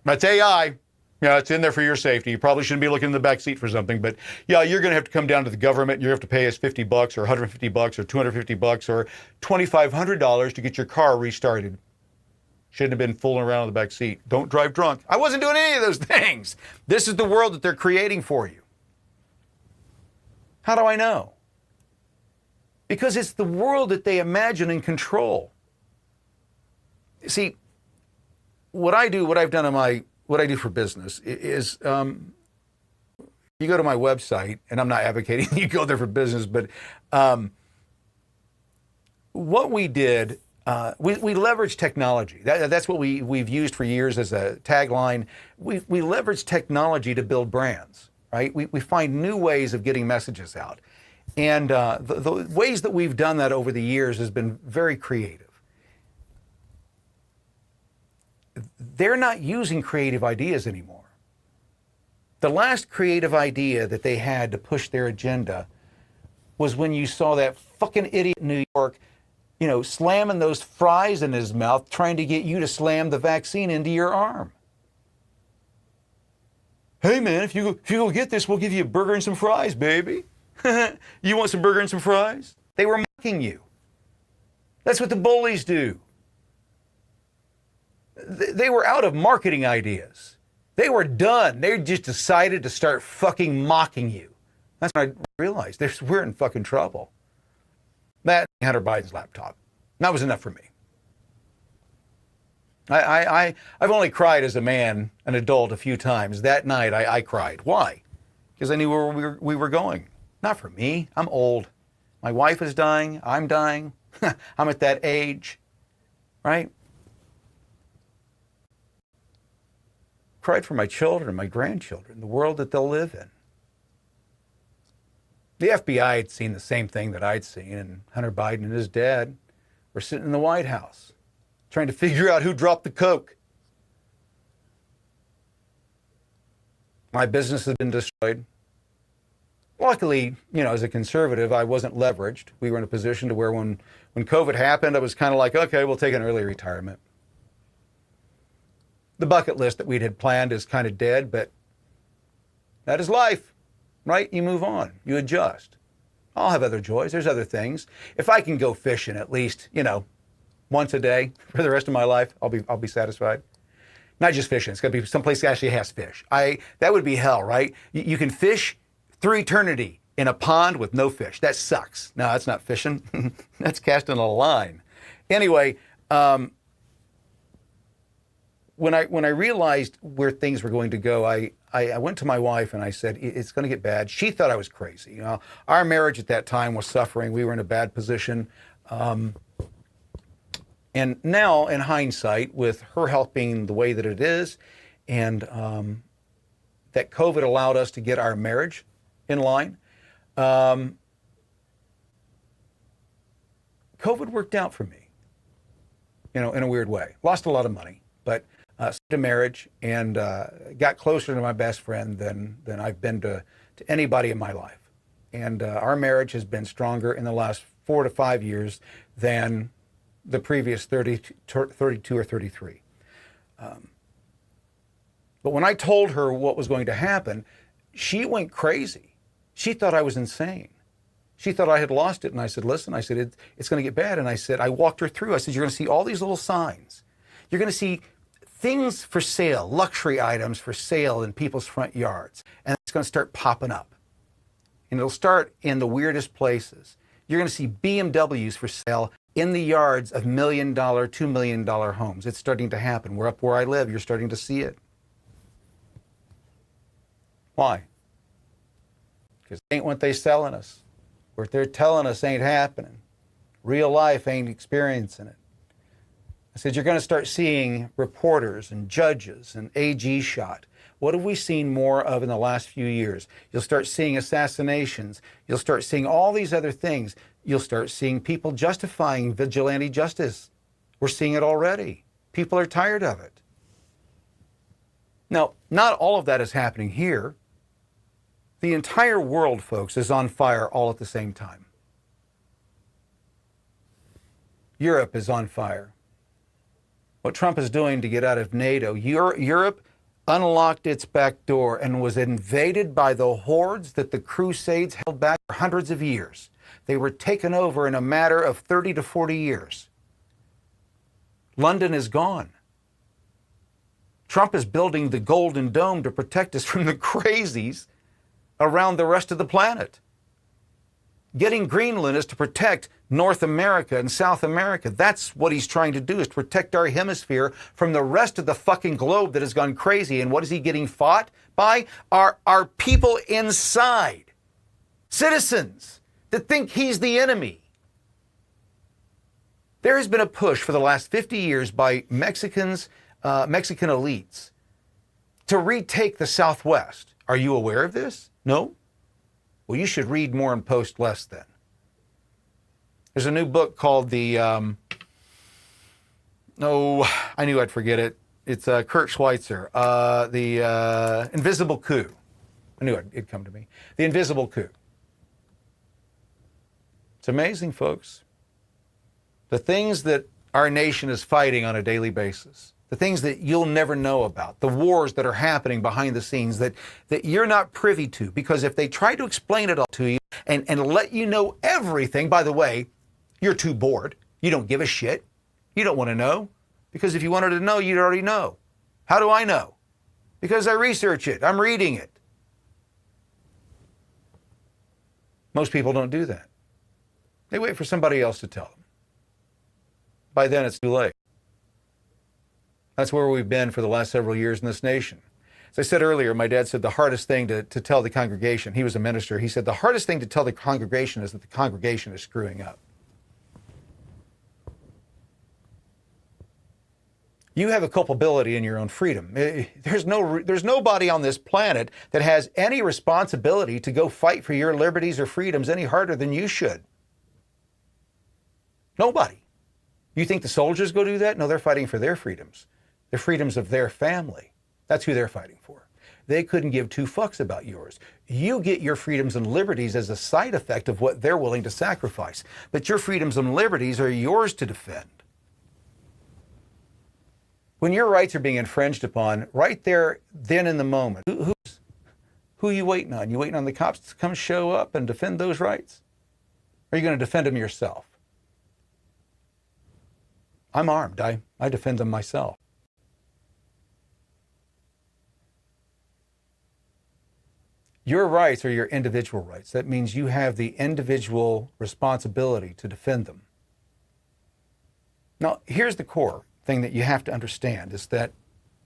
AI. Yeah, it's in there for your safety. You probably shouldn't be looking in the back seat for something, but yeah, you're going to have to come down to the government. You're going to have to pay us $50 or $150 or $250 or $2,500 to get your car restarted. Shouldn't have been fooling around in the back seat. Don't drive drunk. I wasn't doing any of those things. This is the world that they're creating for you. How do I know? Because it's the world that they imagine and control. See, what I've done in what I do for business is, you go to my website, and I'm not advocating you go there for business, but what we did, we leverage technology. That's what we've used for years as a tagline. We leverage technology to build brands, right? We find new ways of getting messages out. And the ways that we've done that over the years has been very creative. They're not using creative ideas anymore. The last creative idea that they had to push their agenda was when you saw that fucking idiot in New York, you know, slamming those fries in his mouth, trying to get you to slam the vaccine into your arm. Hey man, if you go get this, we'll give you a burger and some fries, baby. You want some burger and some fries? They were mocking you. That's what the bullies do. They were out of marketing ideas. They were done. They just decided to start fucking mocking you. That's when I realized we're in fucking trouble. That Hunter Biden's laptop. That was enough for me. I've only cried as a man, an adult, a few times. That night I cried. Why? Because I knew where we were going. Not for me. I'm old. My wife is dying. I'm dying. I'm at that age, right? Cried for my children, my grandchildren, the world that they'll live in. The FBI had seen the same thing that I'd seen, and Hunter Biden and his dad were sitting in the White House trying to figure out who dropped the coke. My business has been destroyed. Luckily, you know, as a conservative, I wasn't leveraged. We were in a position to where when COVID happened, I was kind of like, okay, we'll take an early retirement. The bucket list that we'd had planned is kind of dead, but that is life, right? You move on, you adjust. I'll have other joys. There's other things. If I can go fishing at least, you know, once a day for the rest of my life, I'll be satisfied. Not just fishing. It's got to be someplace that actually has fish. That would be hell, right? You can fish through eternity in a pond with no fish. That sucks. No, that's not fishing. That's casting a line. Anyway, when I realized where things were going to go, I went to my wife and I said, it's going to get bad. She thought I was crazy. You know, our marriage at that time was suffering. We were in a bad position. And now, in hindsight, with her health being the way that it is, and that COVID allowed us to get our marriage in line, COVID worked out for me, you know, in a weird way. Lost a lot of money, but saved a marriage and got closer to my best friend than I've been to anybody in my life. And our marriage has been stronger in the last 4 to 5 years than the previous 32 or 33. But when I told her what was going to happen, she went crazy. She thought I was insane. She thought I had lost it. And I said, listen, I said, it's going to get bad. And I said, I walked her through. I said, you're going to see all these little signs. You're going to see things for sale, luxury items for sale in people's front yards. And it's going to start popping up. And it'll start in the weirdest places. You're going to see BMWs for sale in the yards of $1 million, $2 million homes. It's starting to happen. We're up where I live. You're starting to see it. Why? Because it ain't what they selling us. What they're telling us ain't happening. Real life ain't experiencing it. I said, you're going to start seeing reporters and judges and AG shot. What have we seen more of in the last few years? You'll start seeing assassinations. You'll start seeing all these other things. You'll start seeing people justifying vigilante justice. We're seeing it already. People are tired of it. Now, not all of that is happening here. The entire world, folks, is on fire all at the same time. Europe is on fire. What Trump is doing to get out of NATO, Europe unlocked its back door and was invaded by the hordes that the Crusades held back for hundreds of years. They were taken over in a matter of 30 to 40 years. London is gone. Trump is building the Golden Dome to protect us from the crazies around the rest of the planet. Getting Greenland is to protect North America and South America. That's what he's trying to do, is to protect our hemisphere from the rest of the fucking globe that has gone crazy. And what is he getting fought by? Our people inside. Citizens that think he's the enemy. There has been a push for the last 50 years by Mexican elites to retake the Southwest. Are you aware of this? No? Well, you should read more and post less then. There's a new book called I knew I'd forget it. It's Kurt Schweitzer, The Invisible Coup. I knew it'd come to me. The Invisible Coup. It's amazing, folks. The things that our nation is fighting on a daily basis. The things that you'll never know about, the wars that are happening behind the scenes that you're not privy to. Because if they try to explain it all to you and let you know everything, by the way, you're too bored. You don't give a shit. You don't want to know. Because if you wanted to know, you'd already know. How do I know? Because I research it. I'm reading it. Most people don't do that. They wait for somebody else to tell them. By then, it's too late. That's where we've been for the last several years in this nation. As I said earlier, my dad said the hardest thing to tell the congregation, he was a minister, he said the hardest thing to tell the congregation is that the congregation is screwing up. You have a culpability in your own freedom. There's nobody on this planet that has any responsibility to go fight for your liberties or freedoms any harder than you should. Nobody. You think the soldiers go do that? No, they're fighting for their freedoms. The freedoms of their family. That's who they're fighting for. They couldn't give two fucks about yours. You get your freedoms and liberties as a side effect of what they're willing to sacrifice. But your freedoms and liberties are yours to defend. When your rights are being infringed upon, right there, then in the moment, who are you waiting on? You waiting on the cops to come show up and defend those rights? Or are you going to defend them yourself? I'm armed. I defend them myself. Your rights are your individual rights. That means you have the individual responsibility to defend them. Now, here's the core thing that you have to understand is that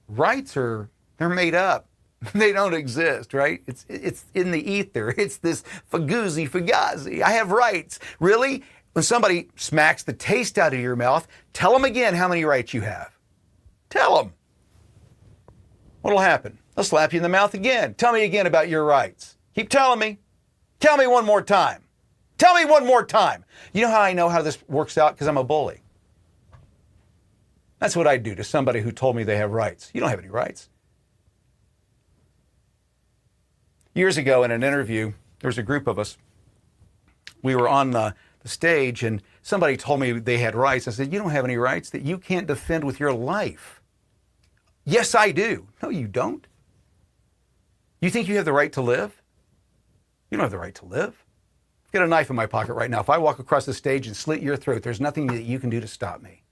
rights they're made up. They don't exist, right? It's in the ether. It's this fugazi. I have rights. Really? When somebody smacks the taste out of your mouth, tell them again how many rights you have. Tell them. What'll happen? They'll slap you in the mouth again. Tell me again about your rights. Keep telling me. Tell me one more time. Tell me one more time. You know how I know how this works out? Because I'm a bully. That's what I'd do to somebody who told me they have rights. You don't have any rights. Years ago in an interview, there was a group of us. We were on the stage and somebody told me they had rights. I said, you don't have any rights that you can't defend with your life. Yes, I do. No, you don't. You think you have the right to live? You don't have the right to live. I've got a knife in my pocket right now. If I walk across the stage and slit your throat, there's nothing that you can do to stop me.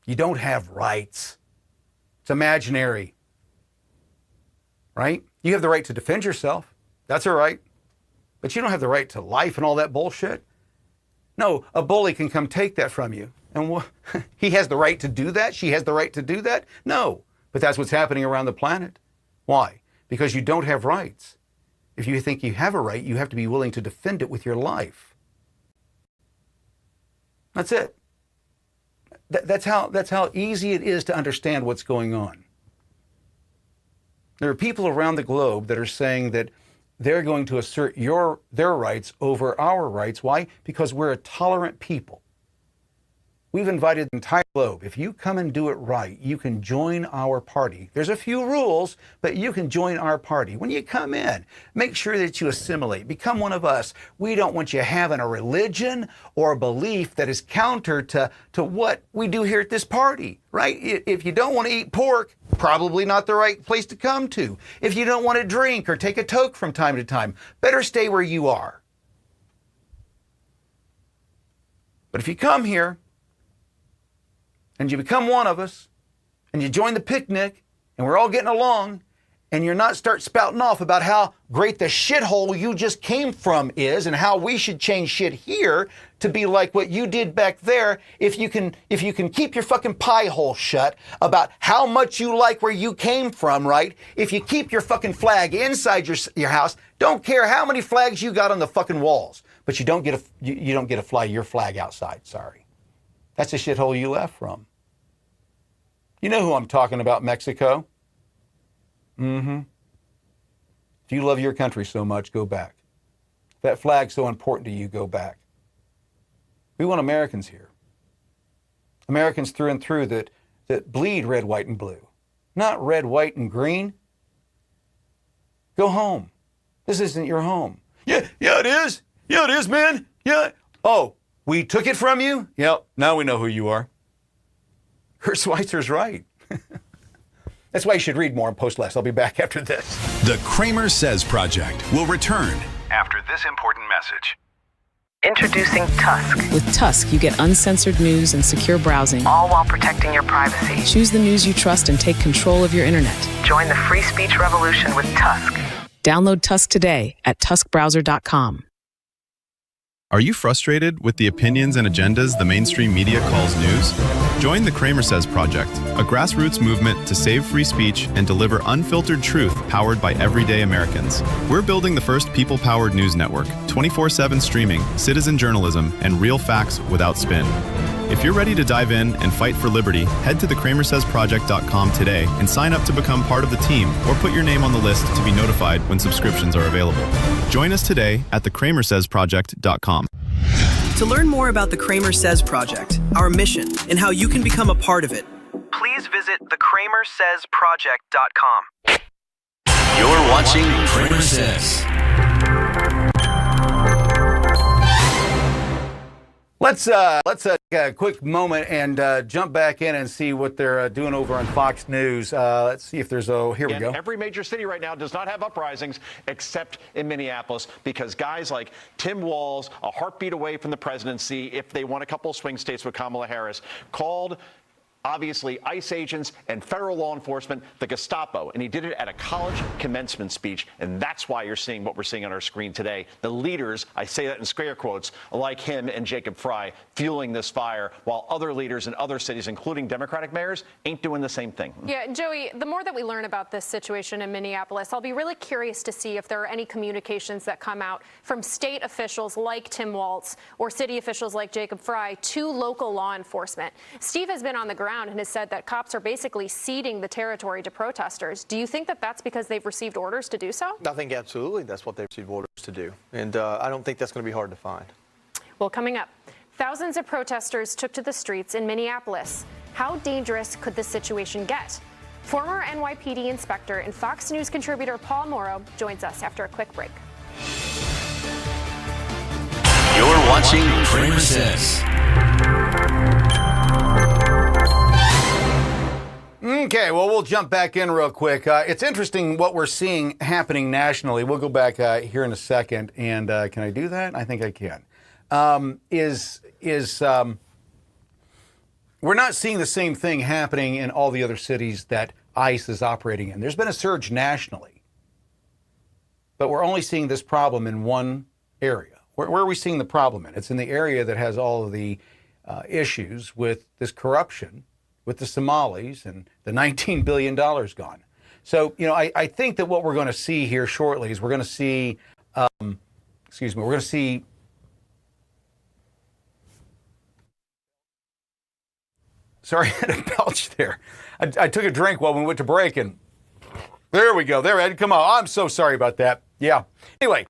You don't have rights. It's imaginary. Right? You have the right to defend yourself. That's all right. But you don't have the right to life and all that bullshit. No, a bully can come take that from you. And he has the right to do that? She has the right to do that? No. But that's what's happening around the planet. Why? Because you don't have rights. If you think you have a right, you have to be willing to defend it with your life. That's it. That's how easy it is to understand what's going on. There are people around the globe that are saying that they're going to assert their rights over our rights. Why? Because we're a tolerant people. We've invited the entire globe. If you come and do it right, you can join our party. There's a few rules, but you can join our party. When you come in, make sure that you assimilate. Become one of us. We don't want you having a religion or a belief that is counter to what we do here at this party, right? If you don't want to eat pork, probably not the right place to come to. If you don't want to drink or take a toke from time to time, better stay where you are. But if you come here, and you become one of us, and you join the picnic, and we're all getting along, and you're not start spouting off about how great the shithole you just came from is and how we should change shit here to be like what you did back there, if you can keep your fucking pie hole shut about how much you like where you came from, right? If you keep your fucking flag inside your house, don't care how many flags you got on the fucking walls, but you don't get to fly your flag outside, sorry. That's the shithole you left from. You know who I'm talking about, Mexico? Mm-hmm. If you love your country so much, go back. If that flag's so important to you, go back. We want Americans here. Americans through and through that bleed red, white, and blue. Not red, white, and green. Go home. This isn't your home. Yeah, it is. Yeah, it is, man. Yeah. Oh. We took it from you? Yep, now we know who you are. Kurt Schweitzer's right. That's why you should read more and post less. I'll be back after this. The CramerSez Project will return after this important message. Introducing Tusk. With Tusk, you get uncensored news and secure browsing, all while protecting your privacy. Choose the news you trust and take control of your internet. Join the free speech revolution with Tusk. Download Tusk today at tuskbrowser.com. Are you frustrated with the opinions and agendas the mainstream media calls news? Join the CramerSez Project, a grassroots movement to save free speech and deliver unfiltered truth powered by everyday Americans. We're building the first people-powered news network, 24/7 streaming, citizen journalism, and real facts without spin. If you're ready to dive in and fight for liberty, head to thecramersezproject.com today and sign up to become part of the team or put your name on the list to be notified when subscriptions are available. Join us today at thecramersezproject.com. To learn more about the CramerSez Project, our mission, and how you can become a part of it, please visit thecramersezproject.com. You're watching CramerSez. Let's take a quick moment and jump back in and see what they're doing over on Fox News. Let's see if there's here we go. Every major city right now does not have uprisings except in Minneapolis because guys like Tim Walz, a heartbeat away from the presidency, if they won a couple of swing states with Kamala Harris, called obviously ICE agents and federal law enforcement the Gestapo, and he did it at a college commencement speech, and that's why you're seeing what we're seeing on our screen today. The leaders, I say that in scare quotes, like him and Jacob Fry, fueling this fire, while other leaders in other cities, including Democratic mayors, ain't doing the same thing. Yeah, Joey, the more that we learn about this situation in Minneapolis, I'll be really curious to see if there are any communications that come out from state officials like Tim Walz or city officials like Jacob Fry to local law enforcement. Steve has been on the ground and has said that cops are basically ceding the territory to protesters. Do you think that that's because they've received orders to do so? I think absolutely that's what they've received orders to do. And I don't think that's going to be hard to find. Well, coming up, thousands of protesters took to the streets in Minneapolis. How dangerous could this situation get? Former NYPD inspector and Fox News contributor Paul Morrow joins us after a quick break. You're watching CramerSez. Okay, well, we'll jump back in real quick. It's interesting what we're seeing happening nationally. We'll go back here in a second. And can I do that? I think I can. We're not seeing the same thing happening in all the other cities that ICE is operating in. There's been a surge nationally, but we're only seeing this problem in one area. Where are we seeing the problem in? It's in the area that has all of the issues with this corruption, with the Somalis and the $19 billion gone. So, I think that what we're going to see here shortly is we're going to see, sorry, I had a belch there. I took a drink while we went to break, and there we go. There, Ed, come on. I'm so sorry about that. Yeah. Anyway,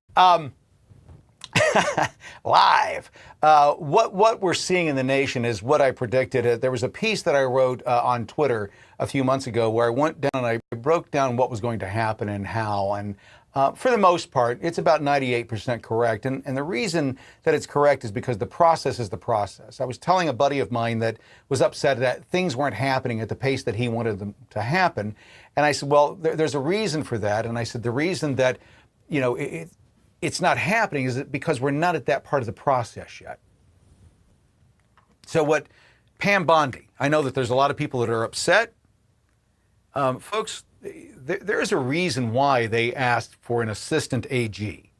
live. What we're seeing in the nation is what I predicted. There was a piece that I wrote on Twitter a few months ago where I went down and I broke down what was going to happen and how. And for the most part, it's about 98% correct. And the reason that it's correct is because the process is the process. I was telling a buddy of mine that was upset that things weren't happening at the pace that he wanted them to happen. And I said, well, there's a reason for that. And I said, the reason that, it's not happening is because we're not at that part of the process yet. So what Pam Bondi, I know that there's a lot of people that are upset. Folks, there's a reason why they asked for an assistant AG.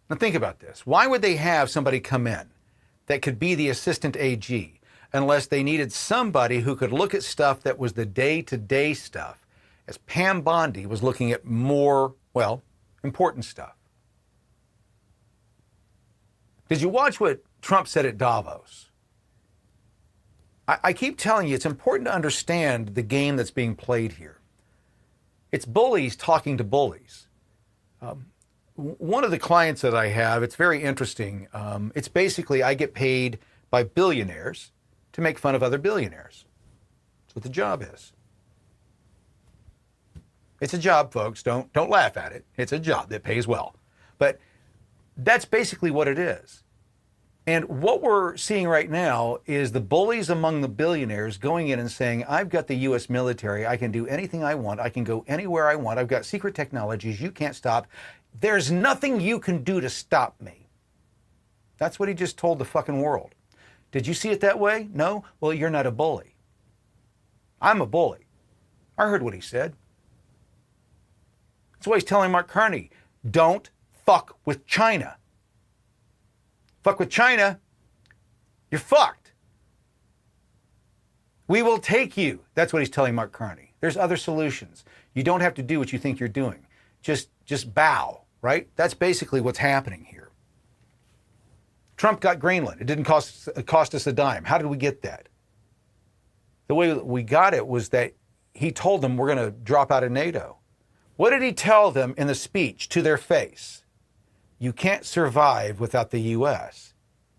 Now think about this. Why would they have somebody come in that could be the assistant AG unless they needed somebody who could look at stuff that was the day-to-day stuff, as Pam Bondi was looking at more, important stuff? Did you watch what Trump said at Davos? I keep telling you, it's important to understand the game that's being played here. It's bullies talking to bullies. One of the clients that I have, it's very interesting. It's basically I get paid by billionaires to make fun of other billionaires. That's what the job is. It's a job, folks. Don't laugh at it. It's a job that pays well. But that's basically what it is. And what we're seeing right now is the bullies among the billionaires going in and saying, I've got the U.S. military. I can do anything I want. I can go anywhere I want. I've got secret technologies. You can't stop. There's nothing you can do to stop me. That's what he just told the fucking world. Did you see it that way? No? Well, you're not a bully. I'm a bully. I heard what he said. That's why he's telling Mark Carney, don't fuck with China. Fuck with China, you're fucked. We will take you. That's what he's telling Mark Carney. There's other solutions. You don't have to do what you think you're doing. Just bow, right? That's basically what's happening here. Trump got Greenland. It didn't cost us a dime. How did we get that? The way that we got it was that he told them we're going to drop out of NATO. What did he tell them in the speech to their face? You can't survive without the U.S.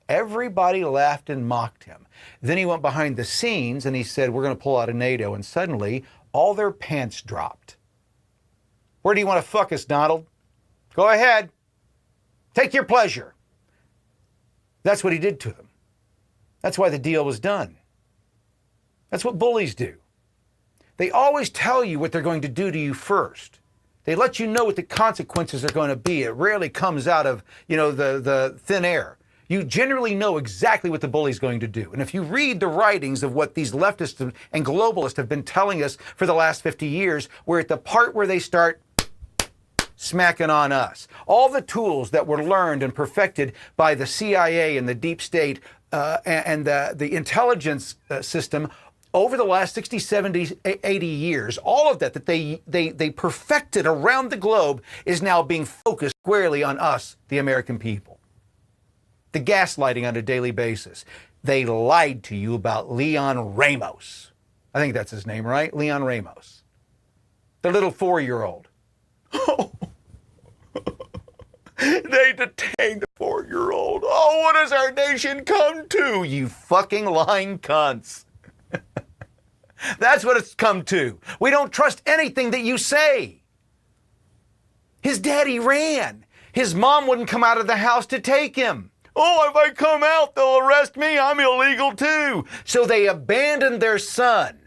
Everybody laughed and mocked him. Then he went behind the scenes and he said, we're going to pull out of NATO. And suddenly, all their pants dropped. Where do you want to fuck us, Donald? Go ahead. Take your pleasure. That's what he did to them. That's why the deal was done. That's what bullies do. They always tell you what they're going to do to you first. They let you know what the consequences are going to be. It rarely comes out of, the thin air. You generally know exactly what the bully's going to do. And if you read the writings of what these leftists and globalists have been telling us for the last 50 years, we're at the part where they start smacking on us. All the tools that were learned and perfected by the CIA and the deep state and the intelligence system over the last 60, 70, 80 years, all of that they perfected around the globe is now being focused squarely on us, the American people. The gaslighting on a daily basis. They lied to you about Leon Ramos. I think that's his name, right? Leon Ramos. The little 4-year-old. They detained the 4-year-old. Oh, what has our nation come to, you fucking lying cunts? That's what it's come to. We don't trust anything that you say. His daddy ran. His mom wouldn't come out of the house to take him. Oh, if I come out, they'll arrest me. I'm illegal too. So they abandoned their son.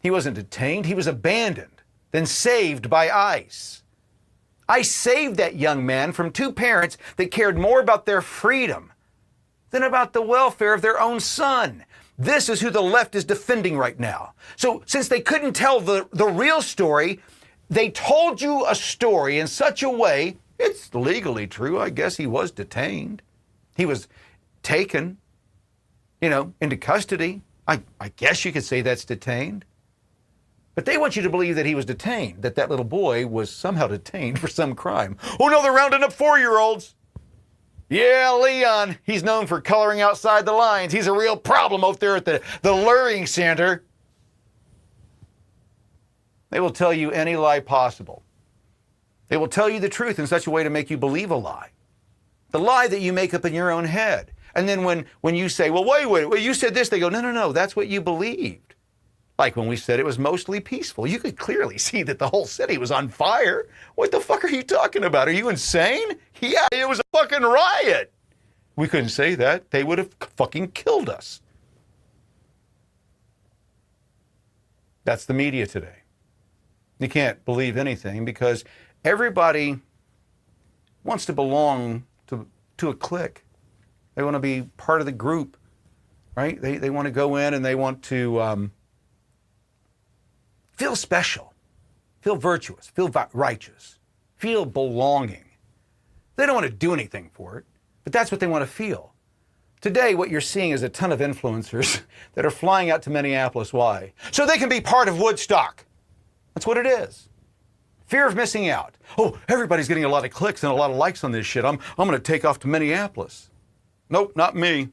He wasn't detained. He was abandoned, then saved by ICE. ICE saved that young man from two parents that cared more about their freedom than about the welfare of their own son. This is who the left is defending right now. So since they couldn't tell the real story, they told you a story in such a way, it's legally true. I guess he was detained. He was taken, into custody. I guess you could say that's detained. But they want you to believe that he was detained, that little boy was somehow detained for some crime. Oh no, they're rounding up 4-year-olds. Yeah, Leon, he's known for coloring outside the lines. He's a real problem out there at the luring center. They will tell you any lie possible. They will tell you the truth in such a way to make you believe a lie. The lie that you make up in your own head. And then when you say, well, wait, you said this, they go, no, that's what you believed. Like when we said it was mostly peaceful. You could clearly see that the whole city was on fire. What the fuck are you talking about? Are you insane? Yeah, it was a fucking riot. We couldn't say that. They would have fucking killed us. That's the media today. You can't believe anything because everybody wants to belong to a clique. They want to be part of the group, right? They want to go in and they want to feel special, feel virtuous, feel righteous, feel belonging. They don't want to do anything for it, but that's what they want to feel. Today, what you're seeing is a ton of influencers that are flying out to Minneapolis. Why? So they can be part of Woodstock. That's what it is. Fear of missing out. Oh, everybody's getting a lot of clicks and a lot of likes on this shit. I'm going to take off to Minneapolis. Nope, not me.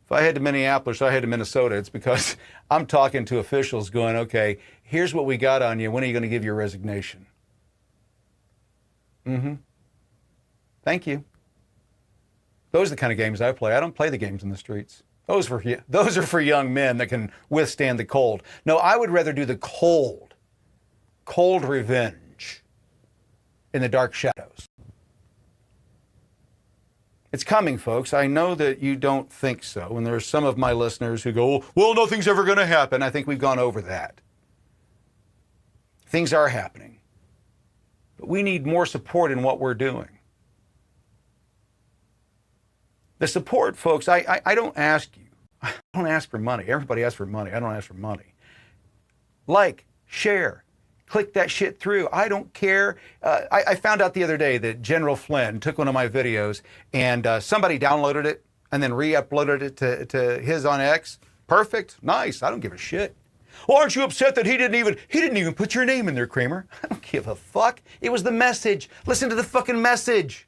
If I head to Minneapolis, I head to Minnesota. It's because I'm talking to officials going, okay, here's what we got on you. When are you going to give your resignation? Thank you. Those are the kind of games I play. I don't play the games in the streets. Those are for young men that can withstand the cold. No, I would rather do the cold revenge in the dark shadows. It's coming, folks. I know that you don't think so. And there are some of my listeners who go, well, nothing's ever going to happen. I think we've gone over that. Things are happening. But we need more support in what we're doing. The support, folks, I don't ask you. I don't ask for money. Everybody asks for money. I don't ask for money. Like, share, click that shit through. I don't care. I found out the other day that General Flynn took one of my videos and somebody downloaded it and then re-uploaded it to his on X. Perfect. Nice. I don't give a shit. Well, aren't you upset that he didn't even put your name in there, Kramer? I don't give a fuck. It was the message. Listen to the fucking message.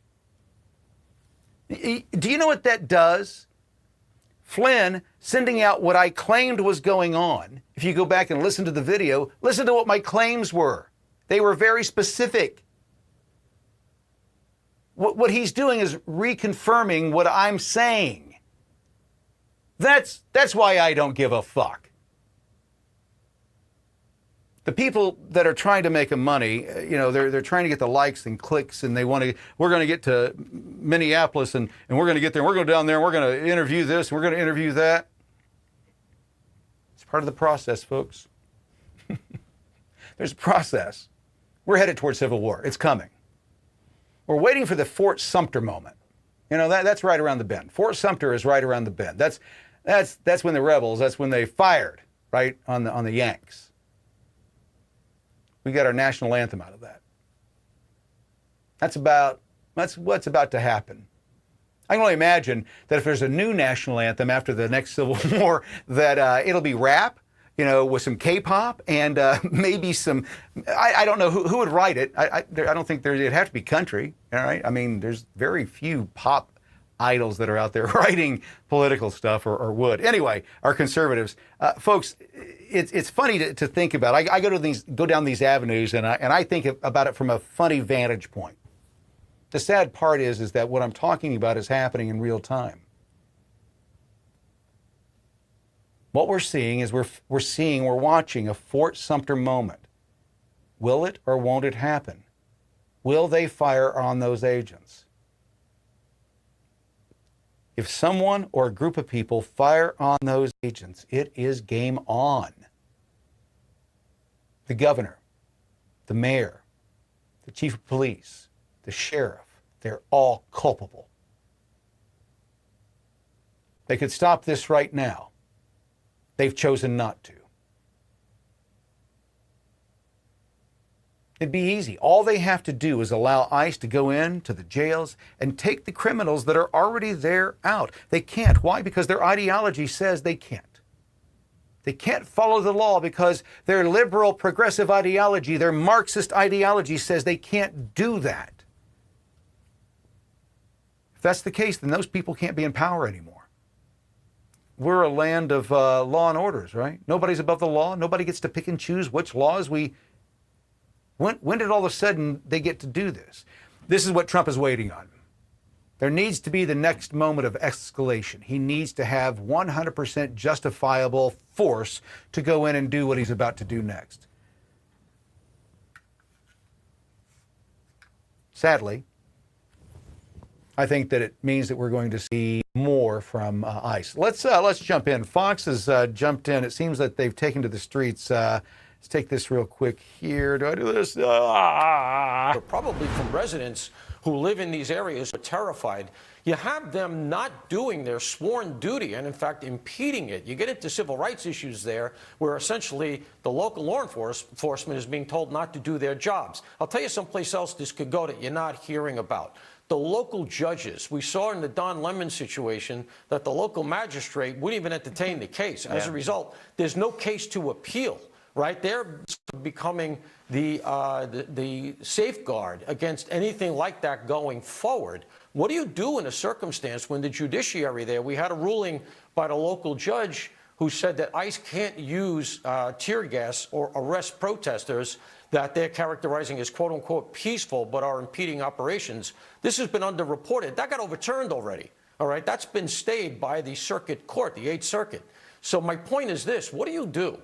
Do you know what that does? Flynn sending out what I claimed was going on. If you go back and listen to the video, listen to what my claims were. They were very specific. What he's doing is reconfirming what I'm saying. That's why I don't give a fuck. The people that are trying to make money, they're trying to get the likes and clicks, and we're going to get to Minneapolis, and we're going to get there, and we're going to go down there, and we're going to interview this, and we're going to interview that. It's part of the process, folks. There's a process. We're headed toward civil war. It's coming. We're waiting for the Fort Sumter moment. That's right around the bend. Fort Sumter is right around the bend. That's when the rebels, that's when they fired, right, on the Yanks. We got our national anthem out of that. That's what's about to happen. I can only imagine that if there's a new national anthem after the next Civil War, that it'll be rap, with some K-pop and maybe some. I don't know who would write it. I don't think it'd have to be country. All right. I mean, there's very few pop idols that are out there writing political stuff or would. Anyway, our conservatives, folks, it's funny to think about. I go down these avenues and I think about it from a funny vantage point. The sad part is that what I'm talking about is happening in real time. What we're seeing is we're watching a Fort Sumter moment. Will it or won't it happen? Will they fire on those agents? If someone or a group of people fire on those agents, it is game on. The governor, the mayor, the chief of police, the sheriff, they're all culpable. They could stop this right now. They've chosen not to. It'd be easy. All they have to do is allow ICE to go into the jails and take the criminals that are already there out. They can't. Why? Because their ideology says they can't. They can't follow the law because their liberal progressive ideology, their Marxist ideology says they can't do that. If that's the case, then those people can't be in power anymore. We're a land of law and orders, right? Nobody's above the law. Nobody gets to pick and choose which laws we... When did all of a sudden they get to do this? This is what Trump is waiting on. There needs to be the next moment of escalation. He needs to have 100% justifiable force to go in and do what he's about to do next. Sadly, I think that it means that we're going to see more from ICE. Let's jump in. Fox has jumped in. It seems that they've taken to the streets. Let's take this real quick here. Do I do this? Probably from residents who live in these areas are terrified. You have them not doing their sworn duty and, in fact, impeding it. You get into civil rights issues there where essentially the local law enforcement is being told not to do their jobs. I'll tell you someplace else this could go that you're not hearing about. The local judges. We saw in the Don Lemon situation that the local magistrate wouldn't even entertain the case. As a result, there's no case to appeal. Right? They're becoming the safeguard against anything like that going forward. What do you do in a circumstance when the judiciary there, we had a ruling by the local judge who said that ICE can't use tear gas or arrest protesters that they're characterizing as quote unquote peaceful but are impeding operations. This has been underreported. That got overturned already. All right. That's been stayed by the circuit court, the 8th Circuit. So my point is this. What do you do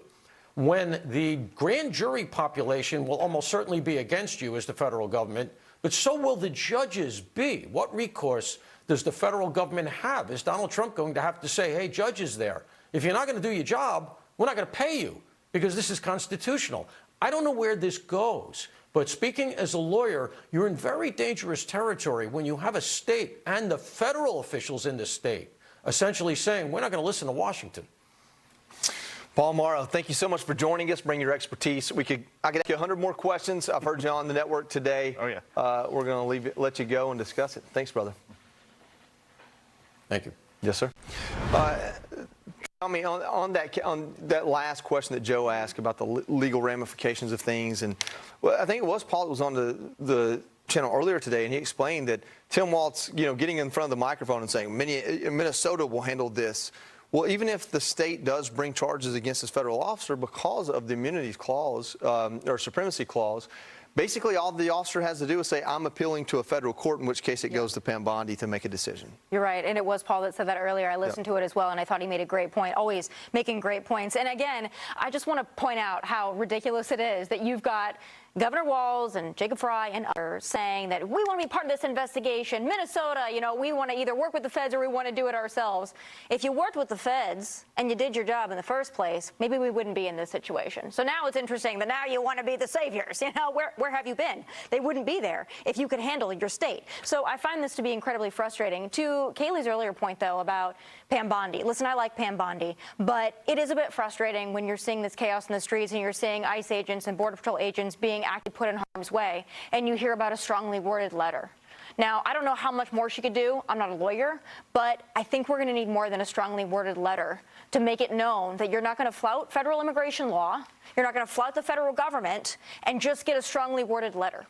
when the grand jury population will almost certainly be against you as the federal government, but so will the judges be? What recourse does the federal government have? Is Donald Trump going to have to say, hey, judges there, if you're not going to do your job, we're not going to pay you because this is constitutional? I don't know where this goes, but speaking as a lawyer, you're in very dangerous territory when you have a state and the federal officials in the state essentially saying, we're not going to listen to Washington. Paul Morrow, thank you so much for joining us, bring your expertise. I could ask you 100 more questions. I've heard you on the network today. Oh, yeah. We're going to let you go and discuss it. Thanks, brother. Thank you. Yes, sir. Tell me, on that last question that Joe asked about the legal ramifications of things, and well, I think it was Paul that was on the channel earlier today, and he explained that Tim Walz, getting in front of the microphone and saying, Minnesota will handle this. Well, even if the state does bring charges against this federal officer because of the immunities clause or supremacy clause, basically all the officer has to do is say, I'm appealing to a federal court, in which case it goes to Pam Bondi to make a decision. You're right. And it was Paul that said that earlier. I listened to it as well, and I thought he made a great point, always making great points. And again, I just want to point out how ridiculous it is that you've got Governor Walz and Jacob Frey and others saying that we want to be part of this investigation. Minnesota, we want to either work with the feds or we want to do it ourselves. If you worked with the feds and you did your job in the first place, maybe we wouldn't be in this situation. So now it's interesting that now you want to be the saviors. Where have you been? They wouldn't be there if you could handle your state. So I find this to be incredibly frustrating. To Kaylee's earlier point, though, about Pam Bondi. Listen, I like Pam Bondi, but it is a bit frustrating when you're seeing this chaos in the streets and you're seeing ICE agents and Border Patrol agents being actually put in harm's way, and you hear about a strongly worded letter. Now, I don't know how much more she could do. I'm not a lawyer, but I think we're going to need more than a strongly worded letter to make it known that you're not going to flout federal immigration law, you're not going to flout the federal government, and just get a strongly worded letter.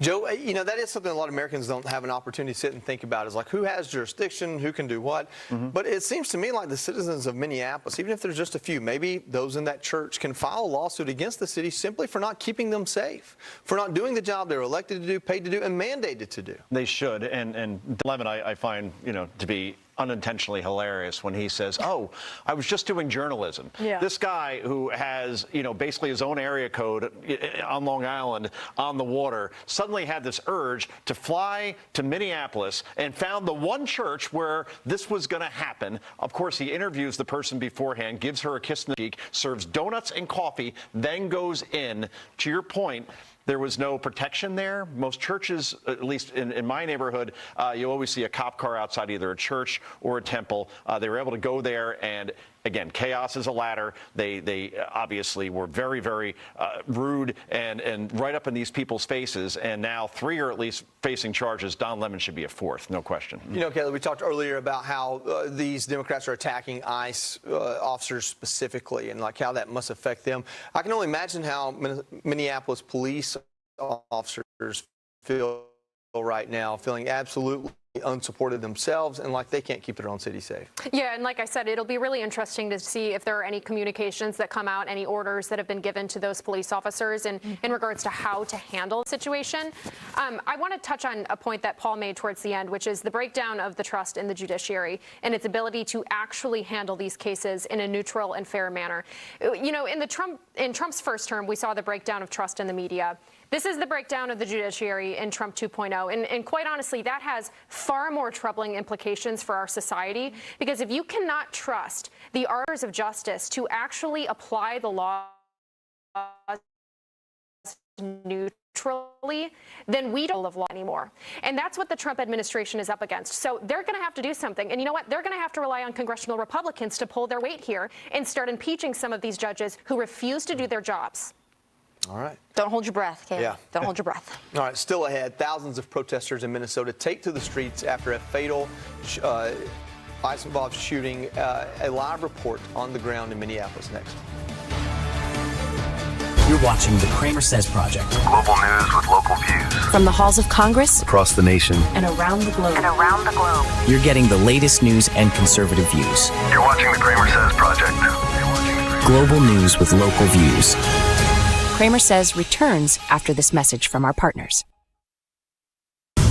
Joe, that is something a lot of Americans don't have an opportunity to sit and think about, is like who has jurisdiction, who can do what. But it seems to me like the citizens of Minneapolis, even if there's just a few, maybe those in that church can file a lawsuit against the city simply for not keeping them safe, for not doing the job they're elected to do, paid to do, and mandated to do. They should. And Lemon, I find, to be unintentionally hilarious when he says, "Oh, I was just doing journalism." Yeah. This guy who has, basically his own area code on Long Island on the water suddenly had this urge to fly to Minneapolis and found the one church where this was going to happen. Of course, he interviews the person beforehand, gives her a kiss in the cheek, serves donuts and coffee, then goes in. To your point, there was no protection there. Most churches, at least in my neighborhood, you always see a cop car outside either a church or a temple. They were able to go there, and again, chaos is a ladder. They obviously were very, very rude and right up in these people's faces. And now 3 are at least facing charges. Don Lemon should be a 4th, no question. Kelly, we talked earlier about how these Democrats are attacking ICE officers specifically and like how that must affect them. I can only imagine how Minneapolis police officers feel right now, feeling absolutely unsupported themselves and like they can't keep their own city safe. Yeah, and like I said, it'll be really interesting to see if there are any communications that come out, any orders that have been given to those police officers in regards to how to handle the situation. I want to touch on a point that Paul made towards the end, which is the breakdown of the trust in the judiciary and its ability to actually handle these cases in a neutral and fair manner. In Trump's first term, we saw the breakdown of trust in the media. This is the breakdown of the judiciary in Trump 2.0. And quite honestly, that has far more troubling implications for our society, because if you cannot trust the arbiters of justice to actually apply the law neutrally, then we don't have law anymore. And that's what the Trump administration is up against. So they're going to have to do something. And you know what? They're going to have to rely on congressional Republicans to pull their weight here and start impeaching some of these judges who refuse to do their jobs. All right. Don't hold your breath, Kay. Yeah. Don't hold your breath. All right, still ahead, thousands of protesters in Minnesota take to the streets after a fatal ICE-involved shooting. A live report on the ground in Minneapolis next. You're watching the CramerSez Project. Global news with local views. From the halls of Congress Across the nation. and around the globe. You're getting the latest news and conservative views. You're watching the CramerSez Project. Global news with local views. CramerSez returns after this message from our partners.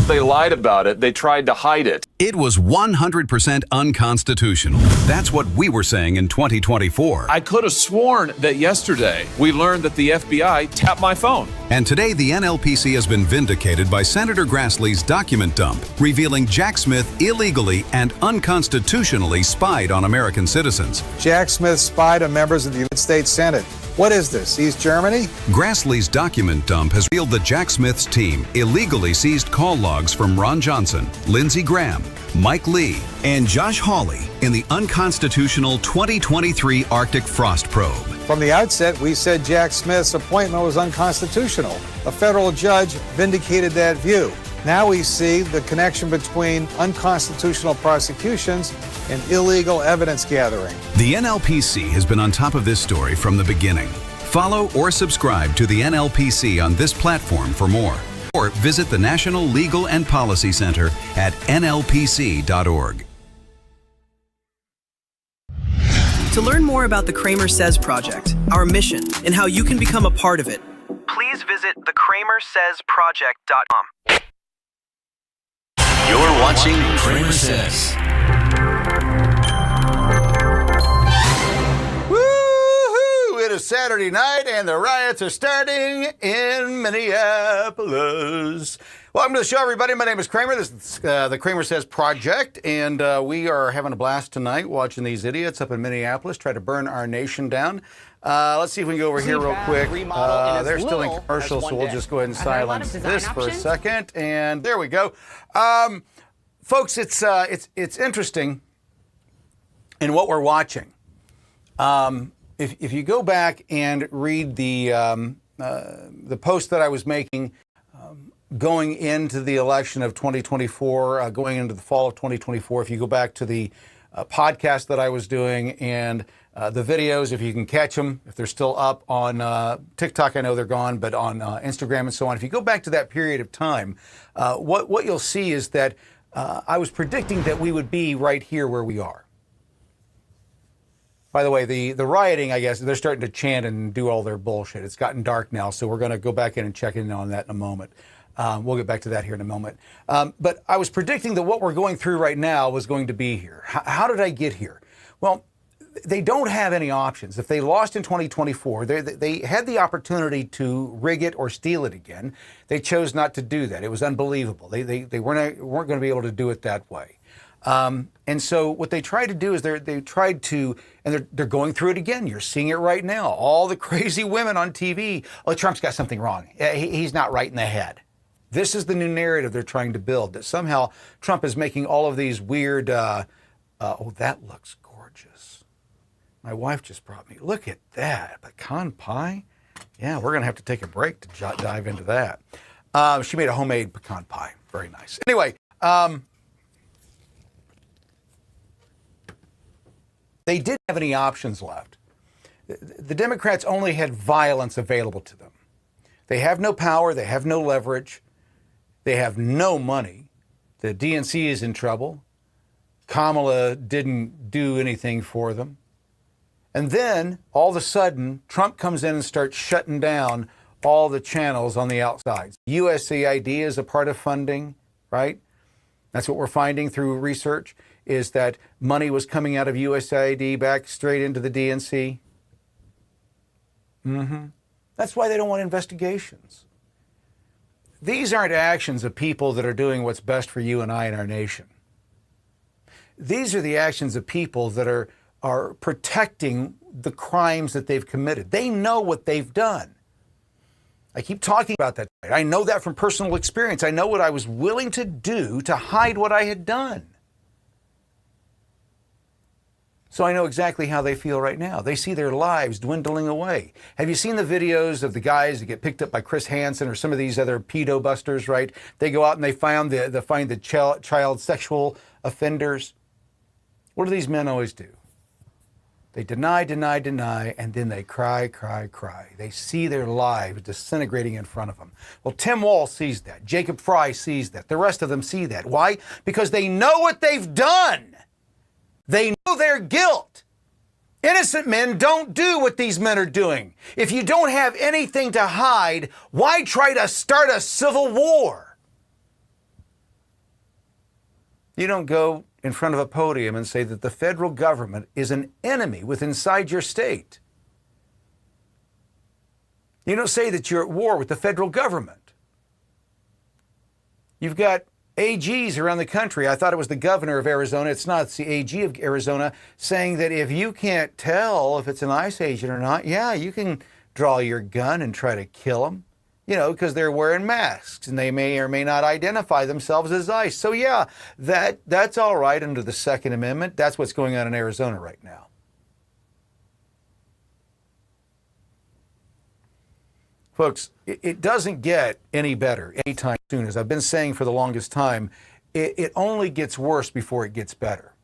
They lied about it. They tried to hide it. It was 100% unconstitutional. That's what we were saying in 2024. I could have sworn that yesterday we learned that the FBI tapped my phone. And today the NLPC has been vindicated by Senator Grassley's document dump, revealing Jack Smith illegally and unconstitutionally spied on American citizens. Jack Smith spied on members of the United States Senate. What is this, East Germany? Grassley's document dump has revealed that Jack Smith's team illegally seized call logs from Ron Johnson, Lindsey Graham, Mike Lee, and Josh Hawley in the unconstitutional 2023 Arctic Frost probe. From the outset, we said Jack Smith's appointment was unconstitutional. A federal judge vindicated that view. Now we see the connection between unconstitutional prosecutions and illegal evidence gathering. The NLPC has been on top of this story from the beginning. Follow or subscribe to the NLPC on this platform for more. Or visit the National Legal and Policy Center at nlpc.org. To learn more about the CramerSez Project, our mission, and how you can become a part of it, Please visit thecramersezproject.com. You're watching CramerSez. Woo-hoo! It is Saturday night and the riots are starting in Minneapolis. Welcome to the show, everybody. My name is Kramer. This is the CramerSez Project, and we are having a blast tonight watching these idiots up in Minneapolis try to burn our nation down. Let's see if we can go over here real quick. They're still in commercial, so we'll just go ahead and silence this for a second. And there we go. Folks, it's interesting in what we're watching. If you go back and read the post that I was making going into the election of 2024, going into the fall of 2024, if you go back to the podcast that I was doing and the videos, if you can catch them, if they're still up on TikTok, I know they're gone, but on Instagram and so on. If you go back to that period of time, what you'll see is that I was predicting that we would be right here where we are. By the way, the rioting, I guess, they're starting to chant and do all their bullshit. It's gotten dark now, so we're going to go back in and check in on that in a moment. We'll get back to that here in a moment. But I was predicting that what we're going through right now was going to be here. How did I get here? Well, they don't have any options. If they lost in 2024, they had the opportunity to rig it or steal it again. They chose not to do that. It was unbelievable. They weren't going to be able to do it that way. And so what they tried to do is they tried to, and they're going through it again. You're seeing it right now. All the crazy women on TV. Oh, Trump's got something wrong. He's not right in the head. This is the new narrative they're trying to build, that somehow Trump is making all of these weird, oh, that looks gorgeous. My wife just brought me, look at that, pecan pie. Yeah, we're going to have to take a break to dive into that. She made a homemade pecan pie. Very nice. Anyway, they didn't have any options left. The Democrats only had violence available to them. They have no power. They have no leverage. They have no money. The DNC is in trouble. Kamala didn't do anything for them. And then, all of a sudden, Trump comes in and starts shutting down all the channels on the outside. USAID is a part of funding, right? That's what we're finding through research, is that money was coming out of USAID back straight into the DNC. That's why they don't want investigations. These aren't actions of people that are doing what's best for you and I and our nation. These are the actions of people that are protecting the crimes that they've committed. They know what they've done. I keep talking about that. I know that from personal experience. I know what I was willing to do to hide what I had done. So I know exactly how they feel right now. They see their lives dwindling away. Have you seen the videos of the guys that get picked up by Chris Hansen or some of these other pedo busters, right? They go out and they find the child sexual offenders. What do these men always do? They deny, deny, deny, and then they cry, cry, cry. They see their lives disintegrating in front of them. Well, Tim Walz sees that. Jacob Fry sees that. The rest of them see that. Why? Because they know what they've done. They know their guilt. Innocent men don't do what these men are doing. If you don't have anything to hide, why try to start a civil war? You don't go in front of a podium and say that the federal government is an enemy inside your state. You don't say that you're at war with the federal government. You've got AGs around the country. I thought it was the governor of Arizona. It's not. It's the AG of Arizona saying that if you can't tell if it's an ICE agent or not, yeah, you can draw your gun and try to kill them. You know, because they're wearing masks and they may or may not identify themselves as ICE. So yeah, that's all right under the Second Amendment. That's what's going on in Arizona right now. Folks, it doesn't get any better anytime soon. As I've been saying for the longest time, it only gets worse before it gets better.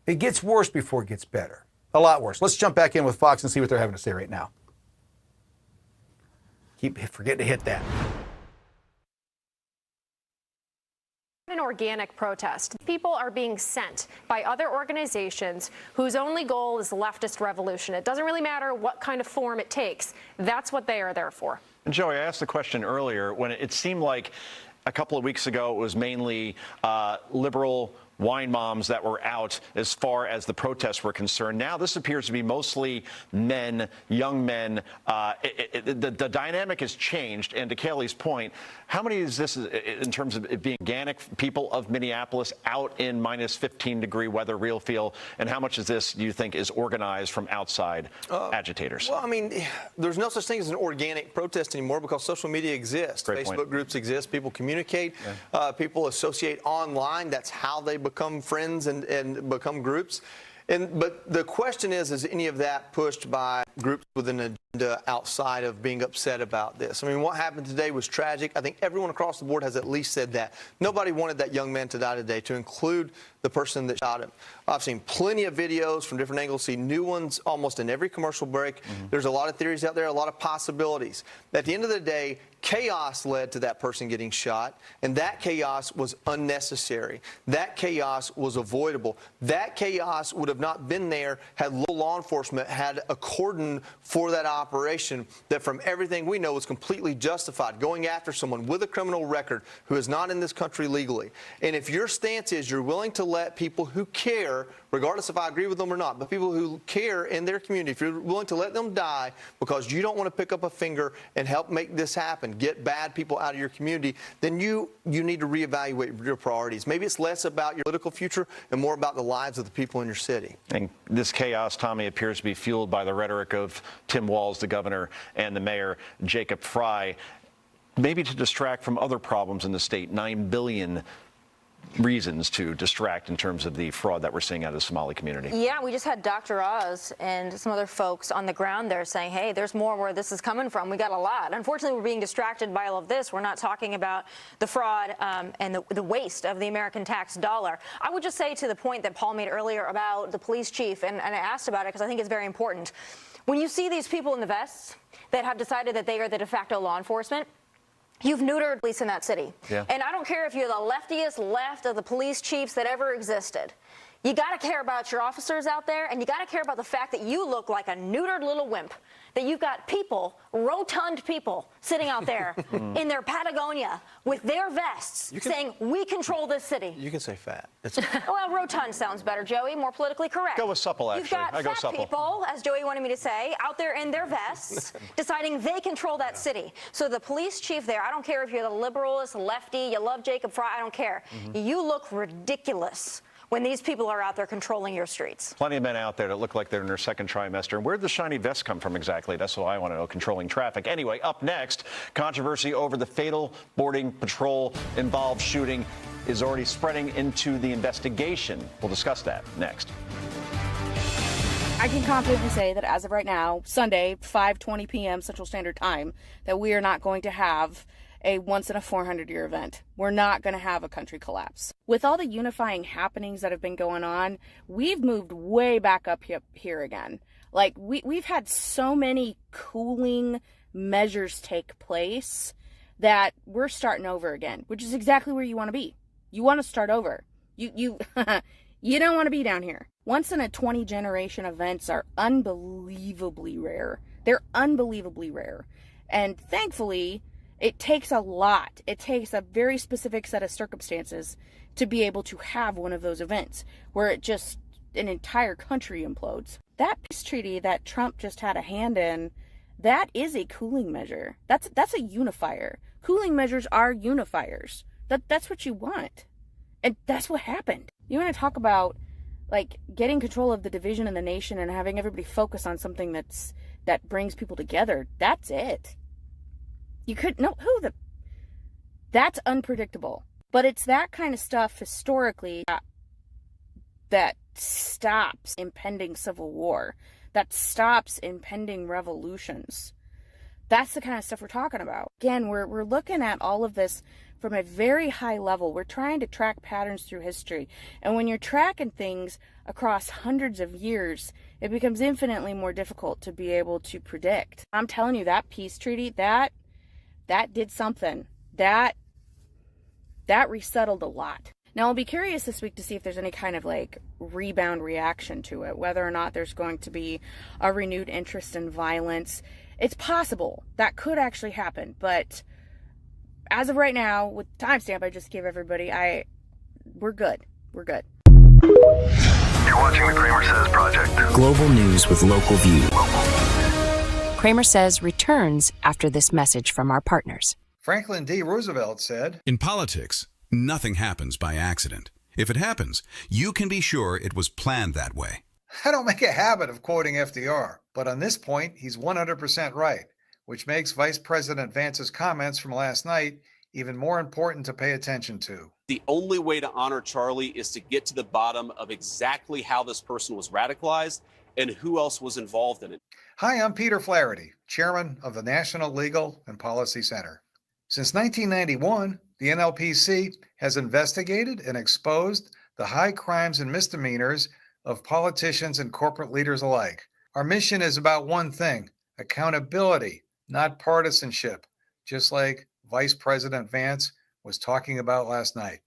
It gets worse before it gets better. A lot worse. Let's jump back in with Fox and see what they're having to say right now. Keep forgetting to hit that. An organic protest. People are being sent by other organizations whose only goal is leftist revolution. It doesn't really matter what kind of form it takes. That's what they are there for. And Joey, I asked the question earlier when it seemed like a couple of weeks ago it was mainly liberal wine moms that were out as far as the protests were concerned. Now this appears to be mostly men, young men. The dynamic has changed. And to Kaylee's point, how many is this in terms of it being organic people of Minneapolis out in minus 15-degree weather, real feel? And how much is this, do you think, is organized from outside agitators? Well, I mean, there's no such thing as an organic protest anymore because social media exists. Great Facebook point. groups exist. People communicate. Yeah. People associate online. That's how they become friends and become groups. But the question is any of that pushed by groups with an agenda outside of being upset about this? I mean, what happened today was tragic. I think everyone across the board has at least said that. Nobody wanted that young man to die today, to include the person that shot him. I've seen plenty of videos from different angles, see new ones almost in every commercial break. There's a lot of theories out there, a lot of possibilities. At the end of the day, chaos led to that person getting shot, and that chaos was unnecessary. That chaos was avoidable. That chaos would have not been there had local law enforcement had a cordon important for that operation that from everything we know was completely justified, going after someone with a criminal record who is not in this country legally. And if your stance is you're willing to let people who care, regardless if I agree with them or not, but people who care in their community, if you're willing to let them die because you don't want to pick up a finger and help make this happen, get bad people out of your community, then you need to reevaluate your priorities. Maybe it's less about your political future and more about the lives of the people in your city. And this chaos, Tommy, appears to be fueled by the rhetoric of Tim Walz, the governor, and the mayor, Jacob Fry, maybe to distract from other problems in the state. 9 billion reasons to distract in terms of the fraud that we're seeing out of the Somali community. Yeah, we just had Dr. Oz and some other folks on the ground there saying, hey, there's more where this is coming from. We got a lot. Unfortunately, we're being distracted by all of this. We're not talking about the fraud and the waste of the American tax dollar. I would just say to the point that Paul made earlier about the police chief, and I asked about it because I think it's very important. When you see these people in the vests that have decided that they are the de facto law enforcement, you've neutered police in that city. Yeah. And I don't care if you're the leftiest left of the police chiefs that ever existed. You got to care about your officers out there, and you got to care about the fact that you look like a neutered little wimp, that you've got people, rotund people, sitting out there in their Patagonia with their vests saying, we control this city. You can say fat. Well, rotund sounds better, Joey, more politically correct. Go with supple, actually. You've got I go fat supple. people, as Joey wanted me to say, out there in their vests, deciding they control that city. So the police chief there, I don't care if you're the liberalist, lefty, you love Jacob Fry, I don't care. You look ridiculous when these people are out there controlling your streets. Plenty of men out there that look like they're in their second trimester. And where'd the shiny vest come from exactly? That's what I want to know, controlling traffic. Anyway, up next, controversy over the fatal boarding patrol involved shooting is already spreading into the investigation. We'll discuss that next. I can confidently say that as of right now, Sunday, 5:20 p.m. Central Standard Time, that we are not going to have a once-in-a-400-year event. We're not going to have a country collapse. With all the unifying happenings that have been going on, we've moved way back up here again. Like, we've had so many cooling measures take place that we're starting over again, which is exactly where you want to be. You want to start over. You don't want to be down here. Once-in-a-20-generation events are unbelievably rare. They're unbelievably rare. And thankfully, it takes a lot. It takes a very specific set of circumstances to be able to have one of those events where an entire country implodes. That peace treaty that Trump just had a hand in, that is a cooling measure. That's a unifier. Cooling measures are unifiers. That's what you want. And that's what happened. You want to talk about like getting control of the division in the nation and having everybody focus on something that brings people together. That's it. That's unpredictable. But it's that kind of stuff historically that stops impending civil war, that stops impending revolutions. That's the kind of stuff we're talking about. Again, we're looking at all of this from a very high level. We're trying to track patterns through history. And when you're tracking things across hundreds of years, it becomes infinitely more difficult to be able to predict. I'm telling you, that peace treaty, that did something. That resettled a lot. Now, I'll be curious this week to see if there's any kind of like rebound reaction to it, whether or not there's going to be a renewed interest in violence. It's possible that could actually happen, but as of right now, with the timestamp I just gave everybody, we're good. We're good. You're watching the CramerSez Project. Global news with local views. CramerSez returns after this message from our partners. Franklin D. Roosevelt said, In politics, nothing happens by accident. If it happens, you can be sure it was planned that way. I don't make a habit of quoting FDR, but on this point, he's 100% right, which makes Vice President Vance's comments from last night even more important to pay attention to. The only way to honor Charlie is to get to the bottom of exactly how this person was radicalized and who else was involved in it. Hi, I'm Peter Flaherty, chairman of the National Legal and Policy Center. Since 1991, the NLPC has investigated and exposed the high crimes and misdemeanors of politicians and corporate leaders alike. Our mission is about one thing: accountability, not partisanship, just like Vice President Vance was talking about last night.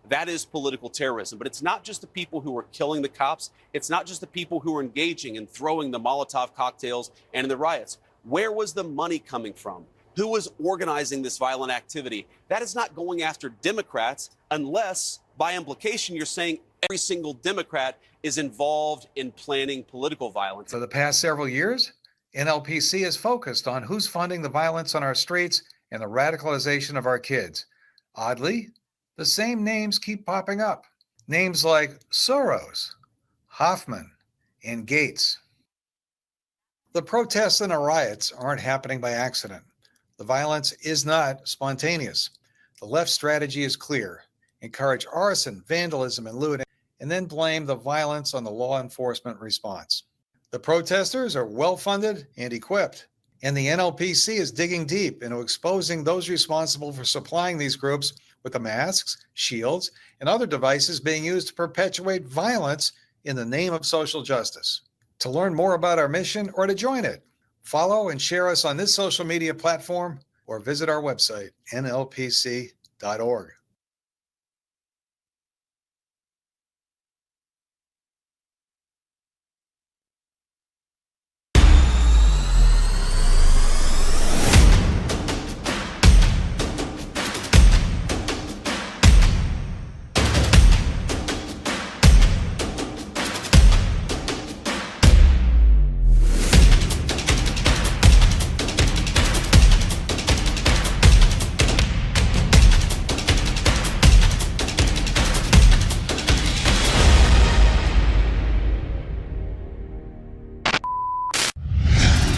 that is political terrorism. But it's not just the people who are killing the cops. It's not just the people who are engaging and throwing the Molotov cocktails and in the riots. Where was the money coming from? Who was organizing this violent activity? That is not going after Democrats unless, by implication, you're saying every single Democrat is involved in planning political violence. For the past several years, NLPC is focused on who's funding the violence on our streets and the radicalization of our kids. Oddly, the same names keep popping up. Names like Soros, Hoffman, and Gates. The protests and the riots aren't happening by accident. The violence is not spontaneous. The left's strategy is clear. Encourage arson, vandalism, and looting, and then blame the violence on the law enforcement response. The protesters are well-funded and equipped, and the NLPC is digging deep into exposing those responsible for supplying these groups with the masks, shields, and other devices being used to perpetuate violence in the name of social justice. To learn more about our mission or to join it, follow and share us on this social media platform or visit our website, nlpc.org.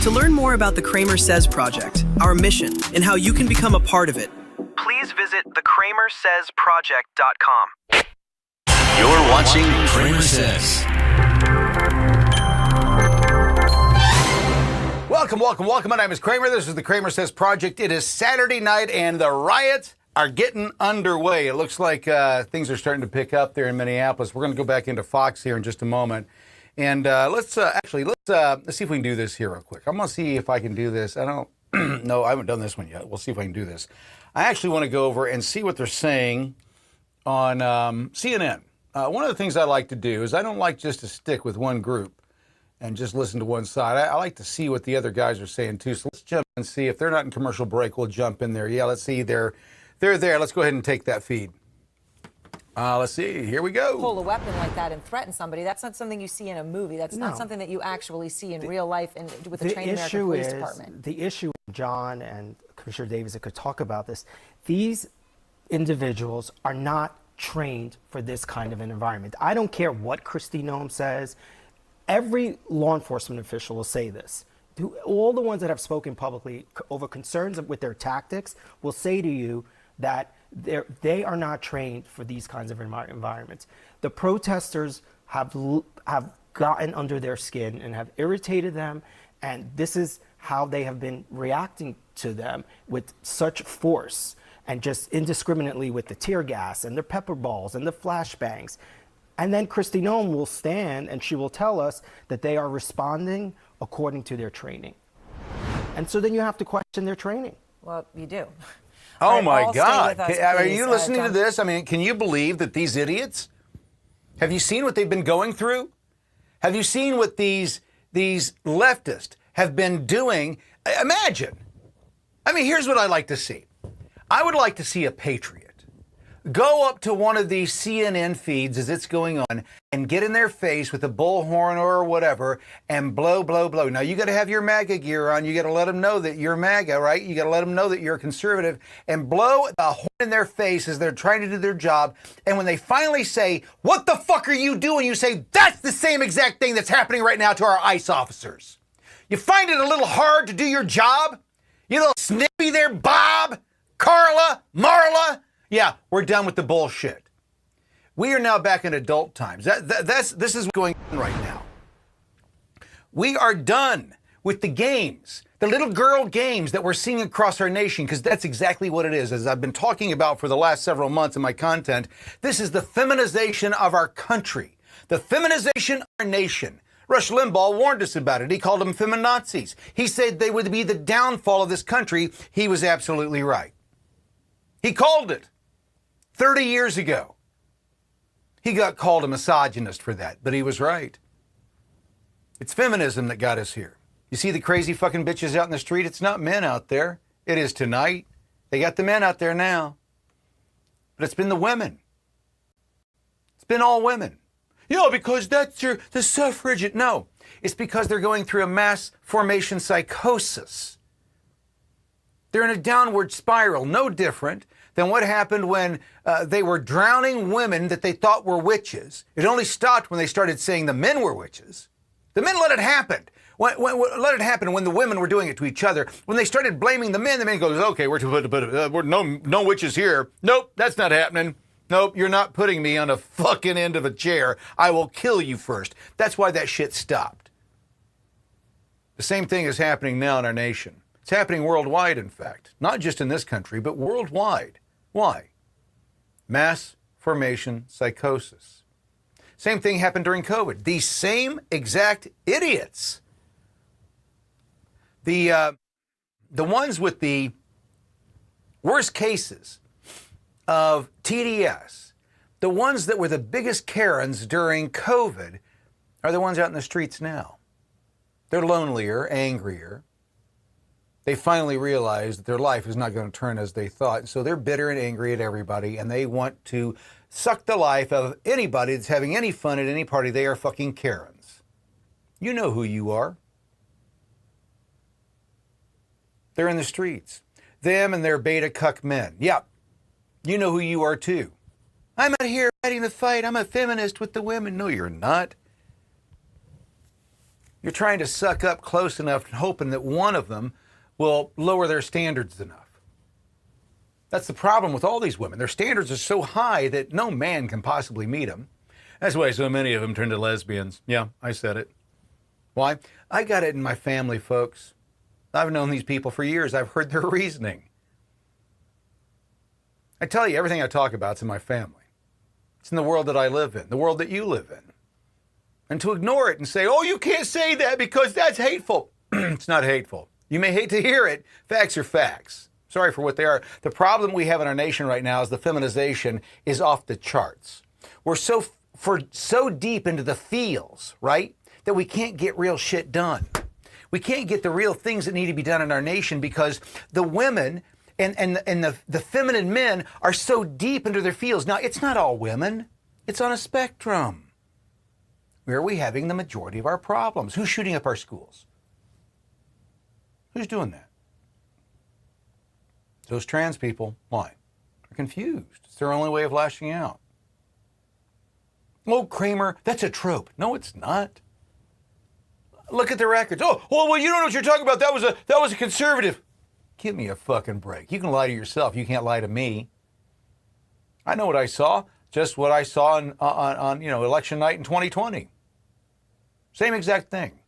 To learn more about the CramerSez project, our mission, and how you can become a part of it, Please visit thecramersezproject.com. You're watching CramerSez. Welcome. My name is Kramer. This is the CramerSez Project. It is Saturday night, and the riots are getting underway. It looks like things are starting to pick up there in Minneapolis. We're going to go back into Fox here in just a moment. And let's see if we can do this here real quick. I'm going to see if I can do this. I don't no, I haven't done this one yet. We'll see if I can do this. I actually want to go over and see what they're saying on CNN. One of the things I like to do is I don't like just to stick with one group and just listen to one side. I like to see what the other guys are saying too. So let's jump and see if they're not in commercial break. We'll jump in there. Yeah, let's see. They're there. Let's go ahead and take that feed. Let's see. Here we go. Pull a weapon like that and threaten somebody. That's not something you see in a movie. That's not something that you actually see in real life and with the trained American Police Department. The issue, John and Commissioner Davis could talk about this. These individuals are not trained for this kind of an environment. I don't care what Kristi Noem says. Every law enforcement official will say this. All the ones that have spoken publicly over concerns with their tactics will say to you that they are not trained for these kinds of environments. The protesters have gotten under their skin and have irritated them, and this is how they have been reacting to them with such force and just indiscriminately with the tear gas and the pepper balls and the flashbangs. And then Kristi Noem will stand and she will tell us that they are responding according to their training. And so then you have to question their training. Well, you do. Oh, my God. Are please, you listening to John. this? I mean, can you believe that these idiots, have you seen what they've been going through? Have you seen what these leftists have been doing? Imagine. I mean, here's what I like to see. I would like to see a patriot go up to one of these CNN feeds as it's going on and get in their face with a bullhorn or whatever and blow, blow, blow. Now, you got to have your MAGA gear on. You got to let them know that you're MAGA, right? You got to let them know that you're a conservative and blow the horn in their face as they're trying to do their job. And when they finally say, "What the fuck are you doing?" you say, "That's the same exact thing that's happening right now to our ICE officers." You find it a little hard to do your job? You little snippy there, Bob, Carla, Marla. Yeah, we're done with the bullshit. We are now back in adult times. This is going on right now. We are done with the games, the little girl games that we're seeing across our nation, because that's exactly what it is. As I've been talking about for the last several months in my content, this is the feminization of our country, the feminization of our nation. Rush Limbaugh warned us about it. He called them feminazis. He said they would be the downfall of this country. He was absolutely right. He called it 30 years ago. He got called a misogynist for that, but he was right. It's feminism that got us here. You see the crazy fucking bitches out in the street? It's not men out there. It is tonight. They got the men out there now. But it's been the women. It's been all women. Because that's the suffragette. No, it's because they're going through a mass formation psychosis. They're in a downward spiral, no different than what happened when they were drowning women that they thought were witches. It only stopped when they started saying the men were witches. The men let it happen. Let it happen when the women were doing it to each other. When they started blaming the men goes, okay, we're no witches here. Nope, that's not happening. Nope, you're not putting me on a fucking end of a chair. I will kill you first. That's why that shit stopped. The same thing is happening now in our nation. It's happening worldwide, in fact. Not just in this country, but worldwide. Why? Mass formation psychosis. Same thing happened during COVID. These same exact idiots. The ones with the worst cases of TDS, the ones that were the biggest Karens during COVID, are the ones out in the streets now. They're lonelier, angrier. They finally realize that their life is not going to turn as they thought, so they're bitter and angry at everybody, and they want to suck the life of anybody that's having any fun at any party. They are fucking Karens. You know who you are. They're in the streets. Them and their beta cuck men. Yep. You know who you are too. I'm out here fighting the fight. I'm a feminist with the women. No, you're not. You're trying to suck up close enough and hoping that one of them will lower their standards enough. That's the problem with all these women. Their standards are so high that no man can possibly meet them. That's why so many of them turn to lesbians. Yeah, I said it. Why? I got it in my family, folks. I've known these people for years. I've heard their reasoning. I tell you, everything I talk about is in my family. It's in the world that I live in, the world that you live in. And to ignore it and say, oh, you can't say that because that's hateful. It's not hateful. You may hate to hear it. Facts are facts. Sorry for what they are. The problem we have in our nation right now is the feminization is off the charts. We're so deep into the feels, right, that we can't get real shit done. We can't get the real things that need to be done in our nation because the women and the feminine men are so deep into their feels. Now, it's not all women. It's on a spectrum. Where are we having the majority of our problems? Who's shooting up our schools? Who's doing that? Those trans people. Why? They're confused. It's their only way of lashing out. Oh, Kramer, that's a trope. No, it's not. Look at the records. Oh, well, you don't know what you're talking about. That was a conservative. Give me a fucking break. You can lie to yourself. You can't lie to me. I know what I saw. Just what I saw on election night in 2020. Same exact thing.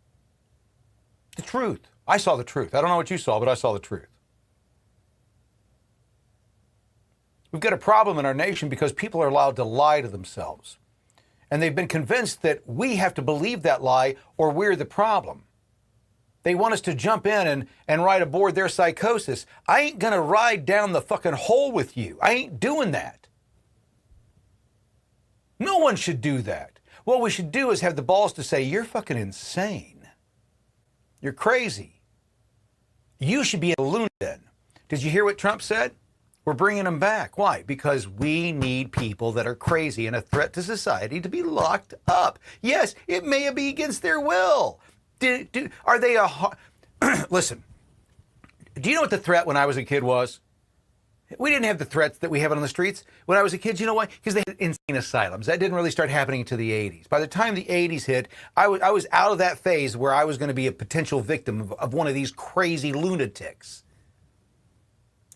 The truth. I saw the truth. I don't know what you saw, but I saw the truth. We've got a problem in our nation because people are allowed to lie to themselves. And they've been convinced that we have to believe that lie or we're the problem. They want us to jump in and ride aboard their psychosis. I ain't going to ride down the fucking hole with you. I ain't doing that. No one should do that. What we should do is have the balls to say, you're fucking insane. You're crazy. You should be in a loony bin. Did you hear what Trump said? We're bringing them back. Why? Because we need people that are crazy and a threat to society to be locked up. Yes, it may be against their will. Are they Listen, do you know what the threat when I was a kid was? We didn't have the threats that we have on the streets. When I was a kid, you know why? Because they had insane asylums. That didn't really start happening until the 80s. By the time the 80s hit, I was out of that phase where I was going to be a potential victim of one of these crazy lunatics.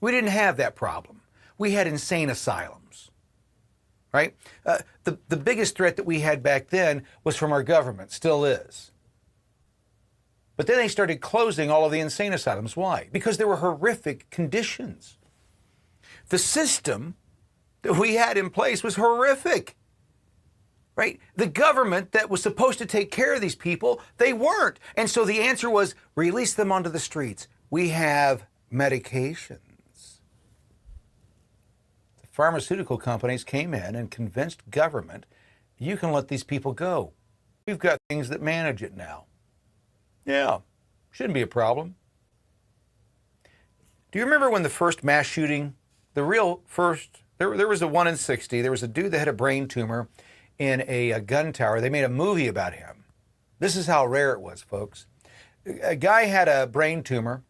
We didn't have that problem. We had insane asylums, right? The biggest threat that we had back then was from our government, still is. But then they started closing all of the insane asylums. Why? Because there were horrific conditions. The system that we had in place was horrific, right? The government that was supposed to take care of these people, they weren't. And so the answer was release them onto the streets. We have medications. The pharmaceutical companies came in and convinced government you can let these people go. We've got things that manage it now. Yeah, shouldn't be a problem. Do you remember when the first mass shooting, the real first, there was a 1 in 60, there was a dude that had a brain tumor in a gun tower. They made a movie about him. This is how rare it was, folks. A guy had a brain tumor.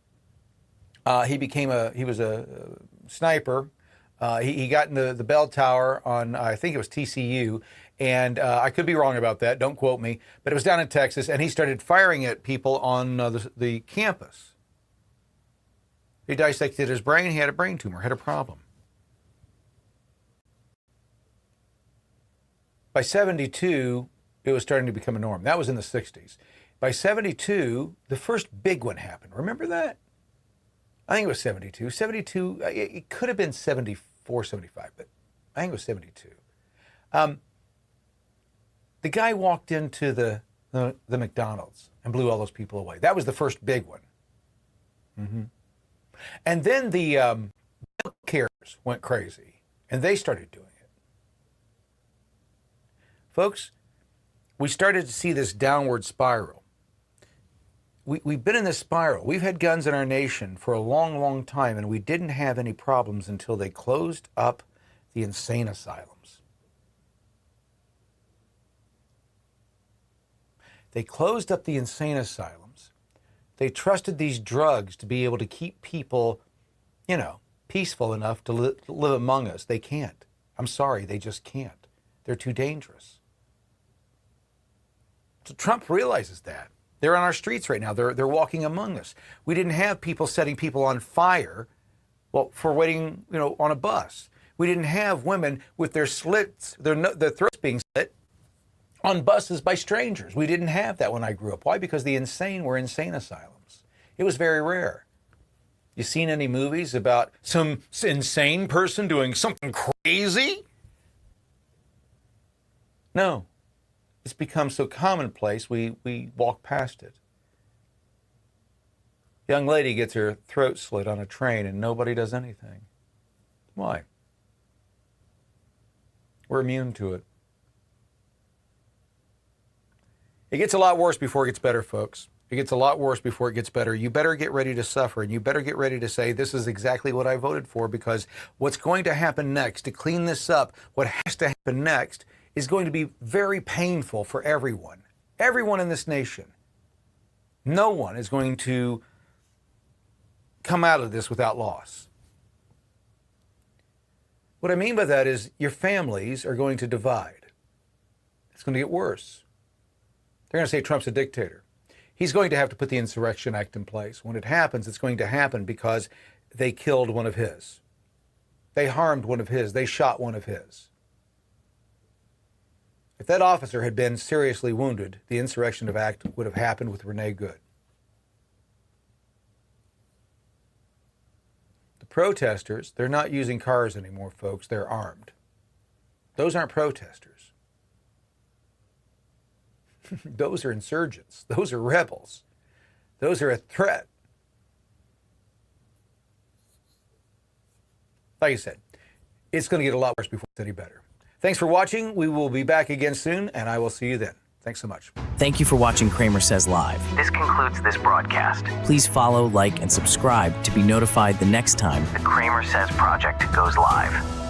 He was a sniper. He got in the bell tower on, I think it was TCU, and I could be wrong about that, don't quote me, but it was down in Texas, and he started firing at people on the campus. He dissected his brain, he had a brain tumor, had a problem. By 72, it was starting to become a norm. That was in the 60s. By 72, the first big one happened. Remember that? I think it was 72. 72, it could have been 74, 75, but I think it was 72. The guy walked into the McDonald's and blew all those people away. That was the first big one. Mm-hmm. And then the milk carriers went crazy, and they started doing it. Folks, we started to see this downward spiral. We've been in this spiral. We've had guns in our nation for a long, long time, and we didn't have any problems until they closed up the insane asylums. They closed up the insane asylums. They trusted these drugs to be able to keep people, peaceful enough to live among us. They can't. I'm sorry, they just can't. They're too dangerous. So Trump realizes that. They're on our streets right now. They're walking among us. We didn't have people setting people on fire, for waiting, on a bus. We didn't have women with their slits, their throats being slit on buses by strangers. We didn't have that when I grew up. Why? Because the insane were insane asylums. It was very rare. You seen any movies about some insane person doing something crazy? No. It's become so commonplace, we walk past it. Young lady gets her throat slit on a train and nobody does anything. Why? We're immune to it. It gets a lot worse before it gets better, folks. It gets a lot worse before it gets better. You better get ready to suffer, and you better get ready to say, this is exactly what I voted for, because what's going to happen next, to clean this up, what has to happen next, is going to be very painful for everyone. Everyone in this nation. No one is going to come out of this without loss. What I mean by that is your families are going to divide. It's going to get worse. They're going to say Trump's a dictator. He's going to have to put the Insurrection Act in place. When it happens, it's going to happen because they killed one of his. They harmed one of his. They shot one of his. If that officer had been seriously wounded, the Insurrection Act would have happened with Renee Good. The protesters, they're not using cars anymore, folks. They're armed. Those aren't protesters. Those are insurgents. Those are rebels. Those are a threat. Like I said, it's going to get a lot worse before it's any better. Thanks for watching. We will be back again soon, and I will see you then. Thanks so much. Thank you for watching Kramer Says Live. This concludes this broadcast. Please follow, like, and subscribe to be notified the next time The CramerSez Project goes live.